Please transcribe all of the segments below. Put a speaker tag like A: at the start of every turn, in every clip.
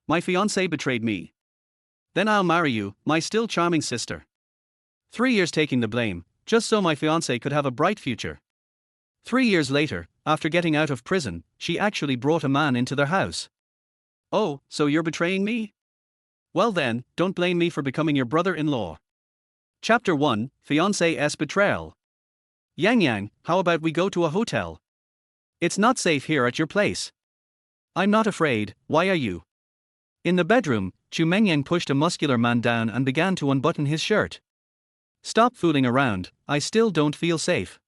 A: My fiancée betrayed me. Then I'll marry you, my still charming sister. 3 years taking the blame, just so my fiancée could have a bright future. 3 years later, after getting out of prison, she actually brought a man into their house. Oh, so you're betraying me? Well then, don't blame me for becoming your brother-in-law. Chapter 1, Fiancée's Betrayal. Yang, how about we go to a hotel? It's not safe here at your place. I'm not afraid, why are you? In the bedroom, Chu Mengyang pushed a muscular man down and began to unbutton his shirt. Stop fooling around, I still don't feel safe.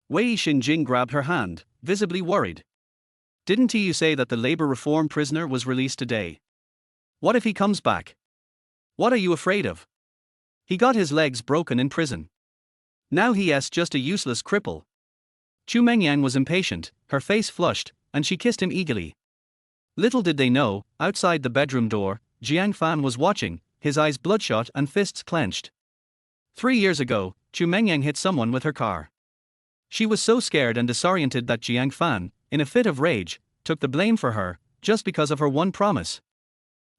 A: Wei Xinjing grabbed her hand, visibly worried. Didn't you say that the labor reform prisoner was released today? What if he comes back? What are you afraid of? He got his legs broken in prison. Now he's just a useless cripple. Chu Mengyang was impatient, her face flushed, and she kissed him eagerly. Little did they know, outside the bedroom door, Jiang Fan was watching, his eyes bloodshot and fists clenched. 3 years ago, Chu Mengyang hit someone with her car. She was so scared and disoriented that Jiang Fan, in a fit of rage, took the blame for her, just because of her one promise.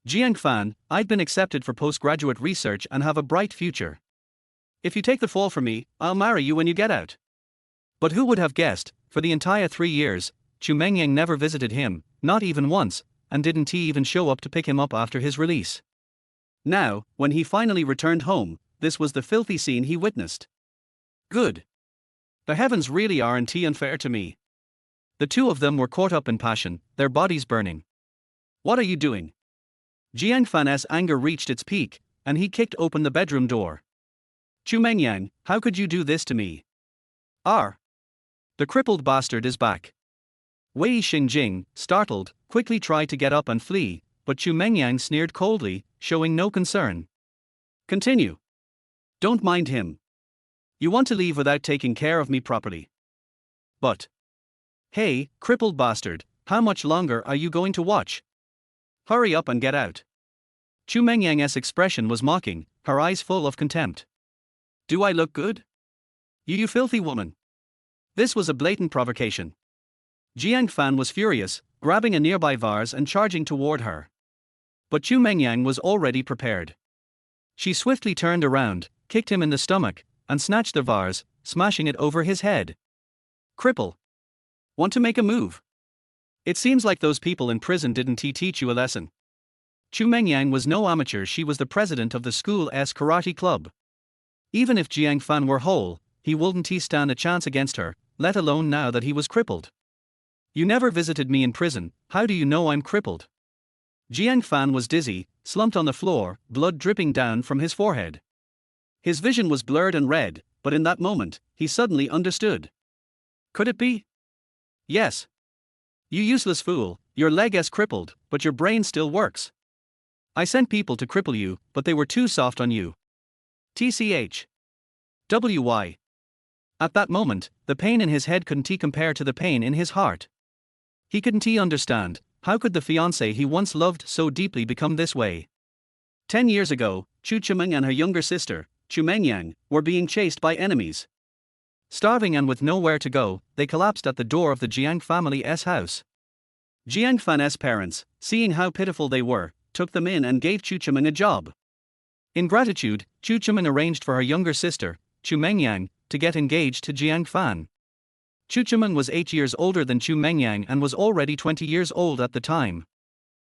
A: Jiang Fan, I've been accepted for postgraduate research and have a bright future. If you take the fall for me, I'll marry you when you get out. But who would have guessed, for the entire 3 years, Chu Mengyang never visited him, not even once, and didn't he even show up to pick him up after his release. Now, when he finally returned home, this was the filthy scene he witnessed. Good. The heavens really aren't unfair to me. The two of them were caught up in passion, their bodies burning. What are you doing? Jiang Fan's anger reached its peak, and he kicked open the bedroom door. Chu Mengyang, how could you do this to me? The crippled bastard is back. Wei Xinjing, startled, quickly tried to get up and flee, but Chu Mengyang sneered coldly, showing no concern. Continue. Don't mind him. You want to leave without taking care of me properly. But. Hey, crippled bastard, how much longer are you going to watch? Hurry up and get out. Chu Mengyang's expression was mocking, her eyes full of contempt. Do I look good? You filthy woman. This was a blatant provocation. Jiang Fan was furious, grabbing a nearby vase and charging toward her. But Chu Mengyang was already prepared. She swiftly turned around, kicked him in the stomach, and snatched the vase, smashing it over his head. Cripple. Want to make a move? It seems like those people in prison didn't teach you a lesson. Chu Mengyang was no amateur, she was the president of the school's karate club. Even if Jiang Fan were whole, he wouldn't stand a chance against her, let alone now that he was crippled. You never visited me in prison, how do you know I'm crippled? Jiang Fan was dizzy, slumped on the floor, blood dripping down from his forehead. His vision was blurred and red, but in that moment, he suddenly understood. Could it be? Yes. You useless fool, your leg is crippled, but your brain still works. I sent people to cripple you, but they were too soft on you. TCH. WY. At that moment, the pain in his head couldn't compare to the pain in his heart. He couldn't understand, how could the fiancée he once loved so deeply become this way? 10 years ago, Chu Chimeng and her younger sister, Chu Mengyang, were being chased by enemies. Starving and with nowhere to go, they collapsed at the door of the Jiang family's house. Jiang Fan's parents, seeing how pitiful they were, took them in and gave Chu Chimeng a job. In gratitude, Chu Chimeng arranged for her younger sister, Chu Mengyang, to get engaged to Jiang Fan. Chu Chimeng was 8 years older than Chu Mengyang and was already 20 years old at the time.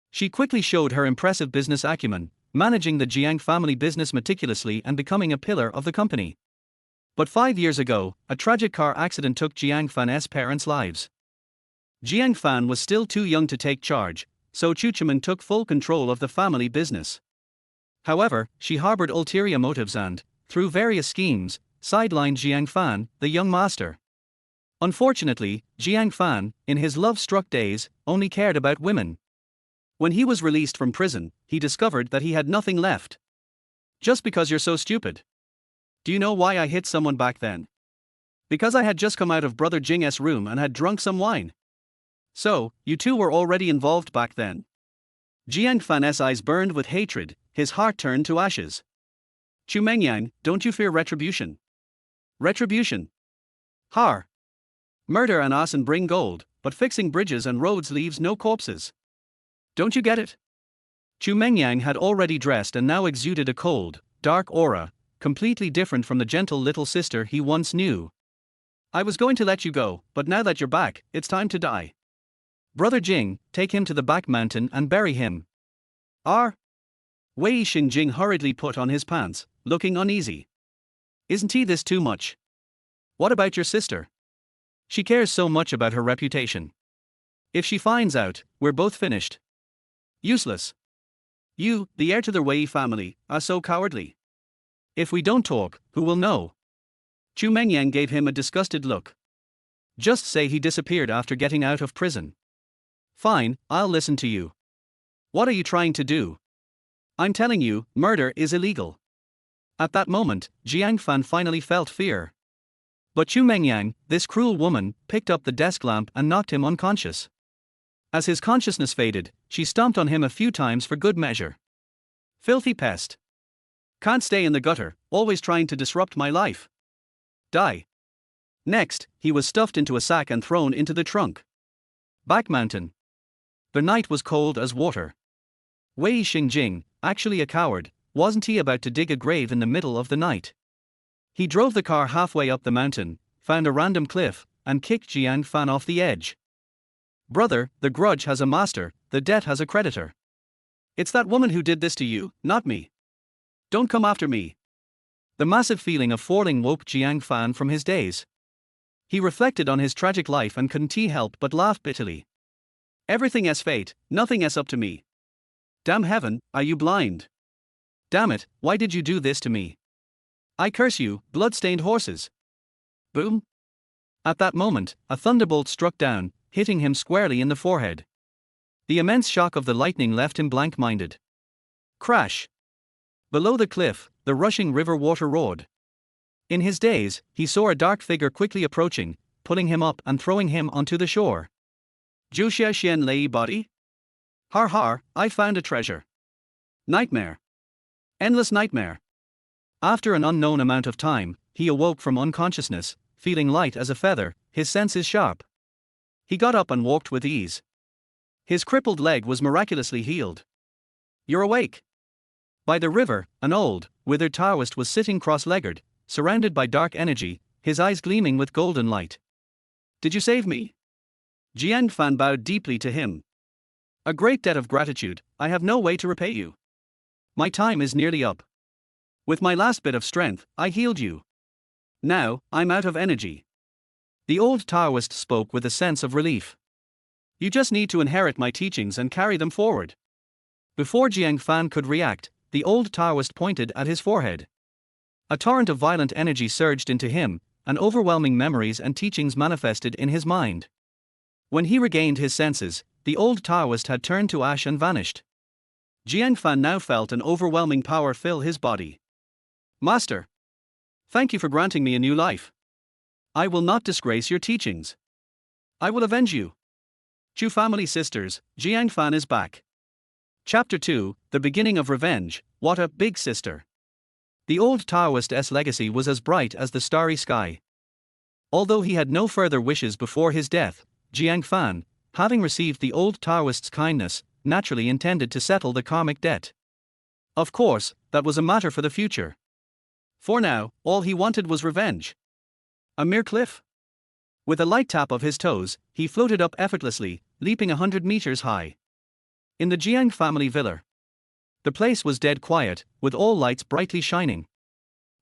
A: She quickly showed her impressive business acumen, managing the Jiang family business meticulously and becoming a pillar of the company. But 5 years ago, a tragic car accident took Jiang Fan's parents' lives. Jiang Fan was still too young to take charge, so Chu Chimeng took full control of the family business. However, she harbored ulterior motives and, through various schemes, sidelined Jiang Fan, the young master. Unfortunately, Jiang Fan, in his love-struck days, only cared about women. When he was released from prison, he discovered that he had nothing left. Just because you're so stupid. Do you know why I hit someone back then? Because I had just come out of Brother Jing's room and had drunk some wine. So, you two were already involved back then. Jiang Fan's eyes burned with hatred, his heart turned to ashes. Chu Mengyang, don't you fear retribution? Retribution? Har. Murder and arson bring gold, but fixing bridges and roads leaves no corpses. Don't you get it? Chu Mengyang had already dressed and now exuded a cold, dark aura, completely different from the gentle little sister he once knew. I was going to let you go, but now that you're back, it's time to die. Brother Jing, take him to the back mountain and bury him. R. Wei Xingjing hurriedly put on his pants, looking uneasy. Isn't he this too much? What about your sister? She cares so much about her reputation. If she finds out, we're both finished. Useless. You, the heir to the Wei family, are so cowardly. If we don't talk, who will know? Chu Mengyang gave him a disgusted look. Just say he disappeared after getting out of prison. Fine, I'll listen to you. What are you trying to do? I'm telling you, murder is illegal. At that moment, Jiang Fan finally felt fear. But Chu Mengyang, this cruel woman, picked up the desk lamp and knocked him unconscious. As his consciousness faded, she stomped on him a few times for good measure. Filthy pest. Can't stay in the gutter, always trying to disrupt my life. Die. Next, he was stuffed into a sack and thrown into the trunk. Back mountain. The night was cold as water. Wei Xingjing, actually a coward, wasn't he about to dig a grave in the middle of the night? He drove the car halfway up the mountain, found a random cliff, and kicked Jiang Fan off the edge. Brother, the grudge has a master, the debt has a creditor. It's that woman who did this to you, not me. Don't come after me. The massive feeling of falling woke Jiang Fan from his daze. He reflected on his tragic life and couldn't help but laugh bitterly. Everything as fate, nothing as up to me. Damn heaven, are you blind? Damn it, why did you do this to me? I curse you, blood-stained horses. Boom. At that moment, a thunderbolt struck down, hitting him squarely in the forehead. The immense shock of the lightning left him blank-minded. Crash. Below the cliff, the rushing river water roared. In his daze, he saw a dark figure quickly approaching, pulling him up and throwing him onto the shore. Juxia Xian Lei body? Har har, I found a treasure. Nightmare. Endless nightmare. After an unknown amount of time, he awoke from unconsciousness, feeling light as a feather, his senses sharp. He got up and walked with ease. His crippled leg was miraculously healed. You're awake. By the river, an old, withered Taoist was sitting cross-legged, surrounded by dark energy, his eyes gleaming with golden light. Did you save me? Jiang Fan bowed deeply to him. A great debt of gratitude, I have no way to repay you. My time is nearly up. With my last bit of strength, I healed you. Now, I'm out of energy. The old Taoist spoke with a sense of relief. You just need to inherit my teachings and carry them forward. Before Jiang Fan could react, the old Taoist pointed at his forehead. A torrent of violent energy surged into him, and overwhelming memories and teachings manifested in his mind. When he regained his senses, the old Taoist had turned to ash and vanished. Jiang Fan now felt an overwhelming power fill his body. Master! Thank you for granting me a new life. I will not disgrace your teachings. I will avenge you. Chu family sisters, Jiang Fan is back. Chapter 2, The Beginning of Revenge, What a Big Sister. The old Taoist's legacy was as bright as the starry sky. Although he had no further wishes before his death, Jiang Fan, having received the old Taoist's kindness, naturally intended to settle the karmic debt. Of course, that was a matter for the future. For now, all he wanted was revenge. A mere cliff? With a light tap of his toes, he floated up effortlessly, leaping 100 meters high. In the Jiang family villa. The place was dead quiet, with all lights brightly shining.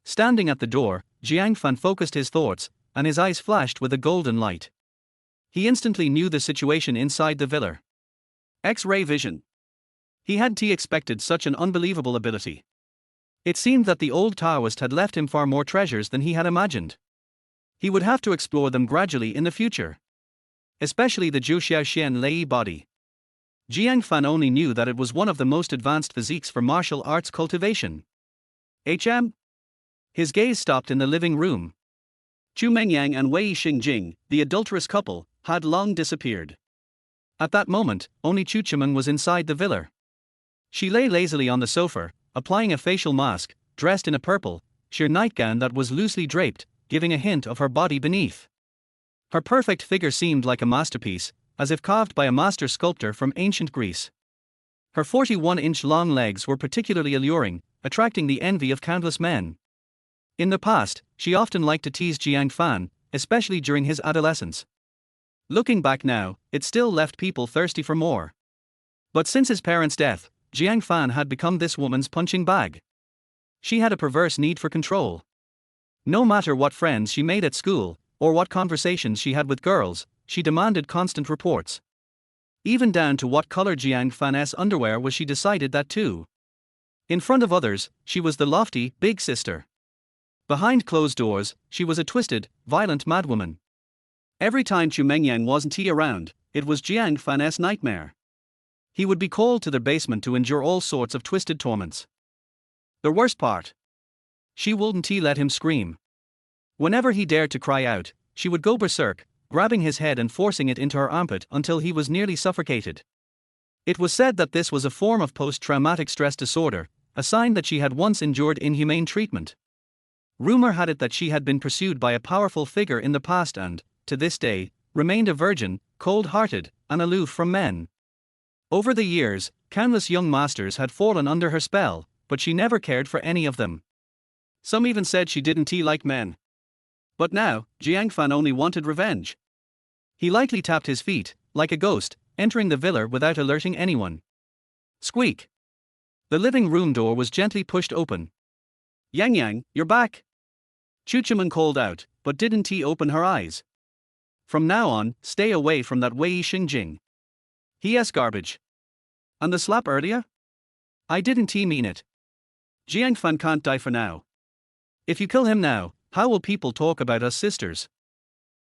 A: Standing at the door, Jiang Fan focused his thoughts, and his eyes flashed with a golden light. He instantly knew the situation inside the villa. X-ray vision. He hadn't expected such an unbelievable ability. It seemed that the old Taoist had left him far more treasures than he had imagined. He would have to explore them gradually in the future. Especially the Juxia Xian Lei body. Jiang Fan only knew that it was one of the most advanced physiques for martial arts cultivation. His gaze stopped in the living room. Chu Mengyang and Wei Xingjing, the adulterous couple, had long disappeared. At that moment, only Chu Chimen was inside the villa. She lay lazily on the sofa, applying a facial mask, dressed in a purple, sheer nightgown that was loosely draped, giving a hint of her body beneath. Her perfect figure seemed like a masterpiece, as if carved by a master sculptor from ancient Greece. Her 41-inch long legs were particularly alluring, attracting the envy of countless men. In the past, she often liked to tease Jiang Fan, especially during his adolescence. Looking back now, it still left people thirsty for more. But since his parents' death, Jiang Fan had become this woman's punching bag. She had a perverse need for control. No matter what friends she made at school, or what conversations she had with girls, she demanded constant reports. Even down to what color Jiang Fan's underwear was, she decided that too. In front of others, she was the lofty, big sister. Behind closed doors, she was a twisted, violent madwoman. Every time Chu Mengyang wasn't around, it was Jiang Fan's nightmare. He would be called to the basement to endure all sorts of twisted torments. The worst part? She wouldn't let him scream. Whenever he dared to cry out, she would go berserk, grabbing his head and forcing it into her armpit until he was nearly suffocated. It was said that this was a form of post-traumatic stress disorder, a sign that she had once endured inhumane treatment. Rumor had it that she had been pursued by a powerful figure in the past and, to this day, remained a virgin, cold-hearted, and aloof from men. Over the years, countless young masters had fallen under her spell, but she never cared for any of them. Some even said she didn't like men. But now, Jiang Fan only wanted revenge. He lightly tapped his feet, like a ghost, entering the villa without alerting anyone. Squeak! The living room door was gently pushed open. Yang Yang, you're back! Chu Chiman called out, but didn't open her eyes. From now on, stay away from that Wei Xingjing. He garbage. And the slap earlier? I didn't mean it. Jiang Fan can't die for now. If you kill him now, how will people talk about us sisters?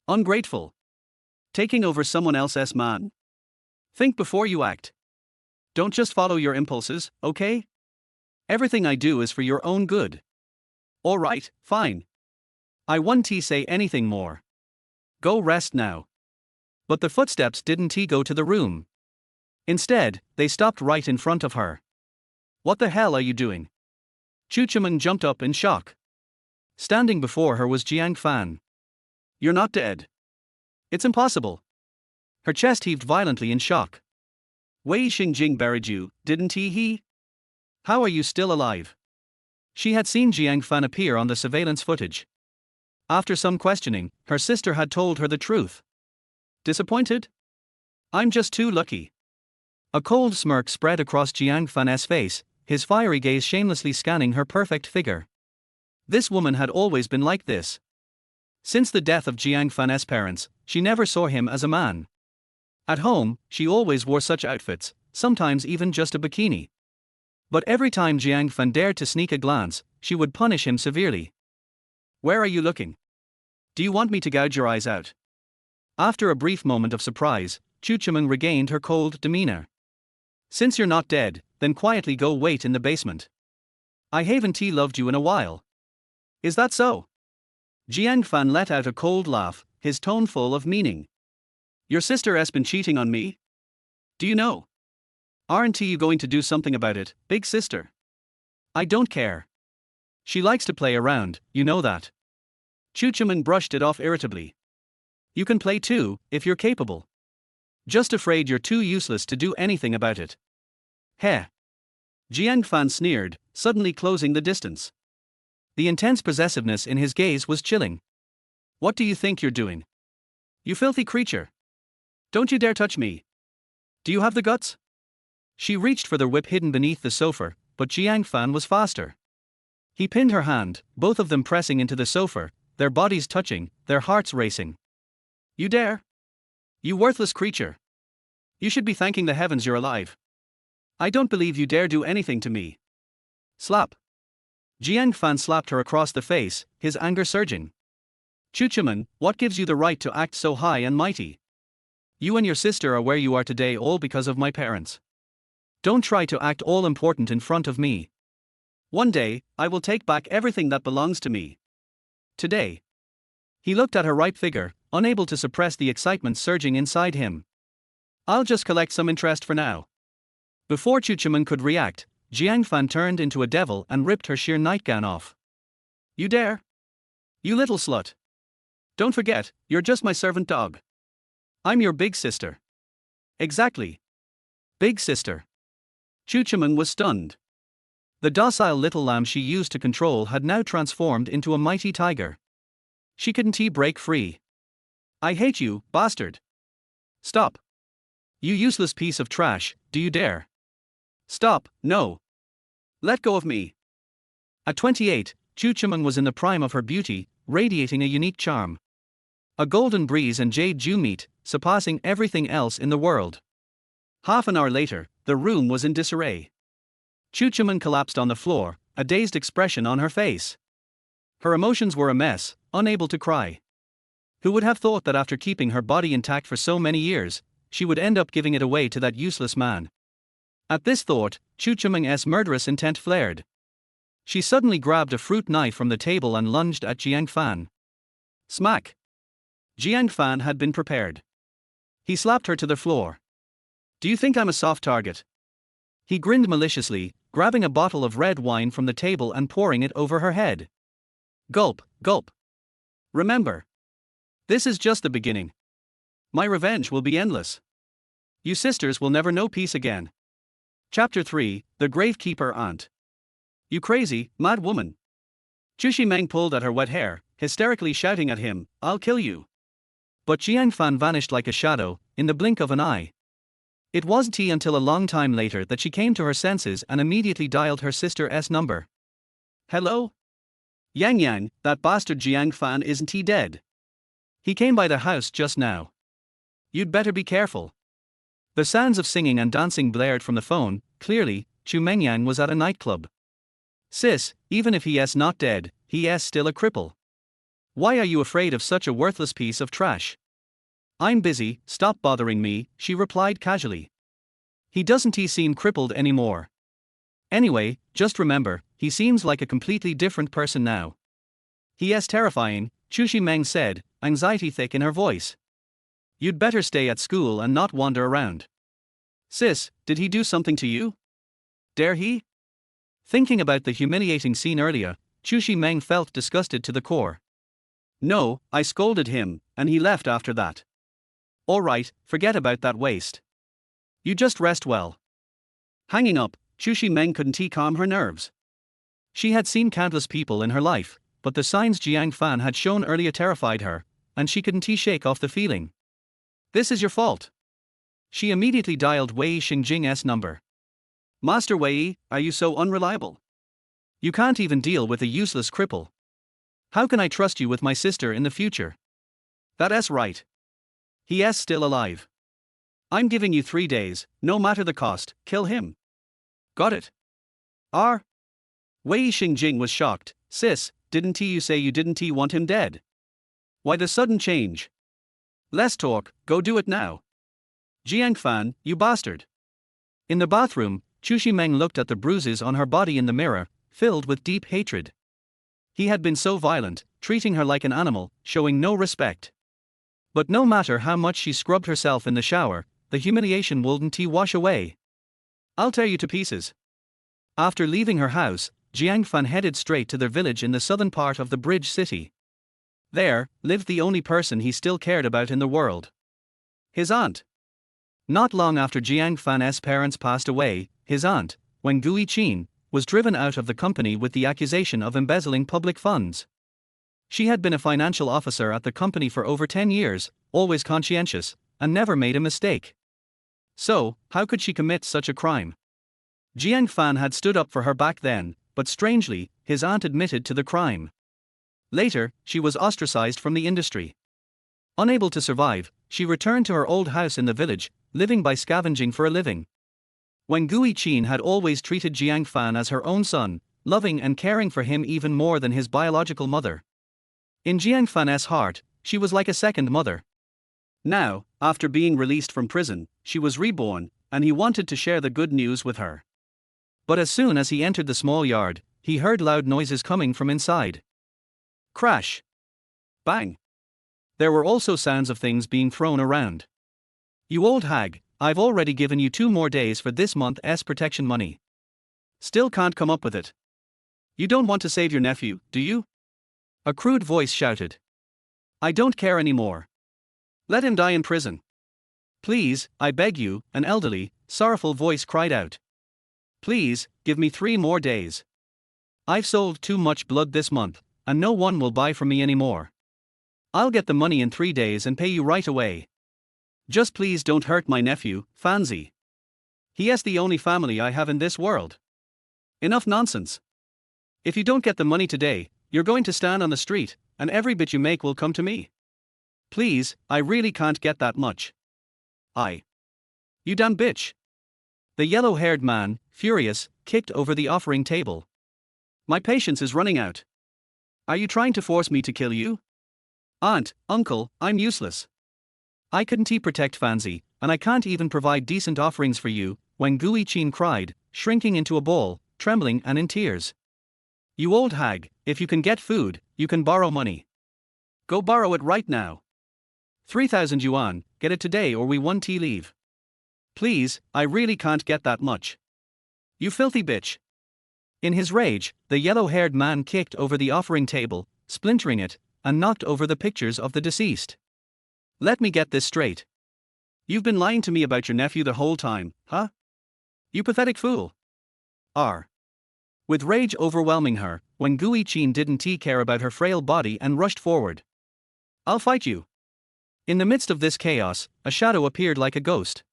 A: Ungrateful. Taking over someone else's man. Think before you act. Don't just follow your impulses, okay? Everything I do is for your own good. Alright, fine. I won't say anything more. Go rest now. But the footsteps didn't go to the room. Instead, they stopped right in front of her. What the hell are you doing? Chu Chiman jumped up in shock. Standing before her was Jiang Fan. You're not dead. It's impossible. Her chest heaved violently in shock. Wei Xingjing buried you, didn't he? How are you still alive? She had seen Jiang Fan appear on the surveillance footage. After some questioning, her sister had told her the truth. Disappointed? I'm just too lucky. A cold smirk spread across Jiang Fan's face, his fiery gaze shamelessly scanning her perfect figure. This woman had always been like this. Since the death of Jiang Fan's parents, she never saw him as a man. At home, she always wore such outfits, sometimes even just a bikini. But every time Jiang Fan dared to sneak a glance, she would punish him severely. Where are you looking? Do you want me to gouge your eyes out? After a brief moment of surprise, Chu Chiman regained her cold demeanor. Since you're not dead, then quietly go wait in the basement. I haven't loved you in a while. Is that so? Jiang Fan let out a cold laugh, his tone full of meaning. Your sister has been cheating on me? Do you know? Aren't you going to do something about it, big sister? I don't care. She likes to play around, you know that. Chu Chiman brushed it off irritably. You can play too, if you're capable. Just afraid you're too useless to do anything about it. Heh. Jiang Fan sneered, suddenly closing the distance. The intense possessiveness in his gaze was chilling. What do you think you're doing? You filthy creature. Don't you dare touch me. Do you have the guts? She reached for the whip hidden beneath the sofa, but Jiang Fan was faster. He pinned her hand, both of them pressing into the sofa, their bodies touching, their hearts racing. You dare? You worthless creature. You should be thanking the heavens you're alive. I don't believe you dare do anything to me. Slap. Jiang Fan slapped her across the face, his anger surging. Chu Chiman, what gives you the right to act so high and mighty? You and your sister are where you are today all because of my parents. Don't try to act all important in front of me. One day, I will take back everything that belongs to me. Today. He looked at her ripe figure, unable to suppress the excitement surging inside him. I'll just collect some interest for now. Before Chu Chiman could react, Jiang Fan turned into a devil and ripped her sheer nightgown off. You dare? You little slut. Don't forget, you're just my servant dog. I'm your big sister. Exactly. Big sister. Chu Chimeng was stunned. The docile little lamb she used to control had now transformed into a mighty tiger. She couldn't break free. I hate you, bastard. Stop. You useless piece of trash, do you dare? Stop, no. Let go of me. At 28, Chu Chimeng was in the prime of her beauty, radiating a unique charm. A golden breeze and jade dew meet, surpassing everything else in the world. Half an hour later, the room was in disarray. Chu Chimeng collapsed on the floor, a dazed expression on her face. Her emotions were a mess, unable to cry. Who would have thought that after keeping her body intact for so many years, she would end up giving it away to that useless man? At this thought, Chu Chimeng's murderous intent flared. She suddenly grabbed a fruit knife from the table and lunged at Jiang Fan. Smack! Jiang Fan had been prepared. He slapped her to the floor. Do you think I'm a soft target? He grinned maliciously, grabbing a bottle of red wine from the table and pouring it over her head. Gulp, gulp. Remember. This is just the beginning. My revenge will be endless. You sisters will never know peace again. Chapter 3, The Gravekeeper Aunt. You crazy, mad woman. Chu Chimeng pulled at her wet hair, hysterically shouting at him, I'll kill you. But Jiang Fan vanished like a shadow, in the blink of an eye. It wasn't until a long time later that she came to her senses and immediately dialed her sister's number. Hello? Yang Yang, that bastard Jiang Fan isn't he dead? He came by the house just now. You'd better be careful. The sounds of singing and dancing blared from the phone. Clearly, Chu Mengyang was at a nightclub. Sis, even if he is not dead, he is still a cripple. Why are you afraid of such a worthless piece of trash? I'm busy, stop bothering me, she replied casually. He doesn't seem crippled anymore. Anyway, just remember, he seems like a completely different person now. He is terrifying, Chu Chimeng said, anxiety thick in her voice. You'd better stay at school and not wander around. Sis, did he do something to you? Dare he? Thinking about the humiliating scene earlier, Chu Chimeng felt disgusted to the core. No, I scolded him, and he left after that. All right, forget about that waste. You just rest well. Hanging up, Chu Chimeng couldn't calm her nerves. She had seen countless people in her life, but the signs Jiang Fan had shown earlier terrified her, and she couldn't shake off the feeling. This is your fault. She immediately dialed Wei Xingjing's number. Master Wei, are you so unreliable? You can't even deal with a useless cripple. How can I trust you with my sister in the future? That's right. He is still alive. I'm giving you 3 days, no matter the cost, kill him. Got it? Wei Xingjing was shocked. Sis, didn't you say you didn't want him dead? Why the sudden change? Less talk, go do it now. Jiang Fan, you bastard. In the bathroom, Chu Chimeng looked at the bruises on her body in the mirror, filled with deep hatred. He had been so violent, treating her like an animal, showing no respect. But no matter how much she scrubbed herself in the shower, the humiliation wouldn't wash away. I'll tear you to pieces. After leaving her house, Jiang Fan headed straight to their village in the southern part of the bridge city. There lived the only person he still cared about in the world. His aunt. Not long after Jiang Fan's parents passed away, his aunt, Wen Guiqin, was driven out of the company with the accusation of embezzling public funds. She had been a financial officer at the company for over 10 years, always conscientious, and never made a mistake. So, how could she commit such a crime? Jiang Fan had stood up for her back then, but strangely, his aunt admitted to the crime. Later, she was ostracized from the industry. Unable to survive, she returned to her old house in the village, living by scavenging for a living. Wen Guiqin had always treated Jiang Fan as her own son, loving and caring for him even more than his biological mother. In Jiang Fan's heart, she was like a second mother. Now, after being released from prison, she was reborn, and he wanted to share the good news with her. But as soon as he entered the small yard, he heard loud noises coming from inside. Crash! Bang! There were also sounds of things being thrown around. You old hag, I've already given you 2 more days for this month's protection money. Still can't come up with it. You don't want to save your nephew, do you? A crude voice shouted. I don't care anymore. Let him die in prison. Please, I beg you, an elderly, sorrowful voice cried out. Please, give me 3 more days. I've sold too much blood this month, and no one will buy from me anymore. I'll get the money in 3 days and pay you right away. Just please don't hurt my nephew, Fiancée. He is the only family I have in this world. Enough nonsense. If you don't get the money today, you're going to stand on the street, and every bit you make will come to me. Please, I really can't get that much. You damn bitch. The yellow-haired man, furious, kicked over the offering table. My patience is running out. Are you trying to force me to kill you? Aunt, uncle, I'm useless. I couldn't protect Fiancée, and I can't even provide decent offerings for you, Wen Guiqin cried, shrinking into a ball, trembling and in tears. You old hag, if you can get food, you can borrow money. Go borrow it right now. 3,000 yuan, get it today or we won't leave. Please, I really can't get that much. You filthy bitch. In his rage, the yellow-haired man kicked over the offering table, splintering it, and knocked over the pictures of the deceased. Let me get this straight. You've been lying to me about your nephew the whole time, huh? You pathetic fool. With rage overwhelming her, Wen Guiqin didn't care about her frail body and rushed forward. I'll fight you. In the midst of this chaos, a shadow appeared like a ghost.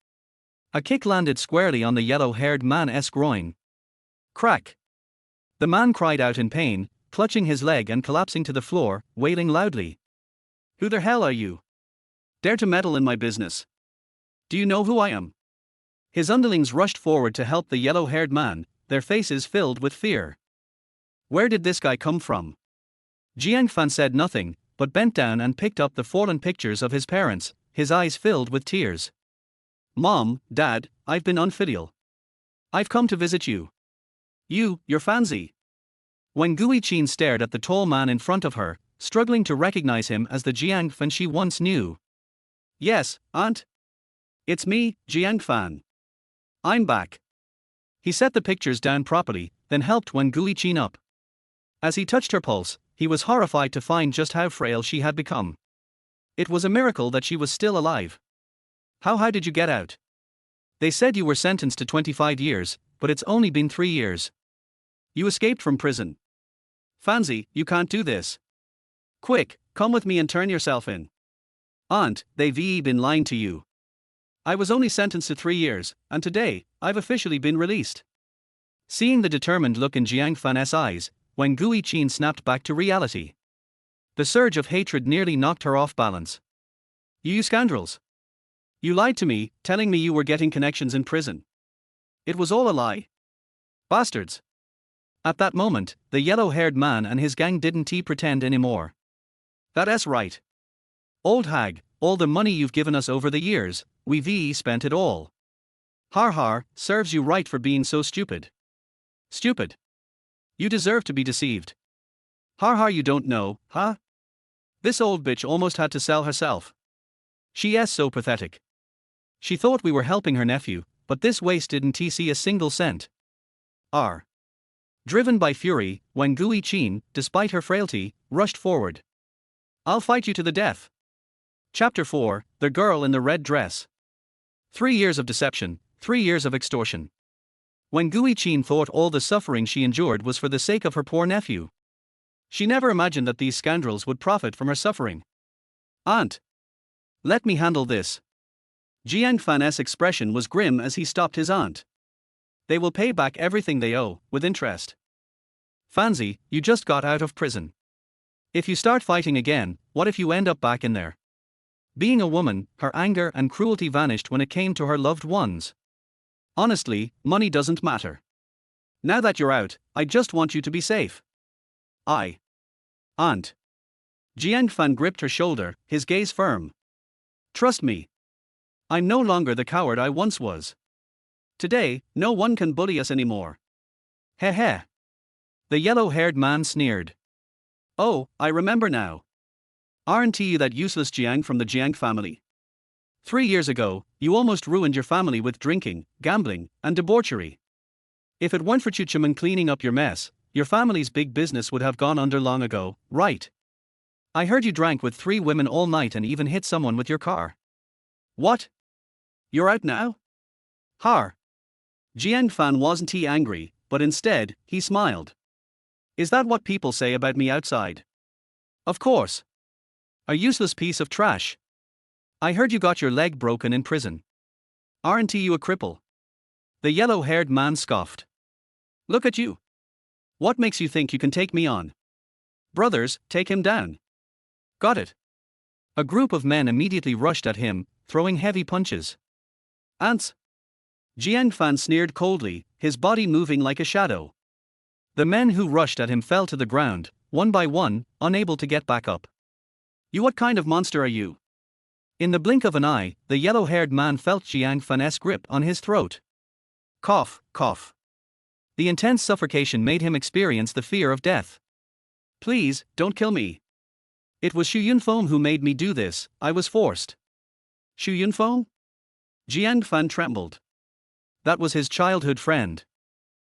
A: A kick landed squarely on the yellow-haired man's groin. Crack! The man cried out in pain, clutching his leg and collapsing to the floor, wailing loudly. Who the hell are you? Dare to meddle in my business? Do you know who I am? His underlings rushed forward to help the yellow-haired man, their faces filled with fear. Where did this guy come from? Jiang Fan said nothing, but bent down and picked up the fallen pictures of his parents, his eyes filled with tears. Mom, Dad, I've been unfilial. I've come to visit you. You're Fiancée. When Guiqin stared at the tall man in front of her, struggling to recognize him as the Jiang Fan she once knew. Yes, Aunt. It's me, Jiang Fan. I'm back. He set the pictures down properly, then helped Wen Guiqin up. As he touched her pulse, he was horrified to find just how frail she had become. It was a miracle that she was still alive. How did you get out? They said you were sentenced to 25 years, but it's only been 3 years. You escaped from prison. Fiancée, you can't do this. Quick, come with me and turn yourself in. Aunt, they've been lying to you. I was only sentenced to 3 years, and today, I've officially been released. Seeing the determined look in Jiang Fan's eyes, Wen Guiqin snapped back to reality. The surge of hatred nearly knocked her off balance. You scoundrels! You lied to me, telling me you were getting connections in prison. It was all a lie. Bastards! At that moment, the yellow-haired man and his gang didn't pretend anymore. That's right. Old hag, all the money you've given us over the years, we've spent it all. Har, serves you right for being so stupid. Stupid. You deserve to be deceived. Har, you don't know, huh? This old bitch almost had to sell herself. She is so pathetic. She thought we were helping her nephew, but this waste didn't see a single cent. Driven by fury, Wen Guiqin, despite her frailty, rushed forward. I'll fight you to the death. Chapter 4, The Girl in the Red Dress. 3 years of deception, 3 years of extortion. Wen Guiqin thought all the suffering she endured was for the sake of her poor nephew. She never imagined that these scoundrels would profit from her suffering. Aunt! Let me handle this. Jiang Fan's expression was grim as he stopped his aunt. They will pay back everything they owe, with interest. Fiancée, you just got out of prison. If you start fighting again, what if you end up back in there? Being a woman, her anger and cruelty vanished when it came to her loved ones. Honestly, money doesn't matter. Now that you're out, I just want you to be safe. Aunt. Jiang Fan gripped her shoulder, his gaze firm. Trust me. I'm no longer the coward I once was. Today, no one can bully us anymore. Heh. The yellow-haired man sneered. Oh, I remember now. Aren't you that useless Jiang from the Jiang family? 3 years ago, you almost ruined your family with drinking, gambling, and debauchery. If it weren't for Chuchaman cleaning up your mess, your family's big business would have gone under long ago, right? I heard you drank with 3 women all night and even hit someone with your car. What? You're out now? Har. Jiang Fan wasn't he angry, but instead, he smiled. Is that what people say about me outside? Of course. A useless piece of trash. I heard you got your leg broken in prison. Aren't you a cripple? The yellow-haired man scoffed. Look at you. What makes you think you can take me on? Brothers, take him down. Got it. A group of men immediately rushed at him, throwing heavy punches. Ants. Jiang Fan sneered coldly, his body moving like a shadow. The men who rushed at him fell to the ground, one by one, unable to get back up. You, what kind of monster are you? In the blink of an eye, the yellow-haired man felt Jiang Fan's grip on his throat. Cough, cough. The intense suffocation made him experience the fear of death. Please, don't kill me. It was Xu Yunfeng who made me do this, I was forced. Xu Yunfeng? Jiang Fan trembled. That was his childhood friend.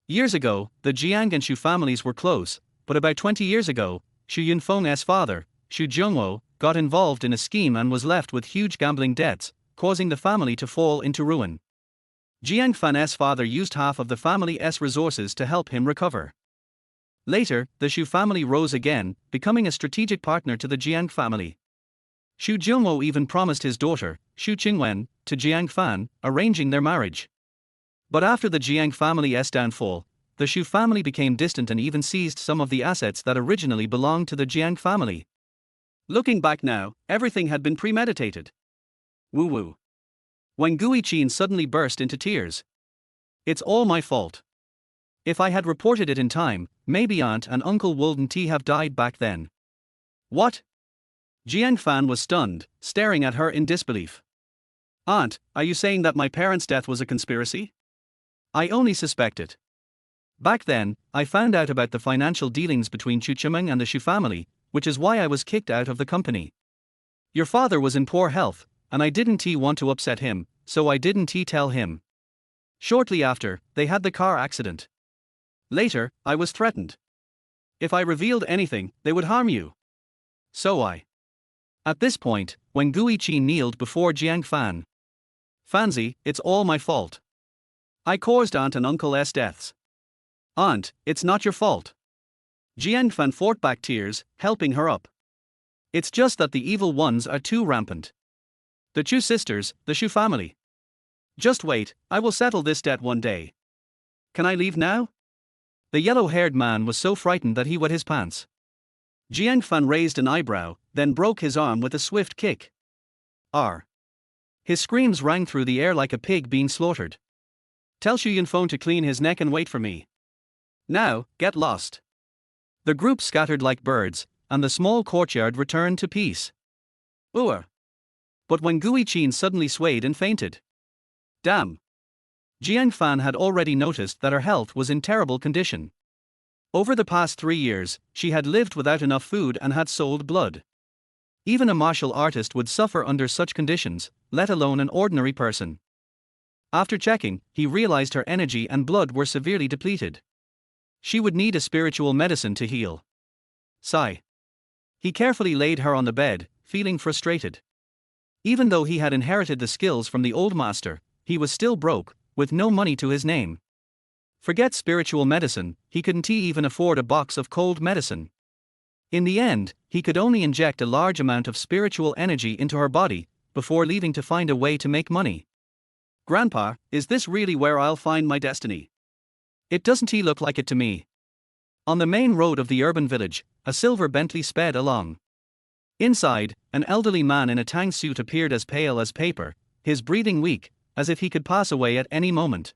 A: Years ago, the Jiang and Xu families were close, but about 20 years ago, Xu Yunfeng's father, Xu Zhongwo, got involved in a scheme and was left with huge gambling debts, causing the family to fall into ruin. Jiang Fan's father used half of the family's resources to help him recover. Later, the Xu family rose again, becoming a strategic partner to the Jiang family. Xu Zhongwo even promised his daughter, Xu Qingwen, to Jiang Fan, arranging their marriage. But after the Jiang family's downfall, the Xu family became distant and even seized some of the assets that originally belonged to the Jiang family. Looking back now, everything had been premeditated. Woo-woo. Wang Guiqin suddenly burst into tears. It's all my fault. If I had reported it in time, maybe Aunt and Uncle wouldn't have died back then. What? Jiang Fan was stunned, staring at her in disbelief. Aunt, are you saying that my parents' death was a conspiracy? I only suspect it. Back then, I found out about the financial dealings between Xu Chimeng and the Xu family, which is why I was kicked out of the company. Your father was in poor health, and I didn't want to upset him, so I didn't tell him. Shortly after, they had the car accident. Later, I was threatened. If I revealed anything, they would harm you. So I. At this point, when Guiqin kneeled before Jiang Fan. Fanzi, it's all my fault. I caused Aunt and Uncle's deaths. Aunt, it's not your fault. Jiang Fan fought back tears, helping her up. It's just that the evil ones are too rampant. The Chu sisters, the Xu family. Just wait, I will settle this debt one day. Can I leave now? The yellow-haired man was so frightened that he wet his pants. Jiang Fan raised an eyebrow, then broke his arm with a swift kick. R. His screams rang through the air like a pig being slaughtered. Tell Xu Yunfeng to clean his neck and wait for me. Now, get lost. The group scattered like birds, and the small courtyard returned to peace. But when Guiqin suddenly swayed and fainted. Damn. Jiang Fan had already noticed that her health was in terrible condition. Over the past 3 years, she had lived without enough food and had sold blood. Even a martial artist would suffer under such conditions, let alone an ordinary person. After checking, he realized her energy and blood were severely depleted. She would need a spiritual medicine to heal. Sigh. He carefully laid her on the bed, feeling frustrated. Even though he had inherited the skills from the old master, he was still broke, with no money to his name. Forget spiritual medicine, he couldn't even afford a box of cold medicine. In the end, he could only inject a large amount of spiritual energy into her body, before leaving to find a way to make money. Grandpa, is this really where I'll find my destiny? It doesn't look like it to me. On the main road of the urban village, a silver Bentley sped along. Inside, an elderly man in a tang suit appeared as pale as paper, his breathing weak, as if he could pass away at any moment.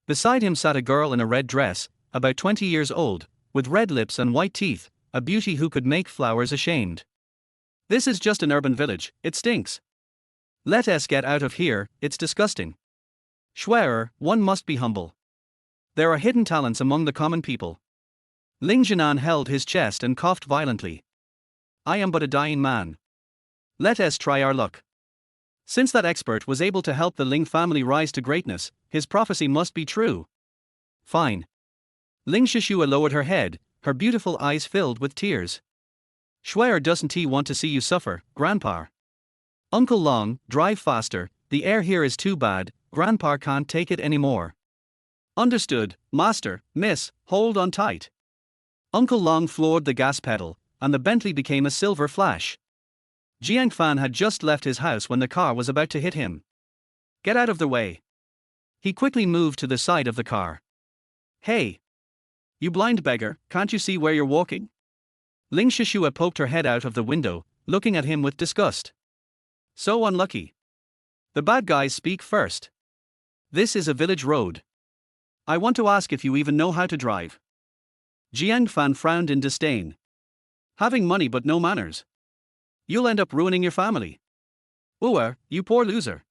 A: Beside him sat a girl in a red dress, about 20 years old, with red lips and white teeth, a beauty who could make flowers ashamed. This is just an urban village, it stinks. Let us get out of here, it's disgusting. Schwerer, one must be humble. There are hidden talents among the common people. Ling Jinan held his chest and coughed violently. I am but a dying man. Let us try our luck. Since that expert was able to help the Ling family rise to greatness, his prophecy must be true. Fine. Ling Shishua lowered her head, her beautiful eyes filled with tears. Schwer doesn't he want to see you suffer, Grandpa? Uncle Long, drive faster, the air here is too bad, Grandpa can't take it anymore. Understood, master, miss, hold on tight. Uncle Long floored the gas pedal, and the Bentley became a silver flash. Jiang Fan had just left his house when the car was about to hit him. Get out of the way. He quickly moved to the side of the car. Hey! You blind beggar, can't you see where you're walking? Ling Shishua poked her head out of the window, looking at him with disgust. So unlucky. The bad guys speak first. This is a village road. I want to ask if you even know how to drive. Jiang Fan frowned in disdain. Having money but no manners. You'll end up ruining your family. Ooh, you poor loser.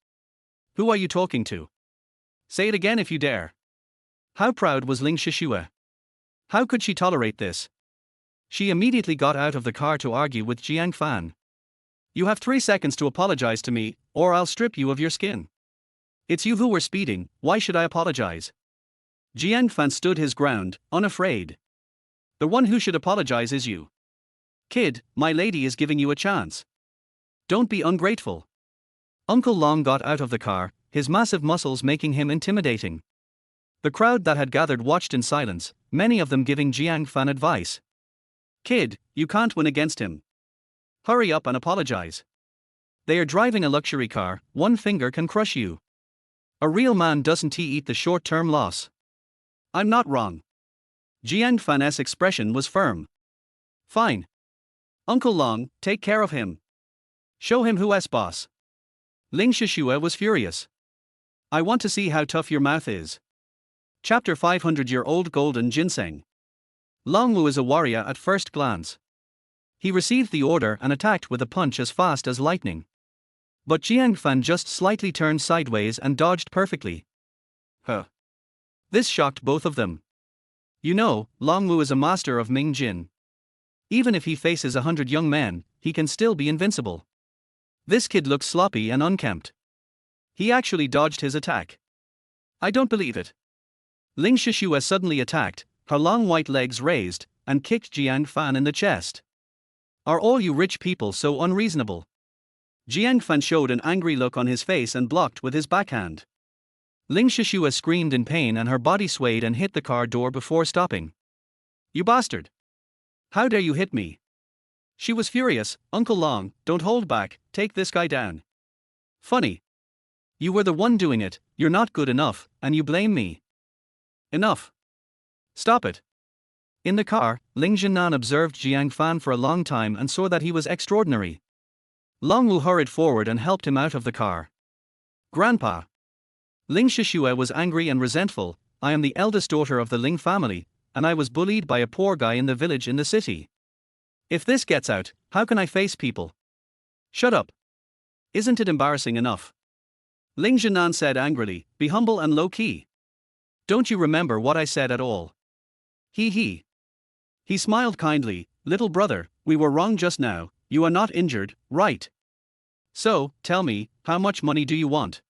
A: Who are you talking to? Say it again if you dare. How proud was Ling Shishua? How could she tolerate this? She immediately got out of the car to argue with Jiang Fan. You have 3 seconds to apologize to me, or I'll strip you of your skin. It's you who were speeding, why should I apologize? Jiang Fan stood his ground, unafraid. The one who should apologize is you. Kid, my lady is giving you a chance. Don't be ungrateful. Uncle Long got out of the car, his massive muscles making him intimidating. The crowd that had gathered watched in silence, many of them giving Jiang Fan advice. Kid, you can't win against him. Hurry up and apologize. They are driving a luxury car, one finger can crush you. A real man doesn't eat the short-term loss. I'm not wrong. Jiang Fan's expression was firm. Fine. Uncle Long, take care of him. Show him who's boss. Ling Shishua was furious. I want to see how tough your mouth is. Chapter 500-Year-Old Golden Ginseng. Long Wu is a warrior at first glance. He received the order and attacked with a punch as fast as lightning. But Jiang Fan just slightly turned sideways and dodged perfectly. This shocked both of them. You know, Long Wu is a master of Ming Jin. Even if he faces 100 young men, he can still be invincible. This kid looks sloppy and unkempt. He actually dodged his attack. I don't believe it. Ling Shishua suddenly attacked, her long white legs raised, and kicked Jiang Fan in the chest. Are all you rich people so unreasonable? Jiang Fan showed an angry look on his face and blocked with his backhand. Ling Shishua screamed in pain and her body swayed and hit the car door before stopping. You bastard! How dare you hit me? She was furious. Uncle Long, don't hold back, take this guy down. Funny. You were the one doing it, you're not good enough, and you blame me. Enough. Stop it. In the car, Ling Jinan observed Jiang Fan for a long time and saw that he was extraordinary. Long Wu hurried forward and helped him out of the car. Grandpa. Ling Shishua was angry and resentful. I am the eldest daughter of the Ling family, and I was bullied by a poor guy in the village in the city. If this gets out, how can I face people? Shut up. Isn't it embarrassing enough? Ling Jinan said angrily, be humble and low-key. Don't you remember what I said at all? He. He smiled kindly, little brother, we were wrong just now, you are not injured, right? So, tell me, how much money do you want?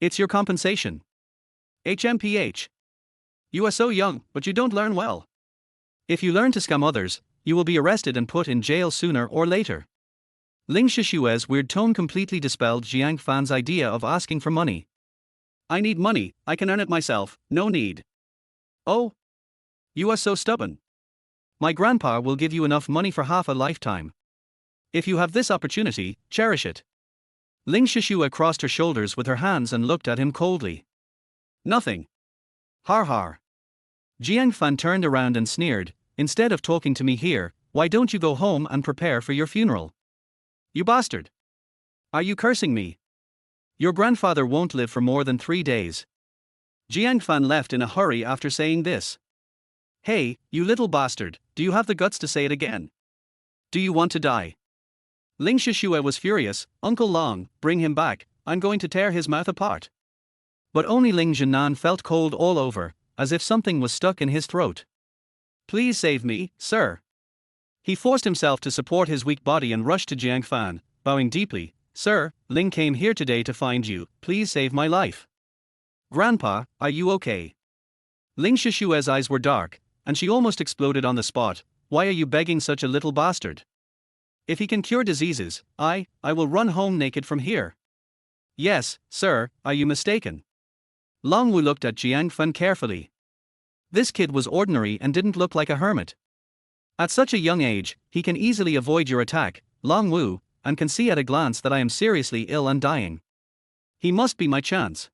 A: It's your compensation. HMPH. You are so young, but you don't learn well. If you learn to scam others, you will be arrested and put in jail sooner or later. Ling Shishua's weird tone completely dispelled Jiang Fan's idea of asking for money. I need money, I can earn it myself, no need. Oh? You are so stubborn. My grandpa will give you enough money for half a lifetime. If you have this opportunity, cherish it. Ling Shishua crossed her shoulders with her hands and looked at him coldly. Nothing. Har har. Jiang Fan turned around and sneered, instead of talking to me here, why don't you go home and prepare for your funeral? You bastard. Are you cursing me? Your grandfather won't live for more than 3 days. Jiang Fan left in a hurry after saying this. Hey, you little bastard, do you have the guts to say it again? Do you want to die? Ling Shishua was furious. Uncle Long, bring him back, I'm going to tear his mouth apart. But only Ling Jinan felt cold all over, as if something was stuck in his throat. Please save me, sir. He forced himself to support his weak body and rushed to Jiang Fan, bowing deeply. Sir, Ling came here today to find you, please save my life. Grandpa, are you okay? Ling Shishua's eyes were dark, and she almost exploded on the spot. Why are you begging such a little bastard? If he can cure diseases, I will run home naked from here. Yes, sir, are you mistaken? Long Wu looked at Jiang Fan carefully. This kid was ordinary and didn't look like a hermit. At such a young age, he can easily avoid your attack, Long Wu, and can see at a glance that I am seriously ill and dying. He must be my chance.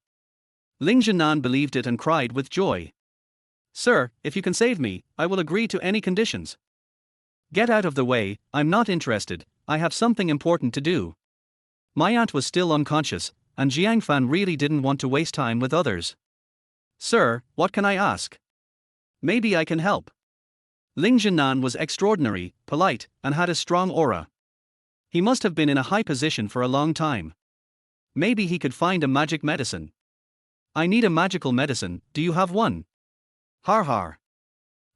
A: Ling Zhinan believed it and cried with joy. Sir, if you can save me, I will agree to any conditions. Get out of the way, I'm not interested, I have something important to do. My aunt was still unconscious, and Jiang Fan really didn't want to waste time with others. Sir, what can I ask? Maybe I can help. Ling Zhinan was extraordinary, polite, and had a strong aura. He must have been in a high position for a long time. Maybe he could find a magic medicine. I need a magical medicine, do you have one? Har har.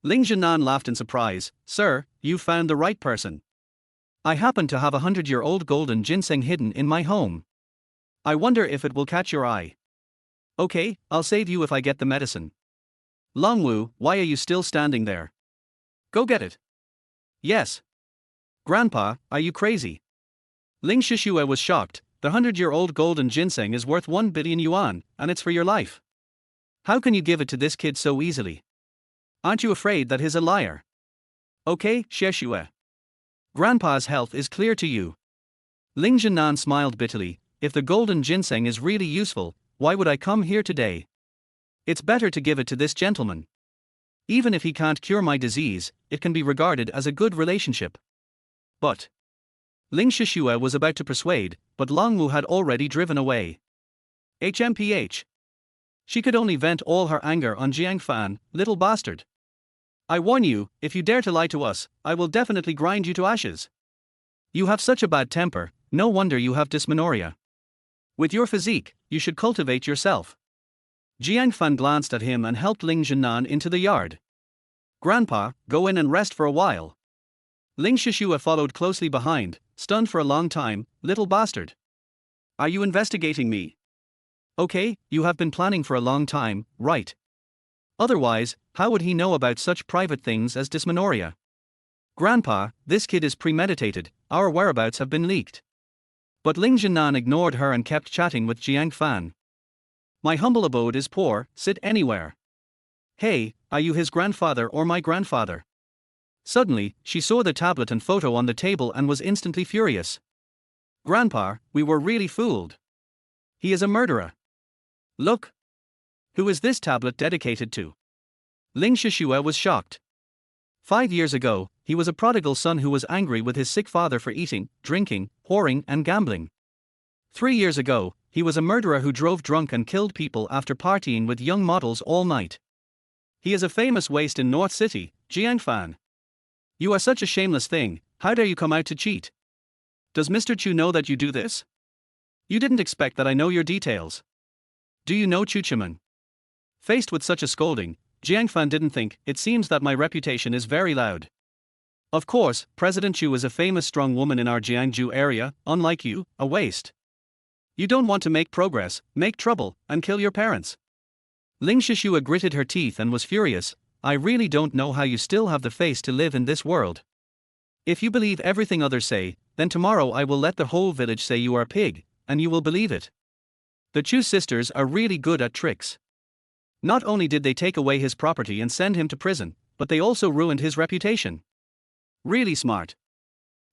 A: Ling Zhinan laughed in surprise. Sir, you found the right person. I happen to have 100-year-old golden ginseng hidden in my home. I wonder if it will catch your eye. Okay, I'll save you if I get the medicine. Long Wu, why are you still standing there? Go get it. Yes. Grandpa, are you crazy? Ling Shishue was shocked. The 100-year-old golden ginseng is worth 1 billion yuan, and it's for your life. How can you give it to this kid so easily? Aren't you afraid that he's a liar? Okay, Shishue. Grandpa's health is clear to you. Ling Zhinan smiled bitterly. If the golden ginseng is really useful, why would I come here today? It's better to give it to this gentleman. Even if he can't cure my disease, it can be regarded as a good relationship. But Ling Shishue was about to persuade, but Long Wu had already driven away. HMPH. She could only vent all her anger on Jiang Fan, little bastard. I warn you, if you dare to lie to us, I will definitely grind you to ashes. You have such a bad temper, no wonder you have dysmenorrhea. With your physique, you should cultivate yourself. Jiang Fan glanced at him and helped Ling Zhinan into the yard. Grandpa, go in and rest for a while. Ling Shishue followed closely behind, stunned for a long time. Little bastard. Are you investigating me? Okay, you have been planning for a long time, right? Otherwise, how would he know about such private things as dysmenorrhea? Grandpa, this kid is premeditated, our whereabouts have been leaked. But Ling Zhinan ignored her and kept chatting with Jiang Fan. My humble abode is poor, sit anywhere. Hey, are you his grandfather or my grandfather? Suddenly, she saw the tablet and photo on the table and was instantly furious. Grandpa, we were really fooled. He is a murderer. Look. Who is this tablet dedicated to? Ling Shishue was shocked. 5 years ago, he was a prodigal son who was angry with his sick father for eating, drinking, whoring and gambling. 3 years ago, he was a murderer who drove drunk and killed people after partying with young models all night. He is a famous waste in North City, Jiang Fan. You are such a shameless thing, how dare you come out to cheat? Does Mr. Chu know that you do this? You didn't expect that I know your details. Do you know Chuchiman? Faced with such a scolding, Jiang Fan didn't think. It seems that my reputation is very loud. Of course, President Chu is a famous strong woman in our Jiangju area, unlike you, a waste. You don't want to make progress, make trouble, and kill your parents. Ling Shishue gritted her teeth and was furious. I really don't know how you still have the face to live in this world. If you believe everything others say, then tomorrow I will let the whole village say you are a pig, and you will believe it. The Chu sisters are really good at tricks. Not only did they take away his property and send him to prison, but they also ruined his reputation. Really smart.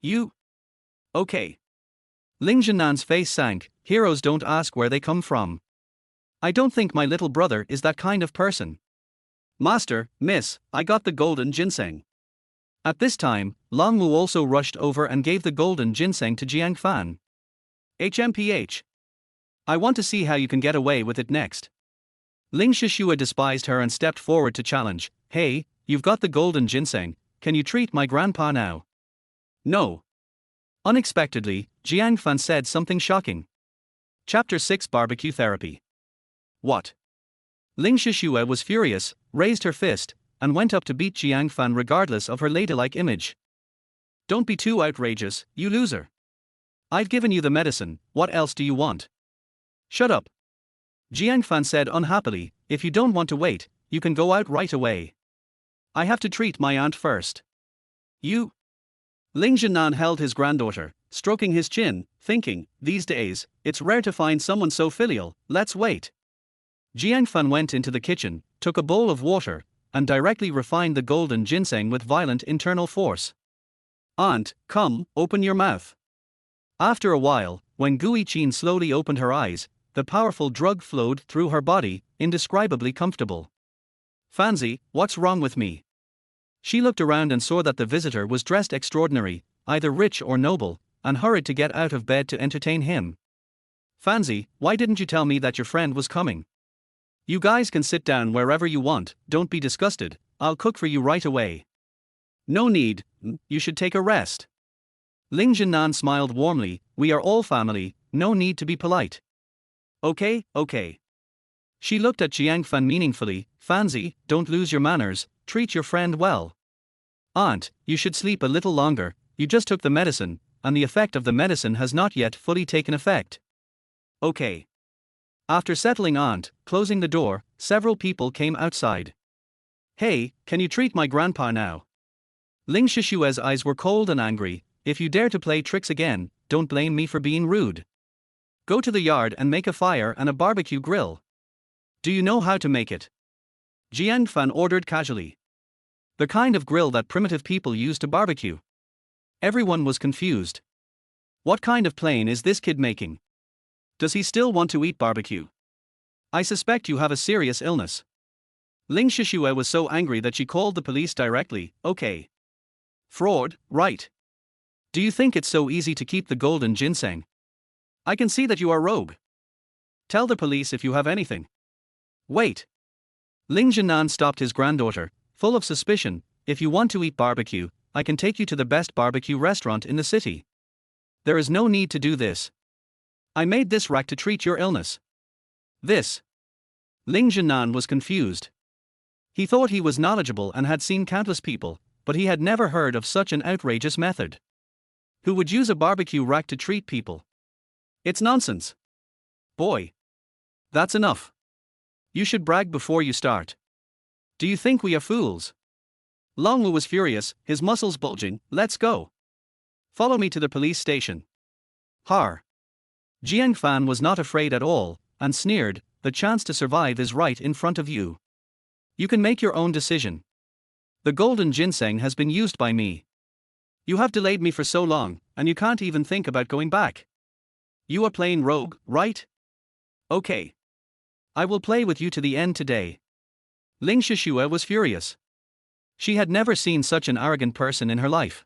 A: You? Okay. Ling Zhinan's face sank. Heroes don't ask where they come from. I don't think my little brother is that kind of person. Master, miss, I got the golden ginseng. At this time, Long Wu also rushed over and gave the golden ginseng to Jiang Fan. HMPH. I want to see how you can get away with it next. Ling Shishue despised her and stepped forward to challenge. Hey, you've got the golden ginseng, can you treat my grandpa now? No. Unexpectedly, Jiang Fan said something shocking. Chapter 6 Barbecue Therapy. What? Ling Shishue was furious, raised her fist, and went up to beat Jiang Fan regardless of her ladylike image. Don't be too outrageous, you loser. I've given you the medicine, what else do you want? Shut up. Jiang Fan said unhappily, if you don't want to wait, you can go out right away. I have to treat my aunt first. You? Ling Zhinan held his granddaughter, stroking his chin, thinking, these days, it's rare to find someone so filial, let's wait. Jiangfan went into the kitchen, took a bowl of water, and directly refined the golden ginseng with violent internal force. Aunt, come, open your mouth. After a while, when Gui Qin slowly opened her eyes, the powerful drug flowed through her body, indescribably comfortable. Fancy, what's wrong with me? She looked around and saw that the visitor was dressed extraordinary, either rich or noble, and hurried to get out of bed to entertain him. Fancy, why didn't you tell me that your friend was coming? You guys can sit down wherever you want, don't be disgusted, I'll cook for you right away. No need, you should take a rest. Ling Jinan smiled warmly, we are all family, no need to be polite. Okay. She looked at Jiangfan meaningfully, Fancy, don't lose your manners, treat your friend well. Aunt, you should sleep a little longer, you just took the medicine, and the effect of the medicine has not yet fully taken effect. Okay. After settling Aunt, closing the door, several people came outside. Hey, can you treat my grandpa now? Ling Shishue's eyes were cold and angry, if you dare to play tricks again, don't blame me for being rude. Go to the yard and make a fire and a barbecue grill. Do you know how to make it? Jiangfan ordered casually. The kind of grill that primitive people use to barbecue. Everyone was confused. What kind of plane is this kid making? Does he still want to eat barbecue? I suspect you have a serious illness. Ling Shishue was so angry that she called the police directly. Okay. Fraud, right? Do you think it's so easy to keep the golden ginseng? I can see that you are rogue. Tell the police if you have anything. Wait. Ling Jinan stopped his granddaughter, full of suspicion. If you want to eat barbecue, I can take you to the best barbecue restaurant in the city. There is no need to do this. I made this rack to treat your illness. This. Ling Jinan was confused. He thought he was knowledgeable and had seen countless people, but he had never heard of such an outrageous method. Who would use a barbecue rack to treat people? It's nonsense. Boy. That's enough. You should brag before you start. Do you think we are fools? Longwu was furious, his muscles bulging. Let's go. Follow me to the police station. Har. Jiangfan was not afraid at all, and sneered, the chance to survive is right in front of you. You can make your own decision. The golden ginseng has been used by me. You have delayed me for so long, and you can't even think about going back. You are playing rogue, right? Okay. I will play with you to the end today. Ling Shishue was furious. She had never seen such an arrogant person in her life.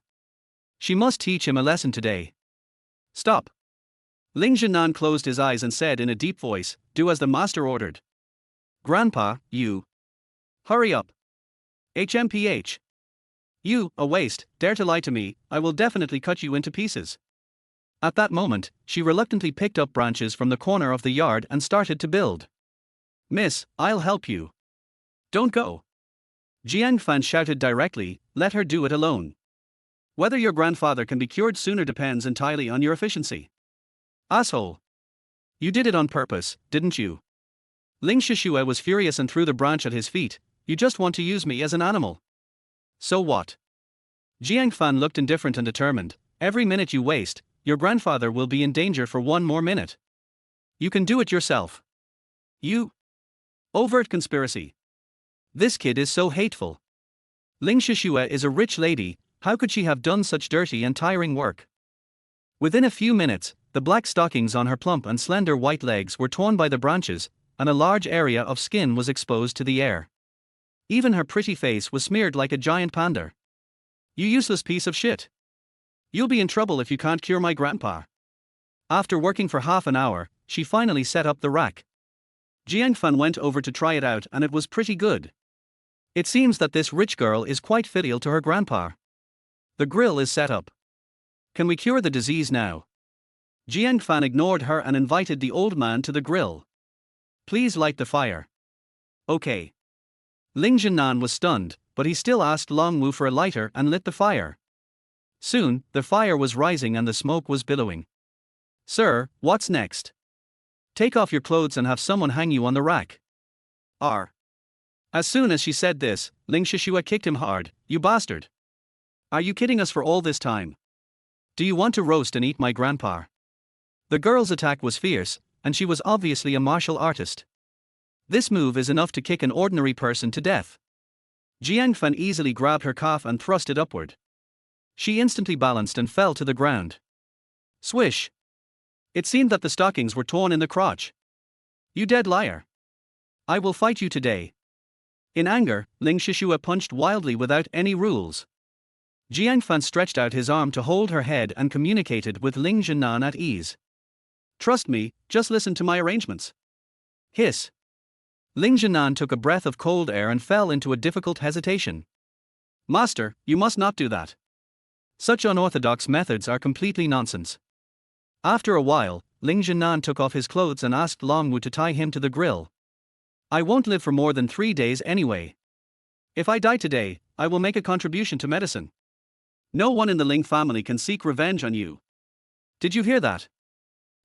A: She must teach him a lesson today. Stop. Ling Jinan closed his eyes and said in a deep voice, do as the master ordered. Grandpa, you. Hurry up. HMPH. You, a waste, dare to lie to me, I will definitely cut you into pieces. At that moment, she reluctantly picked up branches from the corner of the yard and started to build. Miss, I'll help you. Don't go. Jiangfan shouted directly, let her do it alone. Whether your grandfather can be cured sooner depends entirely on your efficiency. Asshole. You did it on purpose, didn't you? Ling Shishue was furious and threw the branch at his feet. You just want to use me as an animal. So what? Jiangfan looked indifferent and determined. Every minute you waste, your grandfather will be in danger for one more minute. You can do it yourself. You. Overt conspiracy. This kid is so hateful. Ling Shishue is a rich lady, how could she have done such dirty and tiring work? Within a few minutes, the black stockings on her plump and slender white legs were torn by the branches, and a large area of skin was exposed to the air. Even her pretty face was smeared like a giant panda. You useless piece of shit. You'll be in trouble if you can't cure my grandpa. After working for half an hour, she finally set up the rack. Jiangfan went over to try it out and it was pretty good. It seems that this rich girl is quite filial to her grandpa. The grill is set up. Can we cure the disease now? Jiangfan ignored her and invited the old man to the grill. Please light the fire. Okay. Ling Jinan was stunned, but he still asked Longwu for a lighter and lit the fire. Soon, the fire was rising and the smoke was billowing. Sir, what's next? Take off your clothes and have someone hang you on the rack. R. As soon as she said this, Ling Shishue kicked him hard. You bastard. Are you kidding us for all this time? Do you want to roast and eat my grandpa? The girl's attack was fierce, and she was obviously a martial artist. This move is enough to kick an ordinary person to death. Jiang Fan easily grabbed her calf and thrust it upward. She instantly balanced and fell to the ground. Swish! It seemed that the stockings were torn in the crotch. You dead liar! I will fight you today. In anger, Ling Shishua punched wildly without any rules. Jiang Fan stretched out his arm to hold her head and communicated with Ling Zhenan at ease. Trust me, just listen to my arrangements. Hiss. Ling Zhenan took a breath of cold air and fell into a difficult hesitation. Master, you must not do that. Such unorthodox methods are completely nonsense. After a while, Ling Zhenan took off his clothes and asked Long Wu to tie him to the grill. I won't live for more than 3 days anyway. If I die today, I will make a contribution to medicine. No one in the Ling family can seek revenge on you. Did you hear that?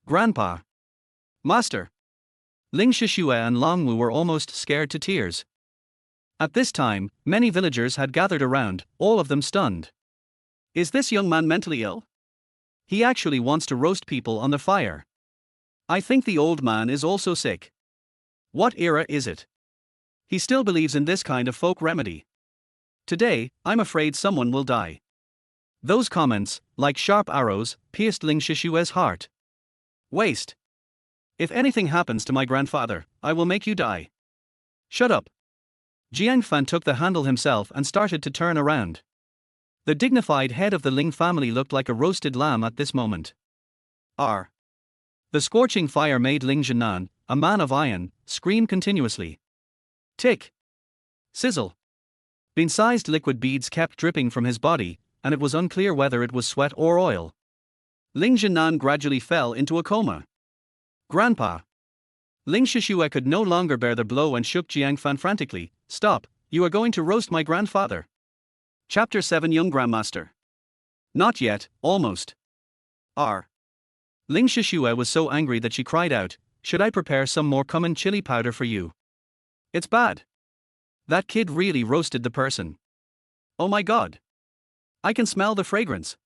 A: Grandpa. Master. Ling Shishua and Long Wu were almost scared to tears. At this time, many villagers had gathered around, all of them stunned. Is this young man mentally ill? He actually wants to roast people on the fire. I think the old man is also sick. What era is it? He still believes in this kind of folk remedy. Today, I'm afraid someone will die. Those comments, like sharp arrows, pierced Ling Shishua's heart. Waste. If anything happens to my grandfather, I will make you die. Shut up. Jiang Fan took the handle himself and started to turn around. The dignified head of the Ling family looked like a roasted lamb at this moment. R. The scorching fire made Ling Zhenan, a man of iron, scream continuously. Tick. Sizzle. Bean-sized liquid beads kept dripping from his body, and it was unclear whether it was sweat or oil. Ling Zhenan gradually fell into a coma. Grandpa. Ling Shishua could no longer bear the blow and shook Jiang Fan frantically. Stop, you are going to roast my grandfather. Chapter 7 Young Grandmaster. Not yet, almost. R. Ling Shishua was so angry that she cried out, should I prepare some more cumin chili powder for you? It's bad. That kid really roasted the person. Oh my god. I can smell the fragrance.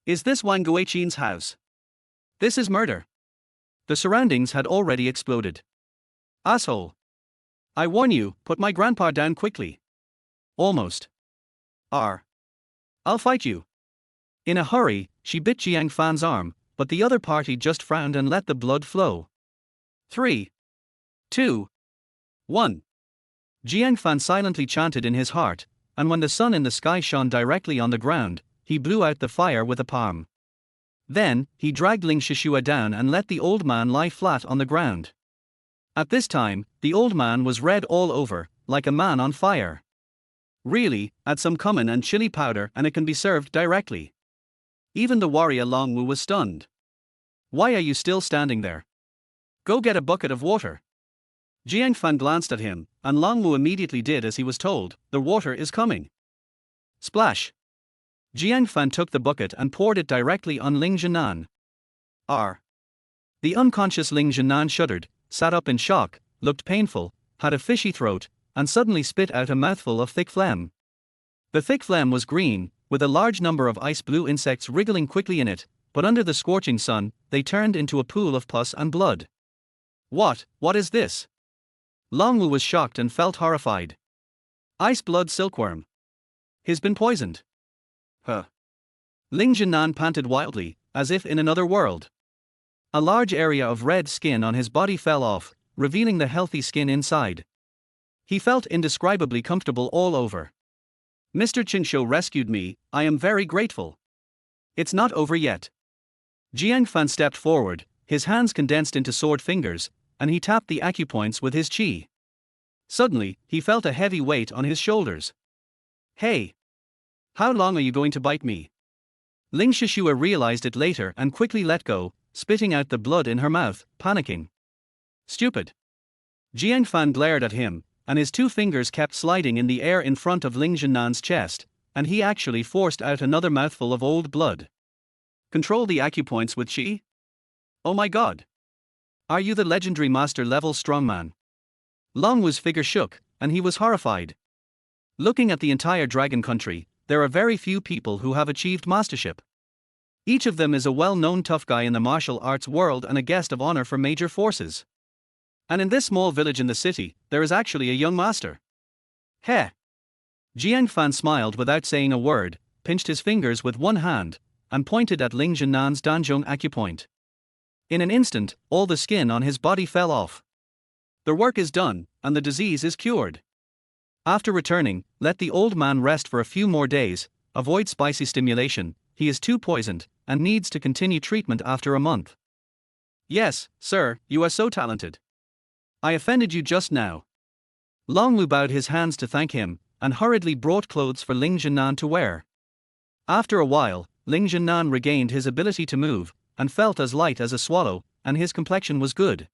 A: Is this Wang Guiqin's house? This is murder. The surroundings had already exploded. Asshole. I warn you, put my grandpa down quickly. Almost. R. I'll fight you. In a hurry, she bit Jiang Fan's arm, but the other party just frowned and let the blood flow. 3, 2, 1. Jiang Fan silently chanted in his heart, and when the sun in the sky shone directly on the ground, he blew out the fire with a palm. Then, he dragged Ling Shishua down and let the old man lie flat on the ground. At this time, the old man was red all over, like a man on fire. Really, add some cumin and chili powder and it can be served directly. Even the warrior Long Wu was stunned. Why are you still standing there? Go get a bucket of water. Jiang Fan glanced at him, and Long Wu immediately did as he was told. The water is coming. Splash. Jiang Fan took the bucket and poured it directly on Ling Zhenan. R. The unconscious Ling Zhenan shuddered, sat up in shock, looked painful, had a fishy throat, and suddenly spit out a mouthful of thick phlegm. The thick phlegm was green, with a large number of ice-blue insects wriggling quickly in it, but under the scorching sun, they turned into a pool of pus and blood. What is this? Long Wu was shocked and felt horrified. Ice blood silkworm. He's been poisoned. Huh. Ling Zhenan panted wildly, as if in another world. A large area of red skin on his body fell off, revealing the healthy skin inside. He felt indescribably comfortable all over. Mr. Qingshou rescued me, I am very grateful. It's not over yet. Jiang Fan stepped forward, his hands condensed into sword fingers, and he tapped the acupoints with his qi. Suddenly, he felt a heavy weight on his shoulders. Hey! How long are you going to bite me? Ling Shishua realized it later and quickly let go, spitting out the blood in her mouth, panicking. Stupid. Jiang Fan glared at him, and his 2 fingers kept sliding in the air in front of Ling Zhenan's chest, and he actually forced out another mouthful of old blood. Control the acupoints with qi? Oh my god. Are you the legendary master-level strongman? Long Wu's figure shook, and he was horrified. Looking at the entire dragon country, there are very few people who have achieved mastership. Each of them is a well-known tough guy in the martial arts world and a guest of honor for major forces. And in this small village in the city, there is actually a young master. Heh. Jiang Fan smiled without saying a word, pinched his fingers with one hand, and pointed at Ling Jinnan's Danzhong acupoint. In an instant, all the skin on his body fell off. The work is done, and the disease is cured. After returning, let the old man rest for a few more days, avoid spicy stimulation, he is too poisoned, and needs to continue treatment after a month. Yes, sir, you are so talented. I offended you just now. Long Lu bowed his hands to thank him, and hurriedly brought clothes for Ling Jinnan to wear. After a while, Ling Jinnan regained his ability to move, and felt as light as a swallow, and his complexion was good.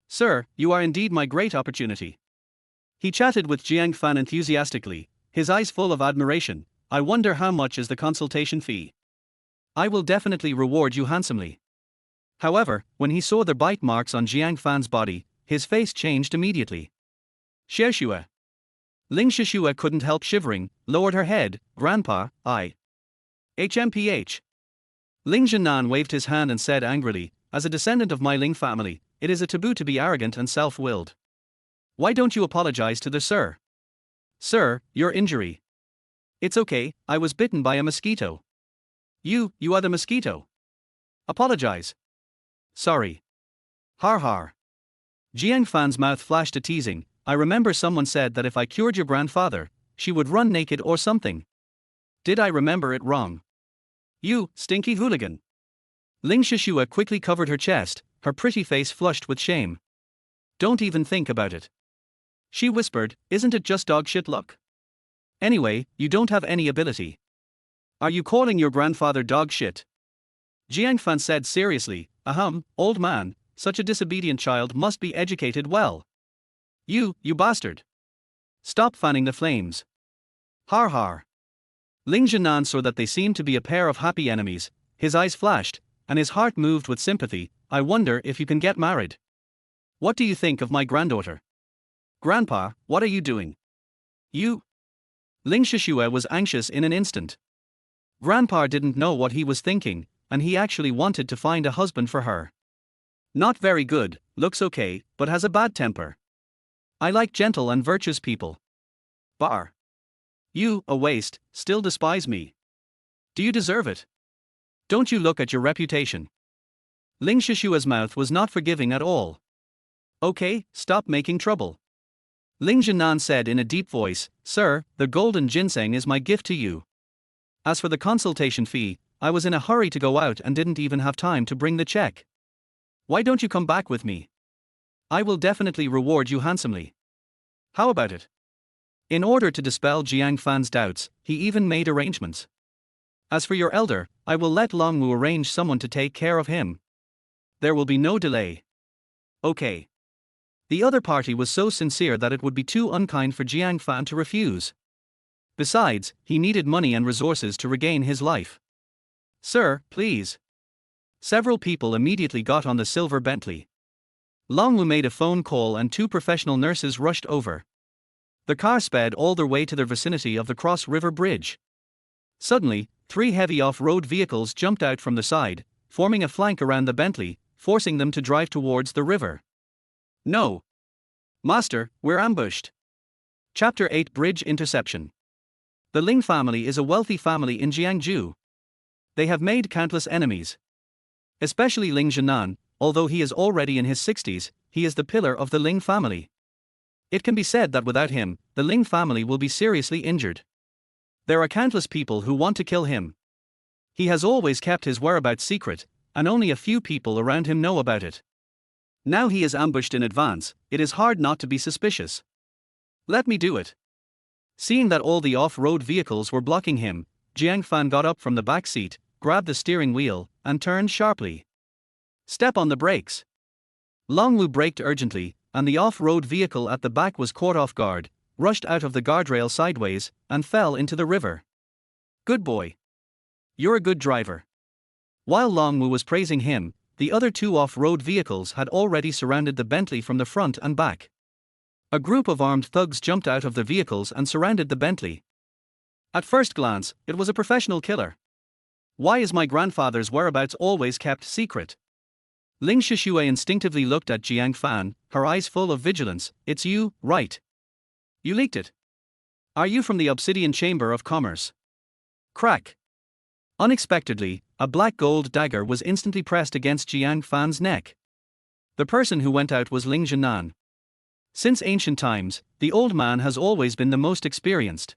A: Sir, you are indeed my great opportunity. He chatted with Jiang Fan enthusiastically, his eyes full of admiration. I wonder how much is the consultation fee. I will definitely reward you handsomely. However, when he saw the bite marks on Jiang Fan's body, his face changed immediately. Xieshua. Ling Shishua couldn't help shivering, lowered her head. Grandpa, HMPH. Ling Jinan waved his hand and said angrily, as a descendant of my Ling family, it is a taboo to be arrogant and self-willed. Why don't you apologize to the sir? Sir, your injury. It's okay, I was bitten by a mosquito. You are the mosquito. Apologize. Sorry. Har har. Jiang Fan's mouth flashed a teasing. I remember someone said that if I cured your grandfather, she would run naked or something. Did I remember it wrong? You, stinky hooligan. Ling Shishua quickly covered her chest, her pretty face flushed with shame. Don't even think about it. She whispered, isn't it just dog shit luck? Anyway, you don't have any ability. Are you calling your grandfather dog shit? Jiang Fan said seriously, old man, such a disobedient child must be educated well. You bastard. Stop fanning the flames. Har har. Ling Jinan saw that they seemed to be a pair of happy enemies, his eyes flashed, and his heart moved with sympathy. I wonder if you can get married. What do you think of my granddaughter? Grandpa, what are you doing? You. Ling Shishua was anxious in an instant. Grandpa didn't know what he was thinking, and he actually wanted to find a husband for her. Not very good, looks okay, but has a bad temper. I like gentle and virtuous people. Bar. You, a waste, still despise me. Do you deserve it? Don't you look at your reputation? Ling Shishua's mouth was not forgiving at all. Okay, stop making trouble. Ling Jinan said in a deep voice, Sir, the golden ginseng is my gift to you. As for the consultation fee, I was in a hurry to go out and didn't even have time to bring the check. Why don't you come back with me? I will definitely reward you handsomely. How about it? In order to dispel Jiang Fan's doubts, he even made arrangements. As for your elder, I will let Long Wu arrange someone to take care of him. There will be no delay. Okay. The other party was so sincere that it would be too unkind for Jiang Fan to refuse. Besides, he needed money and resources to regain his life. Sir, please. Several people immediately got on the silver Bentley. Long Wu made a phone call and 2 professional nurses rushed over. The car sped all their way to the vicinity of the Cross River Bridge. Suddenly, 3 heavy off-road vehicles jumped out from the side, forming a flank around the Bentley, forcing them to drive towards the river. No. Master, we're ambushed. Chapter 8 Bridge Interception. The Ling family is a wealthy family in Jiangsu. They have made countless enemies. Especially Ling Jinan, although he is already in his 60s, he is the pillar of the Ling family. It can be said that without him, the Ling family will be seriously injured. There are countless people who want to kill him. He has always kept his whereabouts secret, and only a few people around him know about it. Now he is ambushed in advance, it is hard not to be suspicious. Let me do it. Seeing that all the off-road vehicles were blocking him, Jiang Fan got up from the back seat, grabbed the steering wheel, and turned sharply. Step on the brakes. Long Wu braked urgently, and the off-road vehicle at the back was caught off guard, rushed out of the guardrail sideways, and fell into the river. Good boy. You're a good driver. While Long Wu was praising him, the other 2 off-road vehicles had already surrounded the Bentley from the front and back. A group of armed thugs jumped out of the vehicles and surrounded the Bentley. At first glance, it was a professional killer. Why is my grandfather's whereabouts always kept secret? Ling Shishue instinctively looked at Jiang Fan, her eyes full of vigilance. It's you, right? You leaked it. Are you from the Obsidian Chamber of Commerce? Crack. Unexpectedly, a black gold dagger was instantly pressed against Jiang Fan's neck. The person who went out was Ling Zhenan. Since ancient times, the old man has always been the most experienced.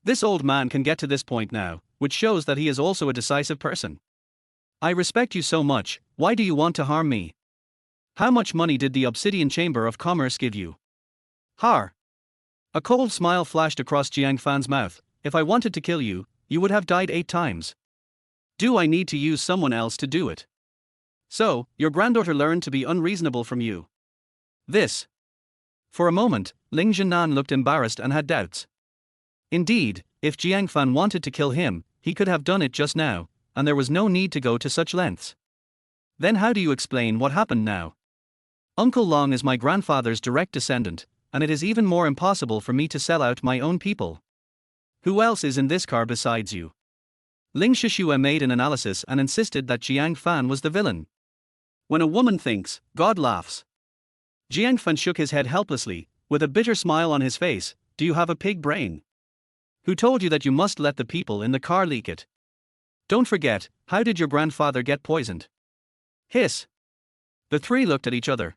A: This old man can get to this point now, which shows that he is also a decisive person. I respect you so much, why do you want to harm me? How much money did the Obsidian Chamber of Commerce give you? Har. A cold smile flashed across Jiang Fan's mouth. If I wanted to kill you, you would have died 8 times. Do I need to use someone else to do it? So, your granddaughter learned to be unreasonable from you. This. For a moment, Ling Zhenan looked embarrassed and had doubts. Indeed, if Jiang Fan wanted to kill him, he could have done it just now, and there was no need to go to such lengths. Then how do you explain what happened now? Uncle Long is my grandfather's direct descendant, and it is even more impossible for me to sell out my own people. Who else is in this car besides you? Ling Shishue made an analysis and insisted that Jiang Fan was the villain. When a woman thinks, God laughs. Jiang Fan shook his head helplessly, with a bitter smile on his face. Do you have a pig brain? Who told you that you must let the people in the car leak it? Don't forget, how did your grandfather get poisoned? Hiss. The three looked at each other.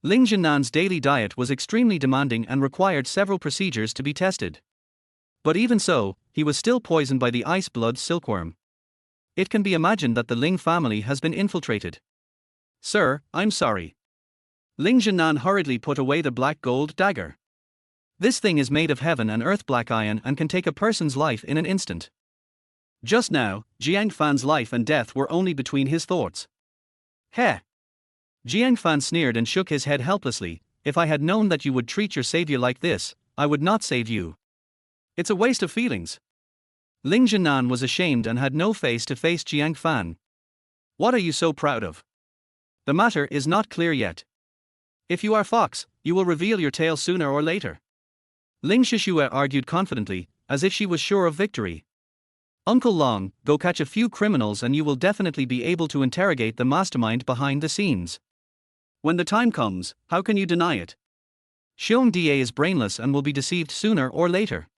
A: Ling Zhenan's daily diet was extremely demanding and required several procedures to be tested. But even so, he was still poisoned by the ice blood silkworm. It can be imagined that the Ling family has been infiltrated. Sir, I'm sorry. Ling Zhenan hurriedly put away the black gold dagger. This thing is made of heaven and earth black iron and can take a person's life in an instant. Just now, Jiang Fan's life and death were only between his thoughts. Heh. Jiang Fan sneered and shook his head helplessly. If I had known that you would treat your savior like this, I would not save you. It's a waste of feelings. Ling Zhenan was ashamed and had no face to face Jiang Fan. What are you so proud of? The matter is not clear yet. If you are Fox, you will reveal your tale sooner or later. Ling Shishue argued confidently, as if she was sure of victory. Uncle Long, go catch a few criminals and you will definitely be able to interrogate the mastermind behind the scenes. When the time comes, how can you deny it? Xiong Da is brainless and will be deceived sooner or later.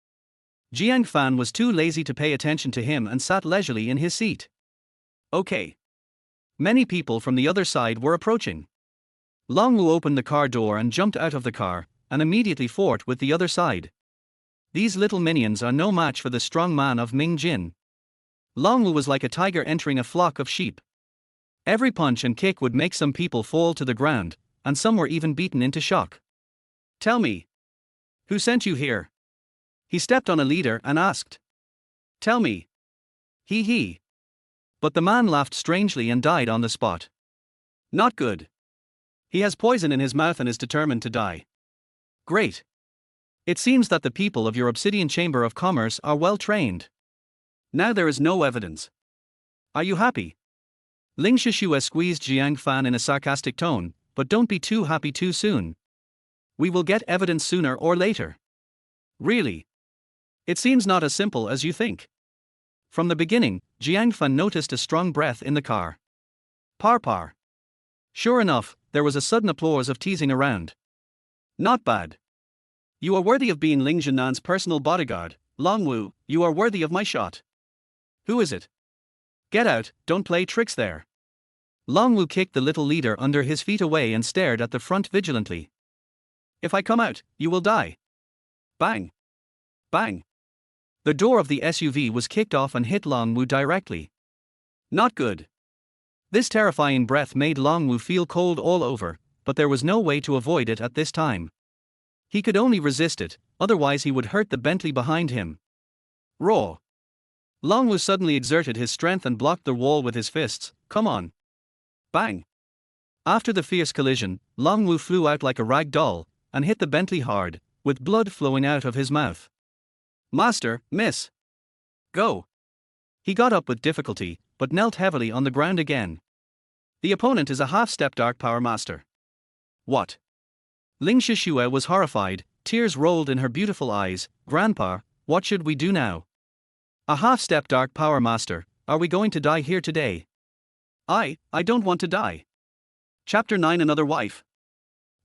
A: Jiang Fan was too lazy to pay attention to him and sat leisurely in his seat. Okay. Many people from the other side were approaching. Long Wu opened the car door and jumped out of the car, and immediately fought with the other side. These little minions are no match for the strong man of Ming Jin. Long Wu was like a tiger entering a flock of sheep. Every punch and kick would make some people fall to the ground, and some were even beaten into shock. Tell me. Who sent you here? He stepped on a leader and asked. Tell me. He. But the man laughed strangely and died on the spot. Not good. He has poison in his mouth and is determined to die. Great. It seems that the people of your Obsidian Chamber of Commerce are well trained. Now there is no evidence. Are you happy? Ling Shishue squeezed Jiang Fan in a sarcastic tone, but don't be too happy too soon. We will get evidence sooner or later. Really? It seems not as simple as you think. From the beginning, Jiang Fan noticed a strong breath in the car. Par. Sure enough, there was a sudden applause of teasing around. Not bad. You are worthy of being Ling Zhenan's personal bodyguard, Long Wu, you are worthy of my shot. Who is it? Get out, don't play tricks there. Long Wu kicked the little leader under his feet away and stared at the front vigilantly. If I come out, you will die. Bang. Bang. The door of the SUV was kicked off and hit Long Wu directly. Not good. This terrifying breath made Long Wu feel cold all over, but there was no way to avoid it at this time. He could only resist it, otherwise he would hurt the Bentley behind him. Raw. Long Wu suddenly exerted his strength and blocked the wall with his fists. Come on. Bang. After the fierce collision, Long Wu flew out like a rag doll, and hit the Bentley hard, with blood flowing out of his mouth. Master, miss. Go. He got up with difficulty, but knelt heavily on the ground again. The opponent is a half-step Dark Power Master. What? Ling Shishue was horrified, tears rolled in her beautiful eyes. Grandpa, what should we do now? A half-step Dark Power Master, are we going to die here today? I don't want to die. Chapter 9. Another wife.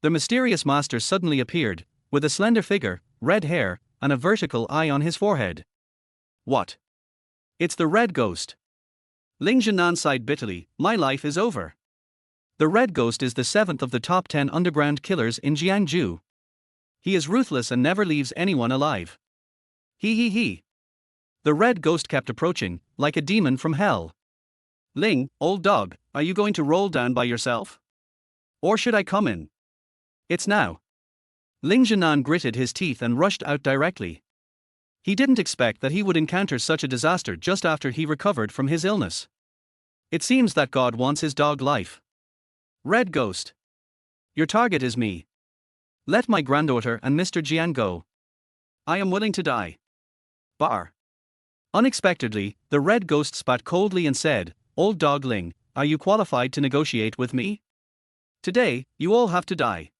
A: The mysterious master suddenly appeared, with a slender figure, red hair, and a vertical eye on his forehead. What? It's the Red Ghost. Ling Jinan sighed bitterly. My life is over. The Red Ghost is the 7th of the top 10 underground killers in Jiangsu. He is ruthless and never leaves anyone alive. He. The Red Ghost kept approaching, like a demon from hell. Ling, old dog, are you going to roll down by yourself? Or should I come in? It's now. Ling Jinan gritted his teeth and rushed out directly. He didn't expect that he would encounter such a disaster just after he recovered from his illness. It seems that God wants his dog life. Red Ghost. Your target is me. Let my granddaughter and Mr. Jiang go. I am willing to die. Bar. Unexpectedly, the Red Ghost spat coldly and said, Old dog Ling, are you qualified to negotiate with me? Today, you all have to die.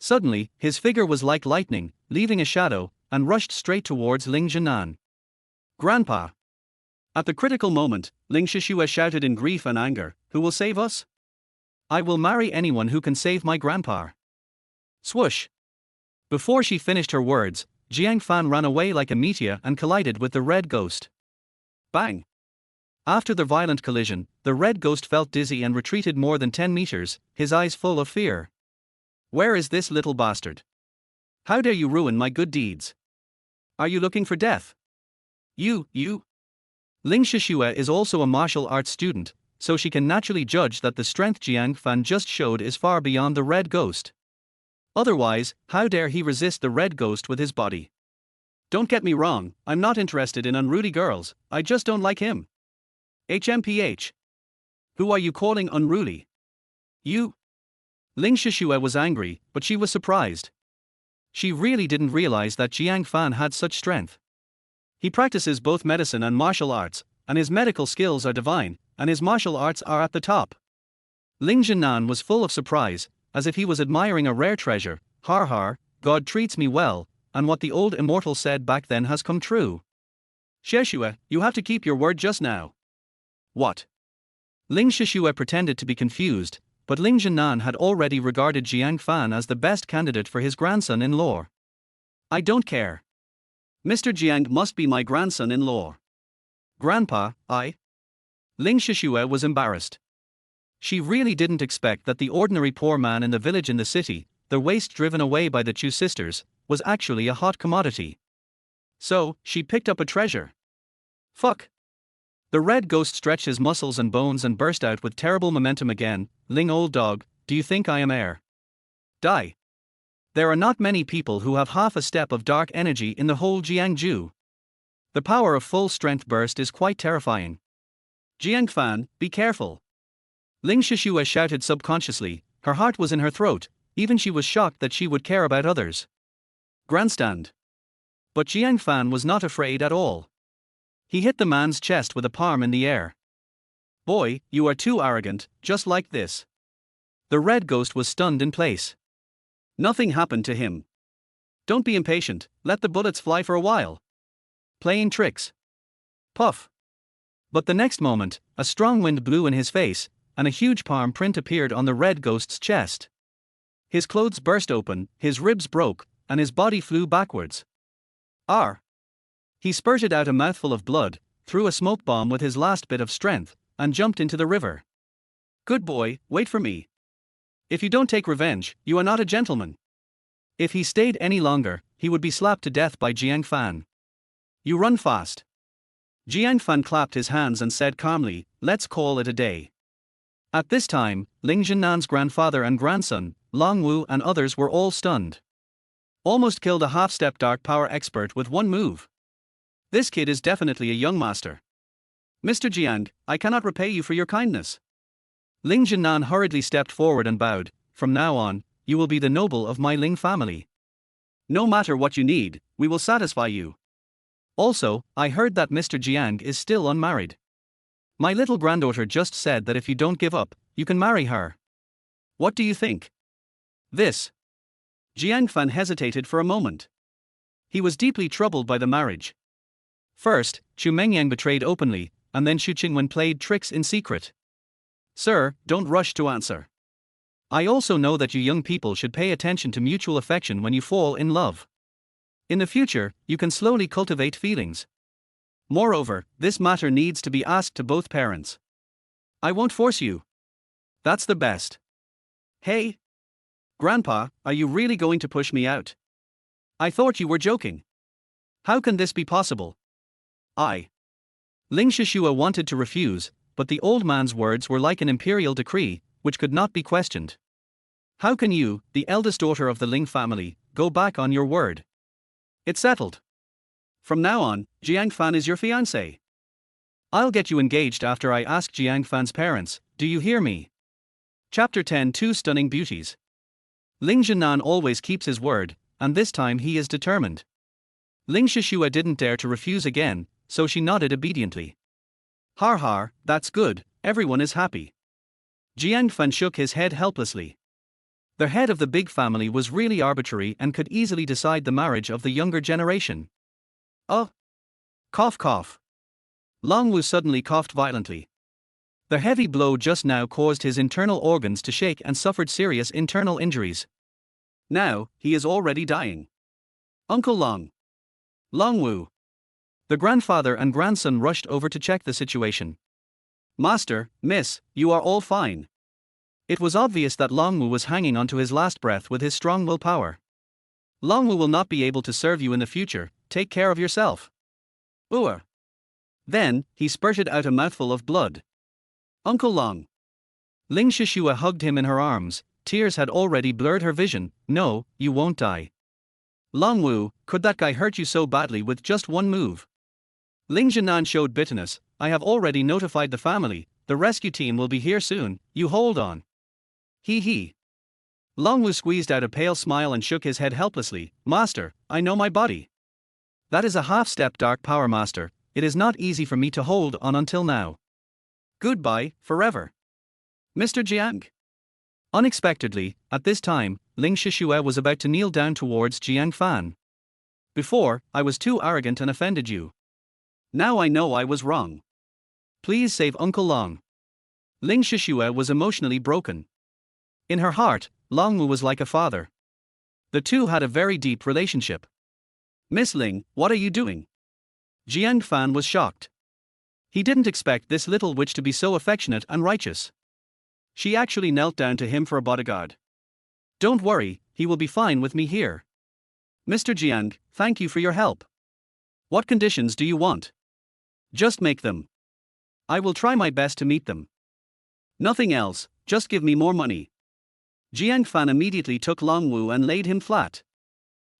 A: Suddenly, his figure was like lightning, leaving a shadow, and rushed straight towards Ling Jinan. Grandpa. At the critical moment, Ling Shishue shouted in grief and anger, Who will save us? I will marry anyone who can save my grandpa. Swoosh. Before she finished her words, Jiang Fan ran away like a meteor and collided with the Red Ghost. Bang! After the violent collision, the Red Ghost felt dizzy and retreated more than 10 meters, his eyes full of fear. Where is this little bastard? How dare you ruin my good deeds? Are you looking for death? You. Ling Shishue is also a martial arts student, so she can naturally judge that the strength Jiang Fan just showed is far beyond the Red Ghost. Otherwise, how dare he resist the Red Ghost with his body? Don't get me wrong, I'm not interested in unruly girls, I just don't like him. HMPH. Who are you calling unruly? You? Ling Shishue was angry, but she was surprised. She really didn't realize that Jiang Fan had such strength. He practices both medicine and martial arts, and his medical skills are divine, and his martial arts are at the top. Ling Jinan was full of surprise, as if he was admiring a rare treasure. Har, God treats me well, and what the old immortal said back then has come true. Shishue, you have to keep your word just now. What? Ling Shishue pretended to be confused, but Ling Jinan had already regarded Jiang Fan as the best candidate for his grandson-in-law. I don't care. Mr. Jiang must be my grandson-in-law. Grandpa, I? Ling Shishue was embarrassed. She really didn't expect that the ordinary poor man in the village in the city, the waste driven away by the Chu sisters, was actually a hot commodity. So, she picked up a treasure. Fuck. The Red Ghost stretched his muscles and bones and burst out with terrible momentum again. Ling old dog, do you think I am air? Die. There are not many people who have half a step of dark energy in the whole Jiangsu. The power of full strength burst is quite terrifying. Jiang Fan, be careful. Ling Shishue shouted subconsciously, her heart was in her throat, even she was shocked that she would care about others. Grandstand. But Jiang Fan was not afraid at all. He hit the man's chest with a palm in the air. Boy, you are too arrogant, just like this. The Red Ghost was stunned in place. Nothing happened to him. Don't be impatient, let the bullets fly for a while. Playing tricks. Puff. But the next moment, a strong wind blew in his face, and a huge palm print appeared on the Red Ghost's chest. His clothes burst open, his ribs broke, and his body flew backwards. R. He spurted out a mouthful of blood, threw a smoke bomb with his last bit of strength, and jumped into the river. Good boy, wait for me. If you don't take revenge, you are not a gentleman. If he stayed any longer, he would be slapped to death by Jiang Fan. You run fast. Jiang Fan clapped his hands and said calmly, let's call it a day. At this time, Ling Jinan's grandfather and grandson, Long Wu and others were all stunned. Almost killed a half-step dark power expert with one move. This kid is definitely a young master. Mr. Jiang, I cannot repay you for your kindness. Ling Jinan hurriedly stepped forward and bowed, from now on, you will be the noble of my Ling family. No matter what you need, we will satisfy you. Also, I heard that Mr. Jiang is still unmarried. My little granddaughter just said that if you don't give up, you can marry her. What do you think? This. Jiang Fan hesitated for a moment. He was deeply troubled by the marriage. First, Chu Mengyang betrayed openly, and then Xu Qingwen played tricks in secret. Sir, don't rush to answer. I also know that you young people should pay attention to mutual affection when you fall in love. In the future, you can slowly cultivate feelings. Moreover, this matter needs to be asked to both parents. I won't force you. That's the best. Hey, Grandpa, are you really going to push me out? I thought you were joking. How can this be possible? Ling Shishua wanted to refuse, but the old man's words were like an imperial decree, which could not be questioned. How can you, the eldest daughter of the Ling family, go back on your word? It's settled. From now on, Jiang Fan is your fiancée. I'll get you engaged after I ask Jiang Fan's parents, do you hear me? Chapter 10 Two Stunning Beauties. Ling Zhenan always keeps his word, and this time he is determined. Ling Shishua didn't dare to refuse again, so she nodded obediently. Har har, that's good, everyone is happy. Jiang Fan shook his head helplessly. The head of the big family was really arbitrary and could easily decide the marriage of the younger generation. Oh! Cough cough. Long Wu suddenly coughed violently. The heavy blow just now caused his internal organs to shake and suffered serious internal injuries. Now, he is already dying. Uncle Long. Long Wu. The grandfather and grandson rushed over to check the situation. Master, miss, you are all fine. It was obvious that Long Wu was hanging onto his last breath with his strong willpower. Long Wu will not be able to serve you in the future, take care of yourself. Ooh. Then, he spurted out a mouthful of blood. Uncle Long. Ling Shishua hugged him in her arms, tears had already blurred her vision. No, you won't die. Long Wu, could that guy hurt you so badly with just one move? Ling Zhenan showed bitterness. I have already notified the family, the rescue team will be here soon, you hold on. He. Long Wu squeezed out a pale smile and shook his head helplessly. Master, I know my body. That is a half-step dark power master, it is not easy for me to hold on until now. Goodbye, forever. Mr. Jiang. Unexpectedly, at this time, Ling Shishua was about to kneel down towards Jiang Fan. Before, I was too arrogant and offended you. Now I know I was wrong. Please save Uncle Long. Ling Shishua was emotionally broken. In her heart, Long Wu was like a father. The two had a very deep relationship. Miss Ling, what are you doing? Jiang Fan was shocked. He didn't expect this little witch to be so affectionate and righteous. She actually knelt down to him for a bodyguard. Don't worry, he will be fine with me here. Mr. Jiang, thank you for your help. What conditions do you want? Just make them. I will try my best to meet them. Nothing else, just give me more money. Jiang Fan immediately took Long Wu and laid him flat.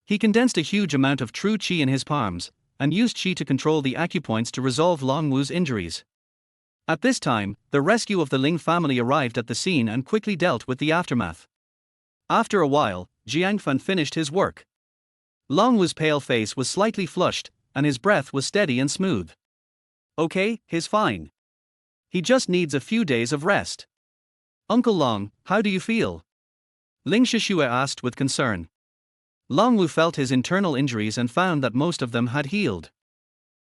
A: He condensed a huge amount of true qi in his palms, and used qi to control the acupoints to resolve Long Wu's injuries. At this time, the rescue of the Ling family arrived at the scene and quickly dealt with the aftermath. After a while, Jiang Fan finished his work. Long Wu's pale face was slightly flushed, and his breath was steady and smooth. Okay, he's fine. He just needs a few days of rest. Uncle Long, how do you feel? Ling Shishua asked with concern. Long Wu felt his internal injuries and found that most of them had healed.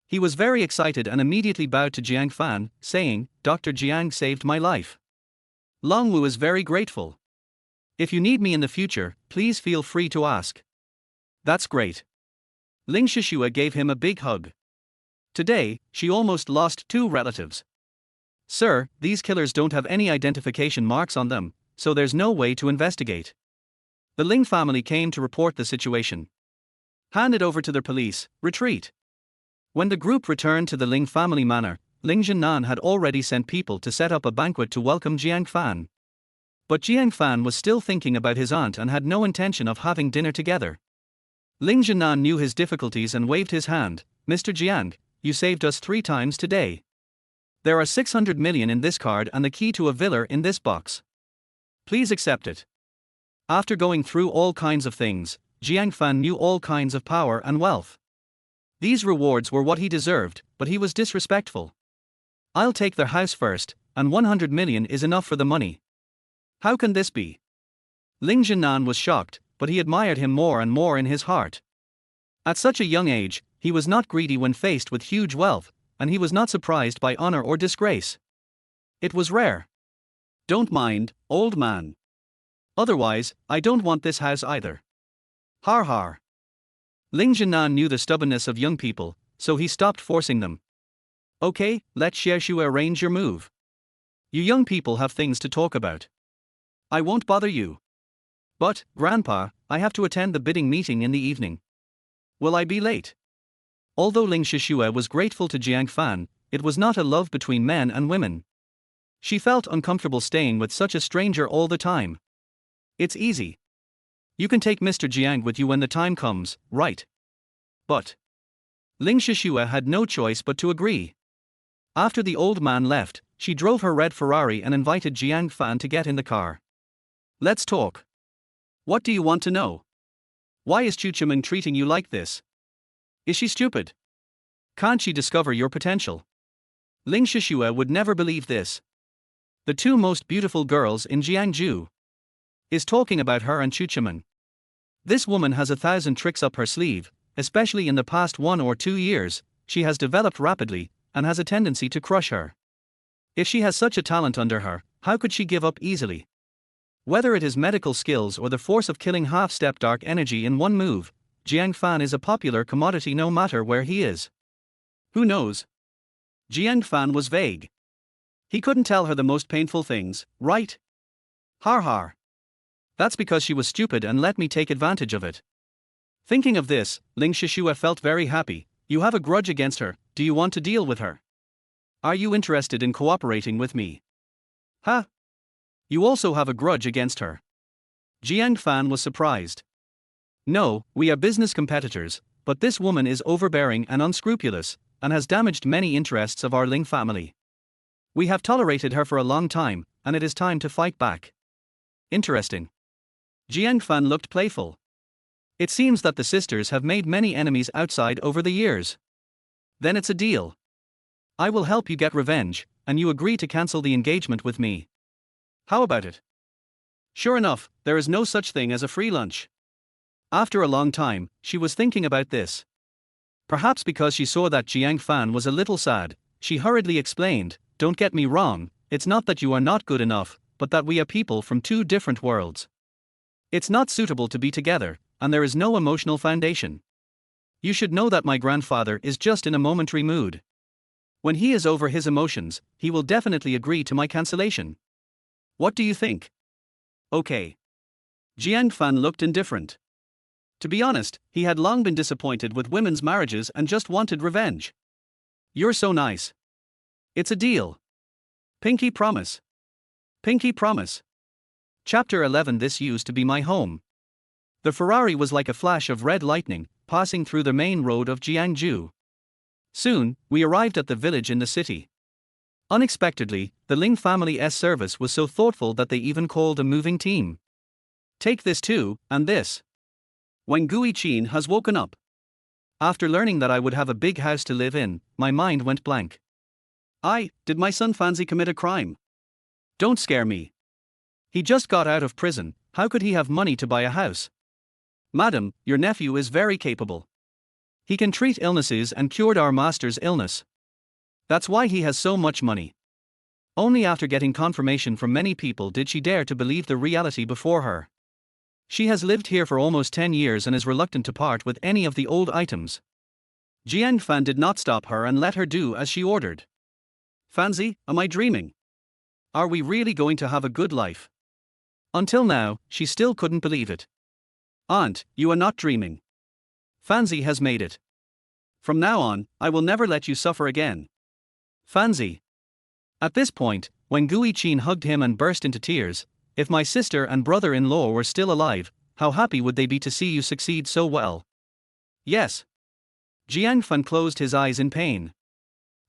A: He was very excited and immediately bowed to Jiang Fan, saying, Dr. Jiang saved my life. Long Wu is very grateful. If you need me in the future, please feel free to ask. That's great. Ling Shishua gave him a big hug. Today, she almost lost 2 relatives. Sir, these killers don't have any identification marks on them, so there's no way to investigate. The Ling family came to report the situation. Hand it over to the police, retreat. When the group returned to the Ling family manor, Ling Zhenan had already sent people to set up a banquet to welcome Jiang Fan. But Jiang Fan was still thinking about his aunt and had no intention of having dinner together. Ling Zhenan knew his difficulties and waved his hand. Mr. Jiang, you saved us 3 times today. There are 600 million in this card and the key to a villa in this box. Please accept it. After going through all kinds of things, Jiang Fan knew all kinds of power and wealth. These rewards were what he deserved, but he was disrespectful. I'll take their house first, and 100 million is enough for the money. How can this be? Ling Zhenan was shocked, but he admired him more and more in his heart. At such a young age, he was not greedy when faced with huge wealth, and he was not surprised by honor or disgrace. It was rare. Don't mind, old man. Otherwise, I don't want this house either. Har har. Ling Jinan knew the stubbornness of young people, so he stopped forcing them. Okay, let Xiexue arrange your move. You young people have things to talk about. I won't bother you. But, Grandpa, I have to attend the bidding meeting in the evening. Will I be late? Although Ling Xiexue was grateful to Jiang Fan, it was not a love between men and women. She felt uncomfortable staying with such a stranger all the time. It's easy. You can take Mr. Jiang with you when the time comes, right? But Ling Xiexue had no choice but to agree. After the old man left, she drove her red Ferrari and invited Jiang Fan to get in the car. Let's talk. What do you want to know? Why is Chu Chiming treating you like this? Is she stupid? Can't she discover your potential? Ling Xiexue would never believe this. The two most beautiful girls in Jiangju is talking about her and Chu Chiming. This woman has 1,000 tricks up her sleeve, especially in the past 1 or 2 years. She has developed rapidly and has a tendency to crush her. If she has such a talent under her, how could she give up easily? Whether it is medical skills or the force of killing half-step dark energy in one move, Jiang Fan is a popular commodity no matter where he is. Who knows? Jiang Fan was vague. He couldn't tell her the most painful things, right? Har har. That's because she was stupid and let me take advantage of it. Thinking of this, Ling Xiexue felt very happy. You have a grudge against her, do you want to deal with her? Are you interested in cooperating with me? Huh? You also have a grudge against her? Jiang Fan was surprised. No, we are business competitors, but this woman is overbearing and unscrupulous, and has damaged many interests of our Ling family. We have tolerated her for a long time, and it is time to fight back. Interesting. Jiang Fan looked playful. It seems that the sisters have made many enemies outside over the years. Then it's a deal. I will help you get revenge, and you agree to cancel the engagement with me. How about it? Sure enough, there is no such thing as a free lunch. After a long time, she was thinking about this. Perhaps because she saw that Jiang Fan was a little sad, she hurriedly explained, don't get me wrong, it's not that you are not good enough, but that we are people from two different worlds. It's not suitable to be together, and there is no emotional foundation. You should know that my grandfather is just in a momentary mood. When he is over his emotions, he will definitely agree to my cancellation. What do you think? Okay. Jiang Fan looked indifferent. To be honest, he had long been disappointed with women's marriages and just wanted revenge. You're so nice. It's a deal. Pinky promise. Pinky promise. Chapter 11. This used to be my home. The Ferrari was like a flash of red lightning, passing through the main road of Jiangju. Soon, we arrived at the village in the city. Unexpectedly, the Ling family's service was so thoughtful that they even called a moving team. Take this too, and this. When Gui Qin has woken up. After learning that I would have a big house to live in, my mind went blank. Did my son Fanzi commit a crime? Don't scare me. He just got out of prison, how could he have money to buy a house? Madam, your nephew is very capable. He can treat illnesses and cured our master's illness. That's why he has so much money. Only after getting confirmation from many people did she dare to believe the reality before her. She has lived here for almost 10 years and is reluctant to part with any of the old items. Jiang Fan did not stop her and let her do as she ordered. Fanzi, am I dreaming? Are we really going to have a good life? Until now, she still couldn't believe it. Aunt, you are not dreaming. Fanzi has made it. From now on, I will never let you suffer again. Fanzi. At this point, when Gui Qin hugged him and burst into tears, if my sister and brother-in-law were still alive, how happy would they be to see you succeed so well? Yes. Jiang Fan closed his eyes in pain.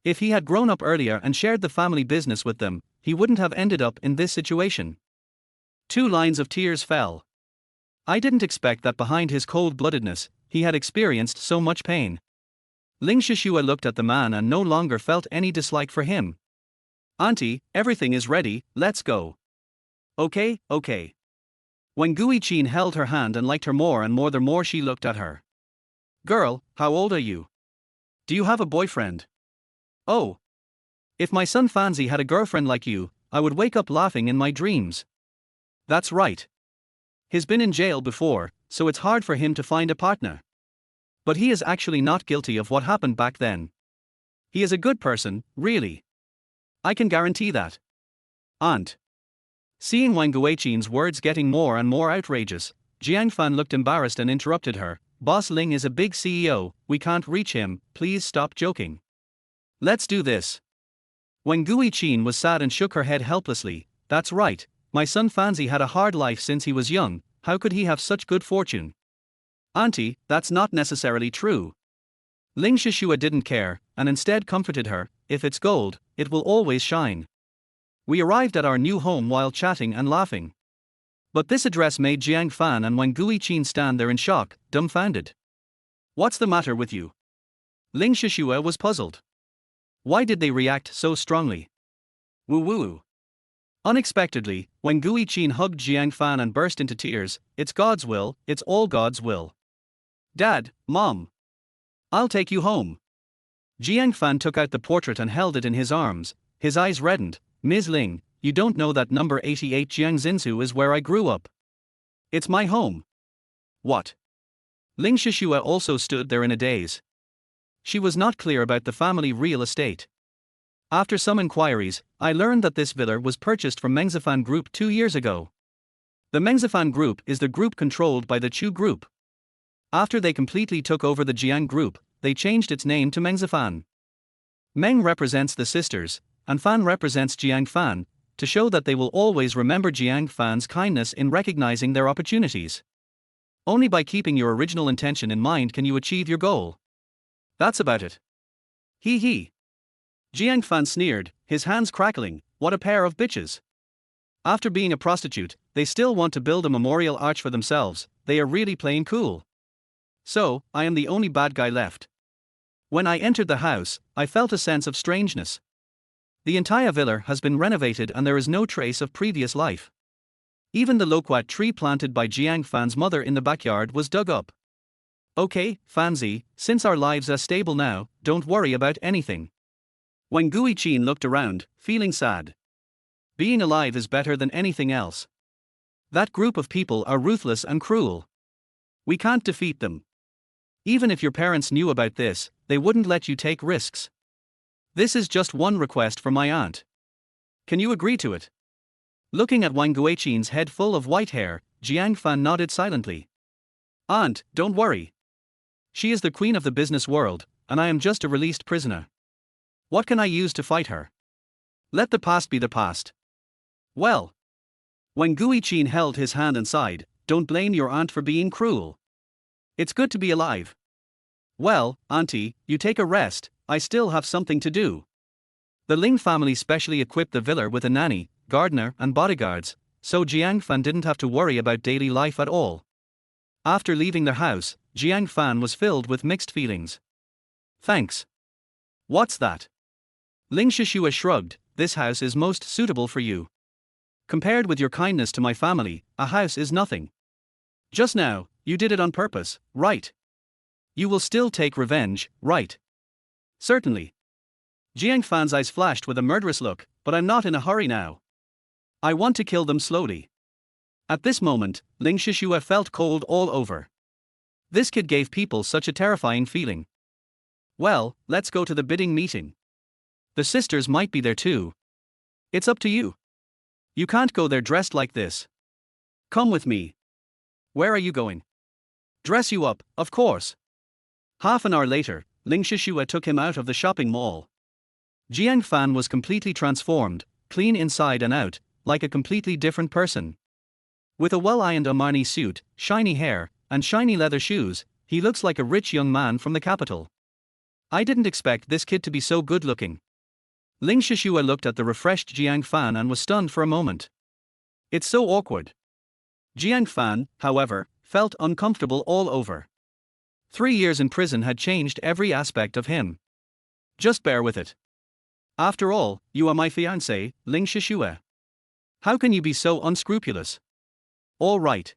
A: If he had grown up earlier and shared the family business with them, he wouldn't have ended up in this situation. 2 lines of tears fell. I didn't expect that behind his cold-bloodedness, he had experienced so much pain. Ling Xiexue looked at the man and no longer felt any dislike for him. Auntie, everything is ready, let's go. Okay. When Gui Qin held her hand and liked her more and more the more she looked at her. Girl, how old are you? Do you have a boyfriend? Oh. If my son Fanzi had a girlfriend like you, I would wake up laughing in my dreams. That's right. He's been in jail before, so it's hard for him to find a partner. But he is actually not guilty of what happened back then. He is a good person, really. I can guarantee that. Aunt. Seeing Wang Guiqin's words getting more and more outrageous, Jiang Fan looked embarrassed and interrupted her. Boss Ling is a big CEO, we can't reach him, please stop joking. Let's do this. Wang Guiqin was sad and shook her head helplessly. That's right, my son Fanzi had a hard life since he was young, how could he have such good fortune? Auntie, that's not necessarily true. Ling Shishua didn't care, and instead comforted her, if it's gold, it will always shine. We arrived at our new home while chatting and laughing. But this address made Jiang Fan and Wang Guiqin stand there in shock, dumbfounded. What's the matter with you? Ling Shishua was puzzled. Why did they react so strongly? Woo-woo. Unexpectedly, Wang Guiqin hugged Jiang Fan and burst into tears. It's God's will, it's all God's will. Dad, Mom. I'll take you home. Jiang Fan took out the portrait and held it in his arms. His eyes reddened. Ms. Ling, you don't know that number 88 Jiangxinsu is where I grew up. It's my home. What? Ling Shishua also stood there in a daze. She was not clear about the family real estate. After some inquiries, I learned that this villa was purchased from Mengzifan Group 2 years ago. The Mengzifan Group is the group controlled by the Chu Group. After they completely took over the Jiang Group, they changed its name to Mengzifan. Meng represents the sisters, and Fan represents Jiang Fan, to show that they will always remember Jiang Fan's kindness in recognizing their opportunities. Only by keeping your original intention in mind can you achieve your goal. That's about it. Hee hee. Jiang Fan sneered, his hands crackling, what a pair of bitches. After being a prostitute, they still want to build a memorial arch for themselves, they are really playing cool. So, I am the only bad guy left. When I entered the house, I felt a sense of strangeness. The entire villa has been renovated and there is no trace of previous life. Even the loquat tree planted by Jiang Fan's mother in the backyard was dug up. Okay, Fanzi, since our lives are stable now, don't worry about anything. Wang Guiqin looked around, feeling sad. Being alive is better than anything else. That group of people are ruthless and cruel. We can't defeat them. Even if your parents knew about this, they wouldn't let you take risks. This is just one request from my aunt. Can you agree to it? Looking at Wang Guiqin's head full of white hair, Jiang Fan nodded silently. Aunt, don't worry. She is the queen of the business world, and I am just a released prisoner. What can I use to fight her? Let the past be the past. Well. Wang Guiqin held his hand and sighed, don't blame your aunt for being cruel. It's good to be alive. Well, auntie, you take a rest, I still have something to do. The Ling family specially equipped the villa with a nanny, gardener and bodyguards, so Jiang Fan didn't have to worry about daily life at all. After leaving their house, Jiang Fan was filled with mixed feelings. Thanks. What's that? Ling Shishua shrugged, this house is most suitable for you. Compared with your kindness to my family, a house is nothing. Just now, you did it on purpose, right? You will still take revenge, right? Certainly. Jiang Fan's eyes flashed with a murderous look, but I'm not in a hurry now. I want to kill them slowly. At this moment, Ling Shishua felt cold all over. This kid gave people such a terrifying feeling. Well, let's go to the bidding meeting. The sisters might be there too. It's up to you. You can't go there dressed like this. Come with me. Where are you going? Dress you up, of course. Half an hour later, Ling Shishua took him out of the shopping mall. Jiang Fan was completely transformed, clean inside and out, like a completely different person. With a well-ironed Armani suit, shiny hair, and shiny leather shoes, he looks like a rich young man from the capital. I didn't expect this kid to be so good-looking. Ling Shishua looked at the refreshed Jiang Fan and was stunned for a moment. It's so awkward. Jiang Fan, however, felt uncomfortable all over. 3 years in prison had changed every aspect of him. Just bear with it. After all, you are my fiancée, Ling Shishua. How can you be so unscrupulous? All right.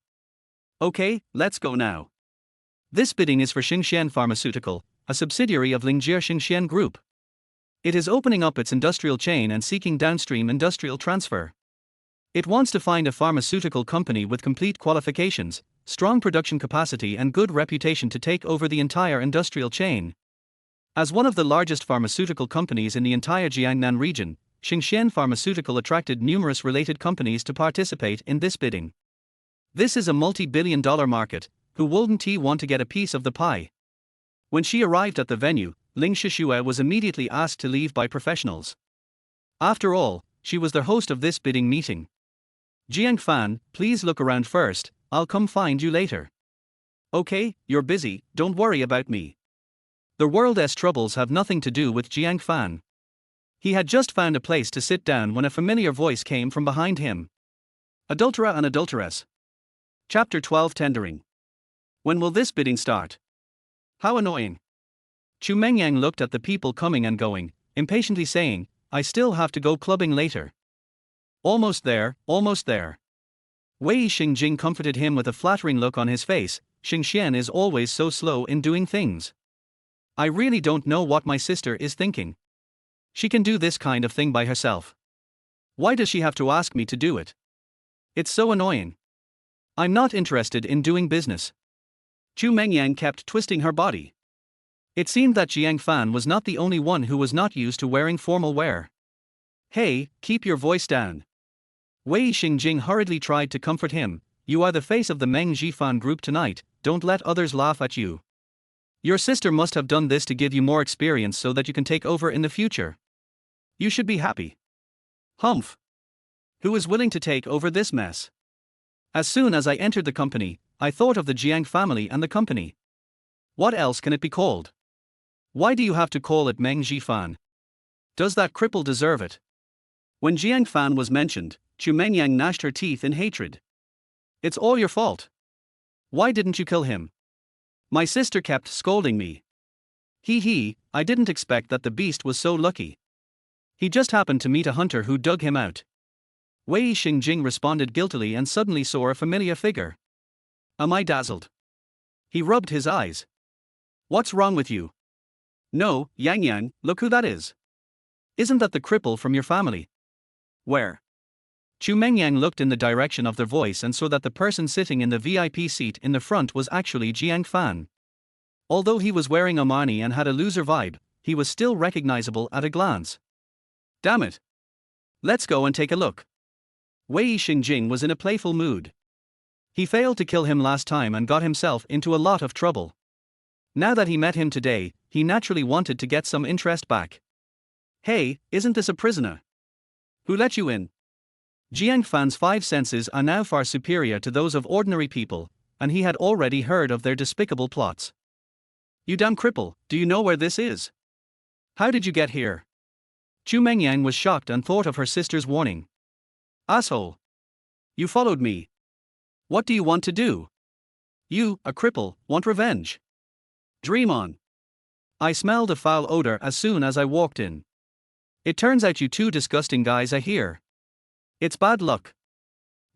A: Okay, let's go now. This bidding is for Xingxian Pharmaceutical, a subsidiary of Lingjie Xingxian Group. It is opening up its industrial chain and seeking downstream industrial transfer. It wants to find a pharmaceutical company with complete qualifications, strong production capacity, and good reputation to take over the entire industrial chain. As one of the largest pharmaceutical companies in the entire Jiangnan region, Xingxian Pharmaceutical attracted numerous related companies to participate in this bidding. This is a multi-billion-dollar market, who wouldn't want to get a piece of the pie? When she arrived at the venue, Ling Shishue was immediately asked to leave by professionals. After all, she was the host of this bidding meeting. Jiang Fan, please look around first, I'll come find you later. Okay, you're busy, don't worry about me. The world's troubles have nothing to do with Jiang Fan. He had just found a place to sit down when a familiar voice came from behind him. Adulterer and adulteress. Chapter 12 Tendering. When will this bidding start? How annoying. Chu Mengyang looked at the people coming and going, impatiently saying, I still have to go clubbing later. Almost there, almost there. Wei Xingjing comforted him with a flattering look on his face. Xingxian is always so slow in doing things. I really don't know what my sister is thinking. She can do this kind of thing by herself. Why does she have to ask me to do it? It's so annoying. I'm not interested in doing business. Chu Mengyang kept twisting her body. It seemed that Jiang Fan was not the only one who was not used to wearing formal wear. Hey, keep your voice down. Wei Xingjing hurriedly tried to comfort him. You are the face of the Meng Jifan group tonight, don't let others laugh at you. Your sister must have done this to give you more experience so that you can take over in the future. You should be happy. Humph. Who is willing to take over this mess? As soon as I entered the company, I thought of the Jiang family and the company. What else can it be called? Why do you have to call it Meng Jifan? Does that cripple deserve it? When Jiang Fan was mentioned, Chu Mengyang gnashed her teeth in hatred. It's all your fault. Why didn't you kill him? My sister kept scolding me. I didn't expect that the beast was so lucky. He just happened to meet a hunter who dug him out. Wei Xingjing responded guiltily and suddenly saw a familiar figure. Am I dazzled? He rubbed his eyes. What's wrong with you? No, Yang, look who that is. Isn't that the cripple from your family? Where? Chu Mengyang looked in the direction of their voice and saw that the person sitting in the VIP seat in the front was actually Jiang Fan. Although he was wearing Armani and had a loser vibe, he was still recognizable at a glance. Damn it. Let's go and take a look. Wei Xingjing was in a playful mood. He failed to kill him last time and got himself into a lot of trouble. Now that he met him today, he naturally wanted to get some interest back. Hey, isn't this a prisoner? Who let you in? Jiang Fan's 5 senses are now far superior to those of ordinary people, and he had already heard of their despicable plots. You damn cripple, do you know where this is? How did you get here? Chu Mengyang was shocked and thought of her sister's warning. Asshole. You followed me. What do you want to do? You, a cripple, want revenge. Dream on. I smelled a foul odor as soon as I walked in. It turns out you 2 disgusting guys are here. It's bad luck.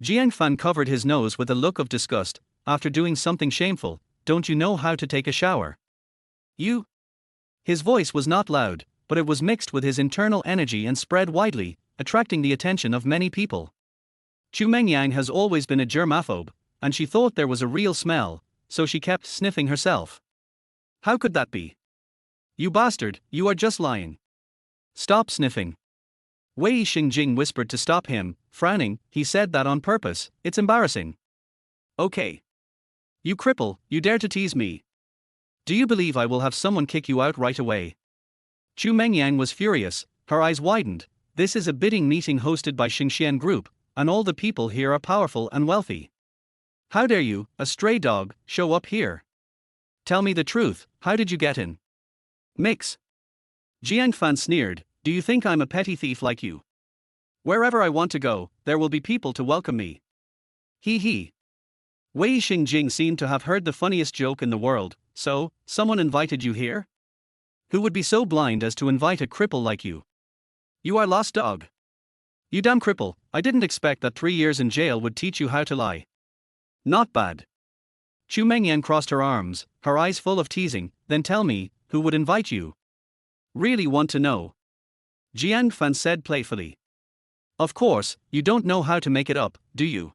A: Jiang Fan covered his nose with a look of disgust. After doing something shameful, don't you know how to take a shower? You? His voice was not loud, but it was mixed with his internal energy and spread widely, attracting the attention of many people. Chu Mengyang has always been a germaphobe, and she thought there was a real smell, so she kept sniffing herself. How could that be? You bastard, you are just lying. Stop sniffing. Wei Xingjing whispered to stop him, frowning. He said that on purpose, it's embarrassing. Okay. You cripple, you dare to tease me. Do you believe I will have someone kick you out right away? Chu Mengyang was furious, her eyes widened. This is a bidding meeting hosted by Xingxian Group, and all the people here are powerful and wealthy. How dare you, a stray dog, show up here? Tell me the truth, how did you get in? Mix. Jiang Fan sneered, do you think I'm a petty thief like you? Wherever I want to go, there will be people to welcome me. Wei Xingjing seemed to have heard the funniest joke in the world. So, someone invited you here? Who would be so blind as to invite a cripple like you? You are lost dog. You damn cripple, I didn't expect that 3 years in jail would teach you how to lie. Not bad. Chu Mengyang crossed her arms, her eyes full of teasing. Then tell me, who would invite you? Really want to know? Jiang Fan said playfully. Of course, you don't know how to make it up, do you?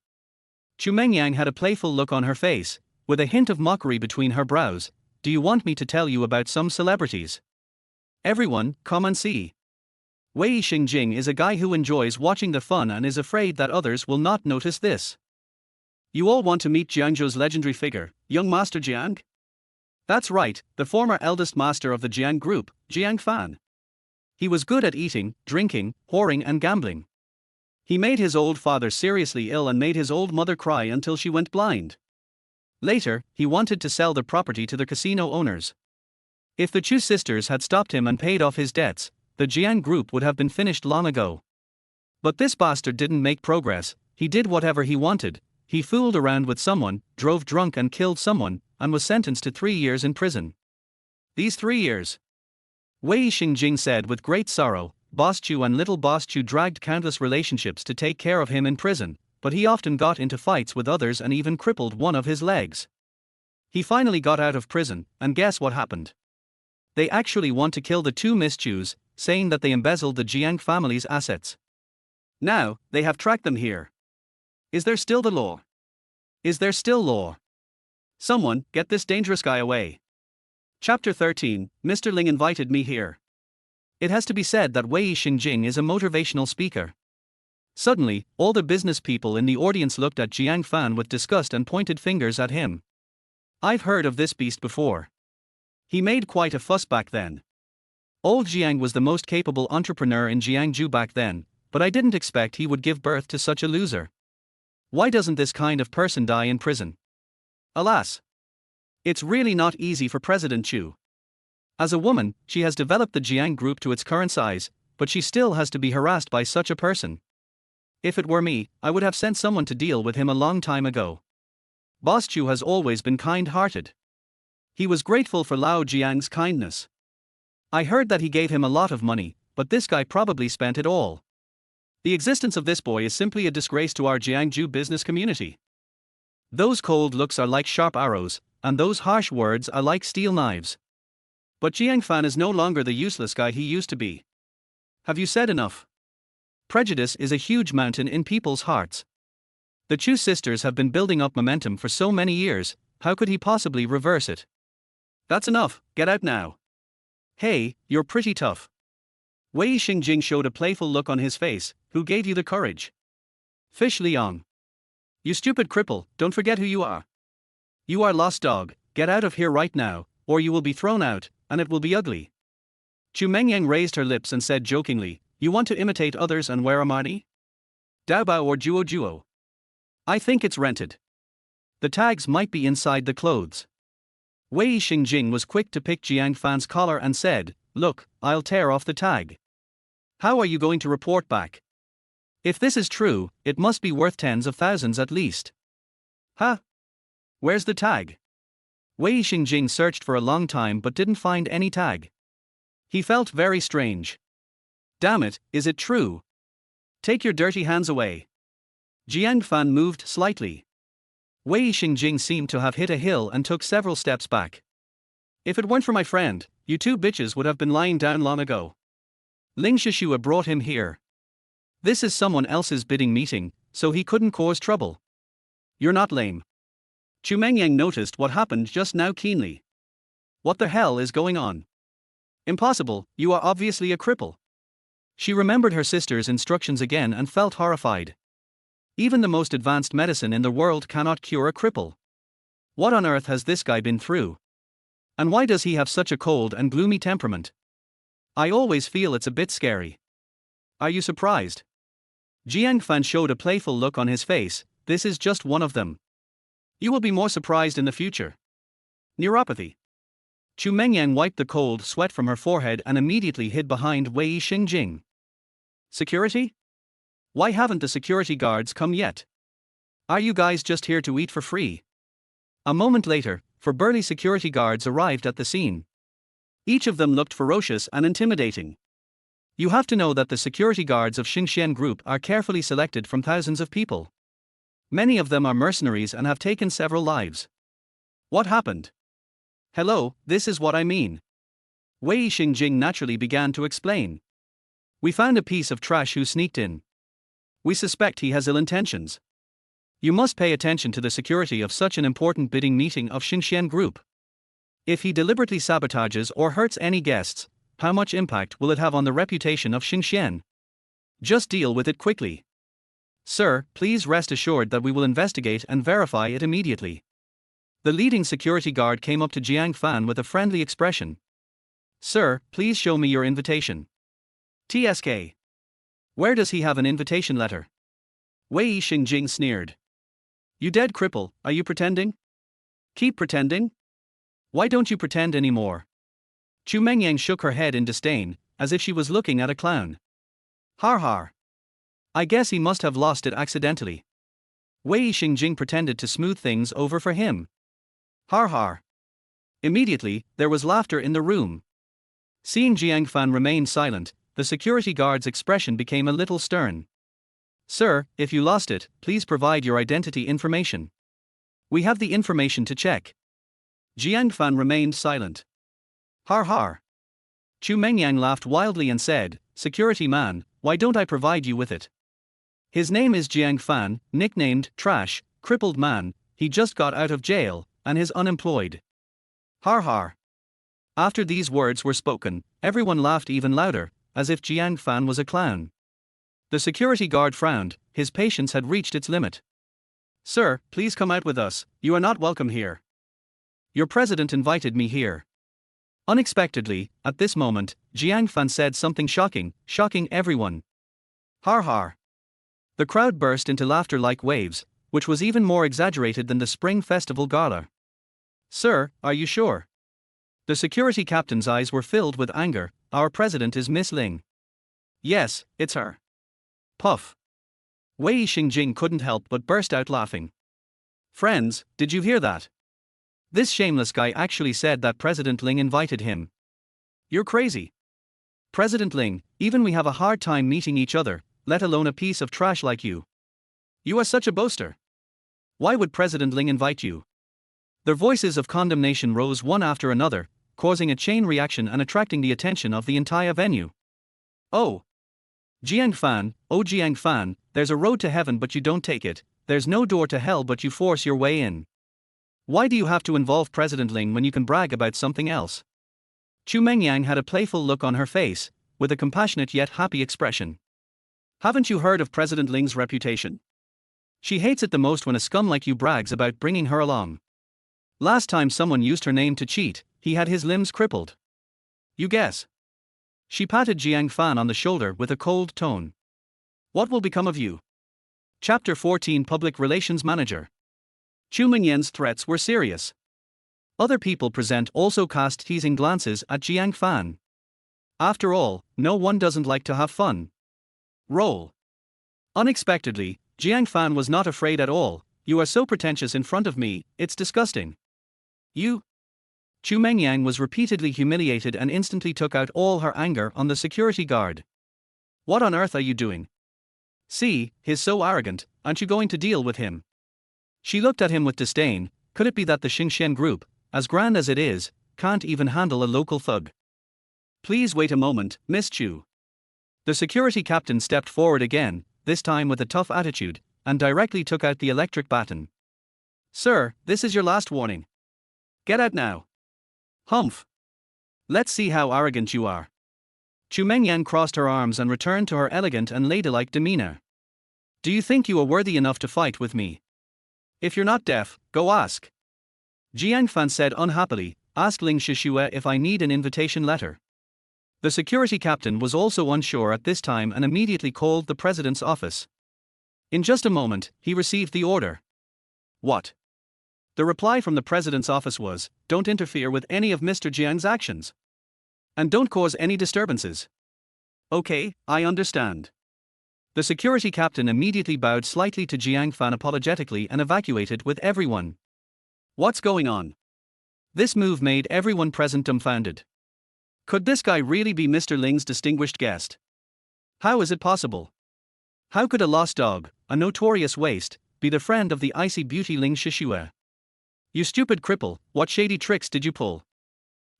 A: Chu Mengyang had a playful look on her face, with a hint of mockery between her brows. Do you want me to tell you about some celebrities? Everyone, come and see. Wei Xingjing is a guy who enjoys watching the fun and is afraid that others will not notice this. You all want to meet Jiangzhou's legendary figure, young Master Jiang? That's right, the former eldest master of the Jiang group, Jiang Fan. He was good at eating, drinking, whoring and gambling. He made his old father seriously ill and made his old mother cry until she went blind. Later, he wanted to sell the property to the casino owners. If the Chu sisters had stopped him and paid off his debts, the Jiang group would have been finished long ago. But this bastard didn't make progress. He did whatever he wanted. He fooled around with someone, drove drunk and killed someone, and was sentenced to 3 years in prison. These 3 years. Wei Xingjing said with great sorrow. Boss Chu and little Boss Chu dragged countless relationships to take care of him in prison, but he often got into fights with others and even crippled one of his legs. He finally got out of prison, and guess what happened? They actually want to kill the two Miss Chus, saying that they embezzled the Jiang family's assets. Now, they have tracked them here. Is there still the law? Is there still law? Someone, get this dangerous guy away. Chapter 13, Mr. Ling invited me here. It has to be said that Wei Xingjing is a motivational speaker. Suddenly, all the business people in the audience looked at Jiang Fan with disgust and pointed fingers at him. I've heard of this beast before. He made quite a fuss back then. Old Jiang was the most capable entrepreneur in Jiangzhou back then, but I didn't expect he would give birth to such a loser. Why doesn't this kind of person die in prison? Alas! It's really not easy for President Chu. As a woman, she has developed the Jiang group to its current size, but she still has to be harassed by such a person. If it were me, I would have sent someone to deal with him a long time ago. Boss Chu has always been kind-hearted. He was grateful for Lao Jiang's kindness. I heard that he gave him a lot of money, but this guy probably spent it all. The existence of this boy is simply a disgrace to our Jiangzhou business community. Those cold looks are like sharp arrows, and those harsh words are like steel knives. But Jiang Fan is no longer the useless guy he used to be. Have you said enough? Prejudice is a huge mountain in people's hearts. The Chu sisters have been building up momentum for so many years, how could he possibly reverse it? That's enough, get out now. Hey, you're pretty tough. Wei Xingjing showed a playful look on his face. Who gave you the courage? Fish Liang. You stupid cripple, don't forget who you are. You are lost dog, get out of here right now, or you will be thrown out, and it will be ugly. Chu Mengyang raised her lips and said jokingly, you want to imitate others and wear a marni? Daobao or Juo Juo? I think it's rented. The tags might be inside the clothes. Wei Xingjing was quick to pick Jiang Fan's collar and said, look, I'll tear off the tag. How are you going to report back? If this is true, it must be worth tens of thousands at least. Huh? Where's the tag? Wei Xingjing searched for a long time but didn't find any tag. He felt very strange. Damn it, is it true? Take your dirty hands away. Jiang Fan moved slightly. Wei Xingjing seemed to have hit a hill and took several steps back. If it weren't for my friend, you two bitches would have been lying down long ago. Ling Shishua brought him here. This is someone else's bidding meeting, so he couldn't cause trouble. You're not lame. Chu Mengyang noticed what happened just now keenly. What the hell is going on? Impossible, you are obviously a cripple. She remembered her sister's instructions again and felt horrified. Even the most advanced medicine in the world cannot cure a cripple. What on earth has this guy been through? And why does he have such a cold and gloomy temperament? I always feel it's a bit scary. Are you surprised? Jiang Fan showed a playful look on his face. This is just one of them. You will be more surprised in the future. Neuropathy. Chu Mengyang wiped the cold sweat from her forehead and immediately hid behind Wei Xingjing. Security? Why haven't the security guards come yet? Are you guys just here to eat for free? A moment later, four burly security guards arrived at the scene. Each of them looked ferocious and intimidating. You have to know that the security guards of Xingxian Group are carefully selected from thousands of people. Many of them are mercenaries and have taken several lives. What happened? Hello, this is what I mean. Wei Xingjing naturally began to explain. We found a piece of trash who sneaked in. We suspect he has ill intentions. You must pay attention to the security of such an important bidding meeting of Xinxian Group. If he deliberately sabotages or hurts any guests, how much impact will it have on the reputation of Xinxian? Just deal with it quickly. Sir, please rest assured that we will investigate and verify it immediately. The leading security guard came up to Jiang Fan with a friendly expression. Sir, please show me your invitation. TSK. Where does he have an invitation letter? Wei Xingjing sneered. You dead cripple, are you pretending? Keep pretending? Why don't you pretend anymore? Chu Mengyang shook her head in disdain, as if she was looking at a clown. Har har. I guess he must have lost it accidentally. Wei Xingjing pretended to smooth things over for him. Har har. Immediately, there was laughter in the room. Seeing Jiang Fan remain silent, the security guard's expression became a little stern. Sir, if you lost it, please provide your identity information. We have the information to check. Jiang Fan remained silent. Har har. Chu Mengyang laughed wildly and said, Security man, why don't I provide you with it? His name is Jiang Fan, nicknamed Trash, Crippled Man, he just got out of jail, and is unemployed. Har har. After these words were spoken, everyone laughed even louder, as if Jiang Fan was a clown. The security guard frowned, his patience had reached its limit. Sir, please come out with us, you are not welcome here. Your president invited me here. Unexpectedly, at this moment, Jiang Fan said something shocking everyone. Har har. The crowd burst into laughter like waves, which was even more exaggerated than the Spring Festival gala. Sir, are you sure? The security captain's eyes were filled with anger. Our president is Miss Ling. Yes, it's her. Puff. Wei Xingjing couldn't help but burst out laughing. Friends, did you hear that? This shameless guy actually said that President Ling invited him. You're crazy. President Ling, even we have a hard time meeting each other, let alone a piece of trash like you. You are such a boaster. Why would President Ling invite you? Their voices of condemnation rose one after another, causing a chain reaction and attracting the attention of the entire venue. Oh! Jiang Fan, there's a road to heaven but you don't take it, there's no door to hell but you force your way in. Why do you have to involve President Ling when you can brag about something else? Chu Mengyang had a playful look on her face, with a compassionate yet happy expression. Haven't you heard of President Ling's reputation? She hates it the most when a scum like you brags about bringing her along. Last time someone used her name to cheat, he had his limbs crippled. You guess. She patted Jiang Fan on the shoulder with a cold tone. What will become of you? Chapter 14 Public Relations Manager. Chu Mingyan's threats were serious. Other people present also cast teasing glances at Jiang Fan. After all, no one doesn't like to have fun. Roll. Unexpectedly, Jiang Fan was not afraid at all. You are so pretentious in front of me, it's disgusting. You? Chu Mengyang was repeatedly humiliated and instantly took out all her anger on the security guard. What on earth are you doing? See, he's so arrogant, aren't you going to deal with him? She looked at him with disdain. Could it be that the Xinxian Group, as grand as it is, can't even handle a local thug? Please wait a moment, Miss Chu. The security captain stepped forward again, this time with a tough attitude, and directly took out the electric baton. Sir, this is your last warning. Get out now. Humph. Let's see how arrogant you are. Chu Mengyang crossed her arms and returned to her elegant and ladylike demeanor. Do you think you are worthy enough to fight with me? If you're not deaf, go ask. Jiang Fan said unhappily, ask Ling Shishue if I need an invitation letter. The security captain was also unsure at this time and immediately called the president's office. In just a moment, he received the order. What? The reply from the president's office was, don't interfere with any of Mr. Jiang's actions. And don't cause any disturbances. Okay, I understand. The security captain immediately bowed slightly to Jiang Fan apologetically and evacuated with everyone. What's going on? This move made everyone present dumbfounded. Could this guy really be Mr. Ling's distinguished guest? How is it possible? How could a lost dog, a notorious waste, be the friend of the icy beauty Ling Shishue? You stupid cripple, what shady tricks did you pull?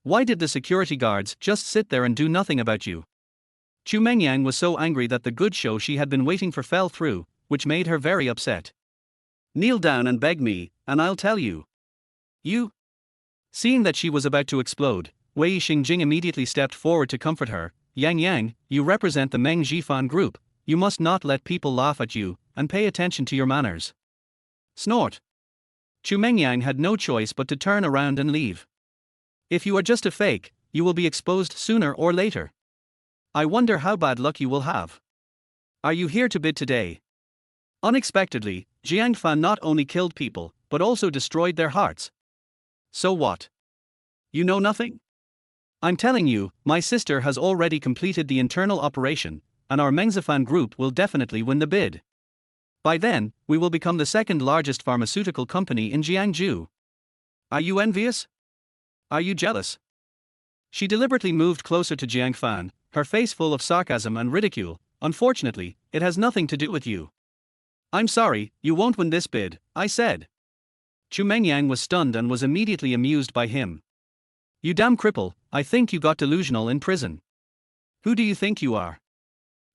A: Why did the security guards just sit there and do nothing about you? Chu Mengyang was so angry that the good show she had been waiting for fell through, which made her very upset. Kneel down and beg me, and I'll tell you. You? Seeing that she was about to explode, Wei Xingjing immediately stepped forward to comfort her. Yang Yang, you represent the Meng Zhifan group, you must not let people laugh at you, and pay attention to your manners. Snort. Chu Mengyang had no choice but to turn around and leave. If you are just a fake, you will be exposed sooner or later. I wonder how bad luck you will have. Are you here to bid today? Unexpectedly, Jiang Fan not only killed people, but also destroyed their hearts. So what? You know nothing? I'm telling you, my sister has already completed the internal operation, and our Mengzifan group will definitely win the bid. By then, we will become the second largest pharmaceutical company in Jiangsu. Are you envious? Are you jealous? She deliberately moved closer to Jiang Fan, her face full of sarcasm and ridicule. Unfortunately, it has nothing to do with you. I'm sorry, you won't win this bid, I said. Chu Mengyang was stunned and was immediately amused by him. You damn cripple, I think you got delusional in prison. Who do you think you are?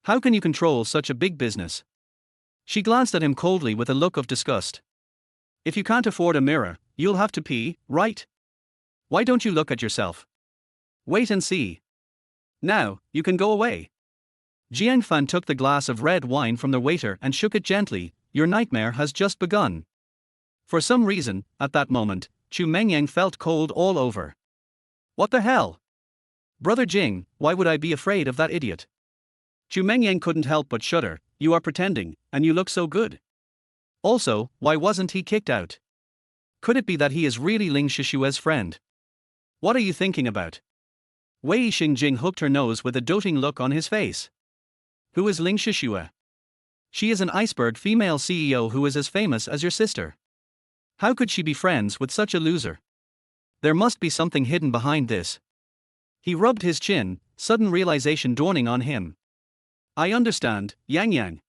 A: How can you control such a big business? She glanced at him coldly with a look of disgust. If you can't afford a mirror, you'll have to pee, right? Why don't you look at yourself? Wait and see. Now, you can go away. Jiang Fan took the glass of red wine from the waiter and shook it gently. Your nightmare has just begun. For some reason, at that moment, Chu Mengyang felt cold all over. What the hell? Brother Jing, why would I be afraid of that idiot? Chu Mengyang couldn't help but shudder. You are pretending, and you look so good. Also, why wasn't he kicked out? Could it be that he is really Ling Shishue's friend? What are you thinking about? Wei Xingjing hooked her nose with a doting look on his face. Who is Ling Shishue? She is an iceberg female CEO who is as famous as your sister. How could she be friends with such a loser? There must be something hidden behind this. He rubbed his chin, sudden realization dawning on him. I understand, Yang Yang.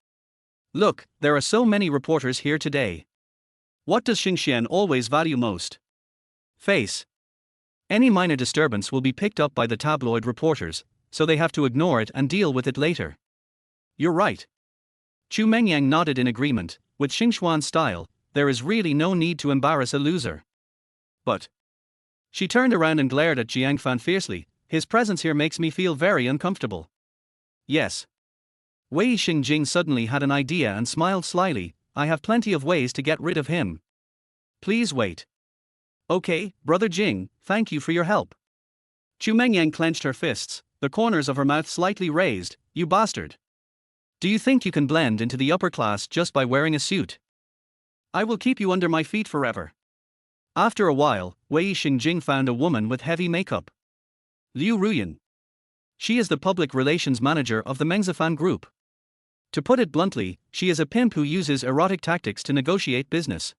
A: Look, there are so many reporters here today. What does Xingxian always value most? Face. Any minor disturbance will be picked up by the tabloid reporters, so they have to ignore it and deal with it later. You're right. Chu Mengyang nodded in agreement. With Xingxuan's style, there is really no need to embarrass a loser. But. She turned around and glared at Jiang Fan fiercely. His presence here makes me feel very uncomfortable. Yes. Wei Xingjing suddenly had an idea and smiled slyly. I have plenty of ways to get rid of him. Please wait. Okay, Brother Jing, thank you for your help. Chu Mengyang clenched her fists, the corners of her mouth slightly raised. You bastard. Do you think you can blend into the upper class just by wearing a suit? I will keep you under my feet forever. After a while, Wei Xingjing found a woman with heavy makeup. Liu Ruyan. She is the public relations manager of the Mengzifan group. To put it bluntly, she is a pimp who uses erotic tactics to negotiate business.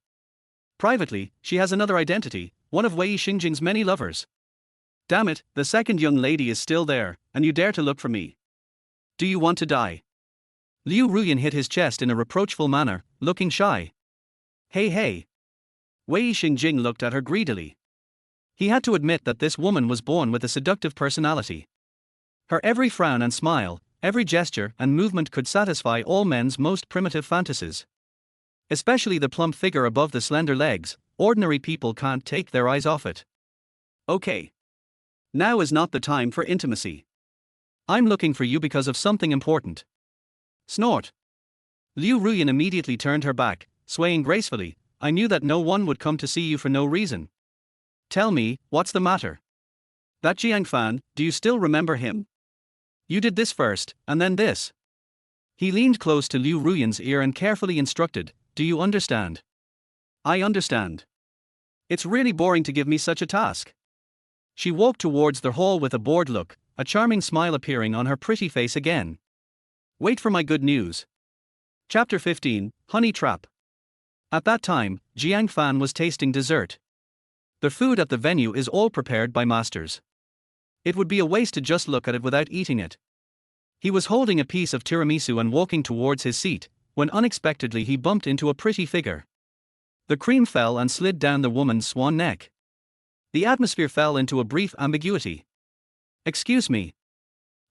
A: Privately, she has another identity, one of Wei Xingjing's many lovers. Damn it, the second young lady is still there, and you dare to look for me. Do you want to die? Liu Ruyan hit his chest in a reproachful manner, looking shy. Hey hey. Wei Xingjing looked at her greedily. He had to admit that this woman was born with a seductive personality. Her every frown and smile, every gesture and movement could satisfy all men's most primitive fantasies. Especially the plump figure above the slender legs, ordinary people can't take their eyes off it. Okay. Now is not the time for intimacy. I'm looking for you because of something important. Snort. Liu Ruyan immediately turned her back, swaying gracefully. I knew that no one would come to see you for no reason. Tell me, what's the matter? That Jiang Fan, do you still remember him? You did this first, and then this. He leaned close to Liu Ruyan's ear and carefully instructed, do you understand? I understand. It's really boring to give me such a task. She walked towards the hall with a bored look, a charming smile appearing on her pretty face again. Wait for my good news. Chapter 15, Honey Trap. At that time, Jiang Fan was tasting dessert. The food at the venue is all prepared by masters. It would be a waste to just look at it without eating it. He was holding a piece of tiramisu and walking towards his seat, when unexpectedly he bumped into a pretty figure. The cream fell and slid down the woman's swan neck. The atmosphere fell into a brief ambiguity. Excuse me.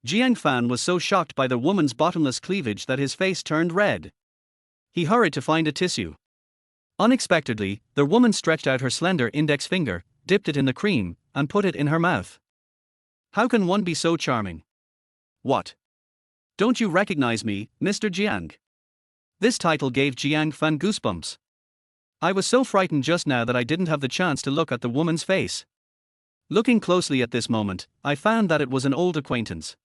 A: Jiang Fan was so shocked by the woman's bottomless cleavage that his face turned red. He hurried to find a tissue. Unexpectedly, the woman stretched out her slender index finger, dipped it in the cream, and put it in her mouth. How can one be so charming? What? Don't you recognize me, Mr. Jiang? This title gave Jiang Fan goosebumps. I was so frightened just now that I didn't have the chance to look at the woman's face. Looking closely at this moment, I found that it was an old acquaintance.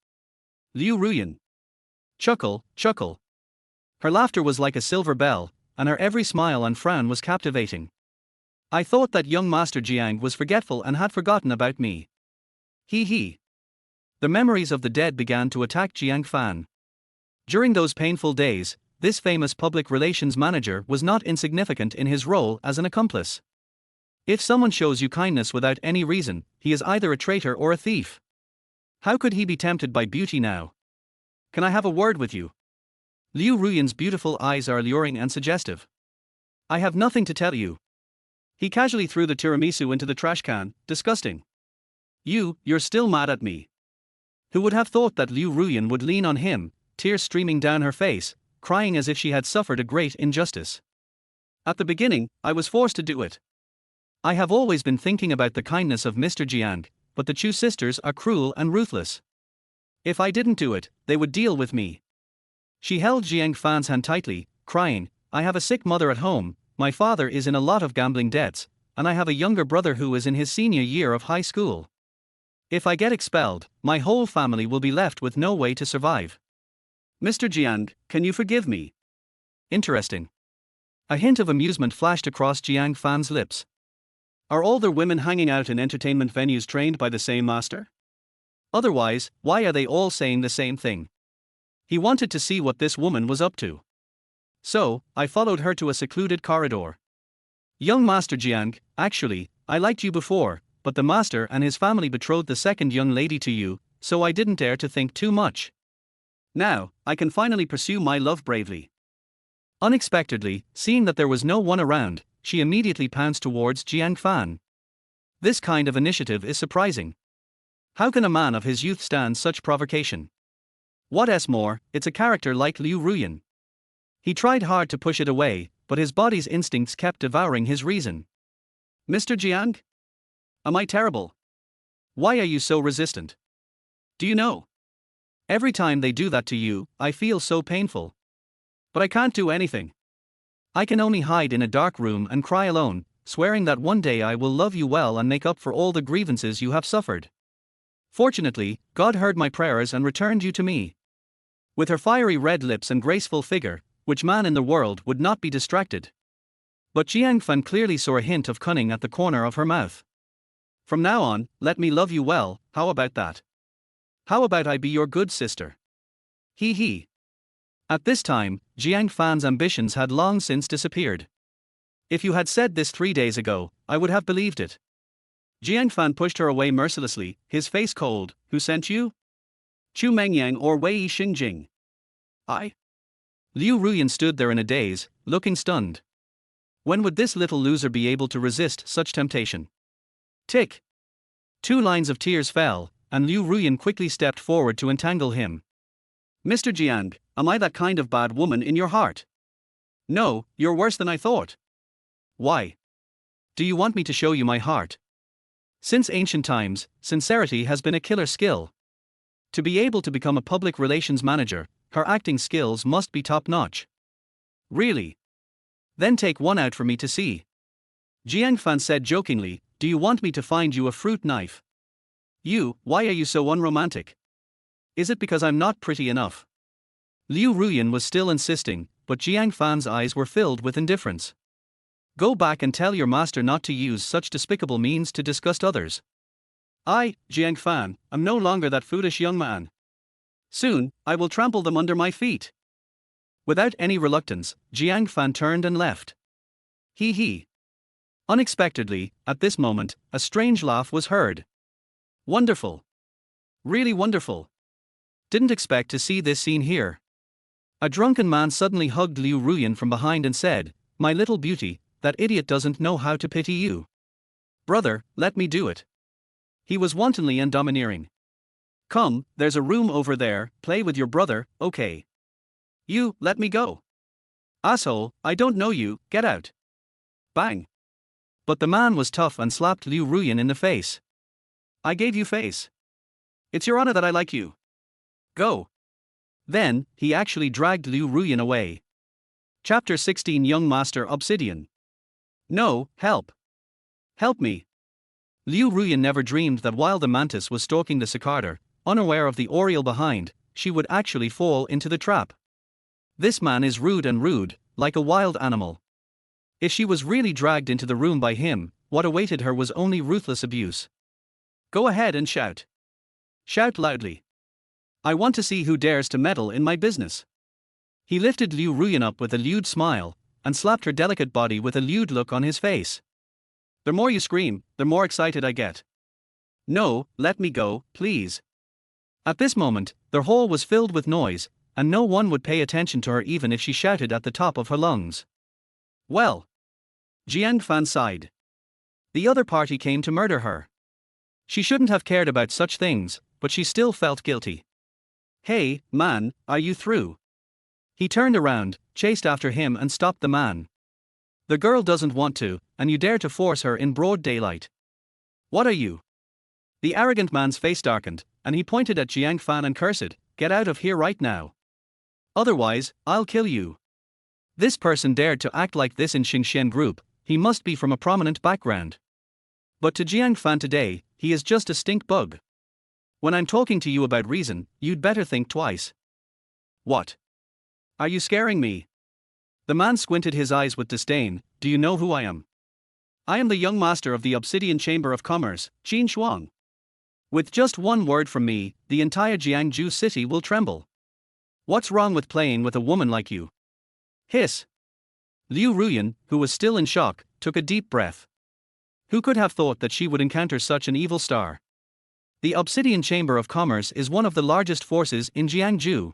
A: Liu Ruyan. Chuckle, chuckle. Her laughter was like a silver bell, and her every smile and frown was captivating. I thought that young Master Jiang was forgetful and had forgotten about me. Hee hee. The memories of the dead began to attack Jiang Fan. During those painful days, this famous public relations manager was not insignificant in his role as an accomplice. If someone shows you kindness without any reason, he is either a traitor or a thief. How could he be tempted by beauty now? Can I have a word with you? Liu Ruyan's beautiful eyes are alluring and suggestive. I have nothing to tell you. He casually threw the tiramisu into the trash can, disgusting. You're still mad at me. Who would have thought that Liu Ruyan would lean on him, tears streaming down her face, crying as if she had suffered a great injustice. At the beginning, I was forced to do it. I have always been thinking about the kindness of Mr. Jiang, but the Chu sisters are cruel and ruthless. If I didn't do it, they would deal with me. She held Jiang Fan's hand tightly, crying, I have a sick mother at home, my father is in a lot of gambling debts, and I have a younger brother who is in his senior year of high school. If I get expelled, my whole family will be left with no way to survive. Mr. Jiang, can you forgive me? Interesting. A hint of amusement flashed across Jiang Fan's lips. Are all the women hanging out in entertainment venues trained by the same master? Otherwise, why are they all saying the same thing? He wanted to see what this woman was up to. So, I followed her to a secluded corridor. Young Master Jiang, actually, I liked you before, but the master and his family betrothed the second young lady to you, so I didn't dare to think too much. Now, I can finally pursue my love bravely. Unexpectedly, seeing that there was no one around, she immediately pounced towards Jiang Fan. This kind of initiative is surprising. How can a man of his youth stand such provocation? What's more, it's a character like Liu Ruyan. He tried hard to push it away, but his body's instincts kept devouring his reason. Mr. Jiang? Am I terrible? Why are you so resistant? Do you know? Every time they do that to you, I feel so painful. But I can't do anything. I can only hide in a dark room and cry alone, swearing that one day I will love you well and make up for all the grievances you have suffered. Fortunately, God heard my prayers and returned you to me. With her fiery red lips and graceful figure, which man in the world would not be distracted? But Jiang Fan clearly saw a hint of cunning at the corner of her mouth. From now on, let me love you well, how about that? How about I be your good sister? Hee hee. At this time, Jiang Fan's ambitions had long since disappeared. If you had said this 3 days ago, I would have believed it. Jiang Fan pushed her away mercilessly, his face cold. Who sent you? Chu Mengyang or Wei Xingjing? I? Liu Ruyan stood there in a daze, looking stunned. When would this little loser be able to resist such temptation? Tick. 2 lines of tears fell, and Liu Ruyan quickly stepped forward to entangle him. Mr. Jiang, am I that kind of bad woman in your heart? No, you're worse than I thought. Why? Do you want me to show you my heart? Since ancient times, sincerity has been a killer skill. To be able to become a public relations manager, her acting skills must be top-notch. Really? Then take one out for me to see. Jiang Fan said jokingly, do you want me to find you a fruit knife? Why are you so unromantic? Is it because I'm not pretty enough? Liu Ruyan was still insisting, but Jiang Fan's eyes were filled with indifference. Go back and tell your master not to use such despicable means to disgust others. I, Jiang Fan, am no longer that foolish young man. Soon, I will trample them under my feet. Without any reluctance, Jiang Fan turned and left. Hee hee. Unexpectedly, at this moment, a strange laugh was heard. Wonderful. Really wonderful. Didn't expect to see this scene here. A drunken man suddenly hugged Liu Ruyan from behind and said, my little beauty, that idiot doesn't know how to pity you. Brother, let me do it. He was wantonly and domineering. Come, there's a room over there, play with your brother, okay? You, let me go. Asshole, I don't know you, get out. Bang. But the man was tough and slapped Liu Ruyan in the face. I gave you face. It's your honor that I like you. Go. Then, he actually dragged Liu Ruyan away. Chapter 16 Young Master Obsidian. No, help. Help me. Liu Ruyan never dreamed that while the mantis was stalking the cicada, unaware of the oriole behind, she would actually fall into the trap. This man is rude, like a wild animal. If she was really dragged into the room by him, what awaited her was only ruthless abuse. Go ahead and shout. Shout loudly. I want to see who dares to meddle in my business. He lifted Liu Ruyan up with a lewd smile, and slapped her delicate body with a lewd look on his face. The more you scream, the more excited I get. No, let me go, please. At this moment, their hall was filled with noise, and no one would pay attention to her even if she shouted at the top of her lungs. Well. Jiang Fan sighed. The other party came to murder her. She shouldn't have cared about such things, but she still felt guilty. Hey, man, are you through? He turned around, chased after him and stopped the man. The girl doesn't want to, and you dare to force her in broad daylight. What are you? The arrogant man's face darkened, and he pointed at Jiang Fan and cursed, get out of here right now. Otherwise, I'll kill you. This person dared to act like this in Xingxian group, he must be from a prominent background. But to Jiang Fan today, he is just a stink bug. When I'm talking to you about reason, you'd better think twice. What? Are you scaring me? The man squinted his eyes with disdain. Do you know who I am? I am the young master of the Obsidian Chamber of Commerce, Qin Shuang. With just one word from me, the entire Jiangju city will tremble. What's wrong with playing with a woman like you? Hiss. Liu Ruyan, who was still in shock, took a deep breath. Who could have thought that she would encounter such an evil star? The Obsidian Chamber of Commerce is one of the largest forces in Jiangju.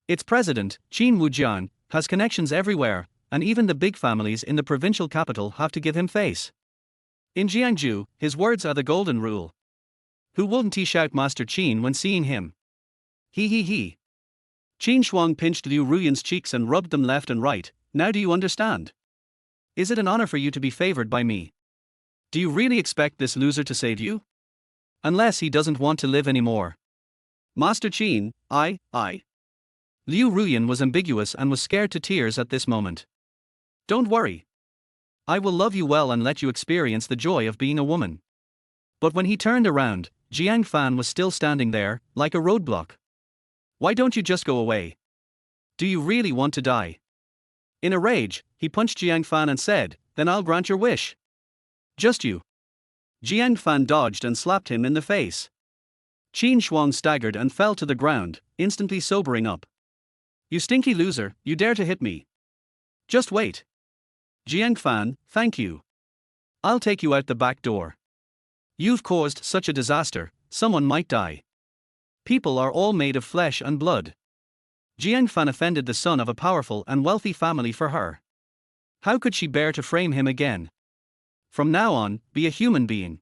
A: Its president, Qin Wujian, has connections everywhere, and even the big families in the provincial capital have to give him face. In Jiangju, his words are the golden rule. Who wouldn't he shout Master Qin when seeing him? He. Qin Shuang pinched Liu Ruyan's cheeks and rubbed them left and right. Now do you understand? Is it an honor for you to be favored by me? Do you really expect this loser to save you? Unless he doesn't want to live anymore. Master Qin, I. Liu Ruyan was ambiguous and was scared to tears at this moment. Don't worry. I will love you well and let you experience the joy of being a woman. But when he turned around, Jiang Fan was still standing there, like a roadblock. Why don't you just go away? Do you really want to die? In a rage, he punched Jiang Fan and said, then I'll grant your wish. Just you. Jiang Fan dodged and slapped him in the face. Qin Shuang staggered and fell to the ground, instantly sobering up. You stinky loser, you dare to hit me. Just wait. Jiang Fan, thank you. I'll take you out the back door. You've caused such a disaster, someone might die. People are all made of flesh and blood. Jiang Fan offended the son of a powerful and wealthy family for her. How could she bear to frame him again? From now on, be a human being.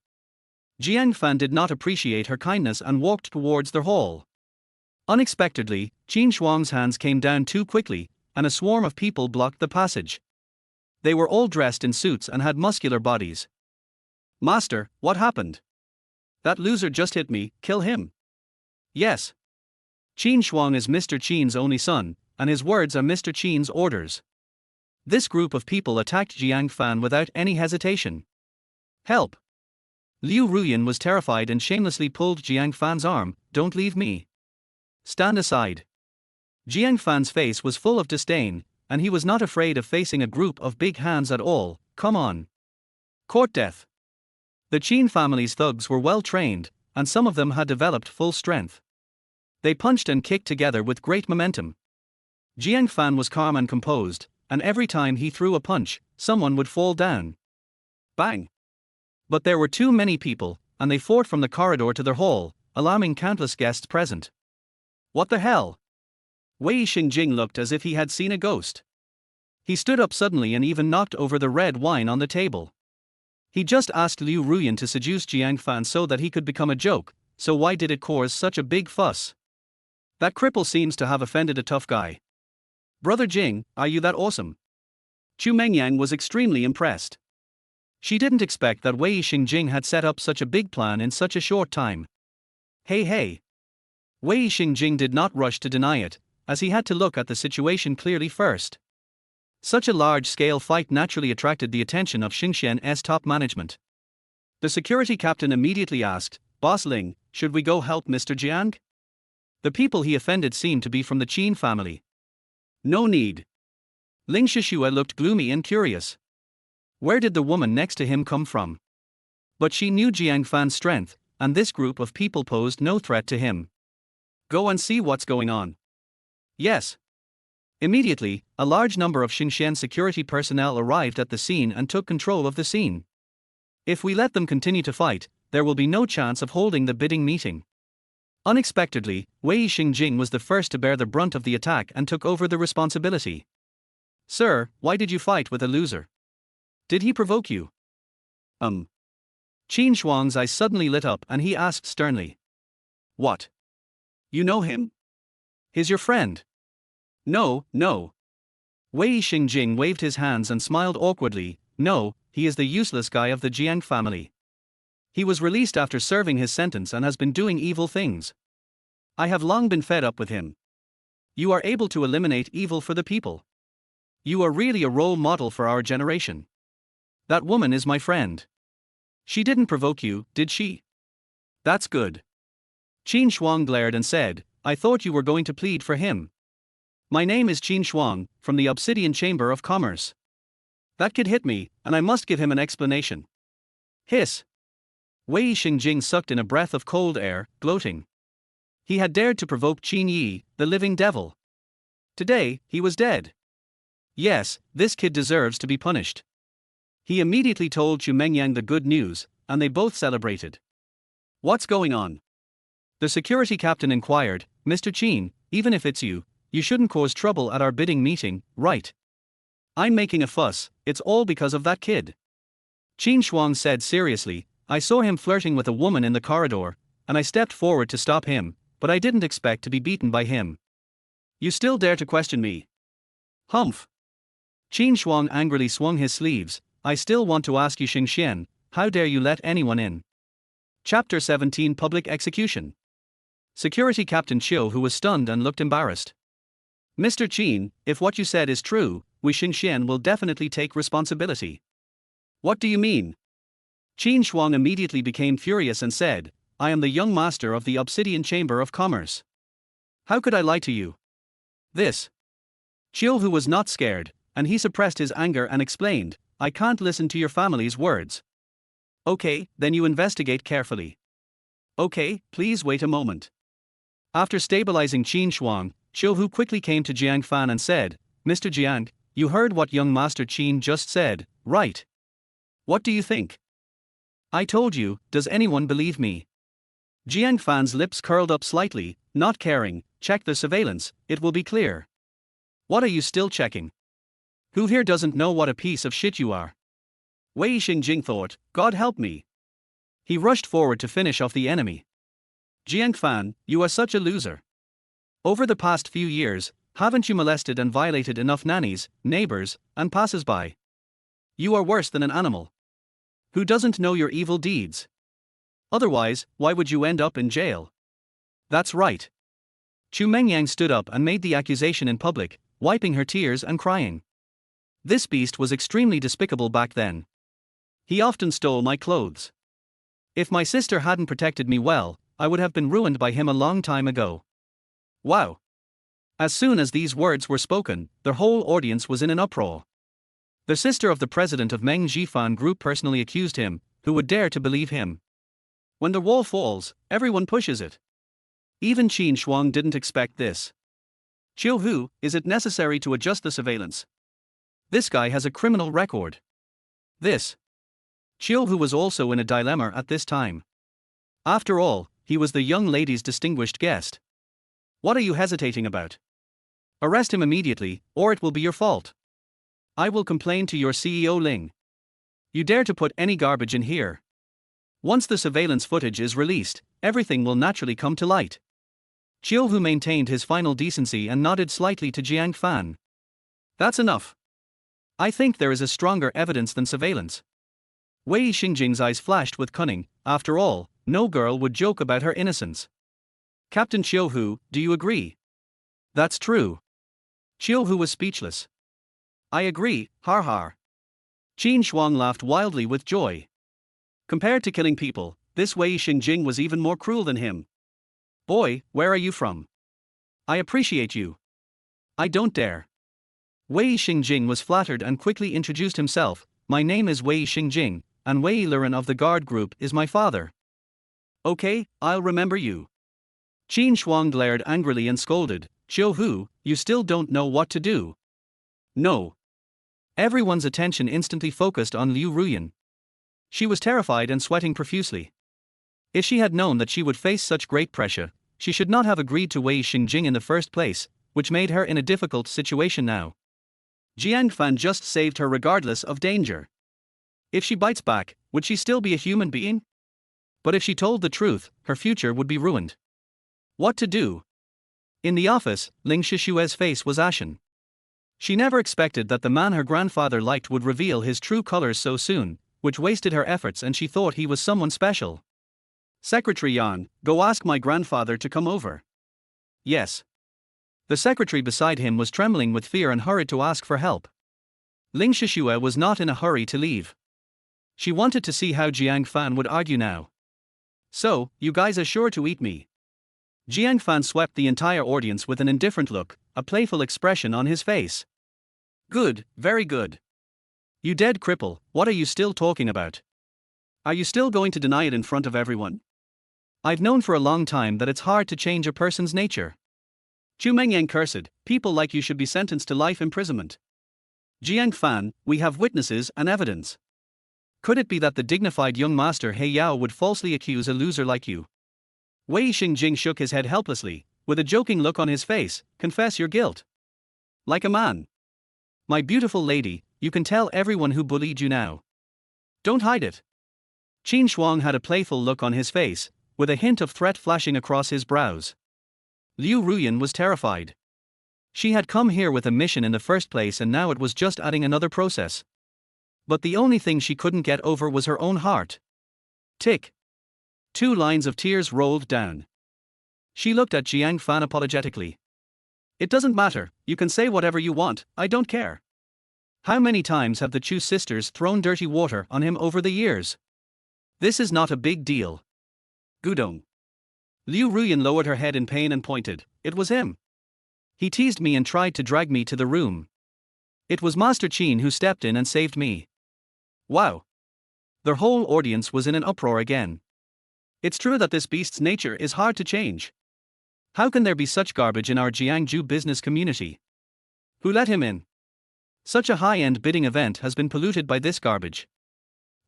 A: Jiang Fan did not appreciate her kindness and walked towards their hall. Unexpectedly, Qin Shuang's hands came down too quickly, and a swarm of people blocked the passage. They were all dressed in suits and had muscular bodies. Master, what happened? That loser just hit me, kill him. Yes. Qin Shuang is Mr. Qin's only son, and his words are Mr. Qin's orders. This group of people attacked Jiang Fan without any hesitation. Help! Liu Ruyan was terrified and shamelessly pulled Jiang Fan's arm. Don't leave me. Stand aside. Jiang Fan's face was full of disdain, and he was not afraid of facing a group of big hands at all. Come on. Court death. The Qin family's thugs were well trained, and some of them had developed full strength. They punched and kicked together with great momentum. Jiang Fan was calm and composed, and every time he threw a punch, someone would fall down. Bang! But there were too many people, and they fought from the corridor to their hall, alarming countless guests present. What the hell? Wei Xingjing looked as if he had seen a ghost. He stood up suddenly and even knocked over the red wine on the table. He just asked Liu Ruyan to seduce Jiang Fan so that he could become a joke, so why did it cause such a big fuss? That cripple seems to have offended a tough guy. Brother Jing, are you that awesome? Chu Mengyang was extremely impressed. She didn't expect that Wei Xingjing had set up such a big plan in such a short time. Hey. Wei Xingjing did not rush to deny it, as he had to look at the situation clearly first. Such a large-scale fight naturally attracted the attention of Xingxian's top management. The security captain immediately asked, Boss Ling, should we go help Mr. Jiang? The people he offended seemed to be from the Qin family. No need. Ling Shishua looked gloomy and curious. Where did the woman next to him come from? But she knew Jiang Fan's strength, and this group of people posed no threat to him. Go and see what's going on. Yes. Immediately, a large number of Xinxian security personnel arrived at the scene and took control of the scene. If we let them continue to fight, there will be no chance of holding the bidding meeting. Unexpectedly, Wei Xingjing was the first to bear the brunt of the attack and took over the responsibility. Sir, why did you fight with a loser? Did he provoke you? Qin Shuang's eyes suddenly lit up and he asked sternly. What? You know him? He's your friend. No. Wei Xingjing waved his hands and smiled awkwardly. No, he is the useless guy of the Jiang family. He was released after serving his sentence and has been doing evil things. I have long been fed up with him. You are able to eliminate evil for the people. You are really a role model for our generation. That woman is my friend. She didn't provoke you, did she? That's good. Qin Shuang glared and said, I thought you were going to plead for him. My name is Qin Shuang, from the Obsidian Chamber of Commerce. That kid hit me, and I must give him an explanation. Hiss. Wei Xingjing sucked in a breath of cold air, gloating. He had dared to provoke Qin Yi, the living devil. Today, he was dead. Yes, this kid deserves to be punished. He immediately told Chu Mengyang the good news, and they both celebrated. What's going on? The security captain inquired. Mr. Qin, even if it's you, you shouldn't cause trouble at our bidding meeting, right? I'm making a fuss, it's all because of that kid. Qin Shuang said seriously, I saw him flirting with a woman in the corridor, and I stepped forward to stop him, but I didn't expect to be beaten by him. You still dare to question me? Humph. Qin Shuang angrily swung his sleeves. I still want to ask you, Xingxian, how dare you let anyone in? Chapter 17 Public Execution. Security Captain Chiu, who was stunned and looked embarrassed. Mr. Qin, if what you said is true, we Xingxian will definitely take responsibility. What do you mean? Qin Shuang immediately became furious and said, I am the young master of the Obsidian Chamber of Commerce. How could I lie to you? This. Chiu, who was not scared, and he suppressed his anger and explained, I can't listen to your family's words. Okay, then you investigate carefully. Okay, please wait a moment. After stabilizing Qin Shuang, Chiu Hu quickly came to Jiang Fan and said, Mr. Jiang, you heard what young Master Qin just said, right? What do you think? I told you, does anyone believe me? Jiang Fan's lips curled up slightly, not caring. Check the surveillance, it will be clear. What are you still checking? Who here doesn't know what a piece of shit you are? Wei Xingjing thought, God help me. He rushed forward to finish off the enemy. Jiang Fan, you are such a loser. Over the past few years, haven't you molested and violated enough nannies, neighbors, and passers-by? You are worse than an animal. Who doesn't know your evil deeds? Otherwise, why would you end up in jail? That's right. Chu Mengyang stood up and made the accusation in public, wiping her tears and crying. This beast was extremely despicable back then. He often stole my clothes. If my sister hadn't protected me well, I would have been ruined by him a long time ago. Wow. As soon as these words were spoken, the whole audience was in an uproar. The sister of the president of Meng Jifan Group personally accused him. Who would dare to believe him? When the wall falls, everyone pushes it. Even Qin Shuang didn't expect this. Chiu Hu, is it necessary to adjust the surveillance? This guy has a criminal record. This. Chiu Hu was also in a dilemma at this time. After all, he was the young lady's distinguished guest. What are you hesitating about? Arrest him immediately, or it will be your fault. I will complain to your CEO Ling. You dare to put any garbage in here? Once the surveillance footage is released, everything will naturally come to light. Chiu-hu maintained his final decency and nodded slightly to Jiang Fan. That's enough. I think there is a stronger evidence than surveillance. Wei Xingjing's eyes flashed with cunning. After all, no girl would joke about her innocence. Captain Chiu-hu, do you agree? That's true. Chiu-hu was speechless. I agree, har har. Qin Shuang laughed wildly with joy. Compared to killing people, this Wei Xingjing was even more cruel than him. Boy, where are you from? I appreciate you. I don't dare. Wei Xingjing was flattered and quickly introduced himself. My name is Wei Xingjing, and Wei Liren of the guard group is my father. Okay, I'll remember you. Qin Shuang glared angrily and scolded, Chiu-hu, you still don't know what to do. No. Everyone's attention instantly focused on Liu Ruyan. She was terrified and sweating profusely. If she had known that she would face such great pressure, she should not have agreed to Wei Xingjing in the first place, which made her in a difficult situation now. Jiang Fan just saved her regardless of danger. If she bites back, would she still be a human being? But if she told the truth, her future would be ruined. What to do? In the office, Ling Shishue's face was ashen. She never expected that the man her grandfather liked would reveal his true colors so soon, which wasted her efforts, and she thought he was someone special. Secretary Yan, go ask my grandfather to come over. Yes. The secretary beside him was trembling with fear and hurried to ask for help. Ling Shishue was not in a hurry to leave. She wanted to see how Jiang Fan would argue now. So, you guys are sure to eat me? Jiang Fan swept the entire audience with an indifferent look, a playful expression on his face. Good, very good. You dead cripple, what are you still talking about? Are you still going to deny it in front of everyone? I've known for a long time that it's hard to change a person's nature. Chu Mengyang cursed, people like you should be sentenced to life imprisonment. Jiang Fan, we have witnesses and evidence. Could it be that the dignified young master He Yao would falsely accuse a loser like you? Wei Xingjing shook his head helplessly, with a joking look on his face. Confess your guilt. Like a man. My beautiful lady, you can tell everyone who bullied you now. Don't hide it. Qin Shuang had a playful look on his face, with a hint of threat flashing across his brows. Liu Ruyan was terrified. She had come here with a mission in the first place, and now it was just adding another process. But the only thing she couldn't get over was her own heart. Tick. 2 lines of tears rolled down. She looked at Jiang Fan apologetically. It doesn't matter, you can say whatever you want, I don't care. How many times have the Chu sisters thrown dirty water on him over the years? This is not a big deal. Gudong. Liu Ruyan lowered her head in pain and pointed. It was him. He teased me and tried to drag me to the room. It was Master Qin who stepped in and saved me. Wow. The whole audience was in an uproar again. It's true that this beast's nature is hard to change. How can there be such garbage in our Jiangju business community? Who let him in? Such a high-end bidding event has been polluted by this garbage.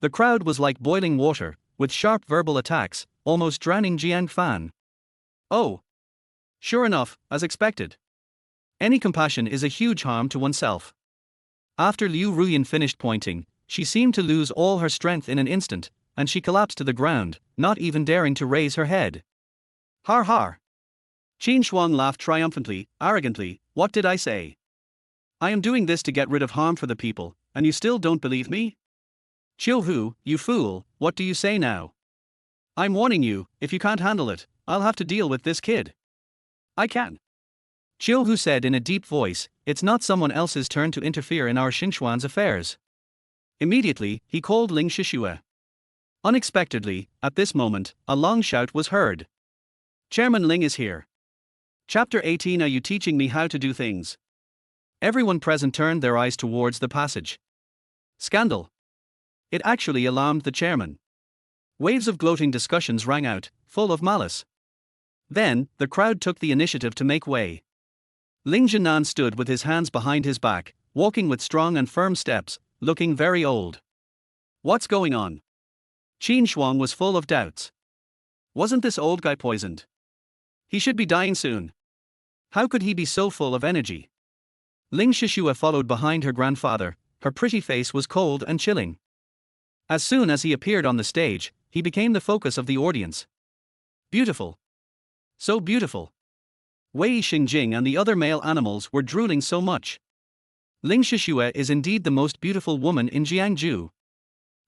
A: The crowd was like boiling water, with sharp verbal attacks, almost drowning Jiang Fan. Oh. Sure enough, as expected. Any compassion is a huge harm to oneself. After Liu Ruyan finished pointing, she seemed to lose all her strength in an instant, and she collapsed to the ground, not even daring to raise her head. Har har. Qin Shuang laughed triumphantly, arrogantly. What did I say? I am doing this to get rid of harm for the people, and you still don't believe me? Chiu-hu, you fool, what do you say now? I'm warning you, if you can't handle it, I'll have to deal with this kid. I can. Chiu-hu said in a deep voice, it's not someone else's turn to interfere in our Xinchuan's affairs. Immediately, he called Ling Shishue. Unexpectedly, at this moment, a long shout was heard. Chairman Ling is here. Chapter 18. Are you teaching me how to do things? Everyone present turned their eyes towards the passage. Scandal. It actually alarmed the chairman. Waves of gloating discussions rang out, full of malice. Then, the crowd took the initiative to make way. Ling Jinan stood with his hands behind his back, walking with strong and firm steps, looking very old. What's going on? Qin Shuang was full of doubts. Wasn't this old guy poisoned? He should be dying soon. How could he be so full of energy? Ling Shishue followed behind her grandfather. Her pretty face was cold and chilling. As soon as he appeared on the stage, he became the focus of the audience. Beautiful. So beautiful. Wei Xingjing and the other male animals were drooling so much. Ling Shishue is indeed the most beautiful woman in Jiangju.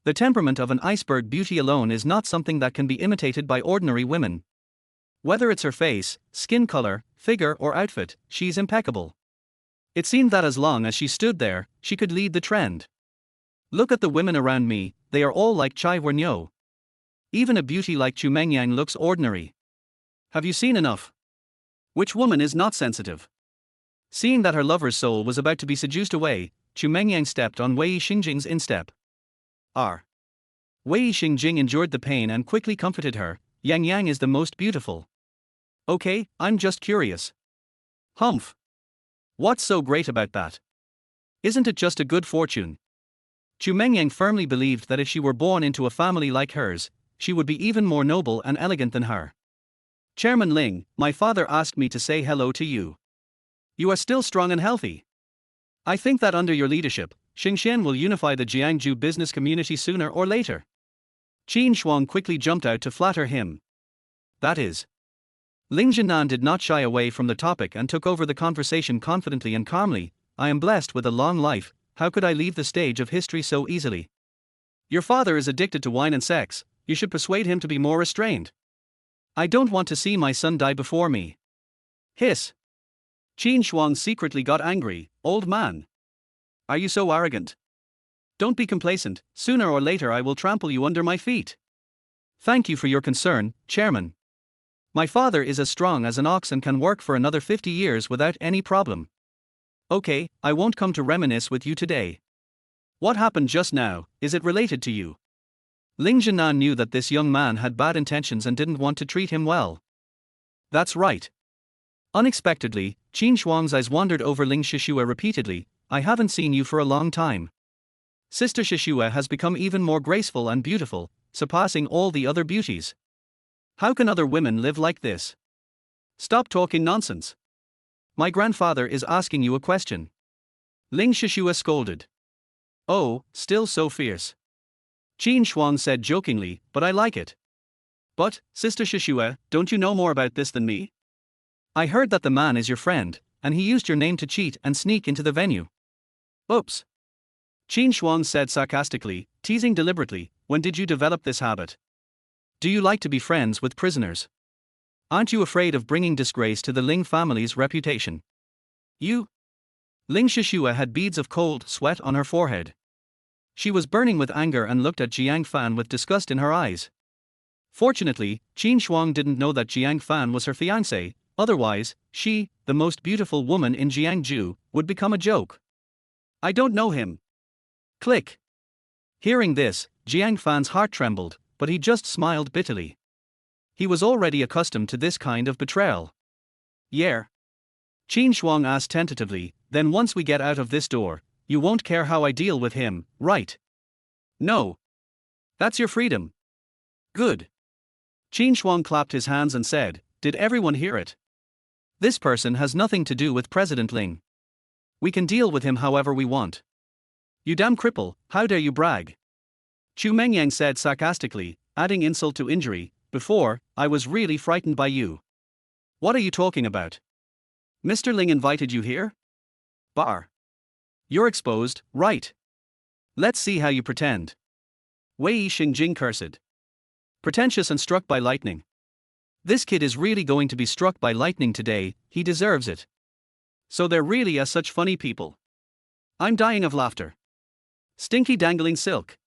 A: The temperament of an iceberg beauty alone is not something that can be imitated by ordinary women. Whether it's her face, skin color, figure or outfit, she's impeccable. It seemed that as long as she stood there, she could lead the trend. Look at the women around me, they are all like Chai Wenyo. Even a beauty like Chu Mengyang looks ordinary. Have you seen enough? Which woman is not sensitive? Seeing that her lover's soul was about to be seduced away, Chu Mengyang stepped on Wei Xingjing's instep. Wei Xingjing endured the pain and quickly comforted her. Yang Yang is the most beautiful. Okay, I'm just curious. Humph. What's so great about that? Isn't it just a good fortune? Chu Mengyang firmly believed that if she were born into a family like hers, she would be even more noble and elegant than her. Chairman Ling, my father asked me to say hello to you. You are still strong and healthy. I think that under your leadership, Xingxian will unify the Jiangju business community sooner or later. Qin Shuang quickly jumped out to flatter him. That is. Ling Jinan did not shy away from the topic and took over the conversation confidently and calmly. I am blessed with a long life, how could I leave the stage of history so easily? Your father is addicted to wine and sex, you should persuade him to be more restrained. I don't want to see my son die before me. Hiss. Qin Shuang secretly got angry. Old man. Are you so arrogant? Don't be complacent, sooner or later I will trample you under my feet. Thank you for your concern, Chairman. My father is as strong as an ox and can work for another 50 years without any problem. Okay, I won't come to reminisce with you today. What happened just now, is it related to you? Ling Jinan knew that this young man had bad intentions and didn't want to treat him well. That's right. Unexpectedly, Qin Shuang's eyes wandered over Ling Shishue repeatedly. I haven't seen you for a long time. Sister Shishue has become even more graceful and beautiful, surpassing all the other beauties. How can other women live like this? Stop talking nonsense. My grandfather is asking you a question. Ling Shishue scolded. Oh, still so fierce. Qin Shuang said jokingly, but I like it. But, Sister Shishue, don't you know more about this than me? I heard that the man is your friend, and he used your name to cheat and sneak into the venue. Oops. Qin Shuang said sarcastically, teasing deliberately, when did you develop this habit? Do you like to be friends with prisoners? Aren't you afraid of bringing disgrace to the Ling family's reputation? You? Ling Shishue had beads of cold sweat on her forehead. She was burning with anger and looked at Jiang Fan with disgust in her eyes. Fortunately, Qin Shuang didn't know that Jiang Fan was her fiancée, otherwise, she, the most beautiful woman in Jiangju, would become a joke. I don't know him. Click. Hearing this, Jiang Fan's heart trembled, but he just smiled bitterly. He was already accustomed to this kind of betrayal. Yeah. Qin Shuang asked tentatively, then once we get out of this door, you won't care how I deal with him, right? No. That's your freedom. Good. Qin Shuang clapped his hands and said, did everyone hear it? This person has nothing to do with President Ling. We can deal with him however we want. You damn cripple, how dare you brag? Chu Mengyang said sarcastically, adding insult to injury, before, I was really frightened by you. What are you talking about? Mr. Ling invited you here? Bar. You're exposed, right? Let's see how you pretend. Wei Xingjing cursed. Pretentious and struck by lightning. This kid is really going to be struck by lightning today, he deserves it. So there really are such funny people. I'm dying of laughter. Stinky dangling silk.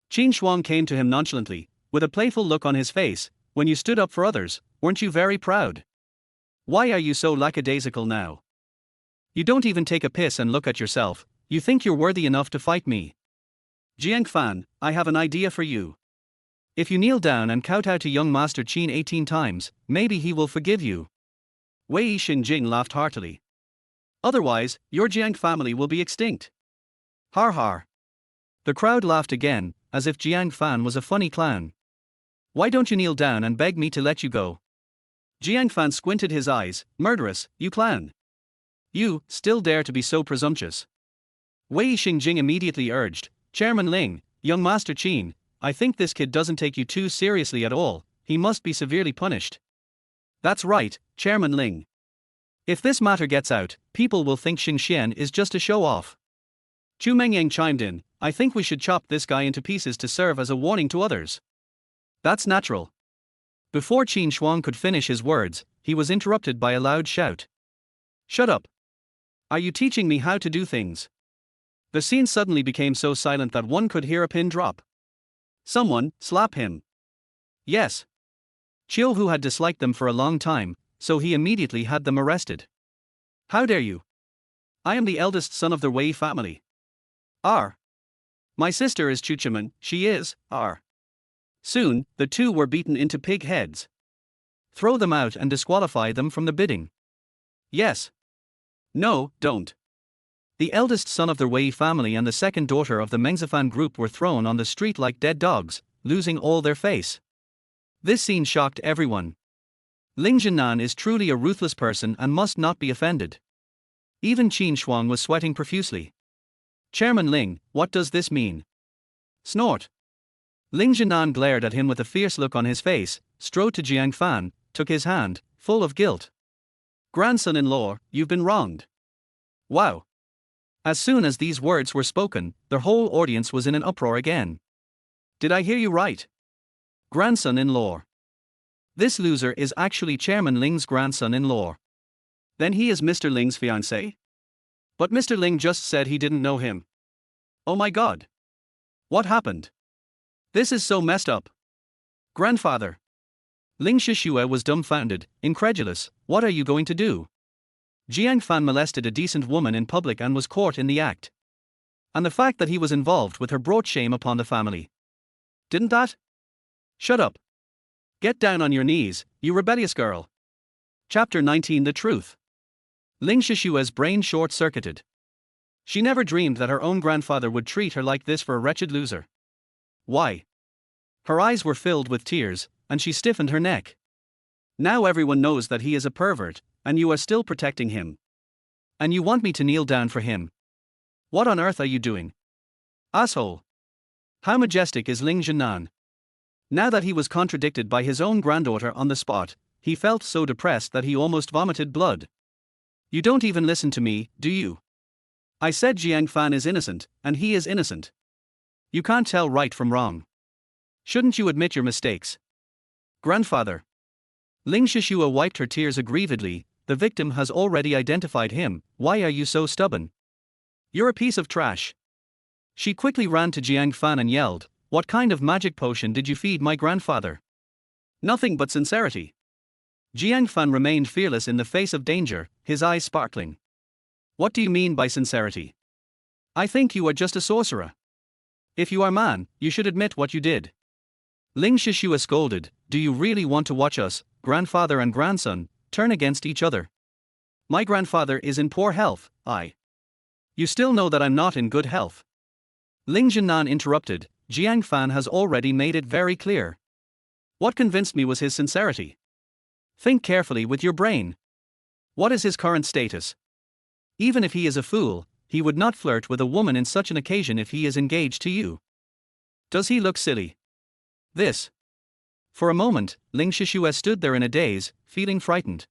A: Qin Shuang came to him nonchalantly, with a playful look on his face. When you stood up for others, weren't you very proud? Why are you so lackadaisical now? You don't even take a piss and look at yourself, you think you're worthy enough to fight me. Jiang Fan, I have an idea for you. If you kneel down and kowtow to young Master Qin 18 times, maybe he will forgive you. Wei Xingjing laughed heartily. Otherwise, your Jiang family will be extinct. Har har. The crowd laughed again, as if Jiang Fan was a funny clown. Why don't you kneel down and beg me to let you go? Jiang Fan squinted his eyes, murderous, you clown. You, still dare to be so presumptuous. Wei Xingjing immediately urged, Chairman Ling, young Master Qin, I think this kid doesn't take you too seriously at all, he must be severely punished. That's right, Chairman Ling. If this matter gets out, people will think Xing Xian is just a show-off. Chu Mengyang chimed in, I think we should chop this guy into pieces to serve as a warning to others. That's natural. Before Qin Shuang could finish his words, he was interrupted by a loud shout. Shut up! Are you teaching me how to do things? The scene suddenly became so silent that one could hear a pin drop. Someone, slap him. Yes. Chiu Hu had disliked them for a long time, so he immediately had them arrested. How dare you? I am the eldest son of the Wei family. R. My sister is Chuchiman, she is, R. Soon, the two were beaten into pig heads. Throw them out and disqualify them from the bidding. Yes. No, don't. The eldest son of the Wei family and the second daughter of the Mengzifan group were thrown on the street like dead dogs, losing all their face. This scene shocked everyone. Ling Jinan is truly a ruthless person and must not be offended. Even Qin Shuang was sweating profusely. Chairman Ling, what does this mean? Snort. Ling Jinan glared at him with a fierce look on his face, strode to Jiang Fan, took his hand, full of guilt. Grandson-in-law, you've been wronged. Wow. As soon as these words were spoken, the whole audience was in an uproar again. Did I hear you right? Grandson-in-law. This loser is actually Chairman Ling's grandson-in-law. Then he is Mr. Ling's fiancé? But Mr. Ling just said he didn't know him. Oh my god. What happened? This is so messed up. Grandfather. Ling Shishue was dumbfounded, incredulous. What are you going to do? Jiang Fan molested a decent woman in public and was caught in the act. And the fact that he was involved with her brought shame upon the family. Didn't that? Shut up. Get down on your knees, you rebellious girl. Chapter 19 The Truth. Ling Shishue's brain short-circuited. She never dreamed that her own grandfather would treat her like this for a wretched loser. Why? Her eyes were filled with tears, and she stiffened her neck. Now everyone knows that he is a pervert, and you are still protecting him. And you want me to kneel down for him? What on earth are you doing? Asshole! How majestic is Ling Jinan? Now that he was contradicted by his own granddaughter on the spot, he felt so depressed that he almost vomited blood. You don't even listen to me, do you? I said Jiang Fan is innocent, and he is innocent. You can't tell right from wrong. Shouldn't you admit your mistakes? Grandfather. Ling Shishua wiped her tears aggrievedly. The victim has already identified him. Why are you so stubborn? You're a piece of trash. She quickly ran to Jiang Fan and yelled, what kind of magic potion did you feed my grandfather? Nothing but sincerity. Jiang Fan remained fearless in the face of danger, his eyes sparkling. What do you mean by sincerity? I think you are just a sorcerer. If you are man, you should admit what you did. Ling Shishua scolded, do you really want to watch us, grandfather and grandson, turn against each other? My grandfather is in poor health, You still know that I'm not in good health. Ling Jinan interrupted, Jiang Fan has already made it very clear. What convinced me was his sincerity. Think carefully with your brain. What is his current status? Even if he is a fool, he would not flirt with a woman in such an occasion if he is engaged to you. Does he look silly? This. For a moment, Ling Shishue stood there in a daze, feeling frightened.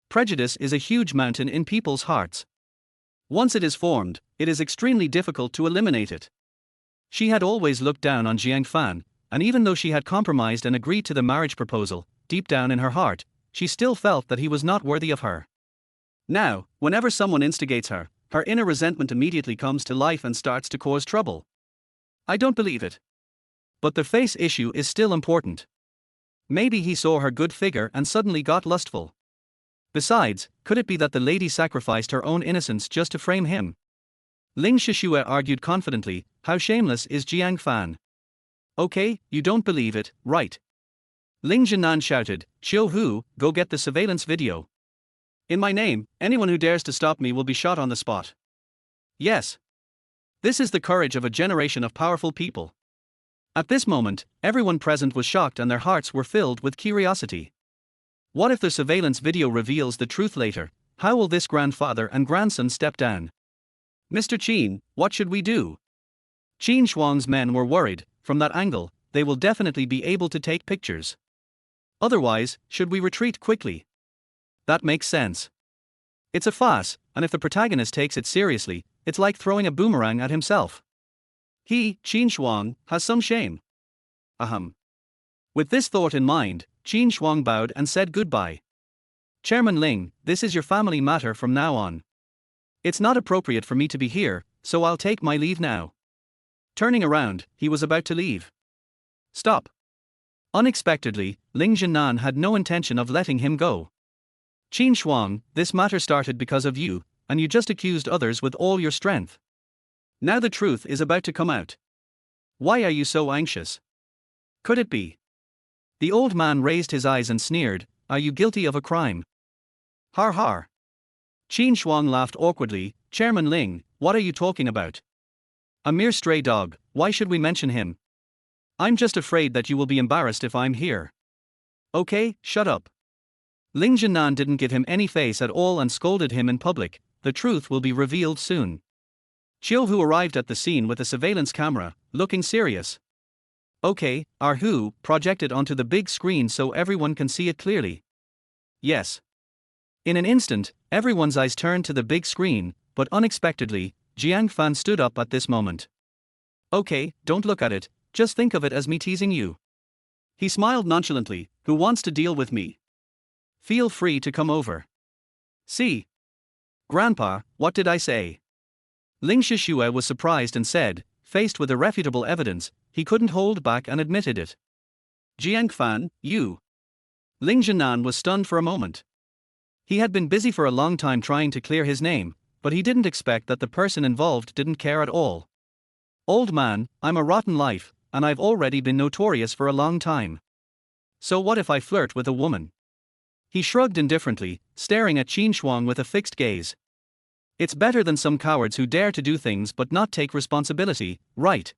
A: Prejudice is a huge mountain in people's hearts. Once it is formed, it is extremely difficult to eliminate it. She had always looked down on Jiang Fan, and even though she had compromised and agreed to the marriage proposal, deep down in her heart, she still felt that he was not worthy of her. Now, whenever someone instigates her, her inner resentment immediately comes to life and starts to cause trouble. I don't believe it. But the face issue is still important. Maybe he saw her good figure and suddenly got lustful. Besides, could it be that the lady sacrificed her own innocence just to frame him? Ling Shishue argued confidently, how shameless is Jiang Fan? Okay, you don't believe it, right? Ling Jinan shouted, Chiu Hu, go get the surveillance video. In my name, anyone who dares to stop me will be shot on the spot. Yes. This is the courage of a generation of powerful people. At this moment, everyone present was shocked and their hearts were filled with curiosity. What if the surveillance video reveals the truth later? How will this grandfather and grandson step down? Mr. Qin, what should we do? Qin Shuang's men were worried. From that angle, they will definitely be able to take pictures. Otherwise, should we retreat quickly? That makes sense. It's a farce, and if the protagonist takes it seriously, it's like throwing a boomerang at himself. He, Qin Shuang, has some shame. Ahem. With this thought in mind, Qin Shuang bowed and said goodbye. Chairman Ling, this is your family matter from now on. It's not appropriate for me to be here, so I'll take my leave now. Turning around, he was about to leave. Stop. Unexpectedly, Ling Jinan had no intention of letting him go. Qin Shuang, this matter started because of you, and you just accused others with all your strength. Now the truth is about to come out. Why are you so anxious? Could it be? The old man raised his eyes and sneered, are you guilty of a crime? Har har. Qin Shuang laughed awkwardly, Chairman Ling, what are you talking about? A mere stray dog, why should we mention him? I'm just afraid that you will be embarrassed if I'm here. Okay, shut up. Ling Jinan didn't give him any face at all and scolded him in public, the truth will be revealed soon. Chiu Hu arrived at the scene with a surveillance camera, looking serious. Okay, our Hu, projected onto the big screen so everyone can see it clearly. Yes. In an instant, everyone's eyes turned to the big screen, but unexpectedly, Jiang Fan stood up at this moment. Okay, don't look at it, just think of it as me teasing you. He smiled nonchalantly, who wants to deal with me? Feel free to come over. See? Grandpa, what did I say? Ling Shishue was surprised and said, faced with irrefutable evidence, he couldn't hold back and admitted it. Jiang Fan, you. Ling Jinan was stunned for a moment. He had been busy for a long time trying to clear his name, but he didn't expect that the person involved didn't care at all. Old man, I'm a rotten life, and I've already been notorious for a long time. So what if I flirt with a woman? He shrugged indifferently, staring at Qin Shuang with a fixed gaze. It's better than some cowards who dare to do things but not take responsibility, right?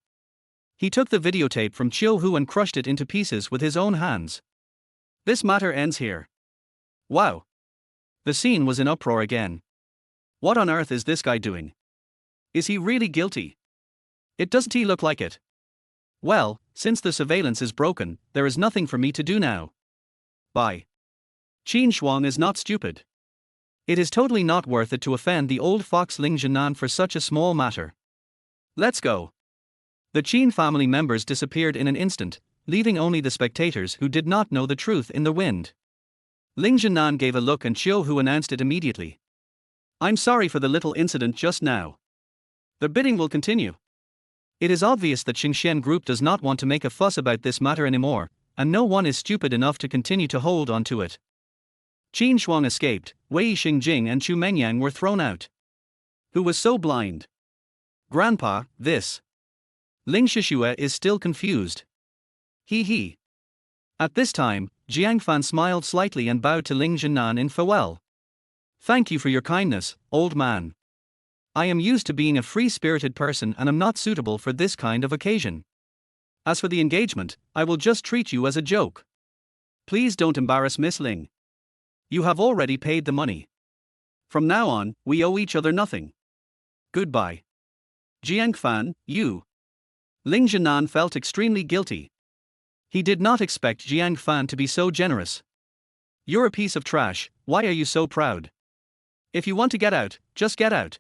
A: He took the videotape from Chiu Hu and crushed it into pieces with his own hands. This matter ends here. Wow. The scene was in uproar again. What on earth is this guy doing? Is he really guilty? It doesn't look like it. Well, since the surveillance is broken, there is nothing for me to do now. Bye. Qin Shuang is not stupid. It is totally not worth it to offend the old fox Ling Jinan for such a small matter. Let's go. The Qin family members disappeared in an instant, leaving only the spectators who did not know the truth in the wind. Ling Jinan gave a look and Chiu Hu announced it immediately. I'm sorry for the little incident just now. The bidding will continue. It is obvious that Xingxian Group does not want to make a fuss about this matter anymore, and no one is stupid enough to continue to hold on to it. Qin Shuang escaped, Wei Xingjing and Chu Mengyang were thrown out. Who was so blind? Grandpa, this. Ling Shishue is still confused. He. At this time, Jiang Fan smiled slightly and bowed to Ling Jinan in farewell. Thank you for your kindness, old man. I am used to being a free-spirited person and am not suitable for this kind of occasion. As for the engagement, I will just treat you as a joke. Please don't embarrass Miss Ling. You have already paid the money. From now on, we owe each other nothing. Goodbye. Jiang Fan, you. Ling Jinan felt extremely guilty. He did not expect Jiang Fan to be so generous. You're a piece of trash, why are you so proud? If you want to get out, just get out.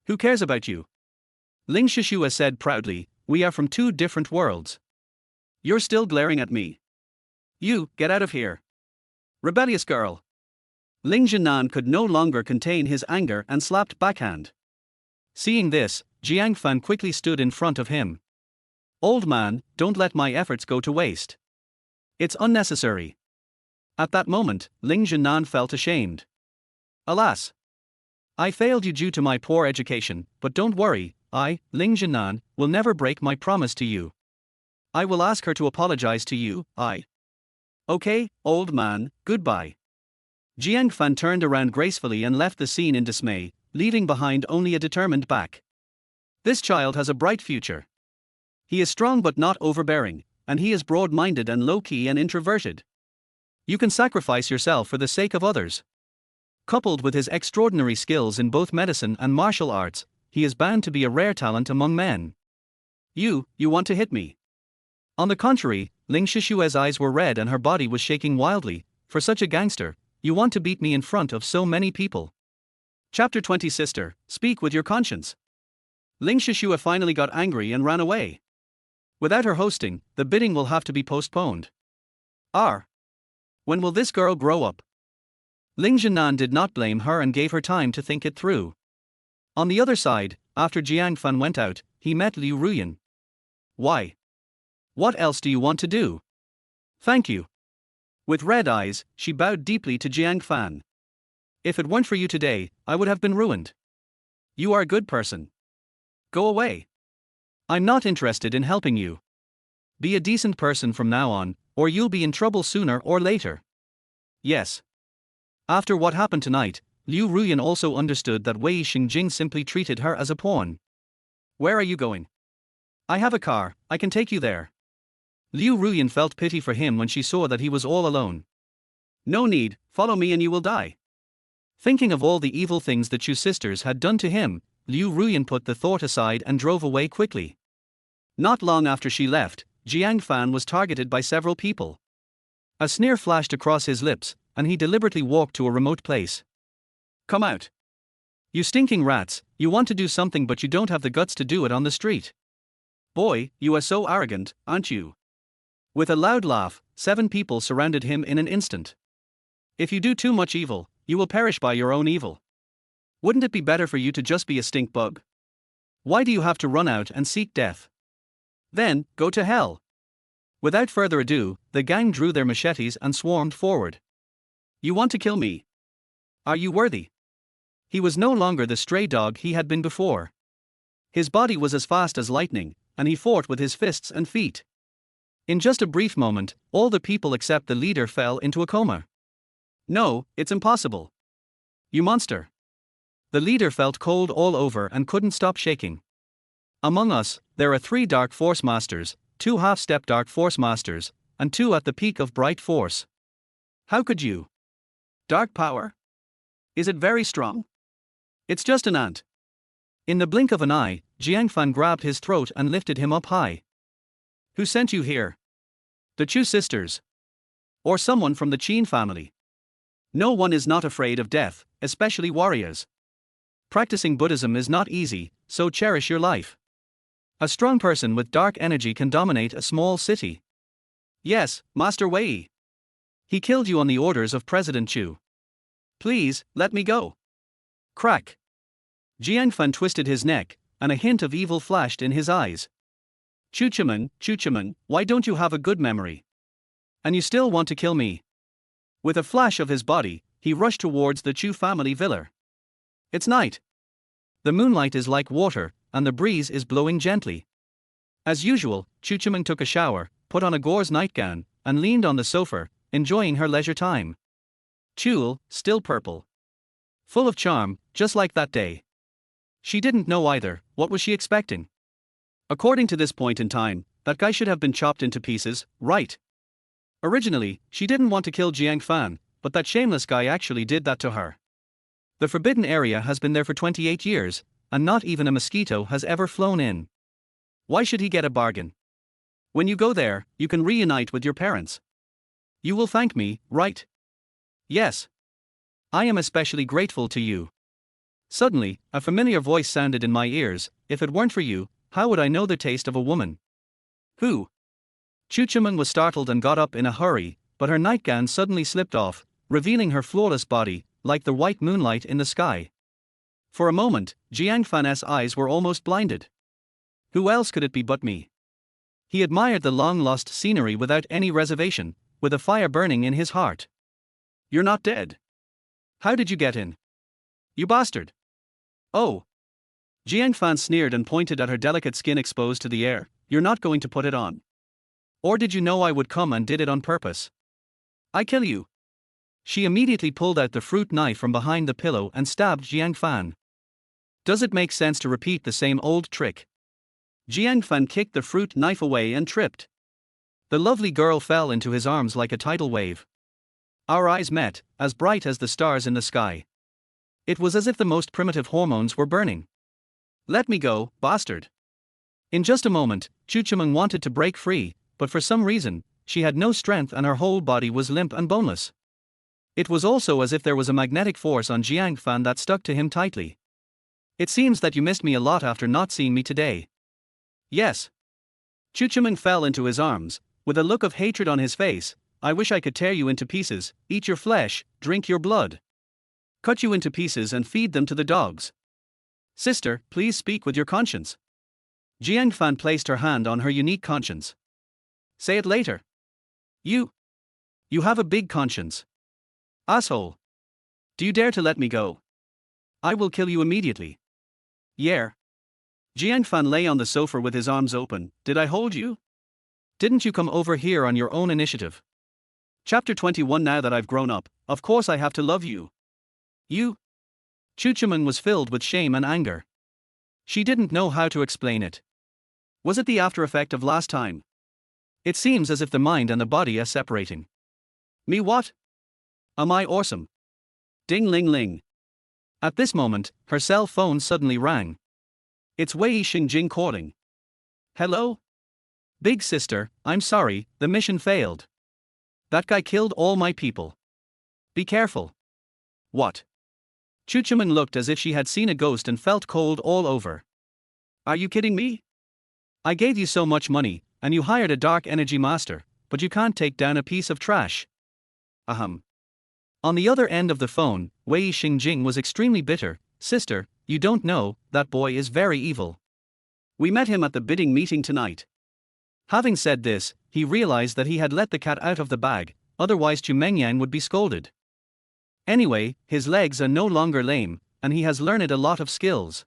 A: Who cares about you? Ling Shishue said proudly, we are from two different worlds. You're still glaring at me. You, get out of here. Rebellious girl. Ling Jinan could no longer contain his anger and slapped backhand. Seeing this, Jiang Fan quickly stood in front of him. Old man, don't let my efforts go to waste. It's unnecessary. At that moment, Ling Jinan felt ashamed. Alas! I failed you due to my poor education, but don't worry, I, Ling Jinan, will never break my promise to you. I will ask her to apologize to you, Okay, old man, goodbye. Jiang Fan turned around gracefully and left the scene in dismay, leaving behind only a determined back. This child has a bright future. He is strong but not overbearing, and he is broad-minded and low-key and introverted. You can sacrifice yourself for the sake of others. Coupled with his extraordinary skills in both medicine and martial arts, he is bound to be a rare talent among men. You want to hit me? On the contrary, Ling Shishue's eyes were red and her body was shaking wildly. For such a gangster, you want to beat me in front of so many people. Chapter 20. Sister, speak with your conscience. Ling Shishue finally got angry and ran away. Without her hosting, the bidding will have to be postponed. When will this girl grow up? Ling Zhenan did not blame her and gave her time to think it through. On the other side, after Jiang Fan went out, he met Liu Ruyan. Why? What else do you want to do? Thank you. With red eyes, she bowed deeply to Jiang Fan. If it weren't for you today, I would have been ruined. You are a good person. Go away. I'm not interested in helping you. Be a decent person from now on, or you'll be in trouble sooner or later. Yes. After what happened tonight, Liu Ruyan also understood that Wei Xingjing simply treated her as a pawn. Where are you going? I have a car, I can take you there. Liu Ruyan felt pity for him when she saw that he was all alone. No need, follow me and you will die. Thinking of all the evil things the Chu sisters had done to him, Liu Ruyan put the thought aside and drove away quickly. Not long after she left, Jiang Fan was targeted by several people. A sneer flashed across his lips, and he deliberately walked to a remote place. Come out. You stinking rats, you want to do something but you don't have the guts to do it on the street. Boy, you are so arrogant, aren't you? With a loud laugh, 7 people surrounded him in an instant. If you do too much evil, you will perish by your own evil. Wouldn't it be better for you to just be a stink bug? Why do you have to run out and seek death? Then, go to hell. Without further ado, the gang drew their machetes and swarmed forward. You want to kill me? Are you worthy? He was no longer the stray dog he had been before. His body was as fast as lightning, and he fought with his fists and feet. In just a brief moment, all the people except the leader fell into a coma. No, it's impossible. You monster. The leader felt cold all over and couldn't stop shaking. Among us, there are 3 Dark Force Masters, 2 half-step Dark Force Masters, and 2 at the peak of Bright Force. How could you? Dark power? Is it very strong? It's just an ant. In the blink of an eye, Jiang Fan grabbed his throat and lifted him up high. Who sent you here? The Chu sisters. Or someone from the Qin family. No one is not afraid of death, especially warriors. Practicing Buddhism is not easy, so cherish your life. A strong person with dark energy can dominate a small city. Yes, Master Wei. He killed you on the orders of President Chu. Please, let me go. Crack. Jiang Fan twisted his neck, and a hint of evil flashed in his eyes. Chuchiman, why don't you have a good memory? And you still want to kill me? With a flash of his body, he rushed towards the Chu family villa. It's night. The moonlight is like water, and the breeze is blowing gently. As usual, Chuchiman took a shower, put on a gauze nightgown, and leaned on the sofa, enjoying her leisure time. Chul, still purple. Full of charm, just like that day. She didn't know either, what was she expecting? According to this point in time, that guy should have been chopped into pieces, right? Originally, she didn't want to kill Jiang Fan, but that shameless guy actually did that to her. The forbidden area has been there for 28 years, and not even a mosquito has ever flown in. Why should he get a bargain? When you go there, you can reunite with your parents. You will thank me, right? Yes. I am especially grateful to you. Suddenly, a familiar voice sounded in my ears. If it weren't for you, how would I know the taste of a woman? Who? Chuchiman was startled and got up in a hurry, but her nightgown suddenly slipped off, revealing her flawless body, like the white moonlight in the sky. For a moment, Jiang Fan's eyes were almost blinded. Who else could it be but me? He admired the long-lost scenery without any reservation, with a fire burning in his heart. You're not dead. How did you get in? You bastard. Oh. Jiang Fan sneered and pointed at her delicate skin exposed to the air. You're not going to put it on. Or did you know I would come and did it on purpose? I kill you. She immediately pulled out the fruit knife from behind the pillow and stabbed Jiang Fan. Does it make sense to repeat the same old trick? Jiang Fan kicked the fruit knife away and tripped. The lovely girl fell into his arms like a tidal wave. Our eyes met, as bright as the stars in the sky. It was as if the most primitive hormones were burning. Let me go, bastard. In just a moment, Chu Chimeng wanted to break free, but for some reason, she had no strength and her whole body was limp and boneless. It was also as if there was a magnetic force on Jiang Fan that stuck to him tightly. It seems that you missed me a lot after not seeing me today. Yes. Chu Chimeng fell into his arms, with a look of hatred on his face. I wish I could tear you into pieces, eat your flesh, drink your blood. Cut you into pieces and feed them to the dogs. Sister, please speak with your conscience. Jiang Fan placed her hand on her unique conscience. Say it later. You have a big conscience. Asshole. Do you dare to let me go? I will kill you immediately. Yeah. Jiang Fan lay on the sofa with his arms open. Did I hold you? Didn't you come over here on your own initiative? Chapter 21. Now that I've grown up, of course I have to love you. You? Chu Chimeng was filled with shame and anger. She didn't know how to explain it. Was it the after effect of last time? It seems as if the mind and the body are separating. Me what? Am I awesome? Ding ling ling. At this moment, her cell phone suddenly rang. It's Wei Xingjing calling. Hello? Big sister, I'm sorry, the mission failed. That guy killed all my people. Be careful. What? Chu Chimeng looked as if she had seen a ghost and felt cold all over. Are you kidding me? I gave you so much money, and you hired a dark energy master, but you can't take down a piece of trash. Ahem. On the other end of the phone, Wei Xingjing was extremely bitter. Sister, you don't know, that boy is very evil. We met him at the bidding meeting tonight. Having said this, he realized that he had let the cat out of the bag, otherwise Chu Mengyang would be scolded. Anyway, his legs are no longer lame, and he has learned a lot of skills.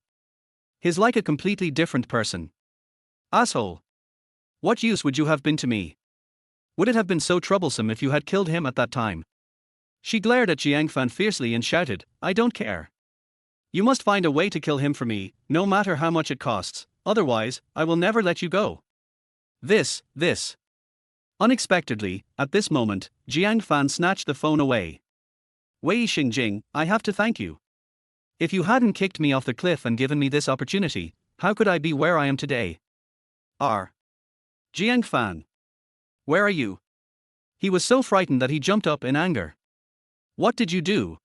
A: He's like a completely different person. Asshole. What use would you have been to me? Would it have been so troublesome if you had killed him at that time? She glared at Jiang Fan fiercely and shouted, I don't care. You must find a way to kill him for me, no matter how much it costs, otherwise, I will never let you go. This. Unexpectedly, at this moment, Jiang Fan snatched the phone away. Wei Xingjing, I have to thank you. If you hadn't kicked me off the cliff and given me this opportunity, how could I be where I am today? Jiang Fan. Where are you? He was so frightened that he jumped up in anger. What did you do?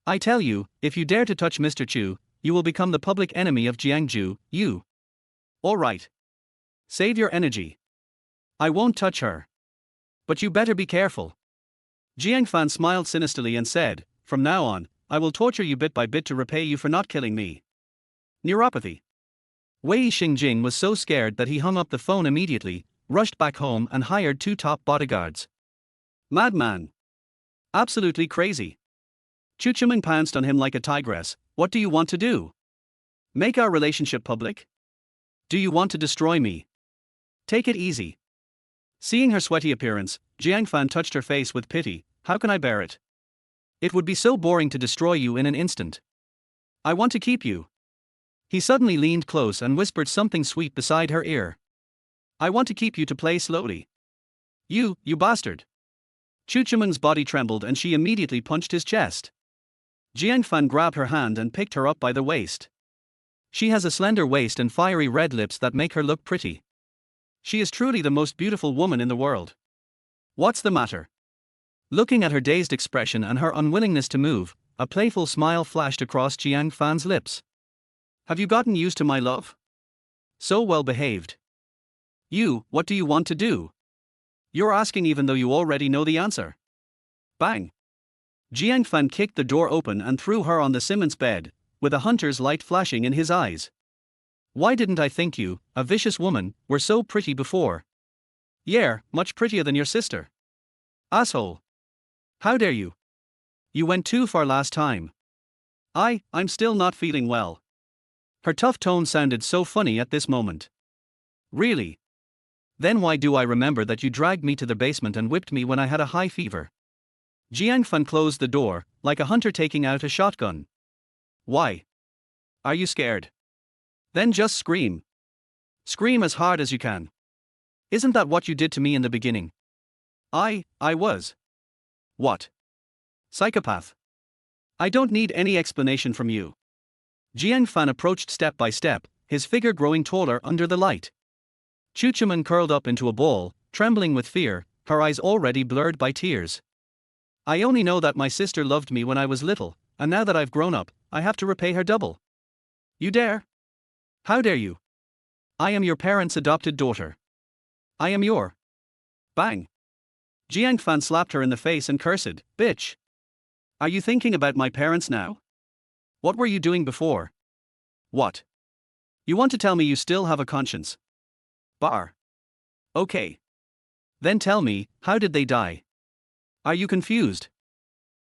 A: I tell you, if you dare to touch Mr. Chu, you will become the public enemy of Jiangju, you. All right. Save your energy. I won't touch her. But you better be careful. Jiang Fan smiled sinisterly and said, from now on, I will torture you bit by bit to repay you for not killing me. Neuropathy. Wei Xingjing was so scared that he hung up the phone immediately, rushed back home and hired 2 top bodyguards. Madman. Absolutely crazy. Chu Chimeng pounced on him like a tigress. What do you want to do? Make our relationship public? Do you want to destroy me? Take it easy. Seeing her sweaty appearance, Jiang Fan touched her face with pity. How can I bear it? It would be so boring to destroy you in an instant. I want to keep you. He suddenly leaned close and whispered something sweet beside her ear. I want to keep you to play slowly. You bastard. Chu Chimeng's body trembled and she immediately punched his chest. Jiang Fan grabbed her hand and picked her up by the waist. She has a slender waist and fiery red lips that make her look pretty. She is truly the most beautiful woman in the world. What's the matter? Looking at her dazed expression and her unwillingness to move, a playful smile flashed across Jiang Fan's lips. Have you gotten used to my love? So well behaved. What do you want to do? You're asking even though you already know the answer. Bang! Jiang Fan kicked the door open and threw her on the Simmons bed, with a hunter's light flashing in his eyes. Why didn't I think you, a vicious woman, were so pretty before? Yeah, much prettier than your sister. Asshole. How dare you? You went too far last time. I'm still not feeling well. Her tough tone sounded so funny at this moment. Really? Then why do I remember that you dragged me to the basement and whipped me when I had a high fever? Jiang Fan closed the door, like a hunter taking out a shotgun. Why? Are you scared? Then just scream. Scream as hard as you can. Isn't that what you did to me in the beginning? I was. What? Psychopath. I don't need any explanation from you. Jiang Fan approached step by step, his figure growing taller under the light. Chu Chuman curled up into a ball, trembling with fear, her eyes already blurred by tears. I only know that my sister loved me when I was little, and now that I've grown up, I have to repay her double. You dare? How dare you? I am your parents' adopted daughter. I am your. Bang. Jiang Fan slapped her in the face and cursed, bitch. Are you thinking about my parents now? What were you doing before? What? You want to tell me you still have a conscience? Bar. Okay. Then tell me, how did they die? Are you confused?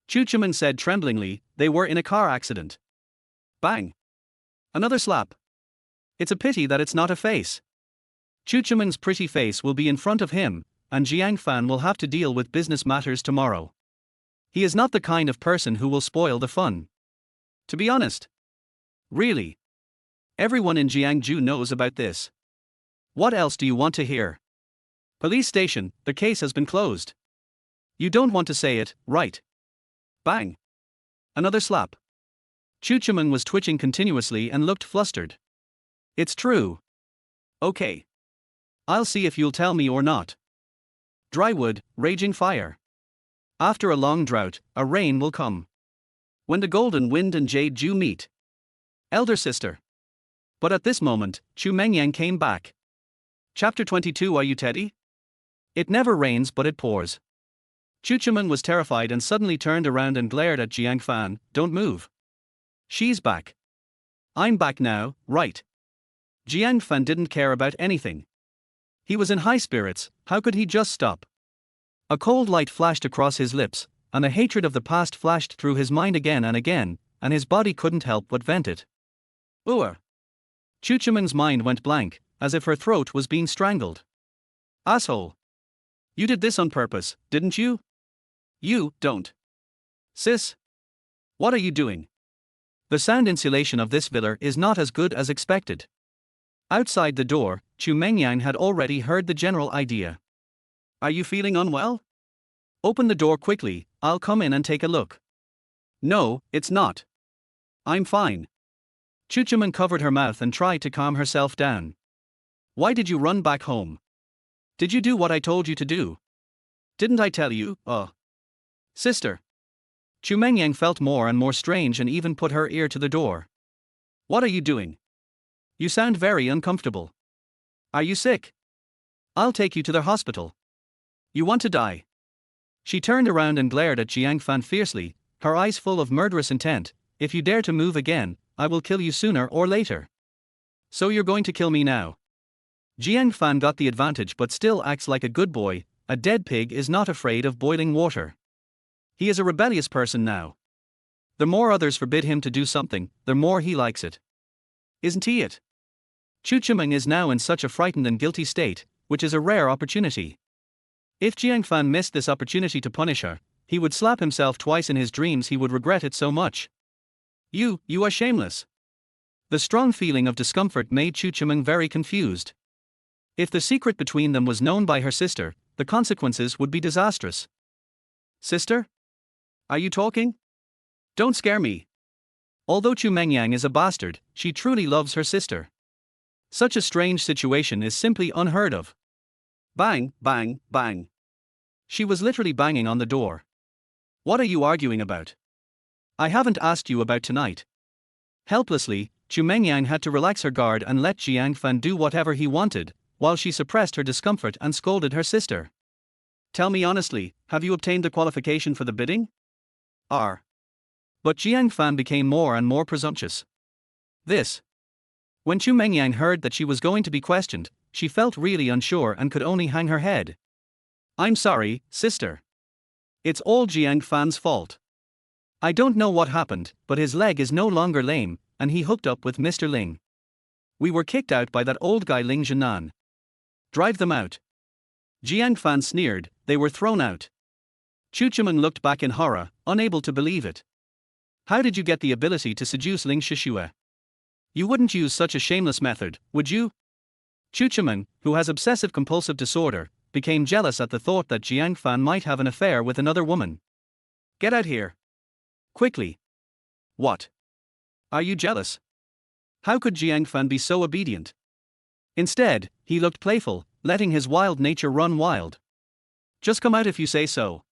A: Chu Chuman said tremblingly, they were in a car accident. Bang. Another slap. It's a pity that it's not a face. Chu Chuman's pretty face will be in front of him, and Jiang Fan will have to deal with business matters tomorrow. He is not the kind of person who will spoil the fun. To be honest. Really. Everyone in Jiangju knows about this. What else do you want to hear? Police station, the case has been closed. You don't want to say it, right? Bang. Another slap. Chu Chuman was twitching continuously and looked flustered. It's true. Okay. I'll see if you'll tell me or not. Dry wood, raging fire. After a long drought, a rain will come. When the golden wind and jade dew meet. Elder sister. But at this moment, Chu Mengyang came back. Chapter 22. Are you Teddy? It never rains but it pours. Chu Chuman was terrified and suddenly turned around and glared at Jiang Fan. Don't move. She's back. I'm back now, right? Jiang Fan didn't care about anything. He was in high spirits, how could he just stop? A cold light flashed across his lips, and a hatred of the past flashed through his mind again, and his body couldn't help but vent it. Ooh. Chu Chuman's mind went blank, as if her throat was being strangled. Asshole. You did this on purpose, didn't you? You don't. Sis? What are you doing? The sound insulation of this villa is not as good as expected. Outside the door, Chu Mengyang had already heard the general idea. Are you feeling unwell? Open the door quickly, I'll come in and take a look. No, it's not. I'm fine. Chu Chuman covered her mouth and tried to calm herself down. Why did you run back home? Did you do what I told you to do? Didn't I tell you, Sister. Chu Mengyang felt more and more strange and even put her ear to the door. What are you doing? You sound very uncomfortable. Are you sick? I'll take you to the hospital. You want to die? She turned around and glared at Jiang Fan fiercely, her eyes full of murderous intent. If you dare to move again, I will kill you sooner or later. So you're going to kill me now? Jiang Fan got the advantage but still acts like a good boy. A dead pig is not afraid of boiling water. He is a rebellious person now. The more others forbid him to do something, the more he likes it. Isn't he it? Chu Chuman is now in such a frightened and guilty state, which is a rare opportunity. If Jiang Fan missed this opportunity to punish her, he would slap himself twice in his dreams. He would regret it so much. You are shameless. The strong feeling of discomfort made Chu Chuman very confused. If the secret between them was known by her sister, the consequences would be disastrous. Sister? Are you talking? Don't scare me. Although Chu Mengyang is a bastard, she truly loves her sister. Such a strange situation is simply unheard of. Bang, bang, bang. She was literally banging on the door. What are you arguing about? I haven't asked you about tonight. Helplessly, Chu Mengyang had to relax her guard and let Jiang Fan do whatever he wanted, while she suppressed her discomfort and scolded her sister. Tell me honestly, have you obtained the qualification for the bidding? But Jiang Fan became more and more presumptuous. When Chu Mengyang heard that she was going to be questioned, she felt really unsure and could only hang her head. I'm sorry, sister. It's all Jiang Fan's fault. I don't know what happened, but his leg is no longer lame, and he hooked up with Mr. Ling. We were kicked out by that old guy Ling Zhenan. Drive them out. Jiang Fan sneered, they were thrown out. Chu Chuman looked back in horror, unable to believe it. How did you get the ability to seduce Ling Shishue? You wouldn't use such a shameless method, would you? Chu Chuman, who has obsessive-compulsive disorder, became jealous at the thought that Jiang Fan might have an affair with another woman. Get out here. Quickly. What? Are you jealous? How could Jiang Fan be so obedient? Instead, he looked playful, letting his wild nature run wild. Just come out if you say so.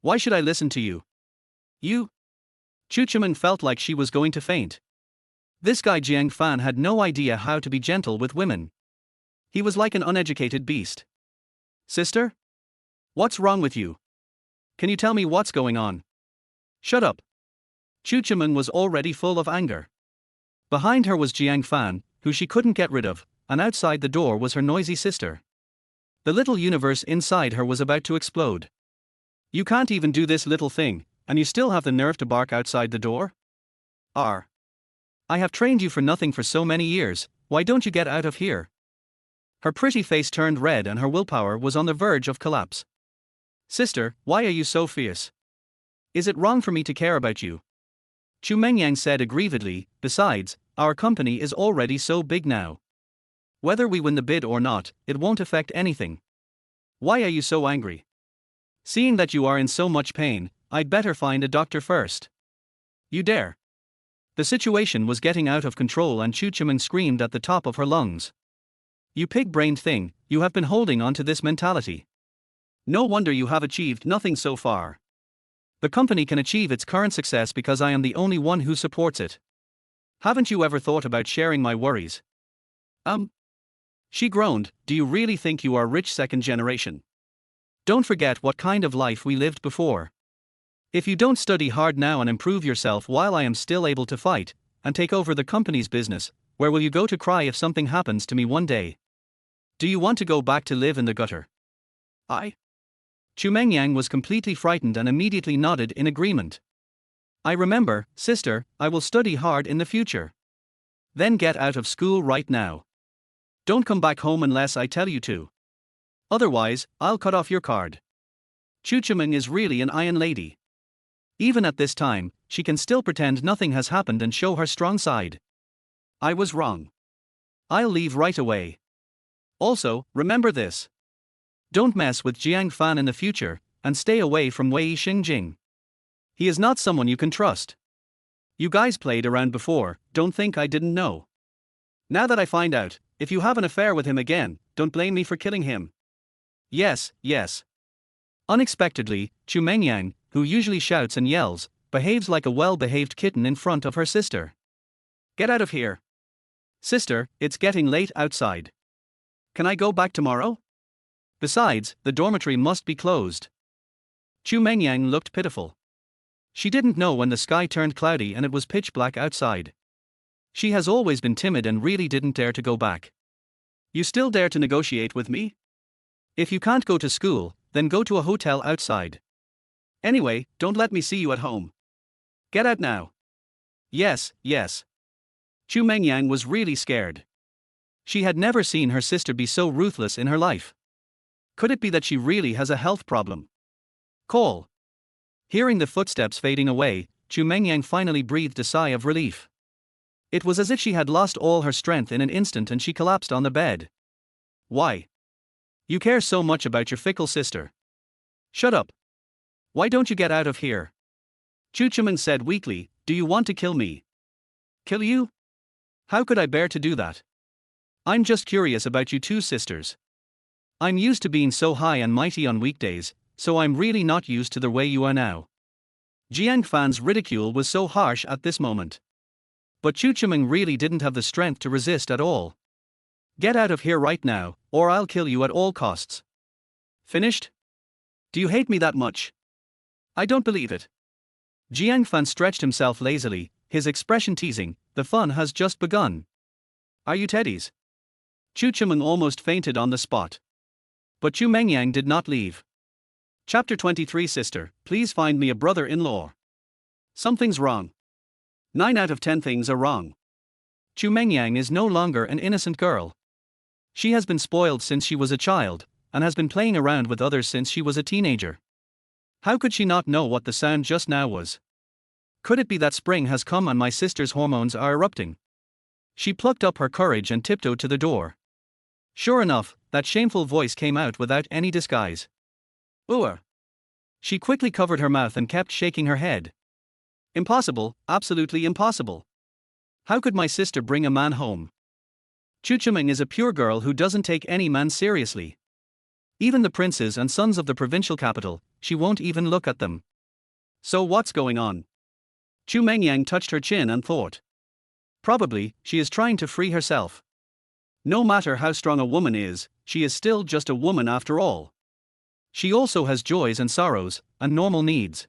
A: Why should I listen to you? You? Chu Chimen felt like she was going to faint. This guy Jiang Fan had no idea how to be gentle with women. He was like an uneducated beast. Sister? What's wrong with you? Can you tell me what's going on? Shut up. Chu Chimen was already full of anger. Behind her was Jiang Fan, who she couldn't get rid of, and outside the door was her noisy sister. The little universe inside her was about to explode. You can't even do this little thing, and you still have the nerve to bark outside the door? I have trained you for nothing for so many years, why don't you get out of here? Her pretty face turned red and her willpower was on the verge of collapse. Sister, why are you so fierce? Is it wrong for me to care about you? Chu Mengyang said aggrievedly, besides, our company is already so big now. Whether we win the bid or not, it won't affect anything. Why are you so angry? Seeing that you are in so much pain, I'd better find a doctor first. You dare. The situation was getting out of control and Chu Chimen screamed at the top of her lungs. You pig-brained thing, you have been holding on to this mentality. No wonder you have achieved nothing so far. The company can achieve its current success because I am the only one who supports it. Haven't you ever thought about sharing my worries? She groaned, do you really think you are rich second generation? Don't forget what kind of life we lived before. If you don't study hard now and improve yourself while I am still able to fight, and take over the company's business, where will you go to cry if something happens to me one day? Do you want to go back to live in the gutter? Chu Mengyang was completely frightened and immediately nodded in agreement. I remember, sister, I will study hard in the future. Then get out of school right now. Don't come back home unless I tell you to. Otherwise, I'll cut off your card. Chu Chimen is really an iron lady. Even at this time, she can still pretend nothing has happened and show her strong side. I was wrong. I'll leave right away. Also, remember this. Don't mess with Jiang Fan in the future, and stay away from Wei Xingjing. He is not someone you can trust. You guys played around before, don't think I didn't know. Now that I find out, if you have an affair with him again, don't blame me for killing him. Yes. Unexpectedly, Chu Mengyang, who usually shouts and yells, behaves like a well-behaved kitten in front of her sister. Get out of here. Sister, it's getting late outside. Can I go back tomorrow? Besides, the dormitory must be closed. Chu Mengyang looked pitiful. She didn't know when the sky turned cloudy and it was pitch black outside. She has always been timid and really didn't dare to go back. You still dare to negotiate with me? If you can't go to school, then go to a hotel outside. Anyway, don't let me see you at home. Get out now. Yes. Chu Mengyang was really scared. She had never seen her sister be so ruthless in her life. Could it be that she really has a health problem? Call. Hearing the footsteps fading away, Chu Mengyang finally breathed a sigh of relief. It was as if she had lost all her strength in an instant and she collapsed on the bed. Why? You care so much about your fickle sister. Shut up. Why don't you get out of here? Chu Chimen said weakly, do you want to kill me? Kill you? How could I bear to do that? I'm just curious about you two sisters. I'm used to being so high and mighty on weekdays, so I'm really not used to the way you are now. Jiang Fan's ridicule was so harsh at this moment. But Chu Chimen really didn't have the strength to resist at all. Get out of here right now, or I'll kill you at all costs. Finished? Do you hate me that much? I don't believe it. Jiang Fan stretched himself lazily, his expression teasing, the fun has just begun. Are you teddies? Chu Chimen almost fainted on the spot. But Chu Mengyang did not leave. Chapter 23 Sister, please find me a brother-in-law. Something's wrong. 9 out of 10 things are wrong. Chu Mengyang is no longer an innocent girl. She has been spoiled since she was a child, and has been playing around with others since she was a teenager. How could she not know what the sound just now was? Could it be that spring has come and my sister's hormones are erupting? She plucked up her courage and tiptoed to the door. Sure enough, that shameful voice came out without any disguise. Ooh. She quickly covered her mouth and kept shaking her head. Impossible, absolutely impossible. How could my sister bring a man home? Chu Chiming is a pure girl who doesn't take any man seriously. Even the princes and sons of the provincial capital, she won't even look at them. So what's going on? Chu Mengyang touched her chin and thought. Probably, she is trying to free herself. No matter how strong a woman is, she is still just a woman after all. She also has joys and sorrows, and normal needs.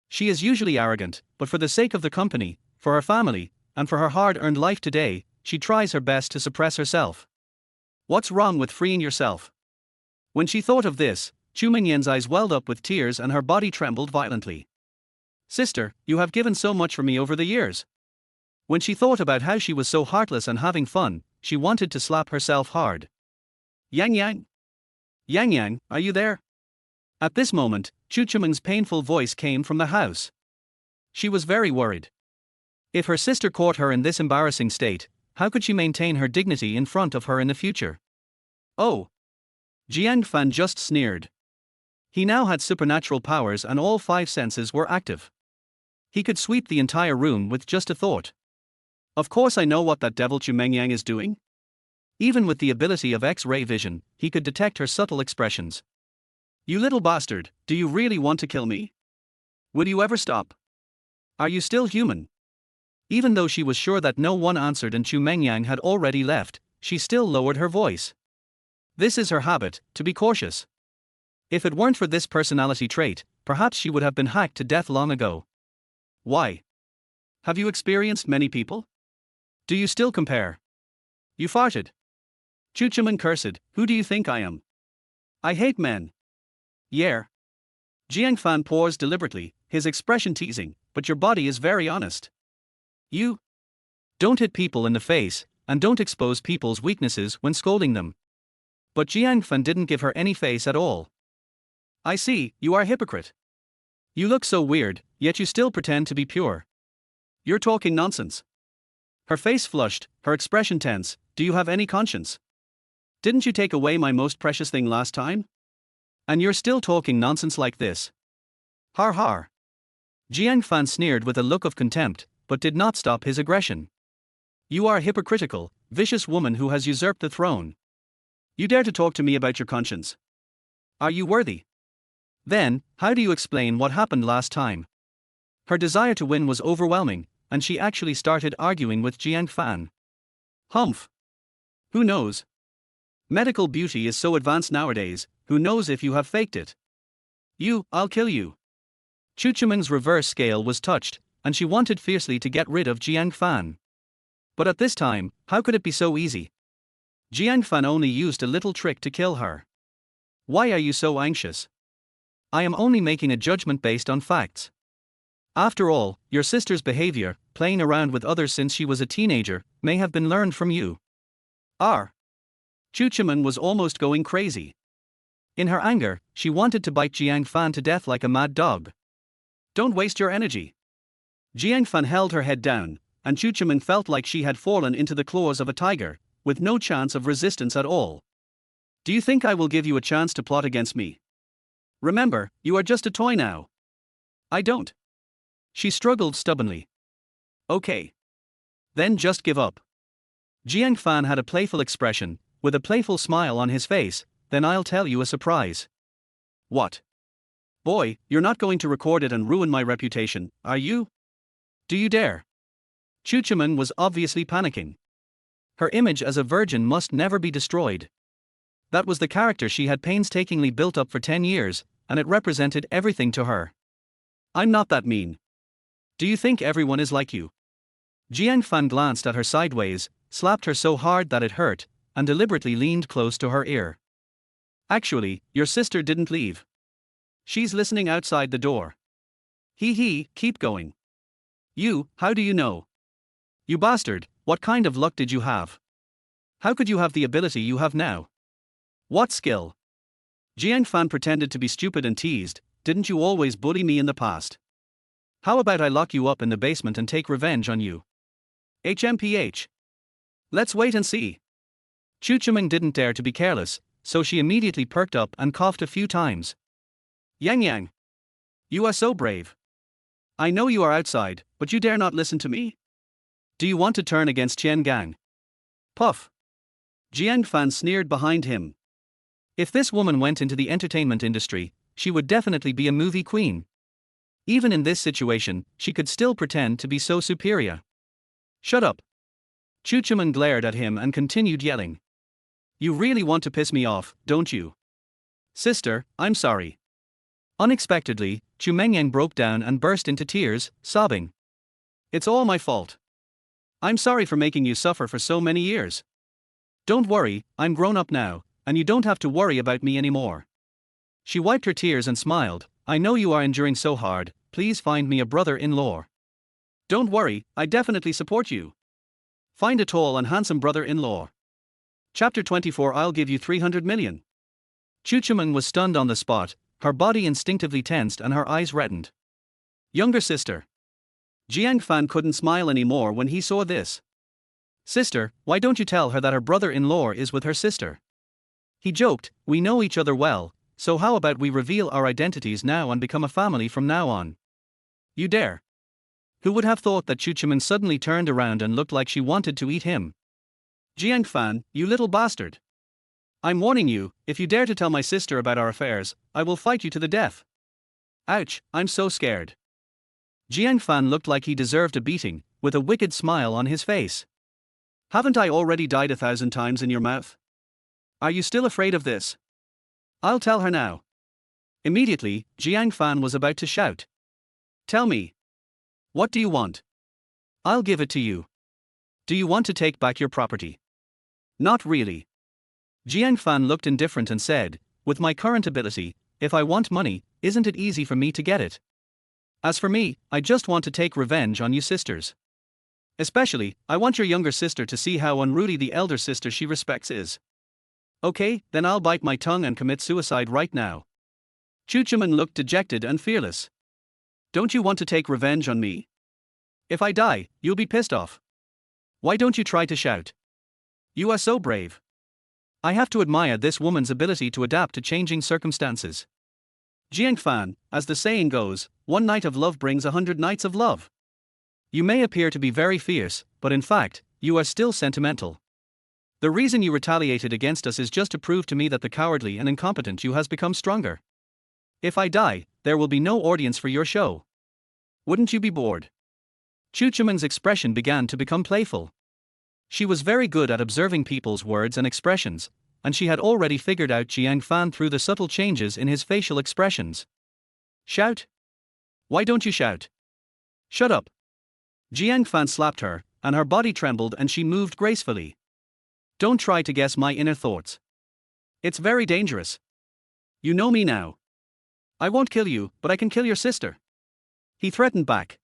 A: She is usually arrogant, but for the sake of the company, for her family, and for her hard-earned life today, she tries her best to suppress herself. What's wrong with freeing yourself? When she thought of this, Chu Mingyan's eyes welled up with tears and her body trembled violently. Sister, you have given so much for me over the years. When she thought about how she was so heartless and having fun, she wanted to slap herself hard. Yang Yang? Yang Yang, are you there? At this moment, Chu Chiming's painful voice came from the house. She was very worried. If her sister caught her in this embarrassing state, how could she maintain her dignity in front of her in the future? Oh! Jiang Fan just sneered. He now had supernatural powers and all 5 senses were active. He could sweep the entire room with just a thought. Of course I know what that devil Chu Mengyang is doing. Even with the ability of X-ray vision, he could detect her subtle expressions. You little bastard, do you really want to kill me? Will you ever stop? Are you still human? Even though she was sure that no one answered and Chu Mengyang had already left, she still lowered her voice. This is her habit, to be cautious. If it weren't for this personality trait, perhaps she would have been hacked to death long ago. Why? Have you experienced many people? Do you still compare? You farted. Chu Chiming cursed, who do you think I am? I hate men. Yeah. Jiang Fan paused deliberately, his expression teasing, but your body is very honest. You don't hit people in the face, and don't expose people's weaknesses when scolding them. But Jiang Fan didn't give her any face at all. I see, you are a hypocrite. You look so weird, yet you still pretend to be pure. You're talking nonsense. Her face flushed, her expression tense. Do you have any conscience? Didn't you take away my most precious thing last time? And you're still talking nonsense like this. Har har. Jiang Fan sneered with a look of contempt, but did not stop his aggression. You are a hypocritical, vicious woman who has usurped the throne. You dare to talk to me about your conscience? Are you worthy? Then, how do you explain what happened last time? Her desire to win was overwhelming, and she actually started arguing with Jiang Fan. Humph. Who knows? Medical beauty is so advanced nowadays, who knows if you have faked it? I'll kill you. Chu Chiming's reverse scale was touched, and she wanted fiercely to get rid of Jiang Fan. But at this time, how could it be so easy? Jiang Fan only used a little trick to kill her. Why are you so anxious? I am only making a judgment based on facts. After all, your sister's behavior, playing around with others since she was a teenager, may have been learned from you. Chu Chiming was almost going crazy. In her anger, she wanted to bite Jiang Fan to death like a mad dog. Don't waste your energy. Jiang Fan held her head down, and Chu Chiming felt like she had fallen into the claws of a tiger, with no chance of resistance at all. Do you think I will give you a chance to plot against me? Remember, you are just a toy now. I don't. She struggled stubbornly. Okay. Then just give up. Jiang Fan had a playful expression, with a playful smile on his face. Then I'll tell you a surprise. What? Boy, you're not going to record it and ruin my reputation, are you? Do you dare? Chu Chiming was obviously panicking. Her image as a virgin must never be destroyed. That was the character she had painstakingly built up for 10 years, and it represented everything to her. I'm not that mean. Do you think everyone is like you? Jiang Fan glanced at her sideways, slapped her so hard that it hurt, and deliberately leaned close to her ear. Actually, your sister didn't leave. She's listening outside the door. Keep going. How do you know? You bastard, what kind of luck did you have? How could you have the ability you have now? What skill? Jiang Fan pretended to be stupid and teased, didn't you always bully me in the past? How about I lock you up in the basement and take revenge on you? HMPH. Let's wait and see. Chu Chiming didn't dare to be careless, so she immediately perked up and coughed a few times. Yang Yang. You are so brave. I know you are outside, but you dare not listen to me? Do you want to turn against Qian Gang? Puff. Jiang Fan sneered behind him. If this woman went into the entertainment industry, she would definitely be a movie queen. Even in this situation, she could still pretend to be so superior. Shut up. Chu Chuman glared at him and continued yelling. You really want to piss me off, don't you? Sister, I'm sorry. Unexpectedly, Chu Mengyang broke down and burst into tears, sobbing. It's all my fault. I'm sorry for making you suffer for so many years. Don't worry, I'm grown up now, and you don't have to worry about me anymore. She wiped her tears and smiled. I know you are enduring so hard, please find me a brother-in-law. Don't worry, I definitely support you. Find a tall and handsome brother-in-law. Chapter 24. I'll give you 300 million. Chu Chuman was stunned on the spot, her body instinctively tensed and her eyes reddened. Younger sister. Jiang Fan couldn't smile anymore when he saw this. Sister, why don't you tell her that her brother-in-law is with her sister? He joked, we know each other well, so how about we reveal our identities now and become a family from now on? You dare. Who would have thought that Chu Chuman suddenly turned around and looked like she wanted to eat him? Jiang Fan, you little bastard. I'm warning you, if you dare to tell my sister about our affairs, I will fight you to the death. Ouch, I'm so scared. Jiang Fan looked like he deserved a beating, with a wicked smile on his face. Haven't I already died 1,000 times in your mouth? Are you still afraid of this? I'll tell her now. Immediately, Jiang Fan was about to shout. Tell me. What do you want? I'll give it to you. Do you want to take back your property? Not really. Jiang Fan looked indifferent and said, with my current ability, if I want money, isn't it easy for me to get it? As for me, I just want to take revenge on you sisters. Especially, I want your younger sister to see how unruly the elder sister she respects is. Okay, then I'll bite my tongue and commit suicide right now. Chu Chuman looked dejected and fearless. Don't you want to take revenge on me? If I die, you'll be pissed off. Why don't you try to shout? You are so brave. I have to admire this woman's ability to adapt to changing circumstances. Jiang Fan, as the saying goes, one night of love brings 100 nights of love. You may appear to be very fierce, but in fact, you are still sentimental. The reason you retaliated against us is just to prove to me that the cowardly and incompetent you has become stronger. If I die, there will be no audience for your show. Wouldn't you be bored? Chu Chuman's expression began to become playful. She was very good at observing people's words and expressions, and she had already figured out Jiang Fan through the subtle changes in his facial expressions. Shout? Why don't you shout? Shut up. Jiang Fan slapped her, and her body trembled and she moved gracefully. Don't try to guess my inner thoughts. It's very dangerous. You know me now. I won't kill you, but I can kill your sister. He threatened back.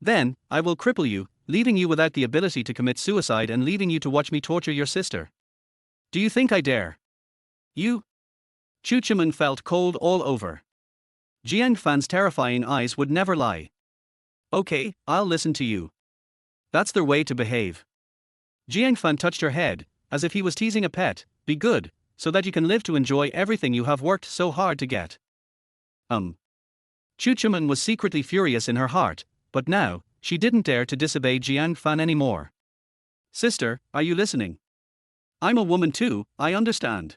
A: Then, I will cripple you, leaving you without the ability to commit suicide and leaving you to watch me torture your sister. Do you think I dare? You? Chu Chuman felt cold all over. Jiang Fan's terrifying eyes would never lie. Okay, I'll listen to you. That's their way to behave. Jiang Fan touched her head, as if he was teasing a pet. Be good, so that you can live to enjoy everything you have worked so hard to get. Chu Chuman was secretly furious in her heart, but now, she didn't dare to disobey Jiang Fan anymore. Sister, are you listening? I'm a woman too, I understand.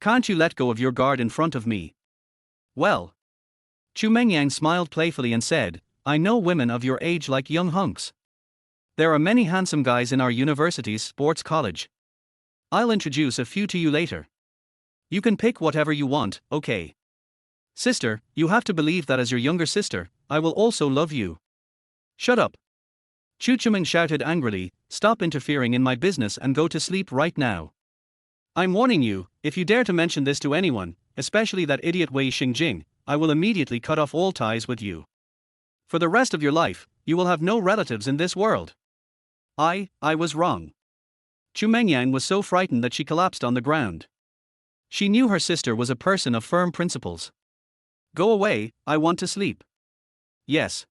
A: Can't you let go of your guard in front of me? Well. Chu Mengyang smiled playfully and said, I know women of your age like young hunks. There are many handsome guys in our university's sports college. I'll introduce a few to you later. You can pick whatever you want, okay? Sister, you have to believe that as your younger sister, I will also love you. Shut up. Chu Chuman shouted angrily, stop interfering in my business and go to sleep right now. I'm warning you, if you dare to mention this to anyone, especially that idiot Wei Xingjing, I will immediately cut off all ties with you. For the rest of your life, you will have no relatives in this world. I was wrong. Chu Mengyang was so frightened that she collapsed on the ground. She knew her sister was a person of firm principles. Go away, I want to sleep. Yes.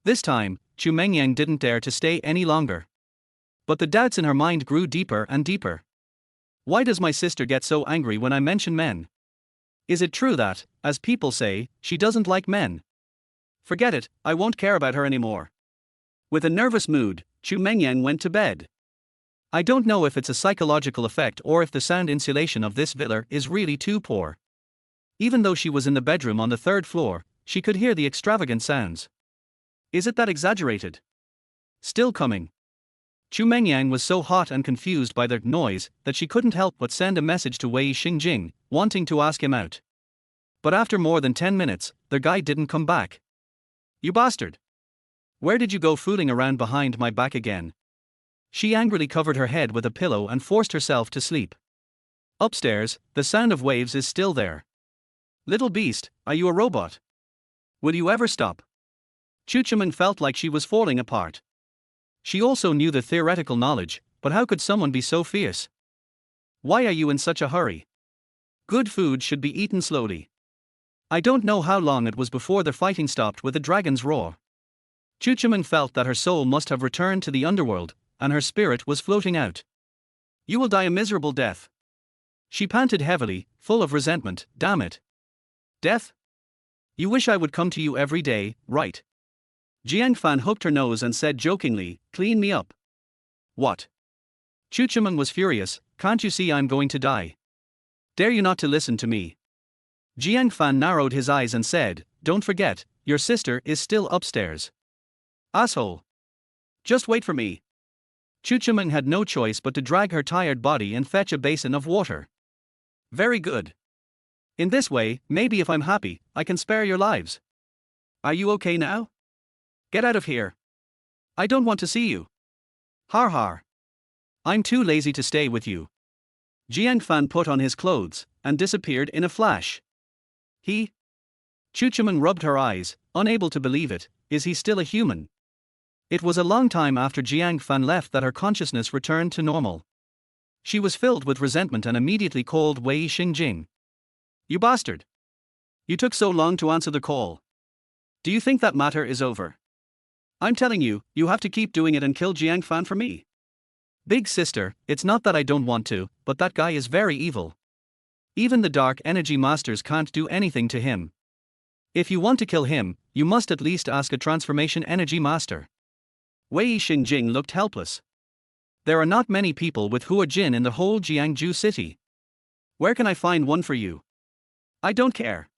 A: This time, Chu Mengyang didn't dare to stay any longer. But the doubts in her mind grew deeper and deeper. Why does my sister get so angry when I mention men? Is it true that, as people say, she doesn't like men? Forget it, I won't care about her anymore. With a nervous mood, Chu Mengyang went to bed. I don't know if it's a psychological effect or if the sound insulation of this villa is really too poor. Even though she was in the bedroom on the third floor, she could hear the extravagant sounds. Is it that exaggerated? Still coming. Chu Mengyang was so hot and confused by the noise that she couldn't help but send a message to Wei Xingjing, wanting to ask him out. But after more than 10 minutes, the guy didn't come back. You bastard! Where did you go fooling around behind my back again? She angrily covered her head with a pillow and forced herself to sleep. Upstairs, the sound of waves is still there. Little beast, are you a robot? Will you ever stop? Chu Chuman felt like she was falling apart. She also knew the theoretical knowledge, but how could someone be so fierce? Why are you in such a hurry? Good food should be eaten slowly. I don't know how long it was before the fighting stopped with the dragon's roar. Chu Chuman felt that her soul must have returned to the underworld, and her spirit was floating out. You will die a miserable death. She panted heavily, full of resentment. Damn it. Death? You wish I would come to you every day, right? Jiang Fan hooked her nose and said jokingly, clean me up. What? Chu Chuman was furious. Can't you see I'm going to die? Dare you not to listen to me? Jiang Fan narrowed his eyes and said, don't forget, your sister is still upstairs. Asshole. Just wait for me. Chu Chuman had no choice but to drag her tired body and fetch a basin of water. Very good. In this way, maybe if I'm happy, I can spare your lives. Are you okay now? Get out of here. I don't want to see you. Har har. I'm too lazy to stay with you. Jiang Fan put on his clothes and disappeared in a flash. He? Chu Chuman rubbed her eyes, unable to believe it. Is he still a human? It was a long time after Jiang Fan left that her consciousness returned to normal. She was filled with resentment and immediately called Wei Xingjing. You bastard! You took so long to answer the call. Do you think that matter is over? I'm telling you, you have to keep doing it and kill Jiang Fan for me. Big sister, it's not that I don't want to, but that guy is very evil. Even the dark energy masters can't do anything to him. If you want to kill him, you must at least ask a transformation energy master. Wei Xingjing looked helpless. There are not many people with Hua Jin in the whole Jiangju city. Where can I find one for you? I don't care.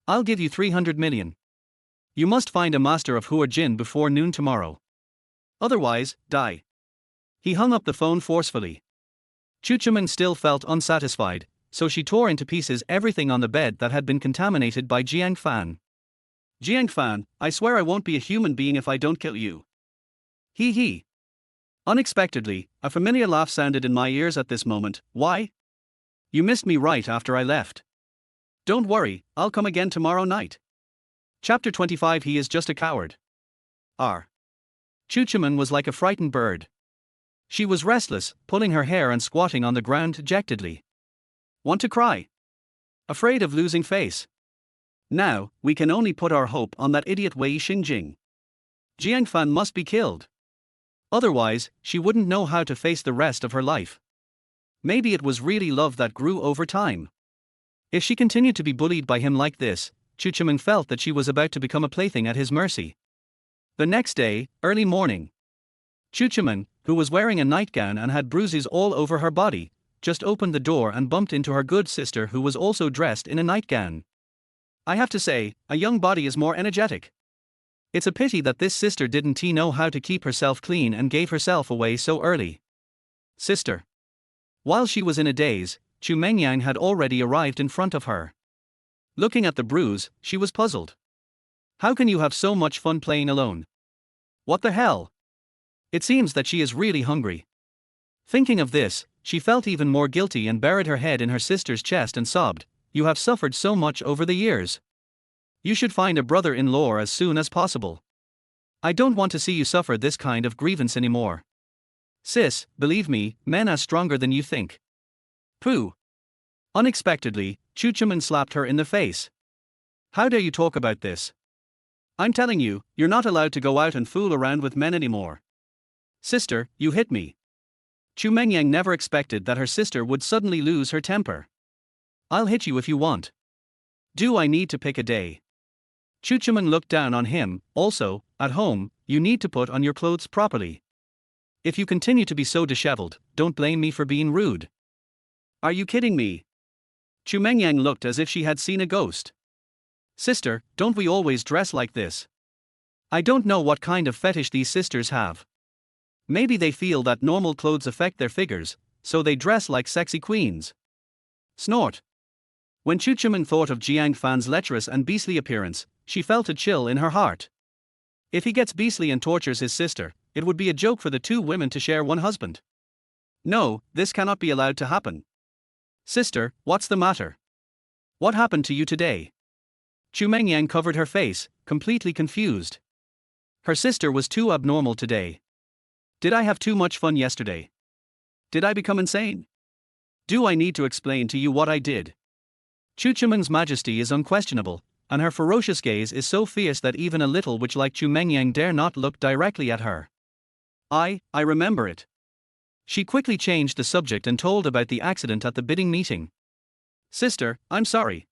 A: I'll give you 300 million. You must find a master of Hua Jin before noon tomorrow. Otherwise, die. He hung up the phone forcefully. Chu Chuman still felt unsatisfied, so she tore into pieces everything on the bed that had been contaminated by Jiang Fan. Jiang Fan, I swear I won't be a human being if I don't kill you. Hee hee. Unexpectedly, a familiar laugh sounded in my ears at this moment. Why? You missed me right after I left. Don't worry, I'll come again tomorrow night. Chapter 25. He is just a coward. R. Chu Chuman was like a frightened bird. She was restless, pulling her hair and squatting on the ground dejectedly. Want to cry? Afraid of losing face? Now, we can only put our hope on that idiot Wei Xingjing. Jiang Fan must be killed. Otherwise, she wouldn't know how to face the rest of her life. Maybe it was really love that grew over time. If she continued to be bullied by him like this, Chu Chuman felt that she was about to become a plaything at his mercy. The next day, early morning. Chu Chuman, who was wearing a nightgown and had bruises all over her body, just opened the door and bumped into her good sister who was also dressed in a nightgown. I have to say, a young body is more energetic. It's a pity that this sister didn't know how to keep herself clean and gave herself away so early. Sister. While she was in a daze, Chu Mengyang had already arrived in front of her. Looking at the bruise, she was puzzled. How can you have so much fun playing alone? What the hell? It seems that she is really hungry. Thinking of this, she felt even more guilty and buried her head in her sister's chest and sobbed, You have suffered so much over the years. You should find a brother-in-law as soon as possible. I don't want to see you suffer this kind of grievance anymore. Sis, believe me, men are stronger than you think. Pooh. Unexpectedly, Chu Chuman slapped her in the face. How dare you talk about this? I'm telling you, you're not allowed to go out and fool around with men anymore. Sister, you hit me. Chu Mengyang never expected that her sister would suddenly lose her temper. I'll hit you if you want. Do I need to pick a day? Chu Chuman looked down on him. Also, at home, you need to put on your clothes properly. If you continue to be so disheveled, don't blame me for being rude. Are you kidding me? Chu Mengyang looked as if she had seen a ghost. Sister, don't we always dress like this? I don't know what kind of fetish these sisters have. Maybe they feel that normal clothes affect their figures, so they dress like sexy queens. Snort. When Chu Chumen thought of Jiang Fan's lecherous and beastly appearance, she felt a chill in her heart. If he gets beastly and tortures his sister, it would be a joke for the two women to share one husband. No, this cannot be allowed to happen. Sister, what's the matter? What happened to you today? Chu Mengyang covered her face, completely confused. Her sister was too abnormal today. Did I have too much fun yesterday? Did I become insane? Do I need to explain to you what I did? Chu Chumen's majesty is unquestionable, and her ferocious gaze is so fierce that even a little witch like Chu Mengyang dare not look directly at her. I remember it. She quickly changed the subject and told about the accident at the bidding meeting. Sister, I'm sorry.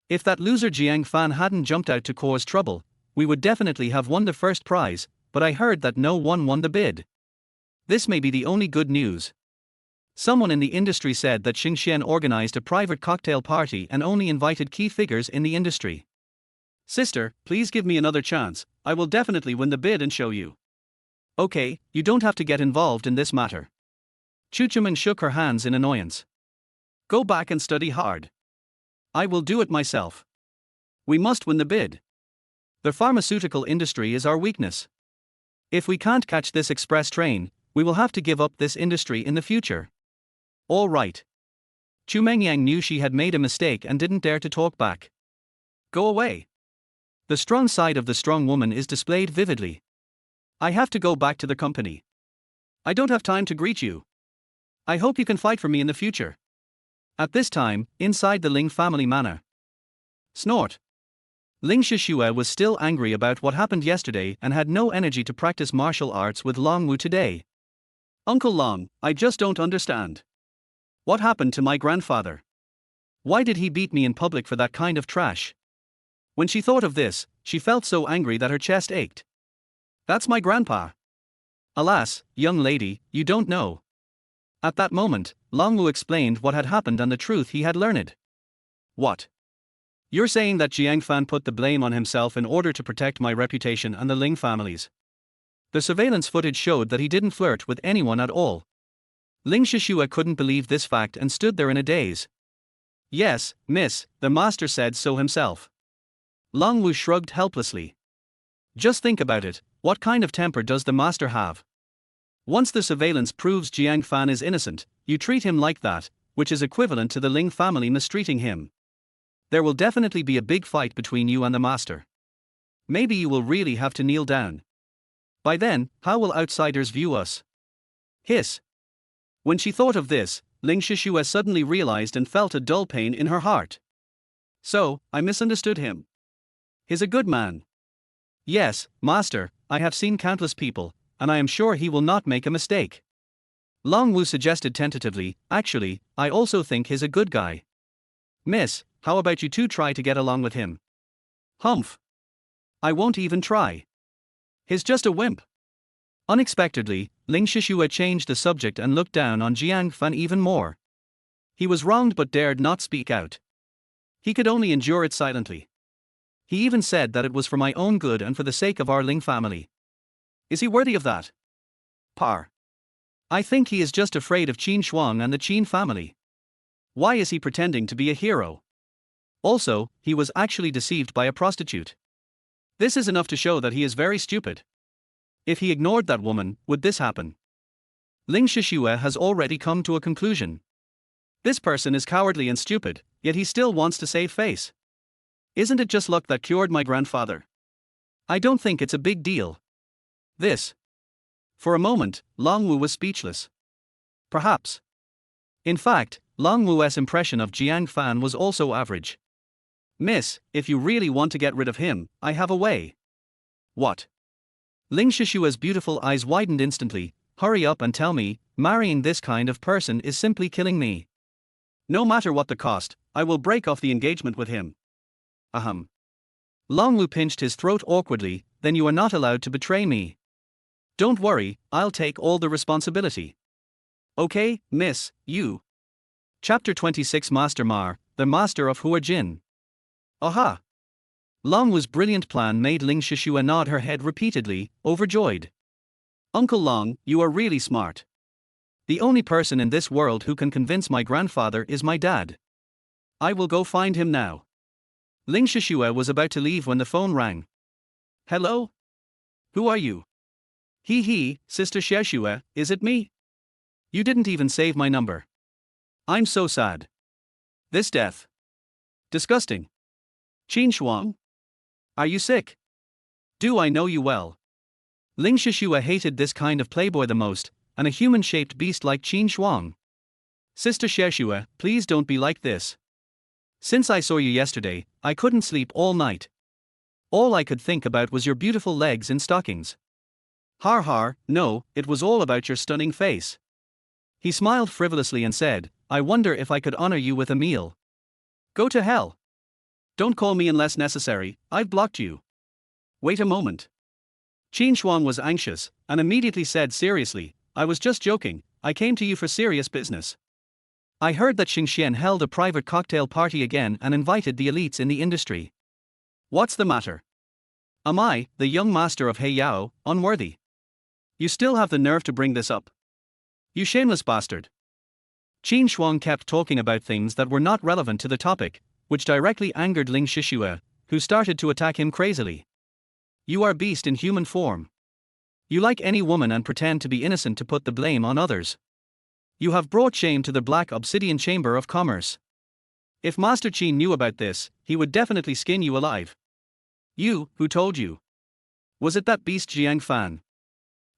A: If that loser Jiang Fan hadn't jumped out to cause trouble, we would definitely have won the first prize, but I heard that no one won the bid. This may be the only good news. Someone in the industry said that Xing Xian organized a private cocktail party and only invited key figures in the industry. Sister, please give me another chance, I will definitely win the bid and show you. Okay, you don't have to get involved in this matter. Chu Chumen shook her hands in annoyance. Go back and study hard. I will do it myself. We must win the bid. The pharmaceutical industry is our weakness. If we can't catch this express train, we will have to give up this industry in the future. All right. Chu Mengyang knew she had made a mistake and didn't dare to talk back. Go away. The strong side of the strong woman is displayed vividly. I have to go back to the company. I don't have time to greet you. I hope you can fight for me in the future. At this time, inside the Ling family manor. Snort. Ling Shishue was still angry about what happened yesterday and had no energy to practice martial arts with Long Wu today. Uncle Long, I just don't understand. What happened to my grandfather? Why did he beat me in public for that kind of trash? When she thought of this, she felt so angry that her chest ached. That's my grandpa. Alas, young lady, you don't know. At that moment, Long Wu explained what had happened and the truth he had learned. What? You're saying that Jiang Fan put the blame on himself in order to protect my reputation and the Ling families. The surveillance footage showed that he didn't flirt with anyone at all. Ling Shishue couldn't believe this fact and stood there in a daze. Yes, miss, the master said so himself. Long Wu shrugged helplessly. Just think about it, what kind of temper does the master have? Once the surveillance proves Jiang Fan is innocent, you treat him like that, which is equivalent to the Ling family mistreating him. There will definitely be a big fight between you and the master. Maybe you will really have to kneel down. By then, how will outsiders view us? Hiss. When she thought of this, Ling Shishue suddenly realized and felt a dull pain in her heart. So, I misunderstood him. He's a good man. Yes, master, I have seen countless people, and I am sure he will not make a mistake. Long Wu suggested tentatively, actually, I also think he's a good guy. Miss, how about you two try to get along with him? Humph. I won't even try. He's just a wimp. Unexpectedly, Ling Shishue changed the subject and looked down on Jiang Fan even more. He was wronged but dared not speak out. He could only endure it silently. He even said that it was for my own good and for the sake of our Ling family. Is he worthy of that? Par. I think he is just afraid of Qin Shuang and the Qin family. Why is he pretending to be a hero? Also, he was actually deceived by a prostitute. This is enough to show that he is very stupid. If he ignored that woman, would this happen? Ling Shishue has already come to a conclusion. This person is cowardly and stupid, yet he still wants to save face. Isn't it just luck that cured my grandfather? I don't think it's a big deal. This. For a moment, Long Wu was speechless. Perhaps. In fact, Long Wu's impression of Jiang Fan was also average. Miss, if you really want to get rid of him, I have a way. What? Ling Shishue's beautiful eyes widened instantly. Hurry up and tell me, marrying this kind of person is simply killing me. No matter what the cost, I will break off the engagement with him. Ahem. Long Wu pinched his throat awkwardly, then you are not allowed to betray me. Don't worry, I'll take all the responsibility. Okay, miss, you. Chapter 26 Master Mar, the Master of Hua Jin. Aha! Long Wu's brilliant plan made Ling Shishua nod her head repeatedly, overjoyed. Uncle Long, you are really smart. The only person in this world who can convince my grandfather is my dad. I will go find him now. Ling Shishua was about to leave when the phone rang. Hello? Who are you? Sister Shishua, is it me? You didn't even save my number. I'm so sad. This death. Disgusting. Qin Shuang? Are you sick? Do I know you well? Ling Shishua hated this kind of playboy the most, and a human-shaped beast like Qin Shuang. Sister Shishua, please don't be like this. Since I saw you yesterday, I couldn't sleep all night. All I could think about was your beautiful legs in stockings. Har har, no, it was all about your stunning face. He smiled frivolously and said, I wonder if I could honor you with a meal. Go to hell. Don't call me unless necessary, I've blocked you. Wait a moment. Qin Shuang was anxious, and immediately said seriously, I was just joking, I came to you for serious business. I heard that Xingxian held a private cocktail party again and invited the elites in the industry. What's the matter? Am I, the young master of Heiyao, unworthy? You still have the nerve to bring this up? You shameless bastard. Qin Shuang kept talking about things that were not relevant to the topic, which directly angered Ling Shishua, who started to attack him crazily. You are beast in human form. You like any woman and pretend to be innocent to put the blame on others. You have brought shame to the Black Obsidian Chamber of Commerce. If Master Qin knew about this, he would definitely skin you alive. You, who told you? Was it that beast Jiang Fan?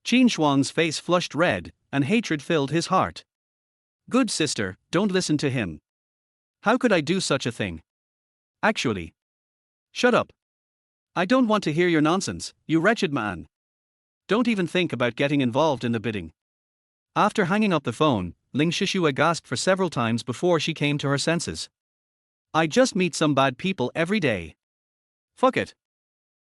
A: Qin Shuang's face flushed red, and hatred filled his heart. Good sister, don't listen to him. How could I do such a thing? Actually. Shut up. I don't want to hear your nonsense, you wretched man. Don't even think about getting involved in the bidding. After hanging up the phone, Ling Shishua gasped for several times before she came to her senses. I just meet some bad people every day. Fuck it.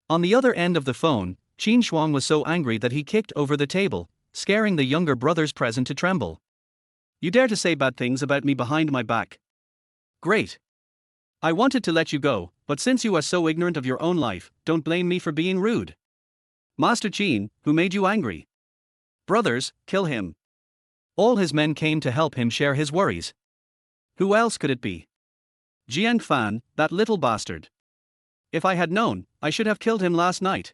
A: On the other end of the phone, Qin Shuang was so angry that he kicked over the table, scaring the younger brothers present to tremble. You dare to say bad things about me behind my back? Great. I wanted to let you go, but since you are so ignorant of your own life, don't blame me for being rude. Master Qin, who made you angry? Brothers, kill him. All his men came to help him share his worries. Who else could it be? Jiang Fan, that little bastard. If I had known, I should have killed him last night.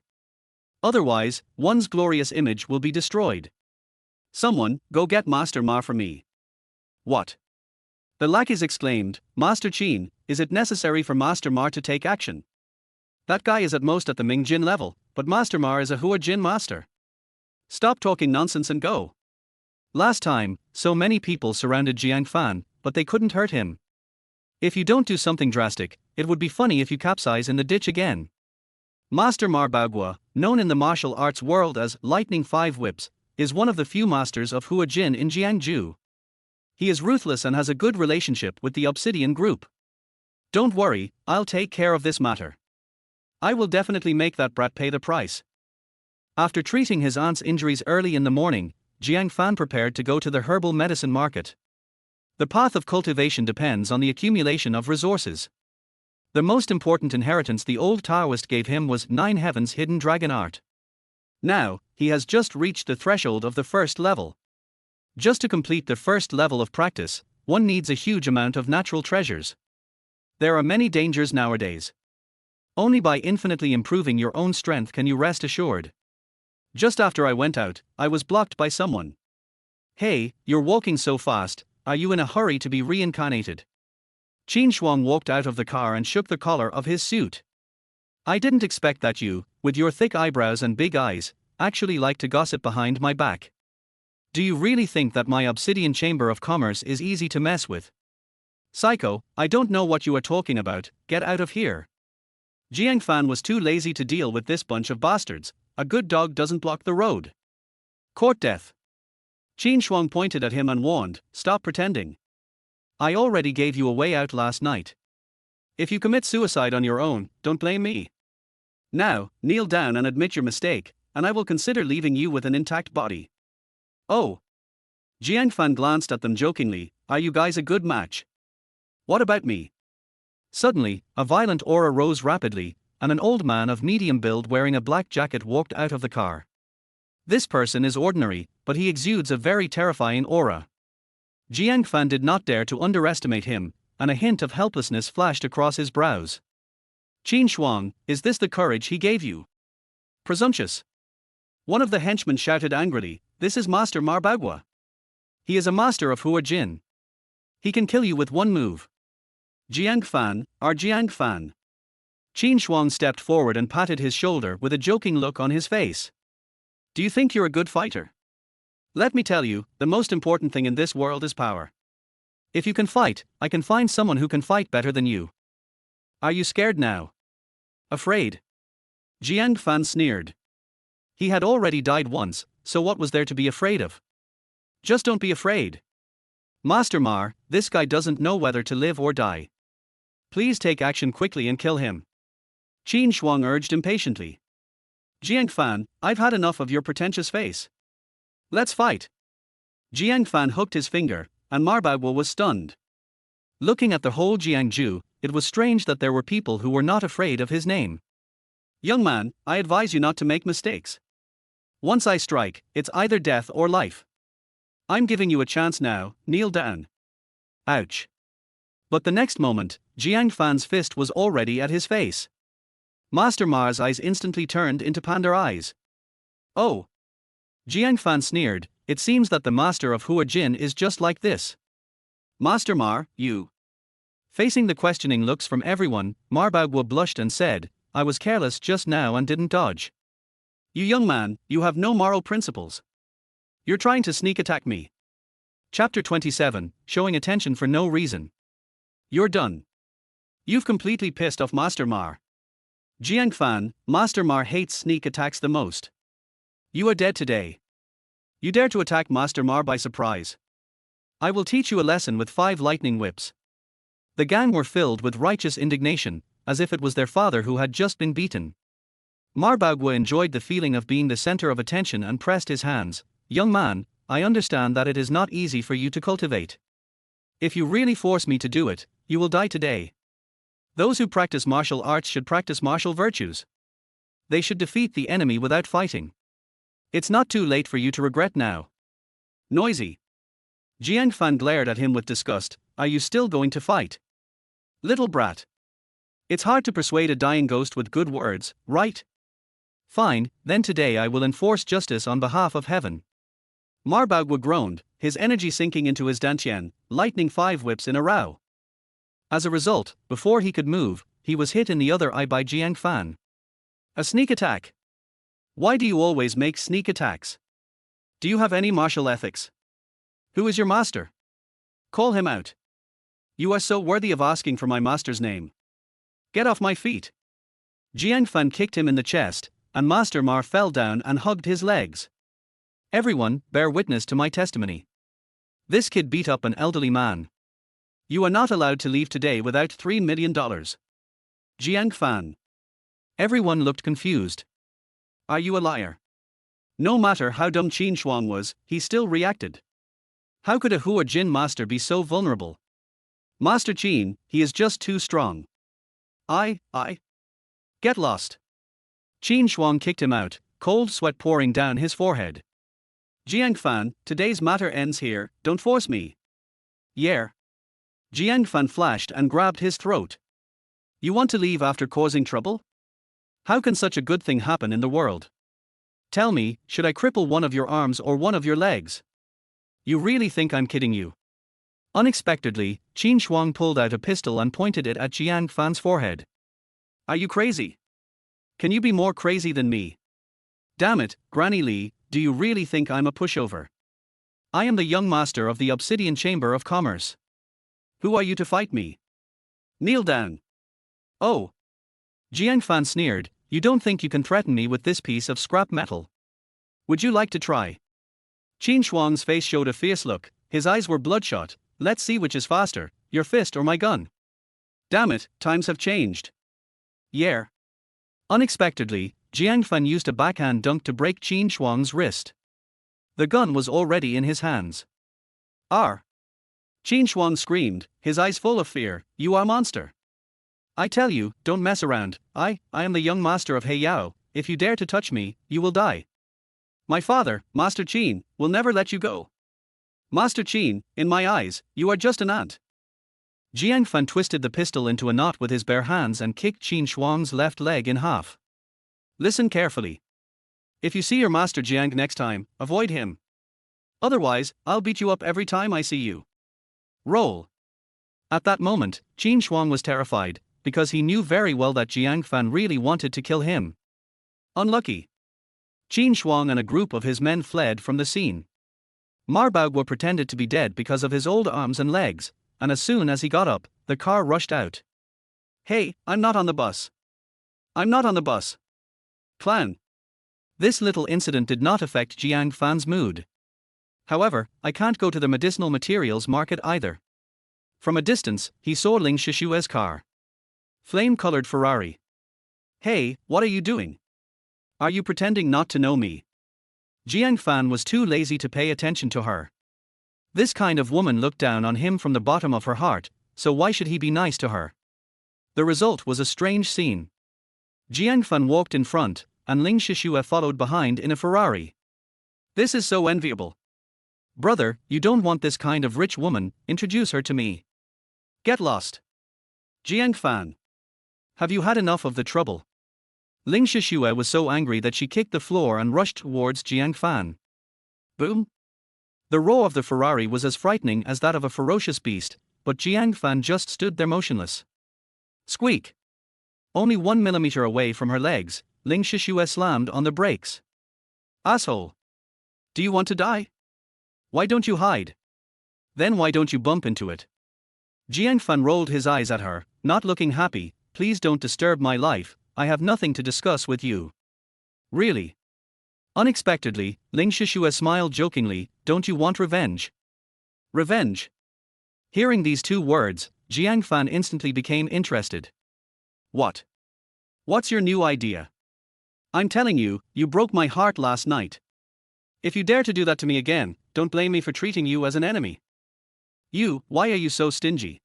A: Otherwise, one's glorious image will be destroyed. Someone, go get Master Ma for me. What? The lackeys exclaimed, Master Qin, is it necessary for Master Ma to take action? That guy is at most at the Ming Jin level, but Master Ma is a Hua Jin master. Stop talking nonsense and go. Last time, so many people surrounded Jiang Fan, but they couldn't hurt him. If you don't do something drastic, it would be funny if you capsize in the ditch again. Master Mar Baogua, known in the martial arts world as Lightning Five Whips, is one of the few masters of Hua Jin in Jiangju. He is ruthless and has a good relationship with the Obsidian Group. Don't worry, I'll take care of this matter. I will definitely make that brat pay the price. After treating his aunt's injuries early in the morning, Jiang Fan prepared to go to the herbal medicine market. The path of cultivation depends on the accumulation of resources. The most important inheritance the old Taoist gave him was 9 Heavens hidden dragon art. Now, he has just reached the threshold of the first level. Just to complete the first level of practice, one needs a huge amount of natural treasures. There are many dangers nowadays. Only by infinitely improving your own strength can you rest assured. Just after I went out, I was blocked by someone. Hey, you're walking so fast, are you in a hurry to be reincarnated? Qin Shuang walked out of the car and shook the collar of his suit. I didn't expect that you, with your thick eyebrows and big eyes, actually like to gossip behind my back. Do you really think that my Obsidian Chamber of Commerce is easy to mess with? Psycho, I don't know what you are talking about, get out of here. Jiang Fan was too lazy to deal with this bunch of bastards. A good dog doesn't block the road. Court death. Qin Shuang pointed at him and warned, stop pretending. I already gave you a way out last night. If you commit suicide on your own, don't blame me. Now, kneel down and admit your mistake, and I will consider leaving you with an intact body. Oh. Jiang Fan glanced at them jokingly, are you guys a good match? What about me? Suddenly, a violent aura rose rapidly, and an old man of medium build wearing a black jacket walked out of the car. This person is ordinary, but he exudes a very terrifying aura. Jiang Fan did not dare to underestimate him, and a hint of helplessness flashed across his brows. Qin Shuang, is this the courage he gave you? Presumptuous. One of the henchmen shouted angrily, this is Master Marbagua. He is a master of Hua Jin. He can kill you with one move. Jiang Fan, our Jiang Fan. Qin Shuang stepped forward and patted his shoulder with a joking look on his face. Do you think you're a good fighter? Let me tell you, the most important thing in this world is power. If you can fight, I can find someone who can fight better than you. Are you scared now? Afraid? Jiang Fan sneered. He had already died once, so what was there to be afraid of? Just don't be afraid. Master Mar, this guy doesn't know whether to live or die. Please take action quickly and kill him. Qin Shuang urged impatiently. Jiang Fan, I've had enough of your pretentious face. Let's fight. Jiang Fan hooked his finger, and Marbagua was stunned. Looking at the whole Jiangju, it was strange that there were people who were not afraid of his name. Young man, I advise you not to make mistakes. Once I strike, it's either death or life. I'm giving you a chance now, kneel down. Ouch. But the next moment, Jiang Fan's fist was already at his face. Master Ma's eyes instantly turned into panda eyes. Oh. Jiang Fan sneered, it seems that the master of Hua Jin is just like this. Master Mar, you. Facing the questioning looks from everyone, Marbagua blushed and said, I was careless just now and didn't dodge. You young man, you have no moral principles. You're trying to sneak attack me. Chapter 27, showing attention for no reason. You're done. You've completely pissed off Master Mar. Jiang Fan, Master Mar hates sneak attacks the most. You are dead today. You dare to attack Master Mar by surprise. I will teach you a lesson with 5 lightning whips. The gang were filled with righteous indignation, as if it was their father who had just been beaten. Marbagua enjoyed the feeling of being the center of attention and pressed his hands. Young man, I understand that it is not easy for you to cultivate. If you really force me to do it, you will die today. Those who practice martial arts should practice martial virtues. They should defeat the enemy without fighting. It's not too late for you to regret now. Noisy. Jiang Fan glared at him with disgust, are you still going to fight? Little brat. It's hard to persuade a dying ghost with good words, right? Fine, then today I will enforce justice on behalf of heaven. Marbagua groaned, his energy sinking into his dantian, lightning 5 whips in a row. As a result, before he could move, he was hit in the other eye by Jiang Fan. A sneak attack. Why do you always make sneak attacks? Do you have any martial ethics? Who is your master? Call him out. You are so worthy of asking for my master's name. Get off my feet. Jiang Fan kicked him in the chest, and Master Mar fell down and hugged his legs. Everyone, bear witness to my testimony. This kid beat up an elderly man. You are not allowed to leave today without $3 million. Jiang Fan. Everyone looked confused. Are you a liar? No matter how dumb Qin Shuang was, he still reacted. How could a Hua Jin master be so vulnerable? Master Qin, he is just too strong. I. Get lost. Qin Shuang kicked him out, cold sweat pouring down his forehead. Jiang Fan, today's matter ends here, don't force me. Yeah. Jiang Fan flashed and grabbed his throat. You want to leave after causing trouble? How can such a good thing happen in the world? Tell me, should I cripple one of your arms or one of your legs? You really think I'm kidding you? Unexpectedly, Qin Shuang pulled out a pistol and pointed it at Jiang Fan's forehead. Are you crazy? Can you be more crazy than me? Damn it, Granny Lee, do you really think I'm a pushover? I am the young master of the Obsidian Chamber of Commerce. Who are you to fight me? Kneel down. Oh. Jiang Fan sneered, you don't think you can threaten me with this piece of scrap metal? Would you like to try? Qin Shuang's face showed a fierce look, his eyes were bloodshot. Let's see which is faster, your fist or my gun. Damn it, times have changed. Yeah. Unexpectedly, Jiang Fan used a backhand dunk to break Qin Shuang's wrist. The gun was already in his hands. "R!" Qin Shuang screamed, his eyes full of fear. "You are monster! I tell you, don't mess around. I am the young master of Heiyao. If you dare to touch me, you will die. My father, Master Qin, will never let you go. Master Qin, in my eyes, you are just an ant." Jiang Fan twisted the pistol into a knot with his bare hands and kicked Qin Shuang's left leg in half. "Listen carefully. If you see your master Jiang next time, avoid him. Otherwise, I'll beat you up every time I see you. Roll." At that moment, Qin Shuang was terrified, because he knew very well that Jiang Fan really wanted to kill him. Unlucky. Qin Shuang and a group of his men fled from the scene. Marbagua pretended to be dead because of his old arms and legs, and as soon as he got up, the car rushed out. "Hey, I'm not on the bus. I'm not on the bus. Clan." This little incident did not affect Jiang Fan's mood. "However, I can't go to the medicinal materials market either." From a distance, he saw Ling Shishue's car. Flame-colored Ferrari. "Hey, what are you doing? Are you pretending not to know me?" Jiang Fan was too lazy to pay attention to her. This kind of woman looked down on him from the bottom of her heart, so why should he be nice to her? The result was a strange scene. Jiang Fan walked in front, and Ling Shishue followed behind in a Ferrari. "This is so enviable. Brother, you don't want this kind of rich woman, introduce her to me." "Get lost. Jiang Fan. Have you had enough of the trouble?" Ling Shishue was so angry that she kicked the floor and rushed towards Jiang Fan. Boom! The roar of the Ferrari was as frightening as that of a ferocious beast, but Jiang Fan just stood there motionless. Squeak! Only 1 millimeter away from her legs, Ling Shishue slammed on the brakes. "Asshole! Do you want to die? Why don't you hide? Then why don't you bump into it?" Jiang Fan rolled his eyes at her, not looking happy. "Please don't disturb my life, I have nothing to discuss with you." "Really?" Unexpectedly, Ling Shishue smiled jokingly. "Don't you want revenge?" "Revenge?" Hearing these two words, Jiang Fan instantly became interested. "What? What's your new idea? I'm telling you, you broke my heart last night. If you dare to do that to me again, don't blame me for treating you as an enemy." Why are you so stingy?"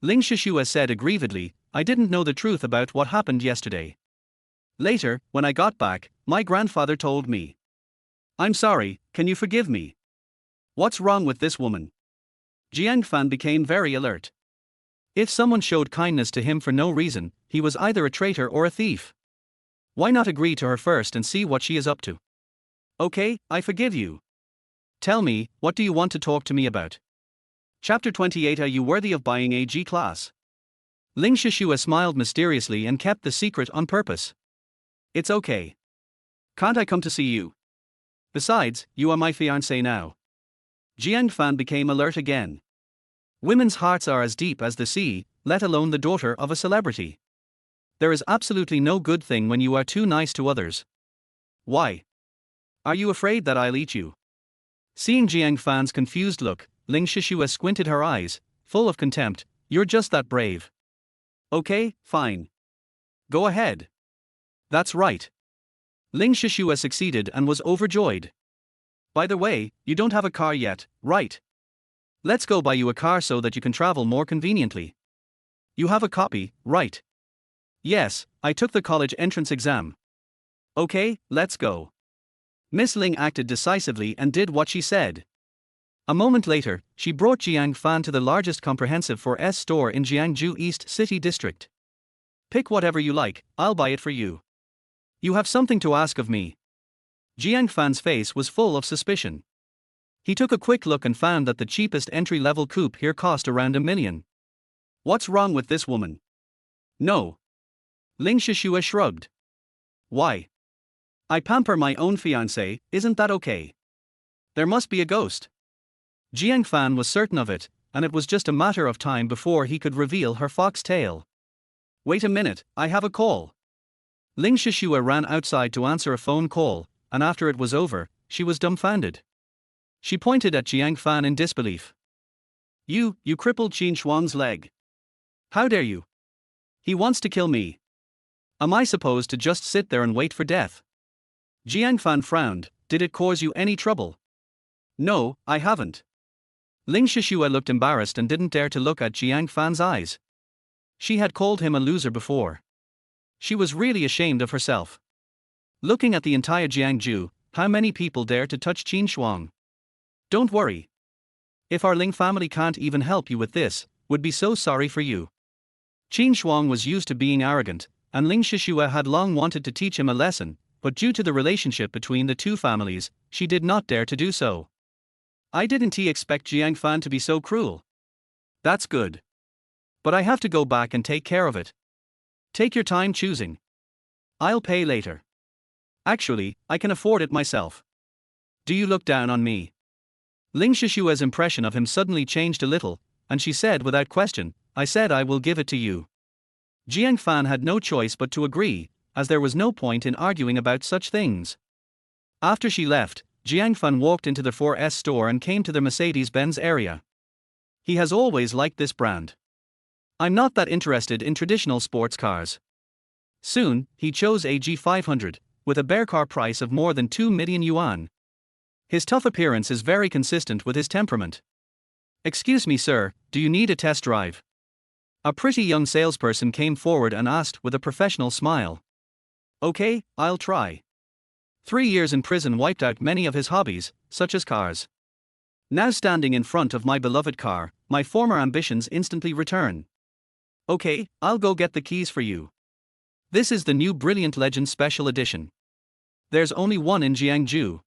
A: Ling Shishue said aggrievedly. "I didn't know the truth about what happened yesterday. Later, when I got back, my grandfather told me. I'm sorry, can you forgive me? What's wrong with this woman?" Jiang Fan became very alert. If someone showed kindness to him for no reason, he was either a traitor or a thief. Why not agree to her first and see what she is up to? "Okay, I forgive you. Tell me, what do you want to talk to me about?" Chapter 28. Are you worthy of buying a G-Class? Ling Shishue smiled mysteriously and kept the secret on purpose. "It's okay. Can't I come to see you? Besides, you are my fiancée now." Jiang Fan became alert again. Women's hearts are as deep as the sea, let alone the daughter of a celebrity. There is absolutely no good thing when you are too nice to others. "Why? Are you afraid that I'll eat you?" Seeing Jiang Fan's confused look, Ling Shishue squinted her eyes, full of contempt. "You're just that brave. Okay, fine. Go ahead." "That's right." Ling Shishue succeeded and was overjoyed. "By the way, you don't have a car yet, right? Let's go buy you a car so that you can travel more conveniently. You have a copy, right?" "Yes, I took the college entrance exam." "Okay, let's go." Miss Ling acted decisively and did what she said. A moment later, she brought Jiang Fan to the largest comprehensive 4S store in Jiangju East City District. "Pick whatever you like, I'll buy it for you." "You have something to ask of me." Jiang Fan's face was full of suspicion. He took a quick look and found that the cheapest entry-level coupe here cost around $1 million. What's wrong with this woman? No. Ling Shishue shrugged. Why? I pamper my own fiancé, isn't that okay? There must be a ghost. Jiang Fan was certain of it, and it was just a matter of time before he could reveal her fox tail. Wait a minute, I have a call. Ling Shishue ran outside to answer a phone call, and after it was over, she was dumbfounded. She pointed at Jiang Fan in disbelief. You crippled Qin Shuang's leg. How dare you? He wants to kill me. Am I supposed to just sit there and wait for death? Jiang Fan frowned. Did it cause you any trouble? No, I haven't. Ling Shishua looked embarrassed and didn't dare to look at Jiang Fan's eyes. She had called him a loser before. She was really ashamed of herself. Looking at the entire Jiangju, how many people dare to touch Qin Shuang? Don't worry. If our Ling family can't even help you with this, would be so sorry for you. Qin Shuang was used to being arrogant, and Ling Shishua had long wanted to teach him a lesson, but due to the relationship between the two families, she did not dare to do so. I didn't expect Jiang Fan to be so cruel. That's good. But I have to go back and take care of it. Take your time choosing. I'll pay later. Actually, I can afford it myself. Do you look down on me? Ling Shishua's impression of him suddenly changed a little, and she said without question, I said I will give it to you. Jiang Fan had no choice but to agree, as there was no point in arguing about such things. After she left, Jiang Fan walked into the 4S store and came to the Mercedes-Benz area. He has always liked this brand. I'm not that interested in traditional sports cars. Soon, he chose a G500, with a bare car price of more than 2 million yuan. His tough appearance is very consistent with his temperament. Excuse me, sir, do you need a test drive? A pretty young salesperson came forward and asked with a professional smile. Okay, I'll try. 3 years in prison wiped out many of his hobbies, such as cars. Now standing in front of my beloved car, my former ambitions instantly return. Okay, I'll go get the keys for you. This is the new Brilliant Legend Special Edition. There's only one in Jiangju.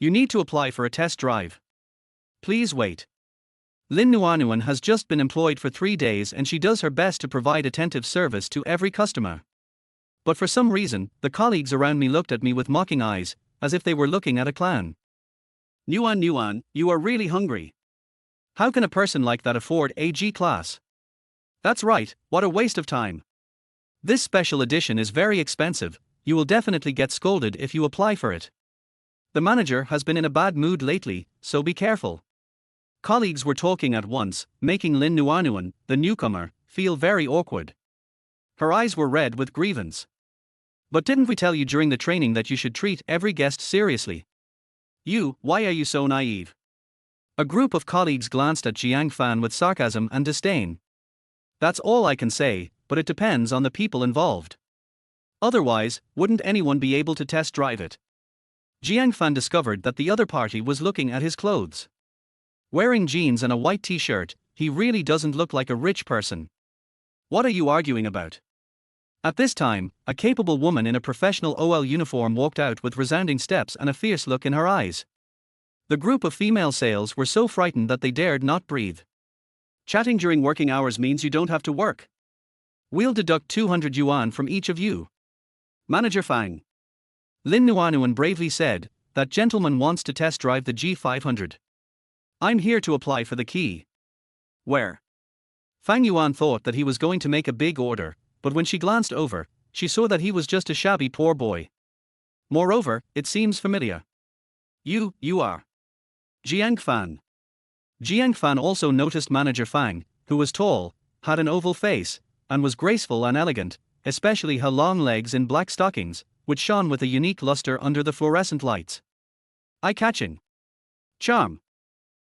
A: You need to apply for a test drive. Please wait. Lin Nuanuan has just been employed for 3 days and she does her best to provide attentive service to every customer. But for some reason, the colleagues around me looked at me with mocking eyes, as if they were looking at a clown. Nuan, you are really hungry. How can a person like that afford a G-class? That's right, what a waste of time. This special edition is very expensive, you will definitely get scolded if you apply for it. The manager has been in a bad mood lately, so be careful. Colleagues were talking at once, making Lin Nuanuan, the newcomer, feel very awkward. Her eyes were red with grievance. But didn't we tell you during the training that you should treat every guest seriously? Why are you so naive? A group of colleagues glanced at Jiang Fan with sarcasm and disdain. That's all I can say, but it depends on the people involved. Otherwise, wouldn't anyone be able to test drive it? Jiang Fan discovered that the other party was looking at his clothes. Wearing jeans and a white t-shirt, he really doesn't look like a rich person. What are you arguing about? At this time, a capable woman in a professional OL uniform walked out with resounding steps and a fierce look in her eyes. The group of female sales were so frightened that they dared not breathe. Chatting during working hours means you don't have to work. We'll deduct 200 yuan from each of you. Manager Fang. Lin Nuanuan bravely said, that gentleman wants to test drive the G500. I'm here to apply for the key. Where? Fang Yuan thought that he was going to make a big order, but when she glanced over, she saw that he was just a shabby poor boy. Moreover, it seems familiar. You are Jiang Fan. Jiang Fan also noticed Manager Fang, who was tall, had an oval face, and was graceful and elegant, especially her long legs in black stockings, which shone with a unique luster under the fluorescent lights. Eye-catching. Charm.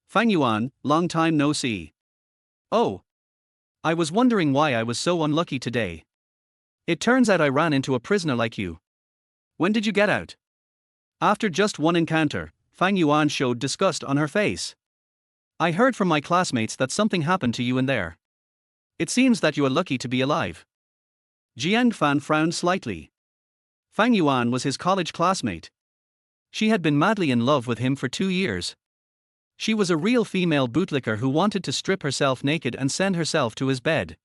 A: Fang Yuan, long time no see. Oh. I was wondering why I was so unlucky today. It turns out I ran into a prisoner like you. When did you get out? After just one encounter, Fang Yuan showed disgust on her face. I heard from my classmates that something happened to you in there. It seems that you are lucky to be alive. Jiang Fan frowned slightly. Fang Yuan was his college classmate. She had been madly in love with him for 2 years. She was a real female bootlicker who wanted to strip herself naked and send herself to his bed.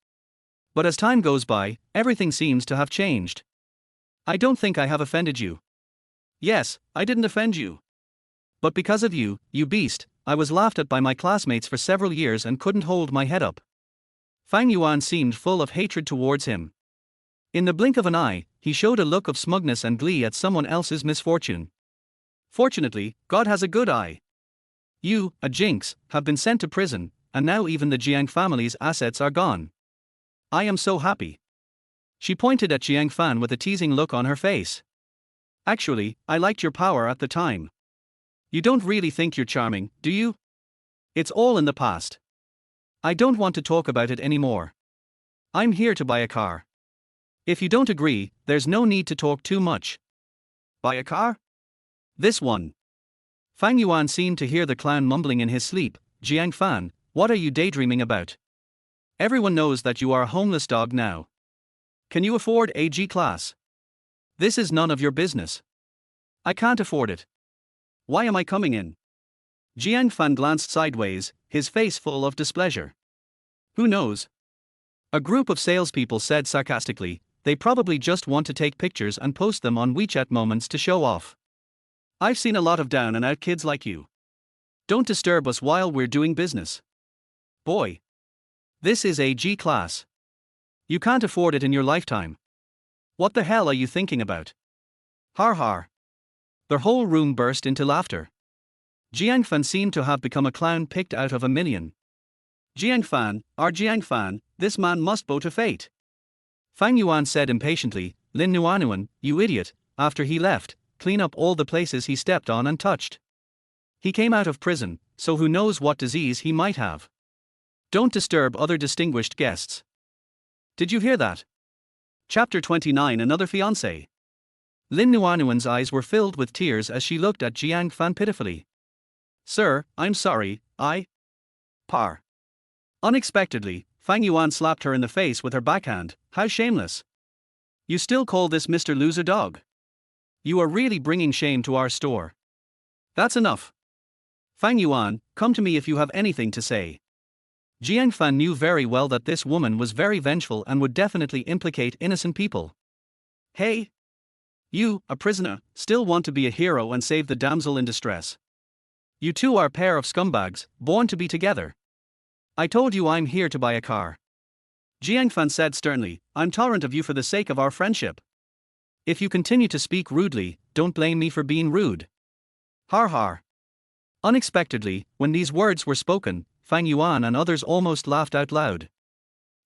A: But as time goes by, everything seems to have changed. I don't think I have offended you. Yes, I didn't offend you. But because of you, you beast, I was laughed at by my classmates for several years and couldn't hold my head up. Fang Yuan seemed full of hatred towards him. In the blink of an eye, he showed a look of smugness and glee at someone else's misfortune. Fortunately, God has a good eye. You, a jinx, have been sent to prison, and now even the Jiang family's assets are gone. I am so happy. She pointed at Jiang Fan with a teasing look on her face. Actually, I liked your power at the time. You don't really think you're charming, do you? It's all in the past. I don't want to talk about it anymore. I'm here to buy a car. If you don't agree, there's no need to talk too much. Buy a car? This one. Fang Yuan seemed to hear the clown mumbling in his sleep. Jiang Fan, what are you daydreaming about? Everyone knows that you are a homeless dog now. Can you afford a G-class? This is none of your business. I can't afford it. Why am I coming in? Jiang Fan glanced sideways, his face full of displeasure. Who knows? A group of salespeople said sarcastically, they probably just want to take pictures and post them on WeChat Moments to show off. I've seen a lot of down and out kids like you. Don't disturb us while we're doing business. Boy. This is a G-class. You can't afford it in your lifetime. What the hell are you thinking about? Har har. The whole room burst into laughter. Jiang Fan seemed to have become a clown picked out of a million. Jiang Fan, this man must bow to fate. Fang Yuan said impatiently, Lin Nuanuan, you idiot, after he left, clean up all the places he stepped on and touched. He came out of prison, so who knows what disease he might have. Don't disturb other distinguished guests. Did you hear that? Chapter 29 Another Fiancée. Lin Nuanuan's eyes were filled with tears as she looked at Jiang Fan pitifully. Sir, I'm sorry, Par. Unexpectedly, Fang Yuan slapped her in the face with her backhand. How shameless. You still call this Mr. Loser Dog? You are really bringing shame to our store. That's enough. Fang Yuan, come to me if you have anything to say. Jiang Fan knew very well that this woman was very vengeful and would definitely implicate innocent people. Hey! You, a prisoner, still want to be a hero and save the damsel in distress. You two are a pair of scumbags, born to be together. I told you I'm here to buy a car. Jiang Fan said sternly, I'm tolerant of you for the sake of our friendship. If you continue to speak rudely, don't blame me for being rude. Har har. Unexpectedly, when these words were spoken, Fang Yuan and others almost laughed out loud.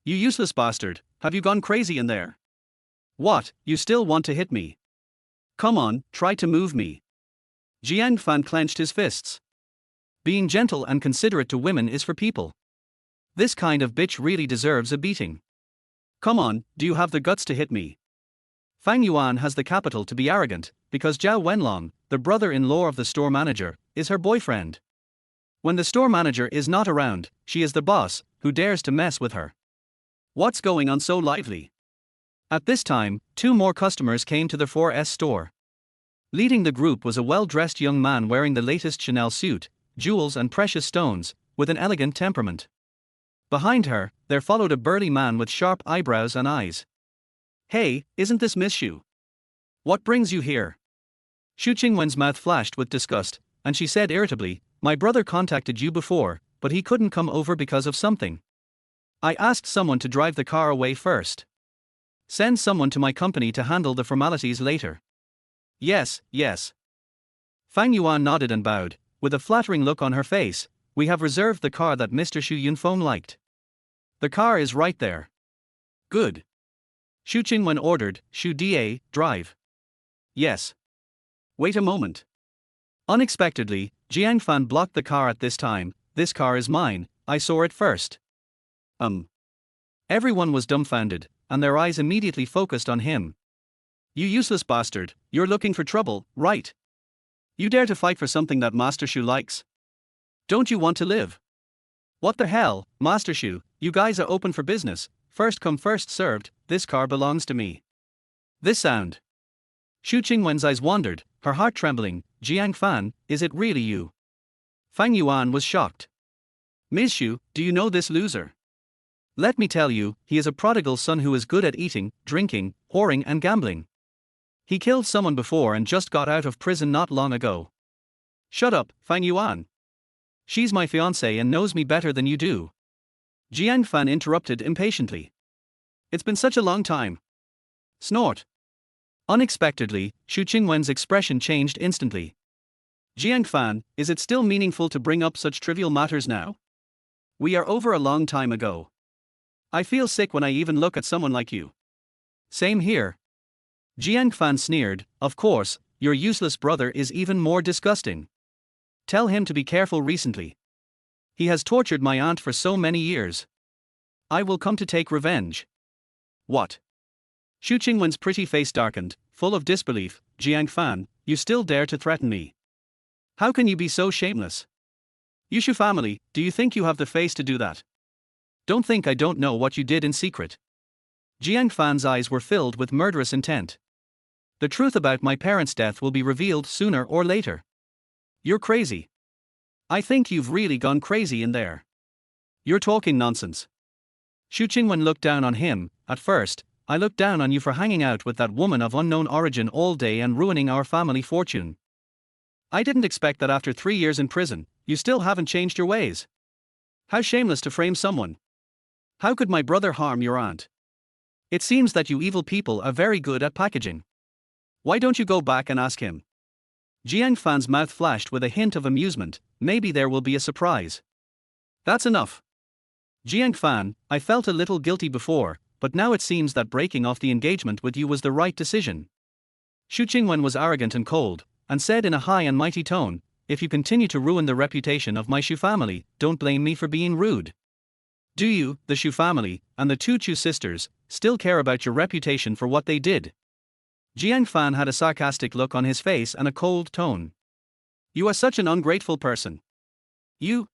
A: You useless bastard, have you gone crazy in there? What, you still want to hit me? Come on, try to move me. Jiang Fan clenched his fists. Being gentle and considerate to women is for people. This kind of bitch really deserves a beating. Come on, do you have the guts to hit me? Fang Yuan has the capital to be arrogant, because Zhao Wenlong, the brother-in-law of the store manager, is her boyfriend. When the store manager is not around, she is the boss, who dares to mess with her. What's going on so lively? At this time, 2 more customers came to the 4S store. Leading the group was a well-dressed young man wearing the latest Chanel suit, jewels and precious stones, with an elegant temperament. Behind her, there followed a burly man with sharp eyebrows and eyes. Hey, isn't this Miss Xu? What brings you here? Xu Qingwen's mouth flashed with disgust, and she said irritably, my brother contacted you before, but he couldn't come over because of something. I asked someone to drive the car away first. Send someone to my company to handle the formalities later. Yes. Fang Yuan nodded and bowed, with a flattering look on her face. We have reserved the car that Mr. Xu Yunfeng liked. The car is right there. Good. Xu Qingwen ordered, Xu Da, drive. Yes. Wait a moment. Unexpectedly, Jiang Fan blocked the car at this time. This car is mine, I saw it first. Everyone was dumbfounded, and their eyes immediately focused on him. You useless bastard, you're looking for trouble, right? You dare to fight for something that Master Xu likes? Don't you want to live? What the hell, Master Xu, you guys are open for business, first come first served, this car belongs to me. This sound. Xu Qingwen's eyes wandered, her heart trembling. Jiang Fan, is it really you? Fang Yuan was shocked. Ms. Xu, do you know this loser? Let me tell you, he is a prodigal son who is good at eating, drinking, whoring and gambling. He killed someone before and just got out of prison not long ago. Shut up, Fang Yuan. She's my fiancée and knows me better than you do. Jiang Fan interrupted impatiently. It's been such a long time. Snort. Unexpectedly, Xu Qingwen's expression changed instantly. Jiang Fan, is it still meaningful to bring up such trivial matters now? We are over a long time ago. I feel sick when I even look at someone like you. Same here. Jiang Fan sneered, of course, your useless brother is even more disgusting. Tell him to be careful recently. He has tortured my aunt for so many years. I will come to take revenge. What? Xu Qingwen's pretty face darkened, full of disbelief. Jiang Fan, you still dare to threaten me? How can you be so shameless? Yushu family, do you think you have the face to do that? Don't think I don't know what you did in secret. Jiang Fan's eyes were filled with murderous intent. The truth about my parents' death will be revealed sooner or later. You're crazy. I think you've really gone crazy in there. You're talking nonsense. Xu Qingwen looked down on him. At first, I looked down on you for hanging out with that woman of unknown origin all day and ruining our family fortune. I didn't expect that after 3 years in prison, you still haven't changed your ways. How shameless to frame someone. How could my brother harm your aunt? It seems that you evil people are very good at packaging. Why don't you go back and ask him? Jiang Fan's mouth flashed with a hint of amusement. Maybe there will be a surprise. That's enough. Jiang Fan, I felt a little guilty before, but now it seems that breaking off the engagement with you was the right decision. Xu Qingwen was arrogant and cold, and said in a high and mighty tone, if you continue to ruin the reputation of my Xu family, don't blame me for being rude. Do you, the Xu family, and the two Xu sisters, still care about your reputation for what they did? Jiang Fan had a sarcastic look on his face and a cold tone. You are such an ungrateful person. You.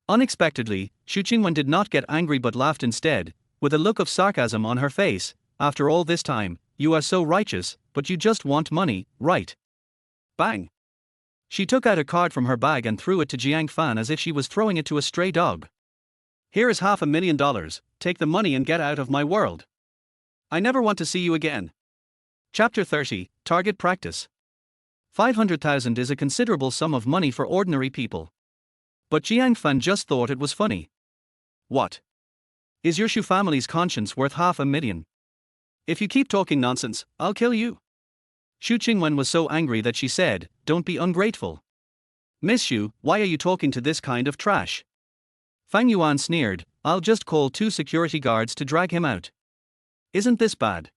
A: Unexpectedly, Xu Qingwen did not get angry but laughed instead, with a look of sarcasm on her face. After all this time, you are so righteous, but you just want money, right? Bang! She took out a card from her bag and threw it to Jiang Fan as if she was throwing it to a stray dog. Here is $500,000, take the money and get out of my world. I never want to see you again. Chapter 30, Target Practice. 500,000 is a considerable sum of money for ordinary people. But Jiang Fan just thought it was funny. What? Is your Xu family's conscience worth $500,000? If you keep talking nonsense, I'll kill you. Xu Qingwen was so angry that she said, don't be ungrateful. Miss Xu, why are you talking to this kind of trash? Fang Yuan sneered, I'll just call 2 security guards to drag him out. Isn't this bad?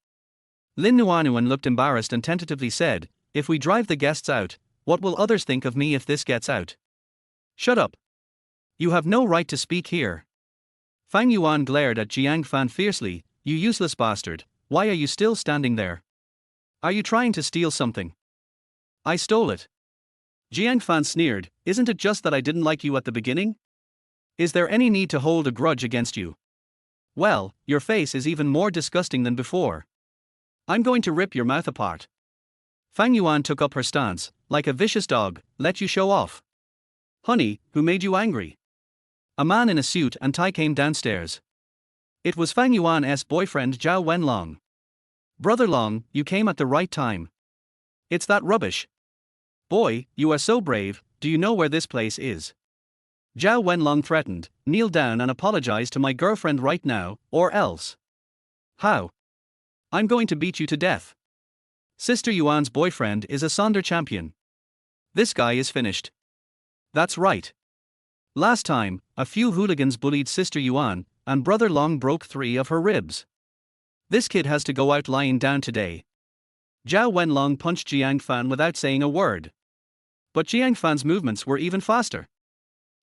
A: Lin Nuanuan looked embarrassed and tentatively said, if we drive the guests out, what will others think of me if this gets out? Shut up. You have no right to speak here. Fang Yuan glared at Jiang Fan fiercely, you useless bastard, why are you still standing there? Are you trying to steal something? I stole it. Jiang Fan sneered, isn't it just that I didn't like you at the beginning? Is there any need to hold a grudge against you? Well, your face is even more disgusting than before. I'm going to rip your mouth apart. Fang Yuan took up her stance, like a vicious dog, let you show off. Honey, who made you angry? A man in a suit and tie came downstairs. It was Fang Yuan's boyfriend Zhao Wenlong. Brother Long, you came at the right time. It's that rubbish. Boy, you are so brave, do you know where this place is? Zhao Wenlong threatened, kneel down and apologize to my girlfriend right now, or else. How? I'm going to beat you to death. Sister Yuan's boyfriend is a Sonder champion. This guy is finished. That's right. Last time, a few hooligans bullied Sister Yuan, and Brother Long broke 3 of her ribs. This kid has to go out lying down today. Zhao Wenlong punched Jiang Fan without saying a word. But Jiang Fan's movements were even faster.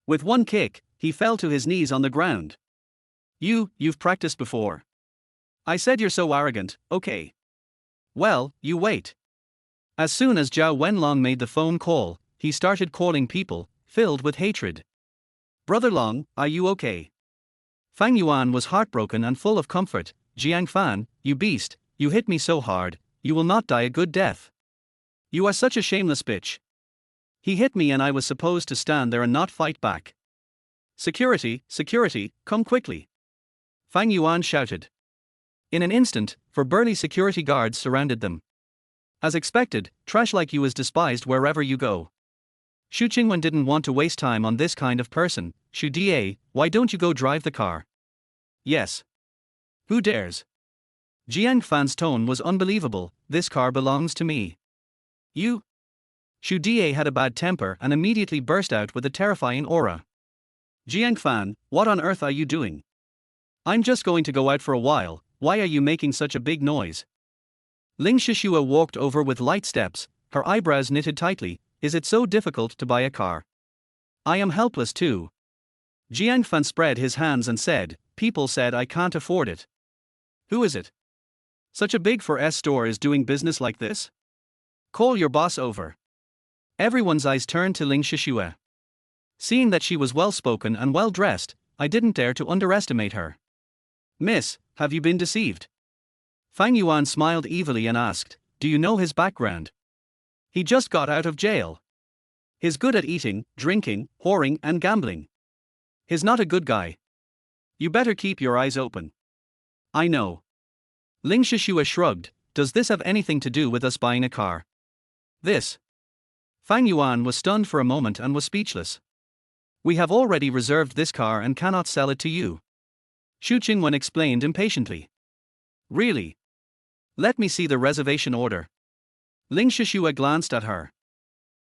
A: With one kick, he fell to his knees on the ground. You've practiced before. I said you're so arrogant, okay. Well, you wait. As soon as Zhao Wenlong made the phone call, he started calling people, filled with hatred. Brother Long, are you okay? Fang Yuan was heartbroken and full of comfort. Jiang Fan, you beast, you hit me so hard, you will not die a good death. You are such a shameless bitch. He hit me and I was supposed to stand there and not fight back. Security, come quickly. Fang Yuan shouted. In an instant, 4 burly security guards surrounded them. As expected, trash like you is despised wherever you go. Xu Qingwen didn't want to waste time on this kind of person. Xu Da, why don't you go drive the car? Yes. Who dares? Jiang Fan's tone was unbelievable, this car belongs to me. You? Xu Da had a bad temper and immediately burst out with a terrifying aura. Jiang Fan, what on earth are you doing? I'm just going to go out for a while, why are you making such a big noise? Ling Shishua walked over with light steps, her eyebrows knitted tightly. Is it so difficult to buy a car? I am helpless too. Jiang Fan spread his hands and said, people said I can't afford it. Who is it? Such a big 4S store is doing business like this? Call your boss over. Everyone's eyes turned to Ling Shishua. Seeing that she was well-spoken and well-dressed, I didn't dare to underestimate her. Miss, have you been deceived? Fang Yuan smiled evilly and asked, do you know his background? He just got out of jail. He's good at eating, drinking, whoring and gambling. He's not a good guy. You better keep your eyes open. I know. Ling Shishua shrugged, does this have anything to do with us buying a car? This. Fang Yuan was stunned for a moment and was speechless. We have already reserved this car and cannot sell it to you. Xu Qingwen explained impatiently. Really? Let me see the reservation order. Ling Shishua glanced at her.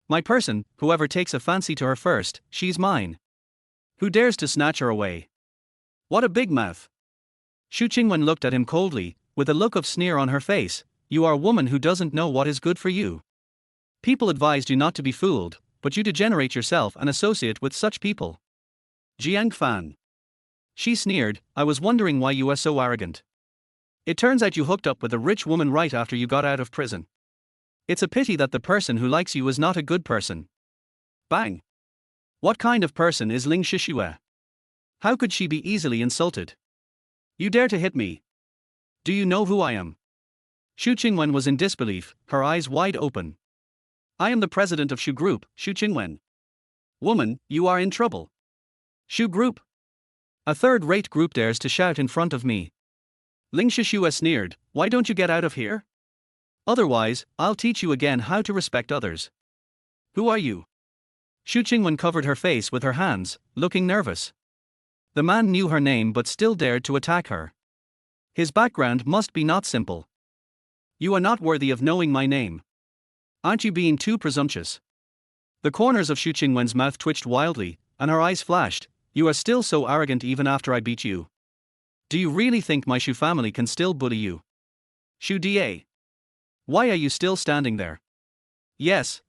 A: My person, whoever takes a fancy to her first, she's mine. Who dares to snatch her away? What a big mouth. Xu Qingwen looked at him coldly, with a look of sneer on her face. You are a woman who doesn't know what is good for you. People advised you not to be fooled, but you degenerate yourself and associate with such people. Jiang Fan. She sneered, I was wondering why you are so arrogant. It turns out you hooked up with a rich woman right after you got out of prison. It's a pity that the person who likes you is not a good person. Bang. What kind of person is Ling Shishua? How could she be easily insulted? You dare to hit me? Do you know who I am? Xu Qingwen was in disbelief, her eyes wide open. I am the president of Xu Group, Xu Qingwen. Woman, you are in trouble. Xu Group? A third-rate group dares to shout in front of me. Ling Shishua sneered, why don't you get out of here? Otherwise, I'll teach you again how to respect others. Who are you? Xu Qingwen covered her face with her hands, looking nervous. The man knew her name but still dared to attack her. His background must be not simple. You are not worthy of knowing my name. Aren't you being too presumptuous? The corners of Xu Qingwen's mouth twitched wildly, and her eyes flashed. You are still so arrogant even after I beat you. Do you really think my Xu family can still bully you? Xu Da. Why are you still standing there? Yes.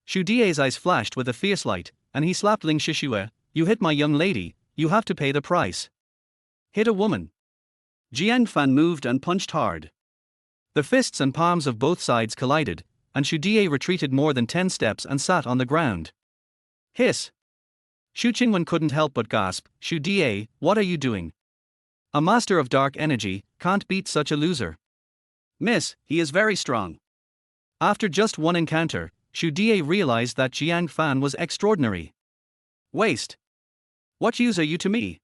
A: Xu Da's eyes flashed with a fierce light, and he slapped Ling Shishua. You hit my young lady, you have to pay the price. Hit a woman. Jiang Fan moved and punched hard. The fists and palms of both sides collided, and Xu Da retreated more than 10 steps and sat on the ground. Hiss. Xu Qingwen couldn't help but gasp, Xu Da, what are you doing? A master of dark energy can't beat such a loser. Miss, he is very strong. After just one encounter, Xu Da realized that Jiang Fan was extraordinary. Waste. What use are you to me?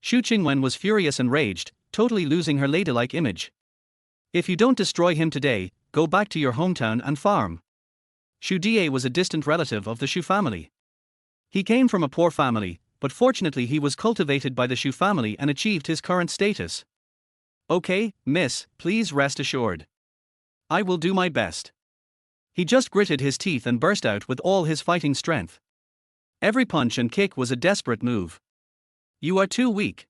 A: Xu Qingwen was furious and raged, totally losing her ladylike image. If you don't destroy him today, go back to your hometown and farm. Xu Da was a distant relative of the Xu family. He came from a poor family, but fortunately he was cultivated by the Xu family and achieved his current status. Okay, miss, please rest assured. I will do my best. He just gritted his teeth and burst out with all his fighting strength. Every punch and kick was a desperate move. You are too weak.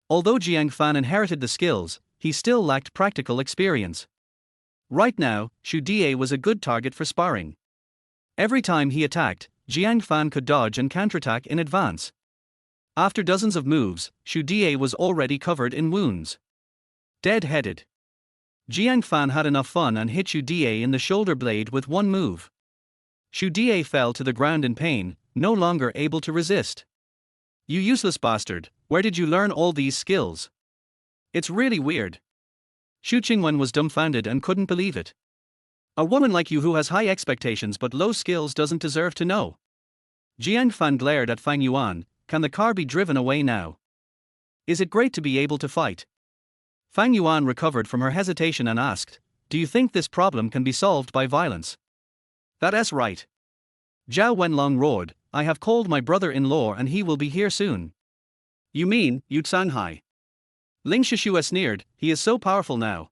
A: Although Jiang Fan inherited the skills, he still lacked practical experience. Right now, Xu Da was a good target for sparring. Every time he attacked, Jiang Fan could dodge and counterattack in advance. After dozens of moves, Xu Da was already covered in wounds. Dead-headed. Jiang Fan had enough fun and hit Xu Da in the shoulder blade with one move. Xu Da fell to the ground in pain, no longer able to resist. You useless bastard, where did you learn all these skills? It's really weird. Xu Qingwen was dumbfounded and couldn't believe it. A woman like you who has high expectations but low skills doesn't deserve to know. Jiang Fan glared at Fang Yuan, can the car be driven away now? Is it great to be able to fight? Fang Yuan recovered from her hesitation and asked, do you think this problem can be solved by violence? That's right. Zhao Wenlong roared, I have called my brother-in-law and he will be here soon. You mean, Yu Canghai? Ling Shishua sneered, he is so powerful now.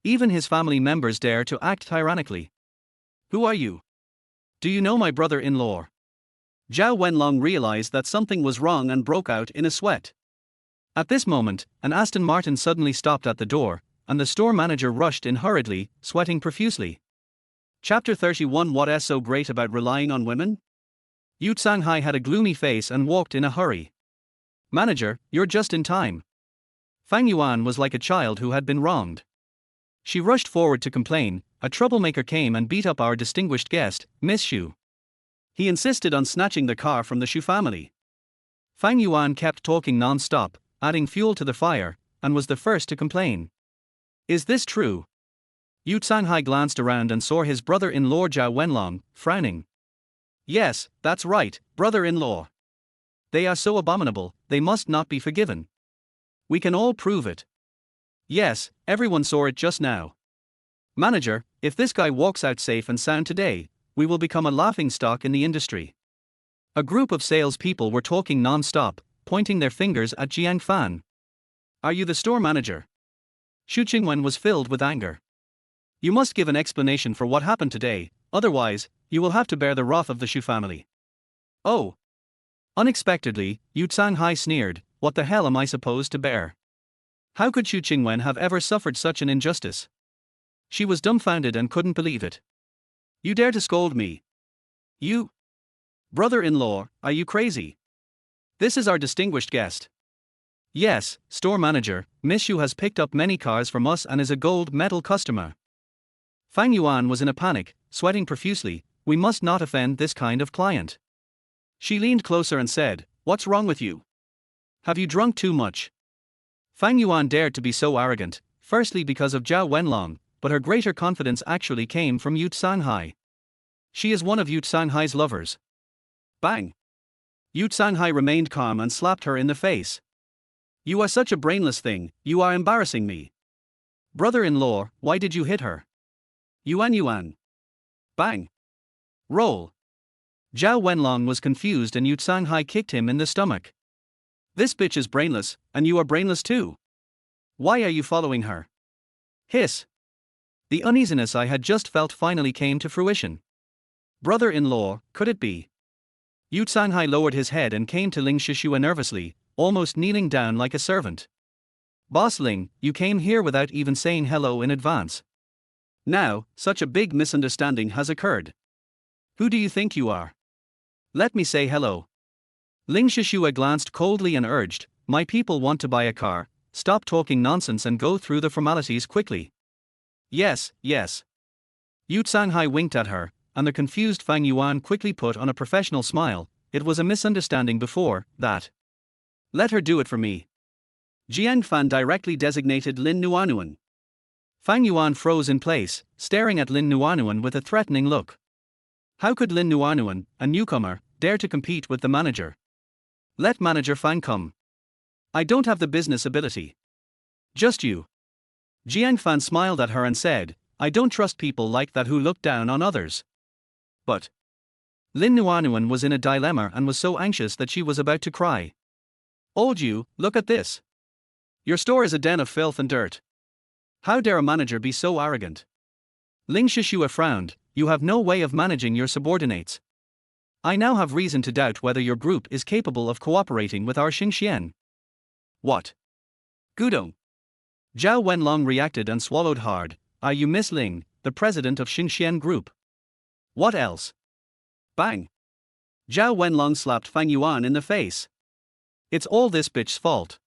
A: Even his family members dare to act tyrannically. Who are you? Do you know my brother-in-law? Zhao Wenlong realized that something was wrong and broke out in a sweat. At this moment, an Aston Martin suddenly stopped at the door, and the store manager rushed in hurriedly, sweating profusely. Chapter 31. What's so great about relying on women? Yu Shanghai had a gloomy face and walked in a hurry. Manager, you're just in time. Fang Yuan was like a child who had been wronged. She rushed forward to complain. A troublemaker came and beat up our distinguished guest, Miss Xu. He insisted on snatching the car from the Xu family. Fang Yuan kept talking non-stop, adding fuel to the fire, and was the first to complain. Is this true? Yu Shanghai glanced around and saw his brother-in-law Zhao Wenlong, frowning. Yes, that's right, brother-in-law. They are so abominable, they must not be forgiven. We can all prove it. Yes, everyone saw it just now. Manager, if this guy walks out safe and sound today, we will become a laughingstock in the industry. A group of salespeople were talking non-stop, pointing their fingers at Jiang Fan. Are you the store manager? Xu Qingwen was filled with anger. You must give an explanation for what happened today, otherwise, you will have to bear the wrath of the Xu family. Oh! Unexpectedly, Yu Shanghai sneered, what the hell am I supposed to bear? How could Xu Qingwen have ever suffered such an injustice? She was dumbfounded and couldn't believe it. You dare to scold me? You? Brother-in-law, are you crazy? This is our distinguished guest. Yes, store manager, Miss Xu has picked up many cars from us and is a gold medal customer. Fang Yuan was in a panic, sweating profusely. We must not offend this kind of client. She leaned closer and said, what's wrong with you? Have you drunk too much? Fang Yuan dared to be so arrogant, firstly because of Zhao Wenlong, but her greater confidence actually came from Yu Shanghai. She is one of Yu Shanghai's lovers. Bang! Yu Shanghai remained calm and slapped her in the face. You are such a brainless thing, you are embarrassing me. Brother-in-law, why did you hit her? Yuan. Bang! Roll! Zhao Wenlong was confused and Yu Shanghai kicked him in the stomach. This bitch is brainless, and you are brainless too. Why are you following her? Hiss! The uneasiness I had just felt finally came to fruition. Brother-in-law, could it be? Yu Shanghai lowered his head and came to Ling Shishua nervously, almost kneeling down like a servant. Boss Ling, you came here without even saying hello in advance. Now, such a big misunderstanding has occurred. Who do you think you are? Let me say hello. Ling Shishua glanced coldly and urged, my people want to buy a car, stop talking nonsense and go through the formalities quickly. Yes. Yu Shanghai winked at her, and the confused Fang Yuan quickly put on a professional smile. It was a misunderstanding before that. Let her do it for me. Jiang Fan directly designated Lin Nuanuan. Fang Yuan froze in place, staring at Lin Nuanuan with a threatening look. How could Lin Nuanuan, a newcomer, dare to compete with the manager? Let manager Fang come. I don't have the business ability. Just you. Jiang Fan smiled at her and said, I don't trust people like that who look down on others. But Lin Nuanuan was in a dilemma and was so anxious that she was about to cry. Old you, look at this. Your store is a den of filth and dirt. How dare a manager be so arrogant? Ling Shishua frowned, you have no way of managing your subordinates. I now have reason to doubt whether your group is capable of cooperating with our Xingxian. What? Gudong. Zhao Wenlong reacted and swallowed hard. Are you Miss Ling, the president of Xingxian Group? What else? Bang! Zhao Wenlong slapped Fang Yuan in the face. It's all this bitch's fault.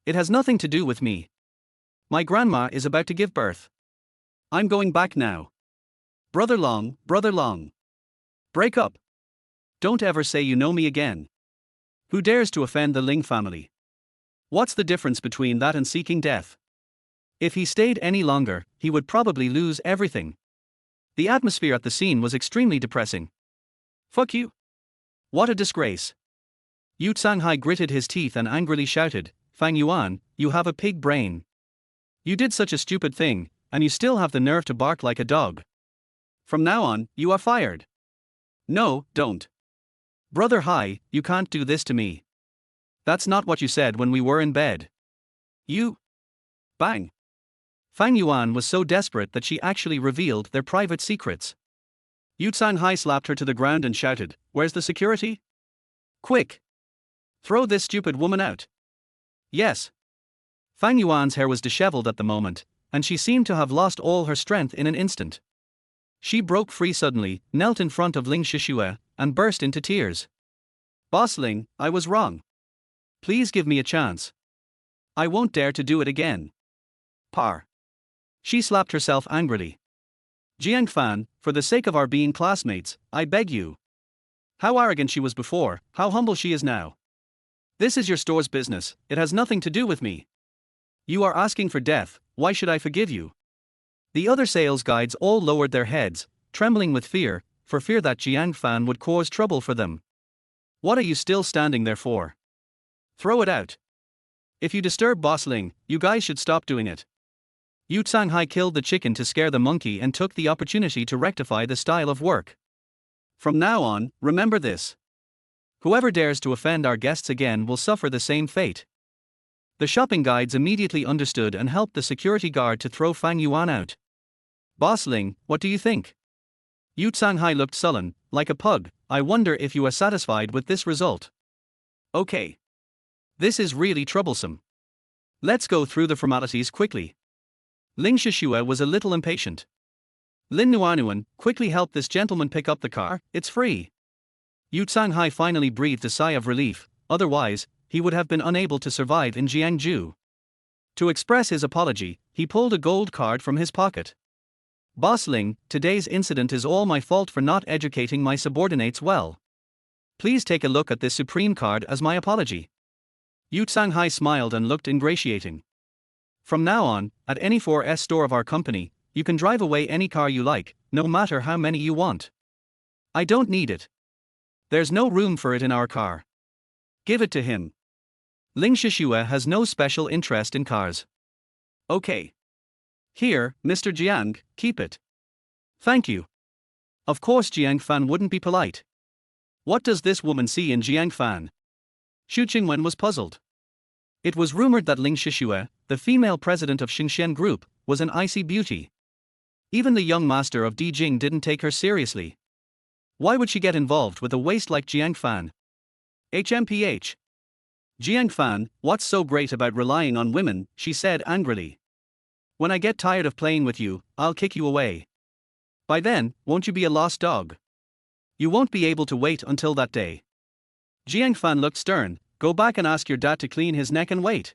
A: It has nothing to do with me. My grandma is about to give birth. I'm going back now. Brother Long. Break up. Don't ever say you know me again. Who dares to offend the Ling family? What's the difference between that and seeking death? If he stayed any longer, he would probably lose everything. The atmosphere at the scene was extremely depressing. Fuck you. What a disgrace. Yu Shanghai gritted his teeth and angrily shouted, Fang Yuan, you have a pig brain. You did such a stupid thing, and you still have the nerve to bark like a dog. From now on, you are fired. No, don't. Brother Hai, you can't do this to me. That's not what you said when we were in bed. You. Bang. Fang Yuan was so desperate that she actually revealed their private secrets. Yu Shanghai slapped her to the ground and shouted, where's the security? Quick. Throw this stupid woman out. Yes. Fang Yuan's hair was disheveled at the moment, and she seemed to have lost all her strength in an instant. She broke free suddenly, knelt in front of Ling Shishue, and burst into tears. Boss Ling, I was wrong. Please give me a chance. I won't dare to do it again. Par. She slapped herself angrily. Jiang Fan, for the sake of our being classmates, I beg you. How arrogant she was before, how humble she is now. This is your store's business, it has nothing to do with me. You are asking for death, why should I forgive you? The other sales guides all lowered their heads, trembling with fear, for fear that Jiang Fan would cause trouble for them. What are you still standing there for? Throw it out. If you disturb Boss Ling, you guys should stop doing it. Yu Tsanghai killed the chicken to scare the monkey and took the opportunity to rectify the style of work. From now on, remember this. Whoever dares to offend our guests again will suffer the same fate. The shopping guides immediately understood and helped the security guard to throw Fang Yuan out. Boss Ling, what do you think? Yu Tsanghai looked sullen, like a pug. I wonder if you are satisfied with this result. Okay. This is really troublesome. Let's go through the formalities quickly. Ling Shishue was a little impatient. Lin Nuanuan, quickly help this gentleman pick up the car, it's free. Yu Tsanghai finally breathed a sigh of relief, otherwise, he would have been unable to survive in Jiangju. To express his apology, he pulled a gold card from his pocket. Boss Ling, today's incident is all my fault for not educating my subordinates well. Please take a look at this supreme card as my apology. Yu Tsanghai smiled and looked ingratiating. From now on, at any 4S store of our company, you can drive away any car you like, no matter how many you want. I don't need it. There's no room for it in our car. Give it to him. Ling Shishue has no special interest in cars. Okay. Here, Mr. Jiang, keep it. Thank you. Of course Jiang Fan wouldn't be polite. What does this woman see in Jiang Fan? Xu Qingwen was puzzled. It was rumored that Ling Shishue, the female president of Xingxian Group, was an icy beauty. Even the young master of Dijing didn't take her seriously. Why would she get involved with a waste like Jiang Fan? HMPH. Jiang Fan, what's so great about relying on women, she said angrily. When I get tired of playing with you, I'll kick you away. By then, won't you be a lost dog? You won't be able to wait until that day. Jiang Fan looked stern. Go back and ask your dad to clean his neck and wait.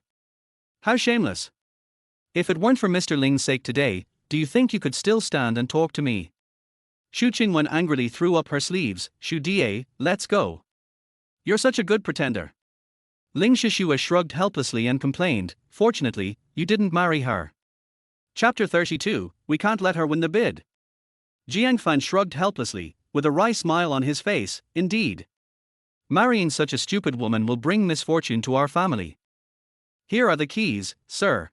A: How shameless. If it weren't for Mr. Ling's sake today, do you think you could still stand and talk to me? Xu Qingwen angrily threw up her sleeves. Xu Die, let's go. You're such a good pretender. Ling Shishue shrugged helplessly and complained, fortunately, you didn't marry her. Chapter 32, we can't let her win the bid. Jiang Fan shrugged helplessly, with a wry smile on his face, indeed. Marrying such a stupid woman will bring misfortune to our family. Here are the keys, sir.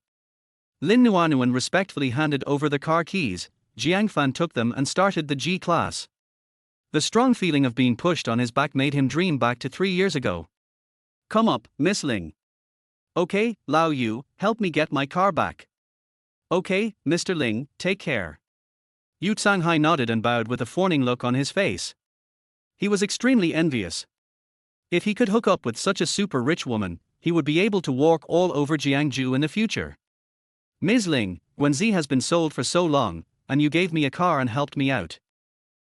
A: Lin Nuanuan respectfully handed over the car keys. Jiang Fan took them and started the G-Class. The strong feeling of being pushed on his back made him dream back to 3 years ago. Come up, Miss Ling. Okay, Lao Yu, help me get my car back. Okay, Mr. Ling, take care. Yu Tsanghai nodded and bowed with a fawning look on his face. He was extremely envious. If he could hook up with such a super rich woman, he would be able to walk all over Jiangju in the future. Ms. Ling, Guanzi has been sold for so long, and you gave me a car and helped me out.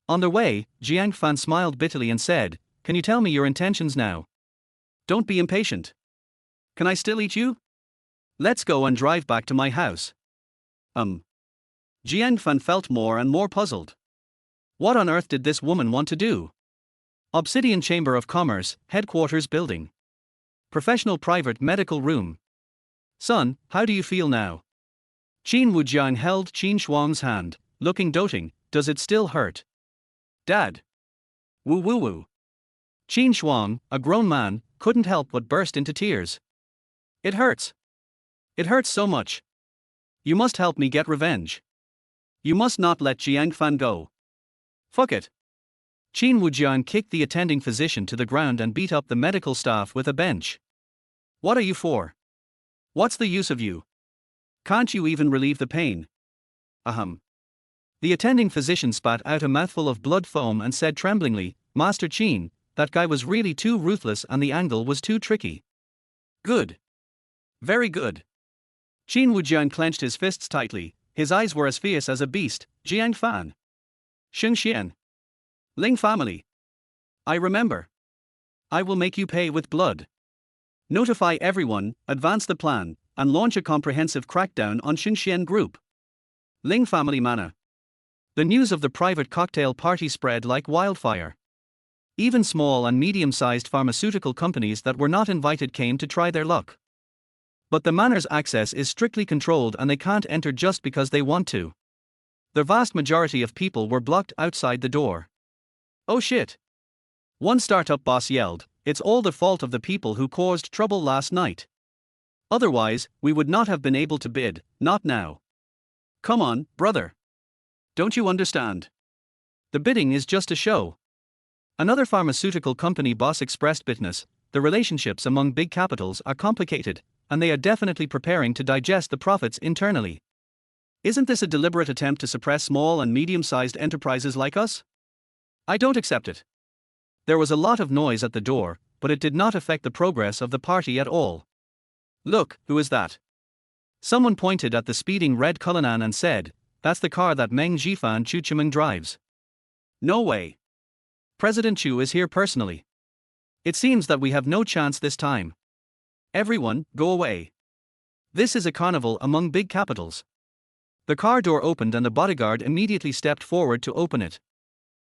A: On their way, Jiang Fan smiled bitterly and said, can you tell me your intentions now? Don't be impatient. Can I still eat you? Let's go and drive back to my house. Jiang Fan felt more and more puzzled. What on earth did this woman want to do? Obsidian Chamber of Commerce, Headquarters Building. Professional Private Medical Room. Son, how do you feel now? Qin Wujiang held Qin Shuang's hand, looking doting, does it still hurt? Dad. Woo woo woo. Qin Shuang, a grown man, couldn't help but burst into tears. It hurts. It hurts so much. You must help me get revenge. You must not let Jiang Fan go. Fuck it. Qin Wujian kicked the attending physician to the ground and beat up the medical staff with a bench. What are you for? What's the use of you? Can't you even relieve the pain? The attending physician spat out a mouthful of blood foam and said tremblingly, Master Qin, that guy was really too ruthless and the angle was too tricky. Good. Very good. Qin Wujian clenched his fists tightly, his eyes were as fierce as a beast. Jiang Fan. Sheng Xian. Ling family. I remember. I will make you pay with blood. Notify everyone, advance the plan, and launch a comprehensive crackdown on Sheng Xian Group. Ling family manor. The news of the private cocktail party spread like wildfire. Even small and medium-sized pharmaceutical companies that were not invited came to try their luck. But the manor's access is strictly controlled and they can't enter just because they want to. The vast majority of people were blocked outside the door. Oh shit! One startup boss yelled, it's all the fault of the people who caused trouble last night. Otherwise, we would not have been able to bid, not now. Come on, brother. Don't you understand? The bidding is just a show. Another pharmaceutical company boss expressed bitterness. The relationships among big capitals are complicated, and they are definitely preparing to digest the profits internally. Isn't this a deliberate attempt to suppress small and medium-sized enterprises like us? I don't accept it. There was a lot of noise at the door, but it did not affect the progress of the party at all. Look, who is that? Someone pointed at the speeding red Cullinan and said, that's the car that Meng Zhifan Chu Chimeng drives. No way. President Chu is here personally. It seems that we have no chance this time. Everyone, go away. This is a carnival among big capitals. The car door opened and the bodyguard immediately stepped forward to open it.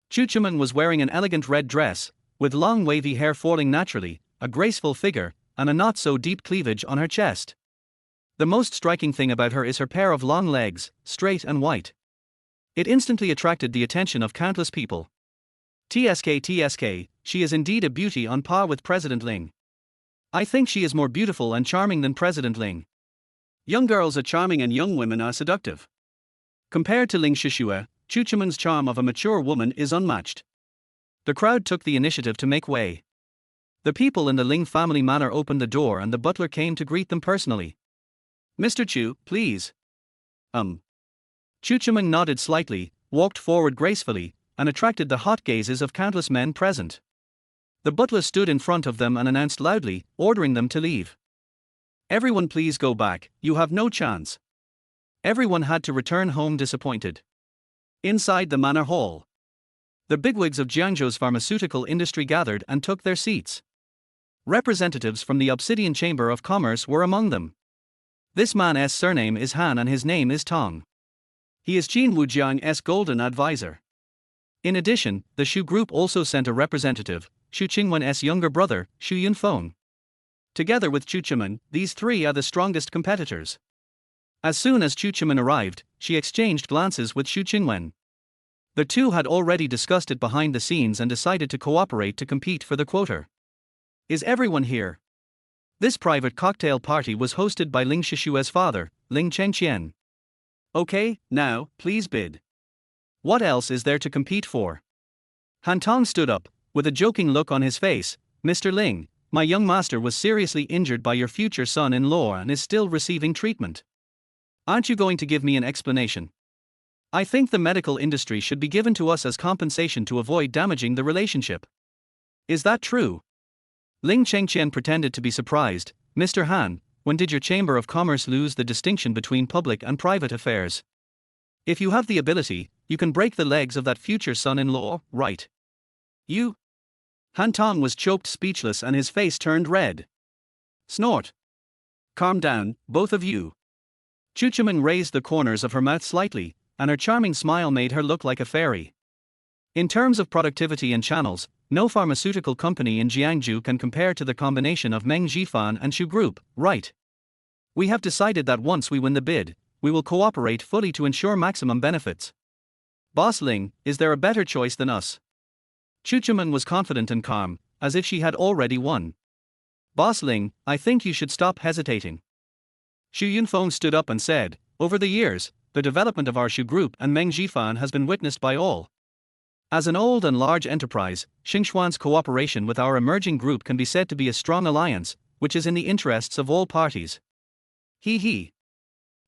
A: Chu Chimeng was wearing an elegant red dress, with long wavy hair falling naturally, a graceful figure, and a not-so-deep cleavage on her chest. The most striking thing about her is her pair of long legs, straight and white. It instantly attracted the attention of countless people. TSK, she is indeed a beauty on par with President Ling. I think she is more beautiful and charming than President Ling. Young girls are charming and young women are seductive. Compared to Ling Shishue, Chu Chimeng's charm of a mature woman is unmatched. The crowd took the initiative to make way. The people in the Ling family manor opened the door and the butler came to greet them personally. Mr. Chu, please. Chu Chimeng nodded slightly, walked forward gracefully, and attracted the hot gazes of countless men present. The butler stood in front of them and announced loudly, ordering them to leave. Everyone please go back, you have no chance. Everyone had to return home disappointed. Inside the manor hall, the bigwigs of Jiangzhou's pharmaceutical industry gathered and took their seats. Representatives from the Obsidian Chamber of Commerce were among them. This man's surname is Han and his name is Tong. He is Qin Wujiang's golden advisor. In addition, the Shu Group also sent a representative, Shu Qingwen's younger brother, Shu Yunfeng. Together with Chu Chimeng, these three are the strongest competitors. As soon as Chu Chimeng arrived, she exchanged glances with Shu Qingwen. The two had already discussed it behind the scenes and decided to cooperate to compete for the quota. Is everyone here? This private cocktail party was hosted by Ling Shishue's father, Ling Chengqian. Okay, now, please bid. What else is there to compete for? Han Tong stood up, with a joking look on his face. Mr. Ling, my young master was seriously injured by your future son-in-law and is still receiving treatment. Aren't you going to give me an explanation? I think the medical industry should be given to us as compensation to avoid damaging the relationship. Is that true? Ling Chengqian pretended to be surprised. Mr. Han, when did your Chamber of Commerce lose the distinction between public and private affairs? If you have the ability, you can break the legs of that future son-in-law, right? You? Han Tong was choked speechless and his face turned red. Snort. Calm down, both of you. Chu Chimeng raised the corners of her mouth slightly, and her charming smile made her look like a fairy. In terms of productivity and channels, no pharmaceutical company in Jiangzhou can compare to the combination of Meng Zhifan and Shu Group, right? We have decided that once we win the bid, we will cooperate fully to ensure maximum benefits. Boss Ling, is there a better choice than us? Chu Chimeng was confident and calm, as if she had already won. Boss Ling, I think you should stop hesitating. Shu Yunfeng stood up and said, over the years, the development of our Shu Group and Meng Zhifan has been witnessed by all. As an old and large enterprise, Xingxuan's cooperation with our emerging group can be said to be a strong alliance, which is in the interests of all parties. He.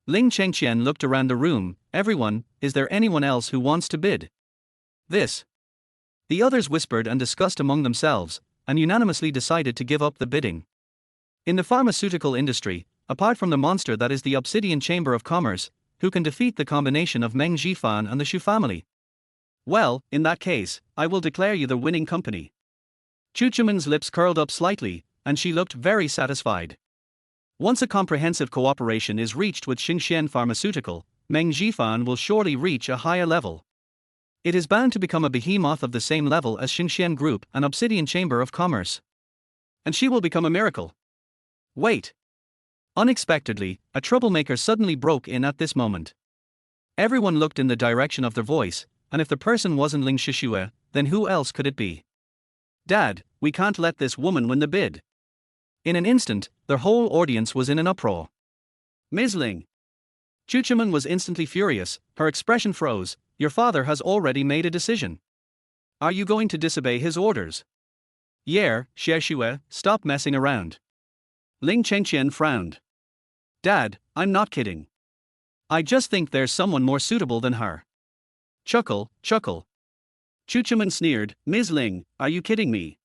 A: Ling Chengqian looked around the room. Everyone, is there anyone else who wants to bid? This. The others whispered and discussed among themselves, and unanimously decided to give up the bidding. In the pharmaceutical industry, apart from the monster that is the Obsidian Chamber of Commerce, who can defeat the combination of Meng Jifan and the Shu family? Well, in that case, I will declare you the winning company. Chuchuman's lips curled up slightly, and she looked very satisfied. Once a comprehensive cooperation is reached with Xingxian Pharmaceutical, Meng Jifan will surely reach a higher level. It is bound to become a behemoth of the same level as Xingxian Group and Obsidian Chamber of Commerce. And she will become a miracle. Wait. Unexpectedly, a troublemaker suddenly broke in at this moment. Everyone looked in the direction of their voice, and if the person wasn't Ling Shishue, then who else could it be? Dad, we can't let this woman win the bid. In an instant, their whole audience was in an uproar. Ms. Ling. Chuchuman was instantly furious, her expression froze. Your father has already made a decision. Are you going to disobey his orders? Xieshue, stop messing around. Ling Chengqian frowned. Dad, I'm not kidding. I just think there's someone more suitable than her. Chuckle. Chuchuman sneered, Ms. Ling, are you kidding me?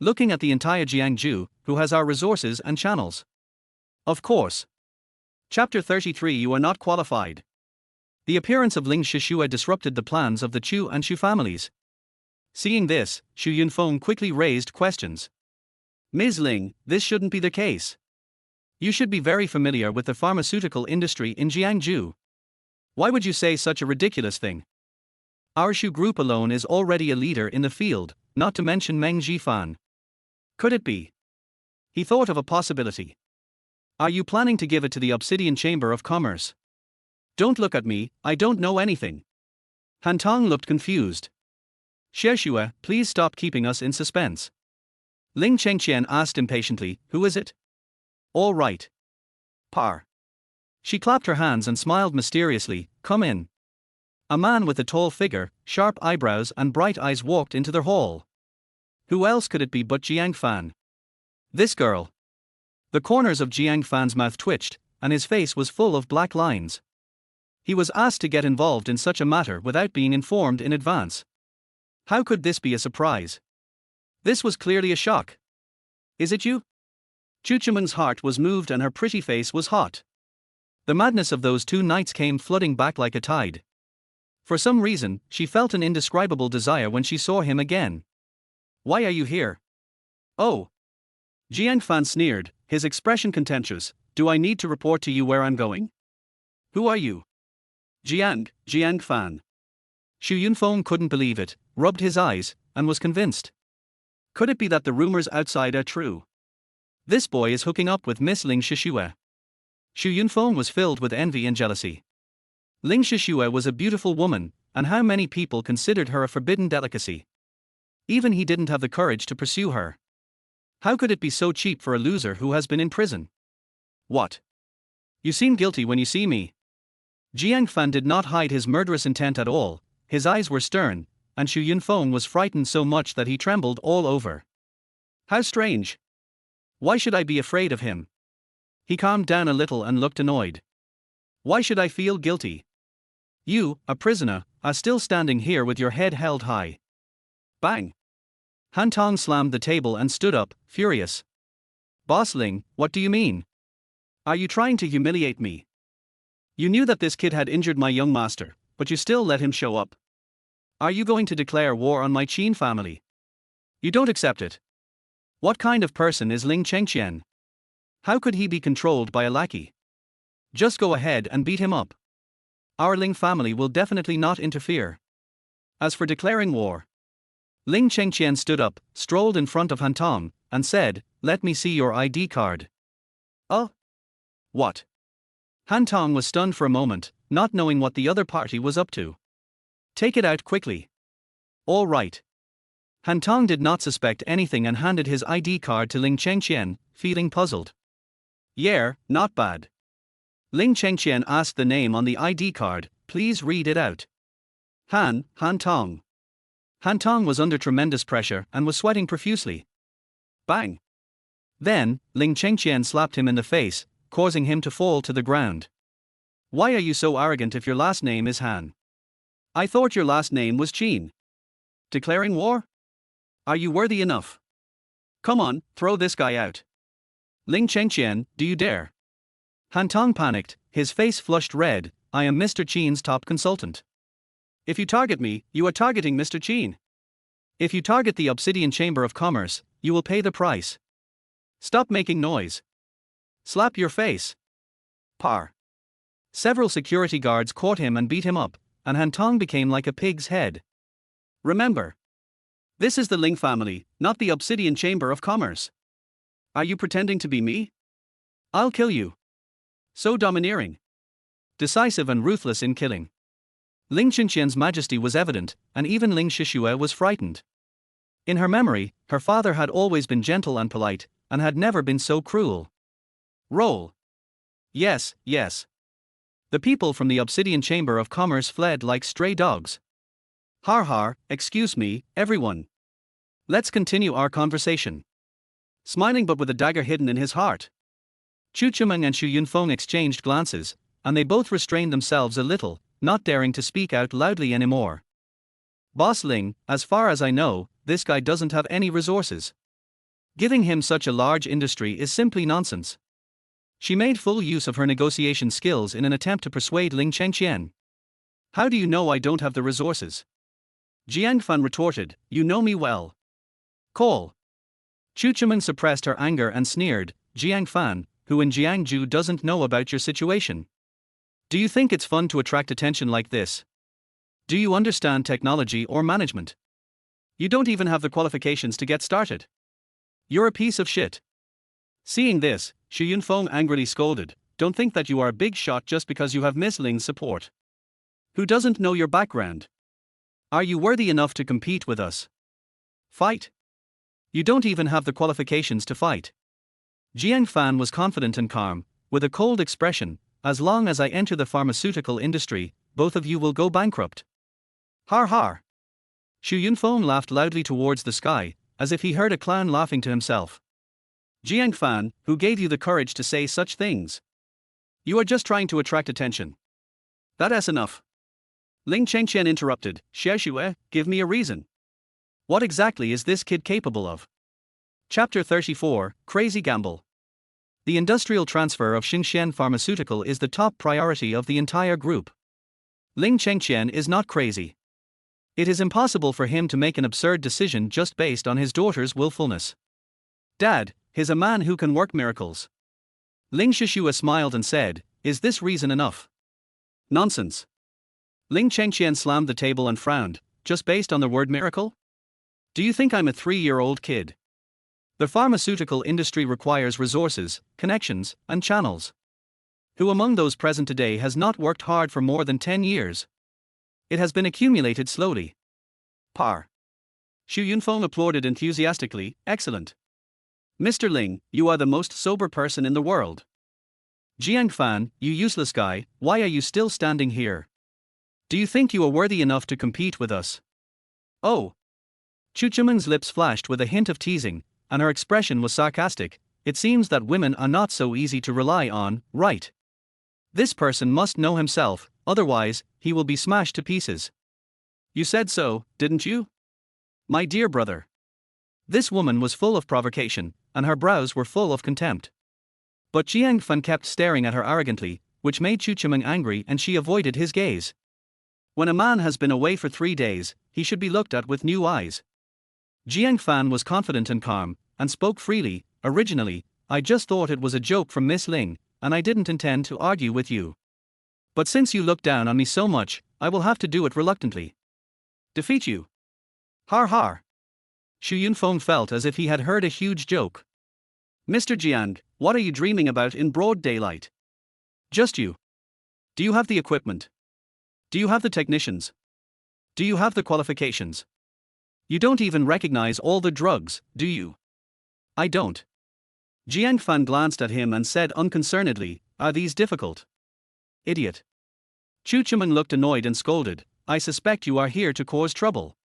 A: Looking at the entire Jiangju, who has our resources and channels? Of course. Chapter 33. You are not qualified. The appearance of Ling Shishue disrupted the plans of the Chu and Shu families. Seeing this, Xu Yunfeng quickly raised questions. Ms. Ling, this shouldn't be the case. You should be very familiar with the pharmaceutical industry in Jiangju. Why would you say such a ridiculous thing? Our Shu group alone is already a leader in the field, not to mention Meng Jifan. Could it be? He thought of a possibility. Are you planning to give it to the Obsidian Chamber of Commerce? Don't look at me, I don't know anything. Han Tong looked confused. Xieshue, please stop keeping us in suspense. Ling Chengqian asked impatiently, who is it? All right. Par. She clapped her hands and smiled mysteriously, come in. A man with a tall figure, sharp eyebrows and bright eyes walked into their hall. Who else could it be but Jiang Fan? This girl. The corners of Jiang Fan's mouth twitched, and his face was full of black lines. He was asked to get involved in such a matter without being informed in advance. How could this be a surprise? This was clearly a shock. Is it you? Chuchuman's heart was moved and her pretty face was hot. The madness of those 2 nights came flooding back like a tide. For some reason, she felt an indescribable desire when she saw him again. Why are you here? Oh. Jiang Fan sneered, his expression contemptuous. Do I need to report to you where I'm going? Who are you? Jiang Fan. Xu Yunfeng couldn't believe it, rubbed his eyes, and was convinced. Could it be that the rumors outside are true? This boy is hooking up with Miss Ling Shishue. Xu Yunfeng was filled with envy and jealousy. Ling Shishue was a beautiful woman, and how many people considered her a forbidden delicacy. Even he didn't have the courage to pursue her. How could it be so cheap for a loser who has been in prison? What? You seem guilty when you see me. Jiang Fan did not hide his murderous intent at all, his eyes were stern, and Xu Yunfeng was frightened so much that he trembled all over. How strange. Why should I be afraid of him? He calmed down a little and looked annoyed. Why should I feel guilty? You, a prisoner, are still standing here with your head held high. Bang! Han Tong slammed the table and stood up, furious. Boss Ling, what do you mean? Are you trying to humiliate me? You knew that this kid had injured my young master, but you still let him show up. Are you going to declare war on my Qin family? You don't accept it. What kind of person is Ling Chengqian? How could he be controlled by a lackey? Just go ahead and beat him up. Our Ling family will definitely not interfere. As for declaring war, Ling Chengqian stood up, strolled in front of Han Tong, and said, let me see your ID card. What? Han Tong was stunned for a moment, not knowing what the other party was up to. Take it out quickly. All right. Han Tong did not suspect anything and handed his ID card to Ling Chengqian, feeling puzzled. Not bad. Ling Chengqian asked the name on the ID card, please read it out. Han Tong. Han Tong was under tremendous pressure and was sweating profusely. Bang! Then, Ling Chengqian slapped him in the face, causing him to fall to the ground. Why are you so arrogant if your last name is Han? I thought your last name was Qin. Declaring war? Are you worthy enough? Come on, throw this guy out. Ling Chengqian, do you dare? Han Tong panicked, his face flushed red. I am Mr. Chen's top consultant. If you target me, you are targeting Mr. Chen. If you target the Obsidian Chamber of Commerce, you will pay the price. Stop making noise. Slap your face. Par. Several security guards caught him and beat him up, and Han Tong became like a pig's head. Remember, this is the Ling family, not the Obsidian Chamber of Commerce. Are you pretending to be me? I'll kill you. So domineering. Decisive and ruthless in killing. Ling Qianqian's majesty was evident, and even Ling Shishue was frightened. In her memory, her father had always been gentle and polite, and had never been so cruel. Roll. Yes, yes. The people from the Obsidian Chamber of Commerce fled like stray dogs. Har har, excuse me, everyone. Let's continue our conversation. Smiling but with a dagger hidden in his heart. Chu Chimeng and Xu Yunfeng exchanged glances, and they both restrained themselves a little, not daring to speak out loudly anymore. Boss Ling, as far as I know, this guy doesn't have any resources. Giving him such a large industry is simply nonsense. She made full use of her negotiation skills in an attempt to persuade Ling Chengqian. How do you know I don't have the resources? Jiang Fan retorted, you know me well. Call. Chu Chimeng suppressed her anger and sneered, Jiang Fan, who in Jiangju doesn't know about your situation? Do you think it's fun to attract attention like this? Do you understand technology or management? You don't even have the qualifications to get started. You're a piece of shit. Seeing this, Xu Yunfeng angrily scolded, don't think that you are a big shot just because you have Miss Ling's support. Who doesn't know your background? Are you worthy enough to compete with us? Fight? You don't even have the qualifications to fight. Jiang Fan was confident and calm, with a cold expression, as long as I enter the pharmaceutical industry, both of you will go bankrupt. Har har. Xu Yunfeng laughed loudly towards the sky, as if he heard a clown laughing to himself. Jiang Fan, who gave you the courage to say such things? You are just trying to attract attention. That's enough. Ling Chengqian interrupted, Xiaoxue, give me a reason. What exactly is this kid capable of? Chapter 34, Crazy Gamble. The industrial transfer of Xingxian Pharmaceutical is the top priority of the entire group. Ling Chengqian is not crazy. It is impossible for him to make an absurd decision just based on his daughter's willfulness. Dad, he's a man who can work miracles. Ling Shishua smiled and said, is this reason enough? Nonsense. Ling Chengqian slammed the table and frowned, just based on the word miracle? Do you think I'm a 3-year-old kid? The pharmaceutical industry requires resources, connections, and channels. Who among those present today has not worked hard for more than 10 years? It has been accumulated slowly. Par. Xu Yunfeng applauded enthusiastically, excellent. Mr. Ling, you are the most sober person in the world. Jiang Fan, you useless guy, why are you still standing here? Do you think you are worthy enough to compete with us? Oh. Chu Chimeng's lips flashed with a hint of teasing, and her expression was sarcastic. It seems that women are not so easy to rely on, right? This person must know himself, otherwise, he will be smashed to pieces. You said so, didn't you? My dear brother. This woman was full of provocation, and her brows were full of contempt. But Jiang Fan kept staring at her arrogantly, which made Chu Chimeng angry and she avoided his gaze. When a man has been away for 3 days, he should be looked at with new eyes. Jiang Fan was confident and calm, and spoke freely. Originally, I just thought it was a joke from Miss Ling, and I didn't intend to argue with you. But since you look down on me so much, I will have to do it reluctantly. Defeat you. Har har. Xu Yunfeng felt as if he had heard a huge joke. Mr. Jiang, what are you dreaming about in broad daylight? Just you. Do you have the equipment? Do you have the technicians? Do you have the qualifications? You don't even recognize all the drugs, do you? I don't. Jiang Fan glanced at him and said unconcernedly, are these difficult? Idiot. Chu Chimeng looked annoyed and scolded, I suspect you are here to cause trouble.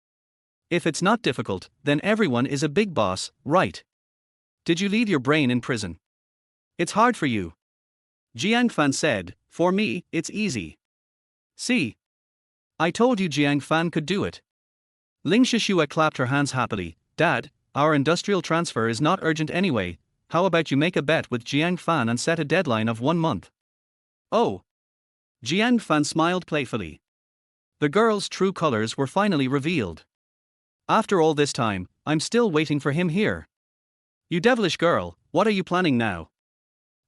A: If it's not difficult, then everyone is a big boss, right? Did you leave your brain in prison? It's hard for you. Jiang Fan said, for me, it's easy. See? I told you Jiang Fan could do it. Ling Shishua clapped her hands happily, Dad, our industrial transfer is not urgent anyway, how about you make a bet with Jiang Fan and set a deadline of 1 month? Oh! Jiang Fan smiled playfully. The girl's true colors were finally revealed. After all this time, I'm still waiting for him here. You devilish girl, what are you planning now?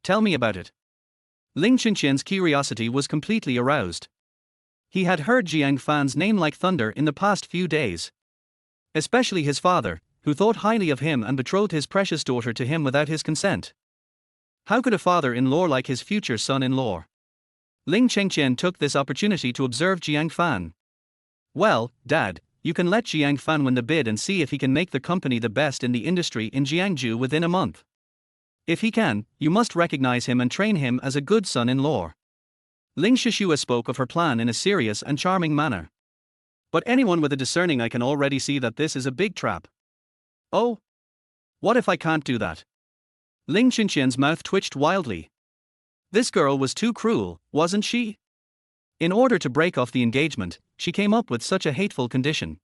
A: Tell me about it. Ling Chinqian's curiosity was completely aroused. He had heard Jiang Fan's name like thunder in the past few days. Especially his father, who thought highly of him and betrothed his precious daughter to him without his consent. How could a father-in-law like his future son-in-law? Ling Chengqian took this opportunity to observe Jiang Fan. Well, Dad, you can let Jiang Fan win the bid and see if he can make the company the best in the industry in Jiangju within a month. If he can, you must recognize him and train him as a good son-in-law. Ling Shishua spoke of her plan in a serious and charming manner. But anyone with a discerning eye can already see that this is a big trap. Oh? What if I can't do that? Ling Chinqian's mouth twitched wildly. This girl was too cruel, wasn't she? In order to break off the engagement, she came up with such a hateful condition.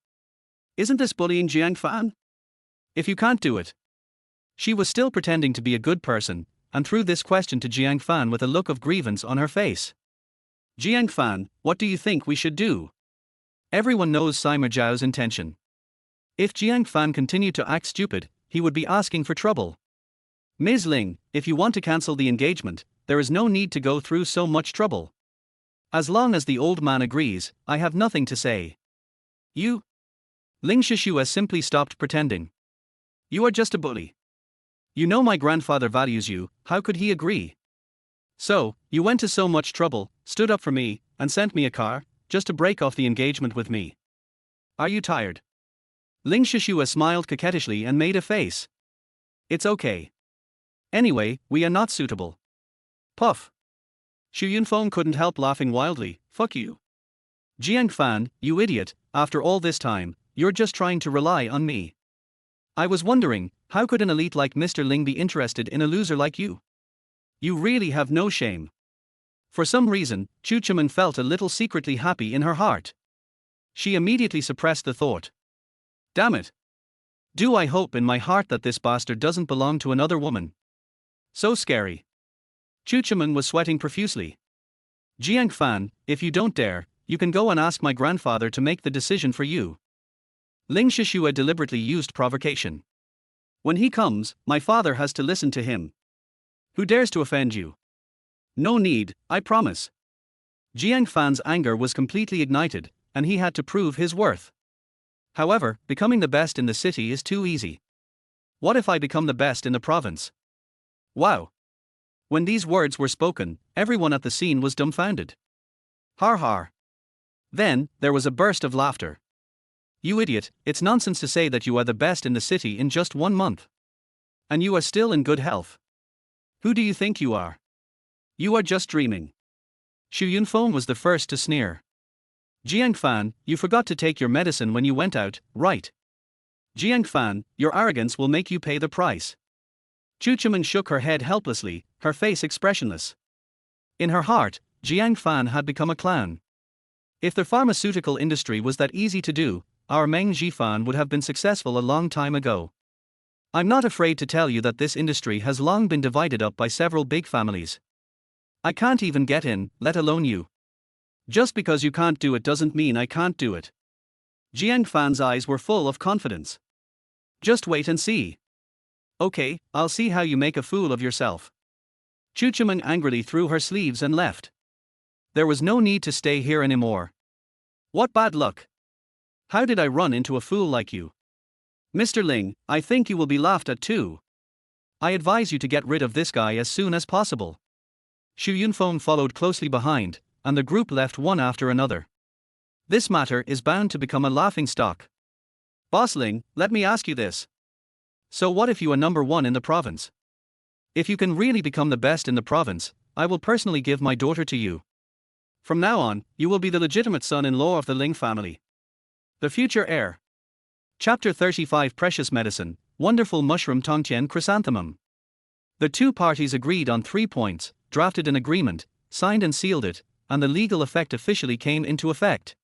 A: Isn't this bullying Jiang Fan? If you can't do it. She was still pretending to be a good person, and threw this question to Jiang Fan with a look of grievance on her face. Jiang Fan, what do you think we should do? Everyone knows Sima Zhao's intention. If Jiang Fan continued to act stupid, he would be asking for trouble. Ms. Ling, if you want to cancel the engagement, there is no need to go through so much trouble. As long as the old man agrees, I have nothing to say. You? Ling Shishua simply stopped pretending. You are just a bully. You know my grandfather values you, how could he agree? So, you went to so much trouble, stood up for me, and sent me a car, just to break off the engagement with me. Are you tired? Ling Shishua smiled coquettishly and made a face. It's okay. Anyway, we are not suitable. Puff. Xu Yunfeng couldn't help laughing wildly. Fuck you. Jiang Fan, you idiot, after all this time, you're just trying to rely on me. I was wondering, how could an elite like Mr. Ling be interested in a loser like you? You really have no shame. For some reason, Chu Chimen felt a little secretly happy in her heart. She immediately suppressed the thought. Damn it. Do I hope in my heart that this bastard doesn't belong to another woman? So scary. Chu Chimen was sweating profusely. Jiang Fan, if you don't dare, you can go and ask my grandfather to make the decision for you. Ling Shishua deliberately used provocation. When he comes, my father has to listen to him. Who dares to offend you? No need, I promise. Jiang Fan's anger was completely ignited, and he had to prove his worth. However, becoming the best in the city is too easy. What if I become the best in the province? Wow. When these words were spoken, everyone at the scene was dumbfounded. Har har. Then, there was a burst of laughter. You idiot, it's nonsense to say that you are the best in the city in just 1 month. And you are still in good health. Who do you think you are? You are just dreaming. Xu Yunfeng was the first to sneer. Jiang Fan, you forgot to take your medicine when you went out, right? Jiang Fan, your arrogance will make you pay the price. Chu Chimen shook her head helplessly, her face expressionless. In her heart, Jiang Fan had become a clown. If the pharmaceutical industry was that easy to do, our Meng Jifan would have been successful a long time ago. I'm not afraid to tell you that this industry has long been divided up by several big families. I can't even get in, let alone you. Just because you can't do it doesn't mean I can't do it. Jiang Fan's eyes were full of confidence. Just wait and see. Okay, I'll see how you make a fool of yourself. Chu Chimen angrily threw her sleeves and left. There was no need to stay here anymore. What bad luck. How did I run into a fool like you? Mr. Ling, I think you will be laughed at too. I advise you to get rid of this guy as soon as possible. Xu Yunfeng followed closely behind, and the group left one after another. This matter is bound to become a laughingstock. Boss Ling, let me ask you this. So what if you are number 1 in the province? If you can really become the best in the province, I will personally give my daughter to you. From now on, you will be the legitimate son-in-law of the Ling family. The future heir. Chapter 35 Precious Medicine, Wonderful Mushroom Tongtian Chrysanthemum. The two parties agreed on 3 points, drafted an agreement, signed and sealed it, and the legal effect officially came into effect.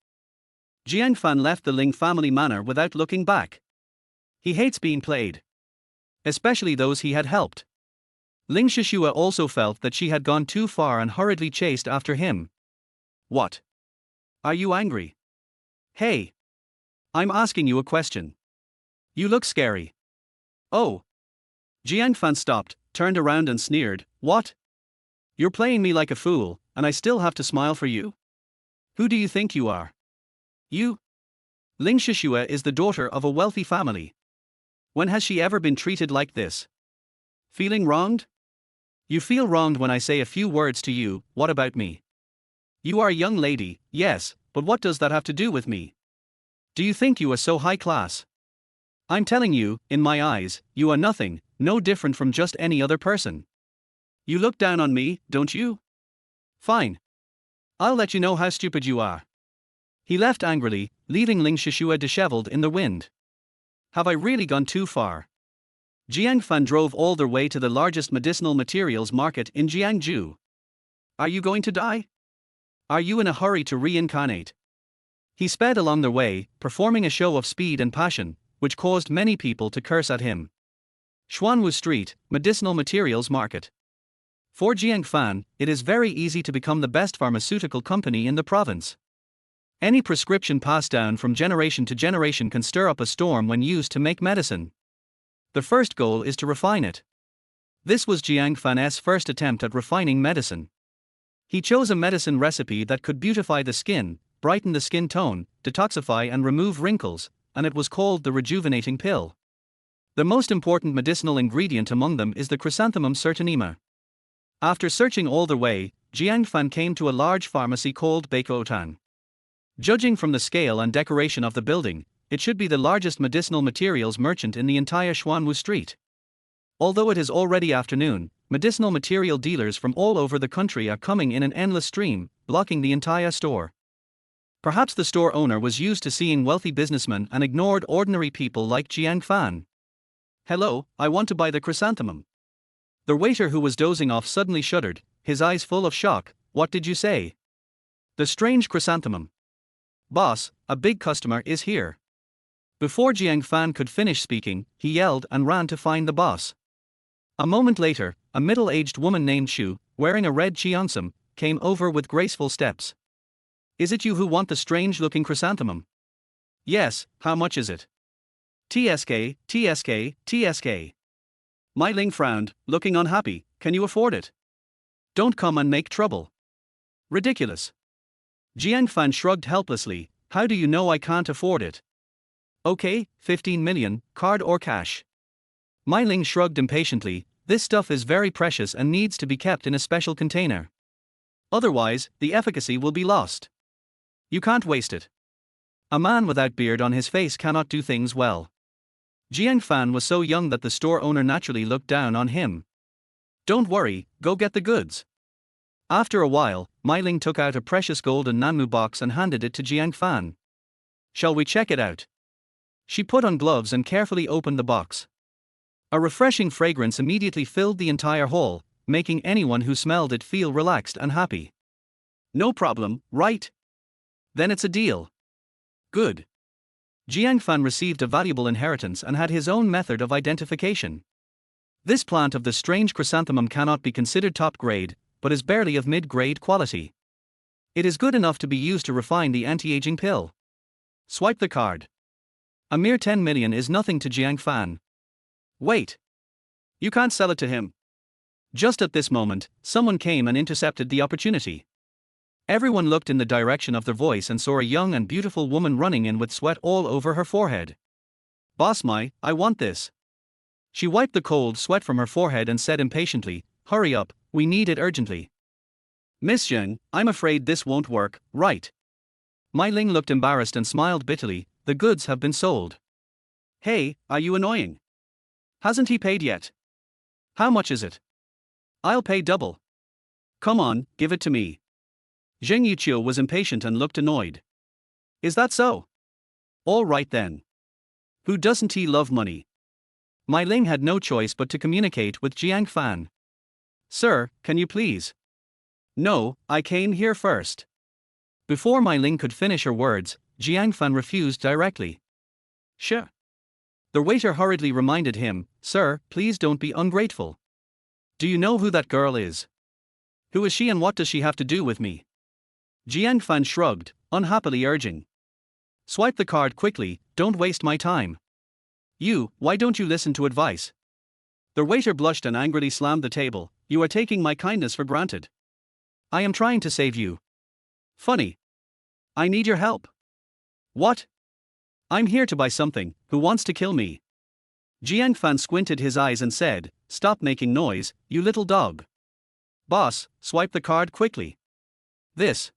A: Jiang Fan left the Ling family manor without looking back. He hates being played. Especially those he had helped. Ling Shishua also felt that she had gone too far and hurriedly chased after him. What? Are you angry? Hey! I'm asking you a question. You look scary. Oh! Jiang Fan stopped, turned around and sneered, What? You're playing me like a fool, and I still have to smile for you? Who do you think you are? You? Ling Shishua is the daughter of a wealthy family. When has she ever been treated like this? Feeling wronged? You feel wronged when I say a few words to you. What about me? You are a young lady, yes, but what does that have to do with me? Do you think you are so high class? I'm telling you, in my eyes, you are nothing, no different from just any other person. You look down on me, don't you? Fine. I'll let you know how stupid you are. He left angrily, leaving Ling Shishua disheveled in the wind. Have I really gone too far? Jiang Fan drove all their way to the largest medicinal materials market in Jiangju. Are you going to die? Are you in a hurry to reincarnate? He sped along their way, performing a show of speed and passion, which caused many people to curse at him. Xuanwu Street, Medicinal Materials Market. For Jiang Fan, it is very easy to become the best pharmaceutical company in the province. Any prescription passed down from generation to generation can stir up a storm when used to make medicine. The first goal is to refine it. This was Jiang Fan's first attempt at refining medicine. He chose a medicine recipe that could beautify the skin, brighten the skin tone, detoxify and remove wrinkles, and it was called the rejuvenating pill. The most important medicinal ingredient among them is the chrysanthemum certinema. After searching all the way, Jiang Fan came to a large pharmacy called Beikoutan. Judging from the scale and decoration of the building, it should be the largest medicinal materials merchant in the entire Xuanwu Street. Although it is already afternoon, medicinal material dealers from all over the country are coming in an endless stream, blocking the entire store. Perhaps the store owner was used to seeing wealthy businessmen and ignored ordinary people like Jiang Fan. Hello, I want to buy the chrysanthemum. The waiter who was dozing off suddenly shuddered, his eyes full of shock. What did you say? The strange chrysanthemum. Boss, a big customer is here. Before Jiang Fan could finish speaking, he yelled and ran to find the boss. A moment later, a middle-aged woman named Shu, wearing a red cheongsam, came over with graceful steps. Is it you who want the strange-looking chrysanthemum? Yes, how much is it? TSK, TSK, TSK. Mai Ling frowned, looking unhappy. Can you afford it? Don't come and make trouble. Ridiculous. Jiang Fan shrugged helplessly. How do you know I can't afford it? Okay, 15 million, card or cash. Mai Ling shrugged impatiently. This stuff is very precious and needs to be kept in a special container. Otherwise, the efficacy will be lost. You can't waste it. A man without beard on his face cannot do things well. Jiang Fan was so young that the store owner naturally looked down on him. Don't worry, go get the goods. After a while, Mai Ling took out a precious golden Nanmu box and handed it to Jiang Fan. Shall we check it out? She put on gloves and carefully opened the box. A refreshing fragrance immediately filled the entire hall, making anyone who smelled it feel relaxed and happy. No problem, right? Then it's a deal. Good. Jiang Fan received a valuable inheritance and had his own method of identification. This plant of the strange chrysanthemum cannot be considered top grade, but is barely of mid-grade quality. It is good enough to be used to refine the anti-aging pill. Swipe the card. A mere 10 million is nothing to Jiang Fan. Wait. You can't sell it to him. Just at this moment, someone came and intercepted the opportunity. Everyone looked in the direction of their voice and saw a young and beautiful woman running in with sweat all over her forehead. Boss Mai, I want this. She wiped the cold sweat from her forehead and said impatiently, Hurry up, we need it urgently. Miss Zheng, I'm afraid this won't work, right? Mai Ling looked embarrassed and smiled bitterly. The goods have been sold. Hey, are you annoying? Hasn't he paid yet? How much is it? I'll pay double. Come on, give it to me. Zheng Yuqiu was impatient and looked annoyed. Is that so? All right then. Who doesn't he love money? Mai Ling had no choice but to communicate with Jiang Fan. Sir, can you please? No, I came here first. Before Mai Ling could finish her words, Jiang Fan refused directly. Sure. The waiter hurriedly reminded him, Sir, please don't be ungrateful. Do you know who that girl is? Who is she and what does she have to do with me? Jiang Fan shrugged, unhappily urging. Swipe the card quickly, don't waste my time. Why don't you listen to advice? The waiter blushed and angrily slammed the table. You are taking my kindness for granted. I am trying to save you. Funny. I need your help. What? I'm here to buy something. Who wants to kill me? Jiang Fan squinted his eyes and said, Stop making noise, you little dog. Boss, swipe the card quickly. This.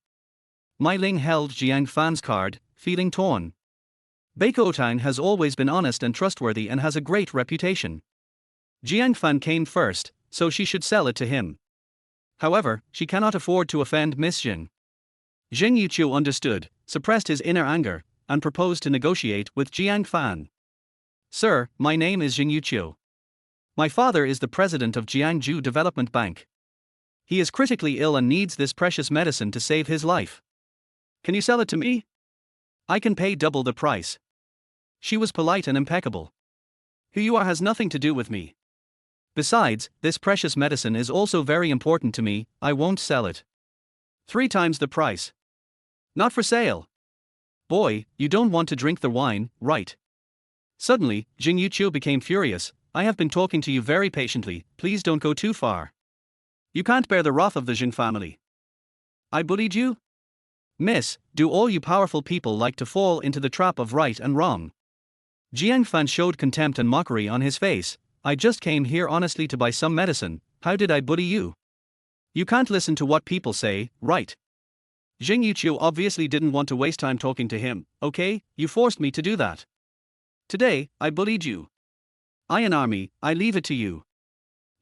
A: Mai Ling held Jiang Fan's card, feeling torn. Beiko Tang has always been honest and trustworthy and has a great reputation. Jiang Fan came first, so she should sell it to him. However, she cannot afford to offend Miss Jing. Jing Yuqiu understood, suppressed his inner anger, and proposed to negotiate with Jiang Fan. Sir, my name is Jing Yuqiu. My father is the president of Jiangju Development Bank. He is critically ill and needs this precious medicine to save his life. Can you sell it to me? I can pay double the price. She was polite and impeccable. Who you are has nothing to do with me. Besides, this precious medicine is also very important to me, I won't sell it. 3 times the price. Not for sale. Boy, you don't want to drink the wine, right? Suddenly, Jing Yuqiu became furious. I have been talking to you very patiently, please don't go too far. You can't bear the wrath of the Jing family. I bullied you? Miss, do all you powerful people like to fall into the trap of right and wrong? Jiang Fan showed contempt and mockery on his face. I just came here honestly to buy some medicine, how did I bully you? You can't listen to what people say, right? Jing Yuqiu obviously didn't want to waste time talking to him. Okay, you forced me to do that. Today, I bullied you. Iron Army, I leave it to you.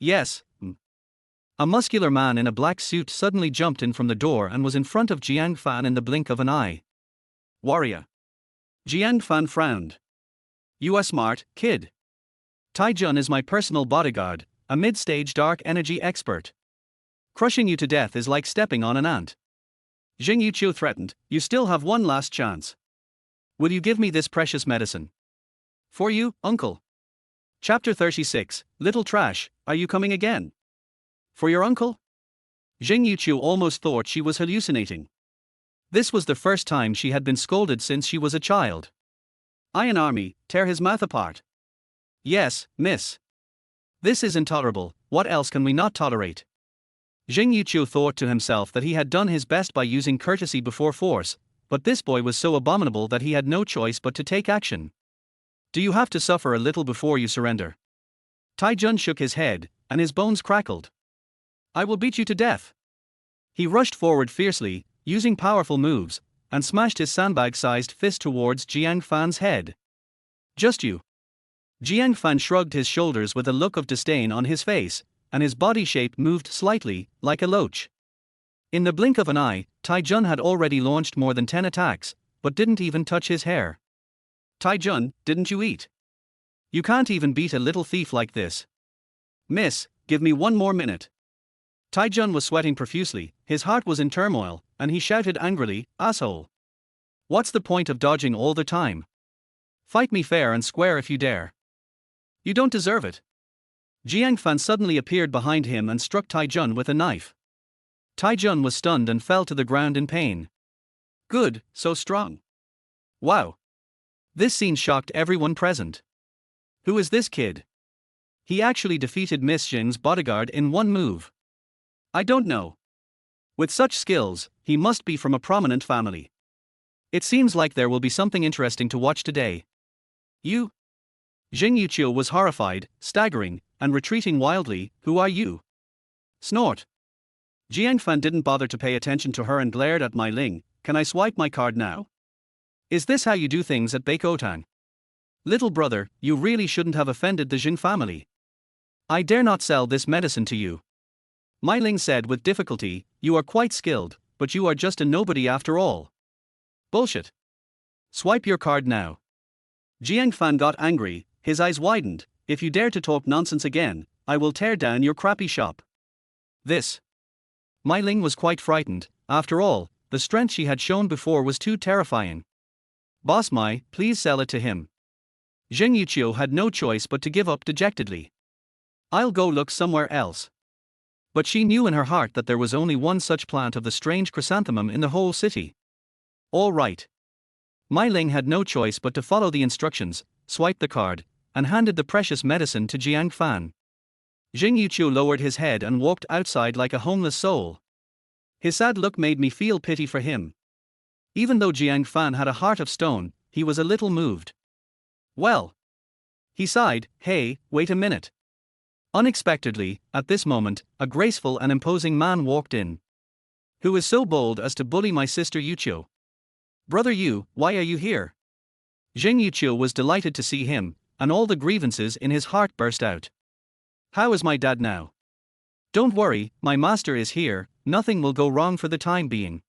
A: Yes. A muscular man in a black suit suddenly jumped in from the door and was in front of Jiang Fan in the blink of an eye. Warrior. Jiang Fan frowned. You are smart, kid. Tai Jun is my personal bodyguard, a mid-stage dark energy expert. Crushing you to death is like stepping on an ant. Jing Yuqiu threatened, you still have one last chance. Will you give me this precious medicine? For you, uncle. Chapter 36, Little Trash, are you coming again? For your uncle? Jing Yuqiu almost thought she was hallucinating. This was the first time she had been scolded since she was a child. Iron Army, tear his mouth apart. Yes, miss. This is intolerable, what else can we not tolerate? Jing Yuqiu thought to himself that he had done his best by using courtesy before force, but this boy was so abominable that he had no choice but to take action. Do you have to suffer a little before you surrender? Tai Jun shook his head, and his bones crackled. I will beat you to death. He rushed forward fiercely, using powerful moves, and smashed his sandbag-sized fist towards Jiang Fan's head. Just you. Jiang Fan shrugged his shoulders with a look of disdain on his face, and his body shape moved slightly, like a loach. In the blink of an eye, Tai Jun had already launched more than 10 attacks, but didn't even touch his hair. Tai Jun, didn't you eat? You can't even beat a little thief like this. Miss, give me one more minute. Tai Jun was sweating profusely, his heart was in turmoil, and he shouted angrily, asshole. What's the point of dodging all the time? Fight me fair and square if you dare. You don't deserve it. Jiang Fan suddenly appeared behind him and struck Tai Jun with a knife. Tai Jun was stunned and fell to the ground in pain. Good, so strong. Wow. This scene shocked everyone present. Who is this kid? He actually defeated Miss Jing's bodyguard in one move. I don't know. With such skills, he must be from a prominent family. It seems like there will be something interesting to watch today. You? Jing Yuqiu was horrified, staggering, and retreating wildly. Who are you? Snort. Jiang Fan didn't bother to pay attention to her and glared at Mai Ling. Can I swipe my card now? Is this how you do things at Beikotang? Little brother, you really shouldn't have offended the Jing family. I dare not sell this medicine to you. Mai Ling said with difficulty, you are quite skilled, but you are just a nobody after all. Bullshit. Swipe your card now. Jiang Fan got angry, his eyes widened. If you dare to talk nonsense again, I will tear down your crappy shop. This. Mai Ling was quite frightened. After all, the strength she had shown before was too terrifying. Boss Mai, please sell it to him. Jing Yuqiu had no choice but to give up dejectedly. I'll go look somewhere else. But she knew in her heart that there was only one such plant of the strange chrysanthemum in the whole city. All right. Mai Ling had no choice but to follow the instructions, swiped the card, and handed the precious medicine to Jiang Fan. Jing Yuqiu lowered his head and walked outside like a homeless soul. His sad look made me feel pity for him. Even though Jiang Fan had a heart of stone, he was a little moved. Well. He sighed, hey, wait a minute. Unexpectedly, at this moment, a graceful and imposing man walked in. Who is so bold as to bully my sister Yuqiu? Brother Yu, why are you here? Jing Yuqiu was delighted to see him, and all the grievances in his heart burst out. How is my dad now? Don't worry, my master is here, nothing will go wrong for the time being.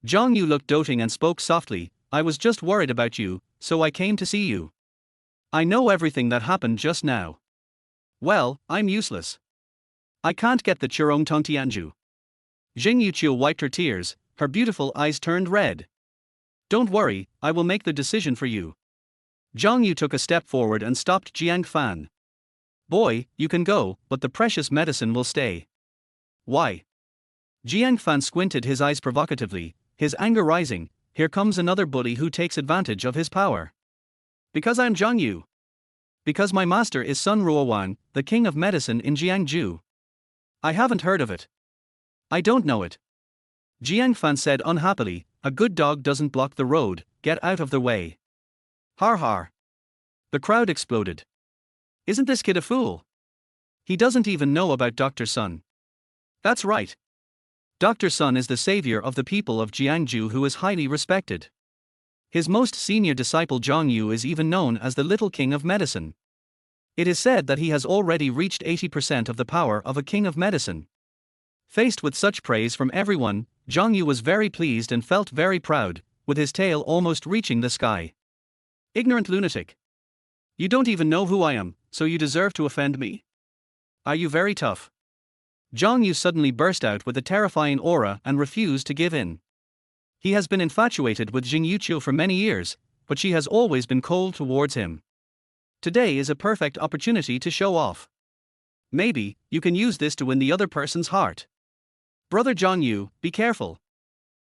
A: Zhang Yu looked doting and spoke softly, I was just worried about you, so I came to see you. I know everything that happened just now. Well, I'm useless. I can't get the Churong Tong Tianju. Jing Yuqiu wiped her tears, her beautiful eyes turned red. Don't worry, I will make the decision for you. Zhang Yu took a step forward and stopped Jiang Fan. Boy, you can go, but the precious medicine will stay. Why? Jiang Fan squinted his eyes provocatively, his anger rising. Here comes another bully who takes advantage of his power. Because I'm Zhang Yu. Because my master is Sun Ruowan, the king of medicine in Jiangju. I haven't heard of it. I don't know it. Jiang Fan said unhappily, a good dog doesn't block the road, get out of the way. Har har. The crowd exploded. Isn't this kid a fool? He doesn't even know about Dr. Sun. That's right. Dr. Sun is the savior of the people of Jiangju who is highly respected. His most senior disciple Zhang Yu is even known as the Little King of Medicine. It is said that he has already reached 80% of the power of a king of medicine. Faced with such praise from everyone, Zhang Yu was very pleased and felt very proud, with his tail almost reaching the sky. Ignorant lunatic. You don't even know who I am, so you deserve to offend me? Are you very tough? Zhang Yu suddenly burst out with a terrifying aura and refused to give in. He has been infatuated with Jing Yuqiu for many years, but she has always been cold towards him. Today is a perfect opportunity to show off. Maybe, you can use this to win the other person's heart. Brother Zhang Yu, be careful.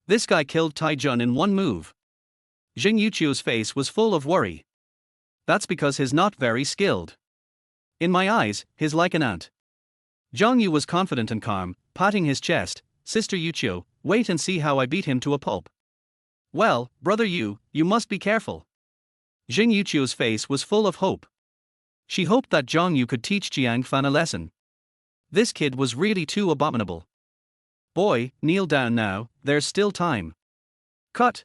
A: This guy killed Tai Jun in one move. Jing Yuqiu's face was full of worry. That's because he's not very skilled. In my eyes, he's like an ant. Zhang Yu was confident and calm, patting his chest. Sister Yuqiu, wait and see how I beat him to a pulp. Well, brother Yu, you must be careful. Jing Yuqiu's face was full of hope. She hoped that Zhang Yu could teach Jiang Fan a lesson. This kid was really too abominable. Boy, kneel down now, there's still time. Cut.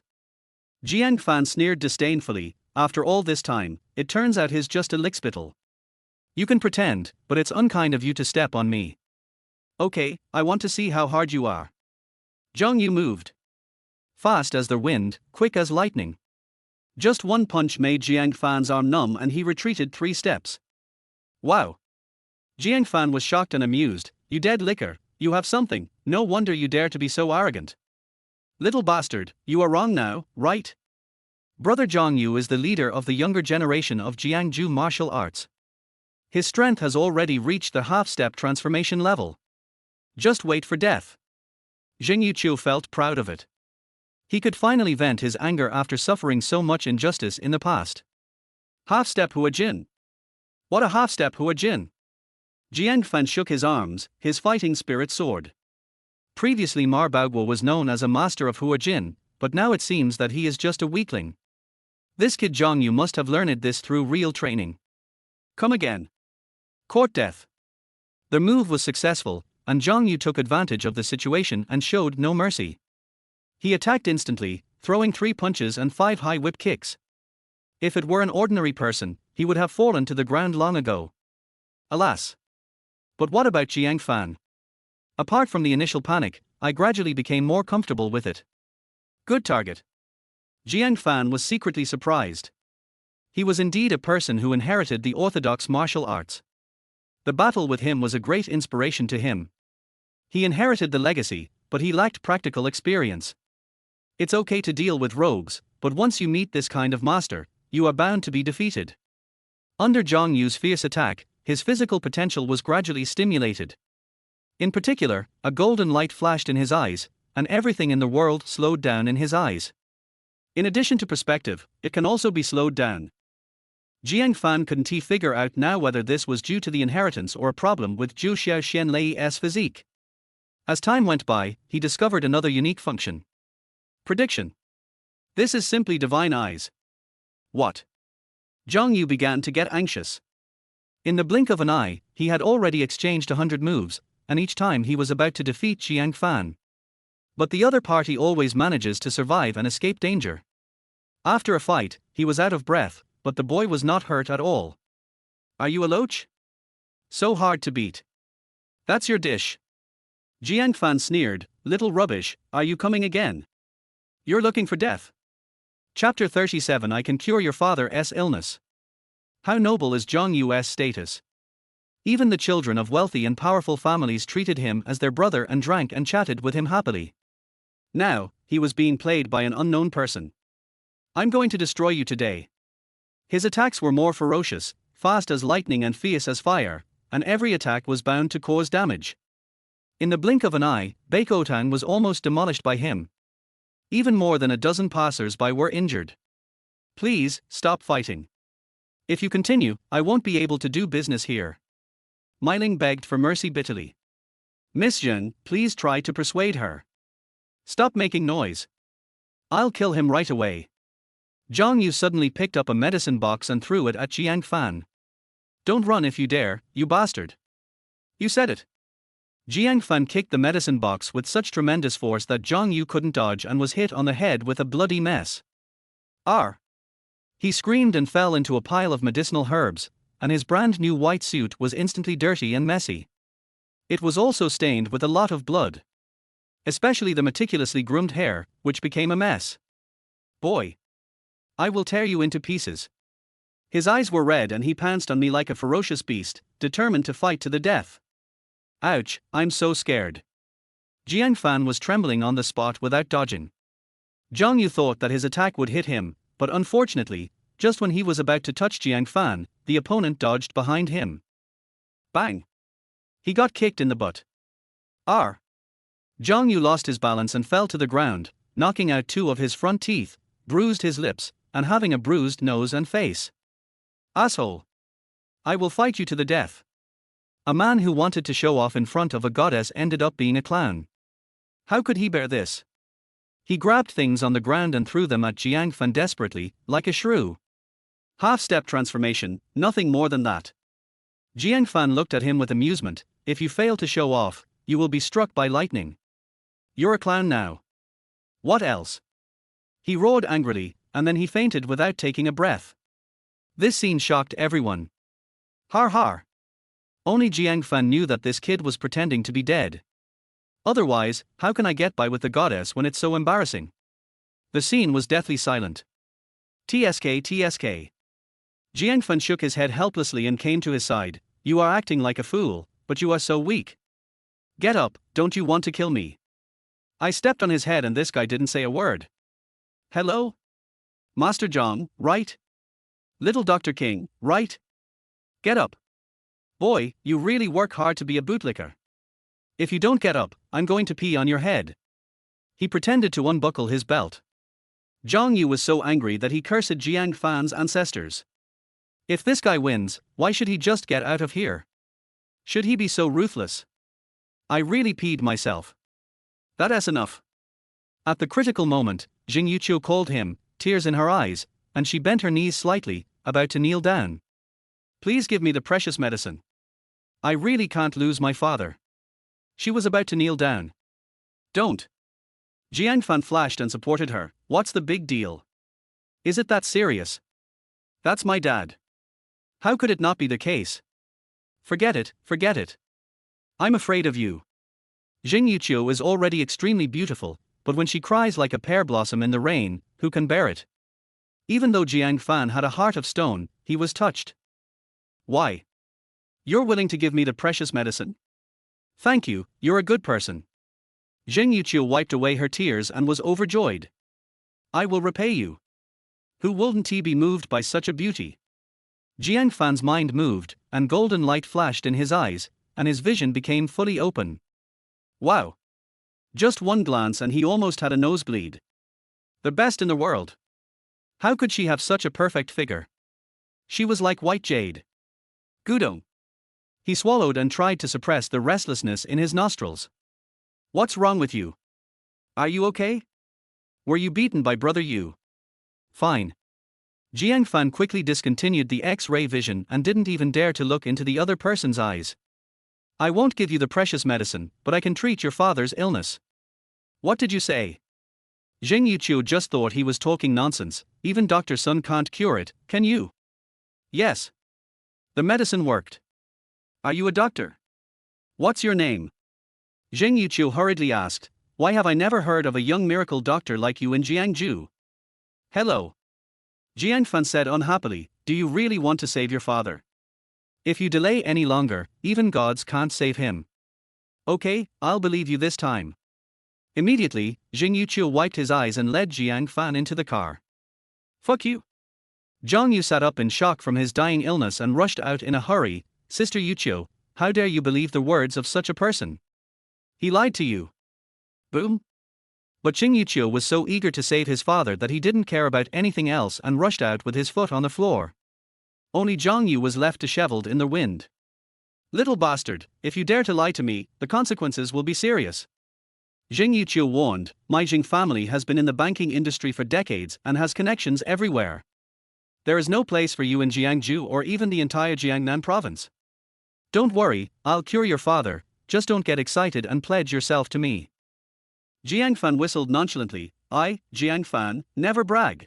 A: Jiang Fan sneered disdainfully, after all this time, it turns out he's just a lickspittle. You can pretend, but it's unkind of you to step on me. Okay, I want to see how hard you are. Zhang Yu moved. Fast as the wind, quick as lightning. Just one punch made Jiang Fan's arm numb and he retreated 3 steps. Wow. Jiang Fan was shocked and amused. You dead licker, you have something, no wonder you dare to be so arrogant. Little bastard, you are wrong now, right? Brother Zhang Yu is the leader of the younger generation of Jiangju martial arts. His strength has already reached the half-step transformation level. Just wait for death. Jing Yuqiu felt proud of it. He could finally vent his anger after suffering so much injustice in the past. Half-step Hua Jin. What a half-step Hua Jin. Jiang Fan shook his arms, his fighting spirit soared. Previously Mar Baoguo was known as a master of Hua Jin, but now it seems that he is just a weakling. This kid Zhang Yu must have learned this through real training. Come again. Court death. The move was successful, and Zhang Yu took advantage of the situation and showed no mercy. He attacked instantly, throwing 3 punches and 5 high whip kicks. If it were an ordinary person, he would have fallen to the ground long ago. Alas. But what about Jiang Fan? Apart from the initial panic, I gradually became more comfortable with it. Good target. Jiang Fan was secretly surprised. He was indeed a person who inherited the orthodox martial arts. The battle with him was a great inspiration to him. He inherited the legacy, but he lacked practical experience. It's okay to deal with rogues, but once you meet this kind of master, you are bound to be defeated. Under Zhang Yu's fierce attack, his physical potential was gradually stimulated. In particular, a golden light flashed in his eyes, and everything in the world slowed down in his eyes. In addition to perspective, it can also be slowed down. Jiang Fan couldn't figure out now whether this was due to the inheritance or a problem with Zhu Xiao Xian Lei's physique. As time went by, he discovered another unique function. Prediction. This is simply divine eyes. What? Zhang Yu began to get anxious. In the blink of an eye, he had already exchanged 100 moves, and each time he was about to defeat Jiang Fan. But the other party always manages to survive and escape danger. After a fight, he was out of breath, but the boy was not hurt at all. Are you a loach? So hard to beat. That's your dish. Jiang Fan sneered, little rubbish, are you coming again? You're looking for death. Chapter 37 I can cure your father's illness. How noble is Zhang Yu's status. Even the children of wealthy and powerful families treated him as their brother and drank and chatted with him happily. Now, he was being played by an unknown person. I'm going to destroy you today. His attacks were more ferocious, fast as lightning and fierce as fire, and every attack was bound to cause damage. In the blink of an eye, Beikotang was almost demolished by him. Even more than a dozen passers-by were injured. Please, stop fighting. If you continue, I won't be able to do business here. Meiling begged for mercy bitterly. Miss Zheng, please try to persuade her. Stop making noise. I'll kill him right away. Zhang Yu suddenly picked up a medicine box and threw it at Jiang Fan. Don't run if you dare, you bastard. You said it. Jiang Fan kicked the medicine box with such tremendous force that Zhang Yu couldn't dodge and was hit on the head with a bloody mess. Arr! He screamed and fell into a pile of medicinal herbs, and his brand new white suit was instantly dirty and messy. It was also stained with a lot of blood. Especially the meticulously groomed hair, which became a mess. Boy! I will tear you into pieces. His eyes were red and he pounced on me like a ferocious beast, determined to fight to the death. Ouch, I'm so scared. Jiang Fan was trembling on the spot without dodging. Zhang Yu thought that his attack would hit him, but unfortunately, just when he was about to touch Jiang Fan, the opponent dodged behind him. Bang! He got kicked in the butt. Arr! Zhang Yu lost his balance and fell to the ground, knocking out 2 of his front teeth, bruised his lips, and having a bruised nose and face. Asshole! I will fight you to the death. A man who wanted to show off in front of a goddess ended up being a clown. How could he bear this? He grabbed things on the ground and threw them at Jiang Fan desperately, like a shrew. Half-step transformation, nothing more than that. Jiang Fan looked at him with amusement. If you fail to show off, you will be struck by lightning. You're a clown now. What else? He roared angrily, and then he fainted without taking a breath. This scene shocked everyone. Har har. Only Jiang Fan knew that this kid was pretending to be dead. Otherwise, how can I get by with the goddess when it's so embarrassing? The scene was deathly silent. TSK TSK. Jiang Fan shook his head helplessly and came to his side. You are acting like a fool, but you are so weak. Get up, don't you want to kill me? I stepped on his head and this guy didn't say a word. Hello? Master Zhang, right? Little Dr. King, right? Get up. Boy, you really work hard to be a bootlicker. If you don't get up, I'm going to pee on your head. He pretended to unbuckle his belt. Zhang Yu was so angry that he cursed Jiang Fan's ancestors. If this guy wins, why should he just get out of here? Should he be so ruthless? I really peed myself. That's enough. At the critical moment, Jing Yuqiu called him, tears in her eyes, and she bent her knees slightly, about to kneel down. Please give me the precious medicine. I really can't lose my father. She was about to kneel down. Don't. Jiang Fan flashed and supported her. What's the big deal? Is it that serious? That's my dad. How could it not be the case? Forget it, forget it. I'm afraid of you. Jing Yuqiu is already extremely beautiful, but when she cries like a pear blossom in the rain, who can bear it? Even though Jiang Fan had a heart of stone, he was touched. Why? You're willing to give me the precious medicine? Thank you, you're a good person. Jing Yuqiu wiped away her tears and was overjoyed. I will repay you. Who wouldn't he be moved by such a beauty? Jiang Fan's mind moved, and golden light flashed in his eyes, and his vision became fully open. Wow. Just one glance and he almost had a nosebleed. The best in the world. How could she have such a perfect figure? She was like white jade. Gudong. He swallowed and tried to suppress the restlessness in his nostrils. What's wrong with you? Are you okay? Were you beaten by Brother Yu? Fine. Jiang Fan quickly discontinued the X-ray vision and didn't even dare to look into the other person's eyes. I won't give you the precious medicine, but I can treat your father's illness. What did you say? Zheng Yuqiu just thought he was talking nonsense. Even Dr. Sun can't cure it, can you? Yes. The medicine worked. Are you a doctor? What's your name? Zheng Yuqiu hurriedly asked. Why have I never heard of a young miracle doctor like you in Jiangju? Hello. Jiang Fan said unhappily, do you really want to save your father? If you delay any longer, even gods can't save him. Okay, I'll believe you this time. Immediately, Zheng Yuqiu wiped his eyes and led Jiang Fan into the car. Fuck you. Zhang Yu sat up in shock from his dying illness and rushed out in a hurry. Sister Yuqiu, how dare you believe the words of such a person? He lied to you. Boom. But Zheng Yuqiu was so eager to save his father that he didn't care about anything else and rushed out with his foot on the floor. Only Zhang Yu was left disheveled in the wind. Little bastard, if you dare to lie to me, the consequences will be serious. Zheng Yuqiu warned, my Jing family has been in the banking industry for decades and has connections everywhere. There is no place for you in Jiangju or even the entire Jiangnan province. Don't worry, I'll cure your father, just don't get excited and pledge yourself to me. Jiang Fan whistled nonchalantly. I, Jiang Fan, never brag.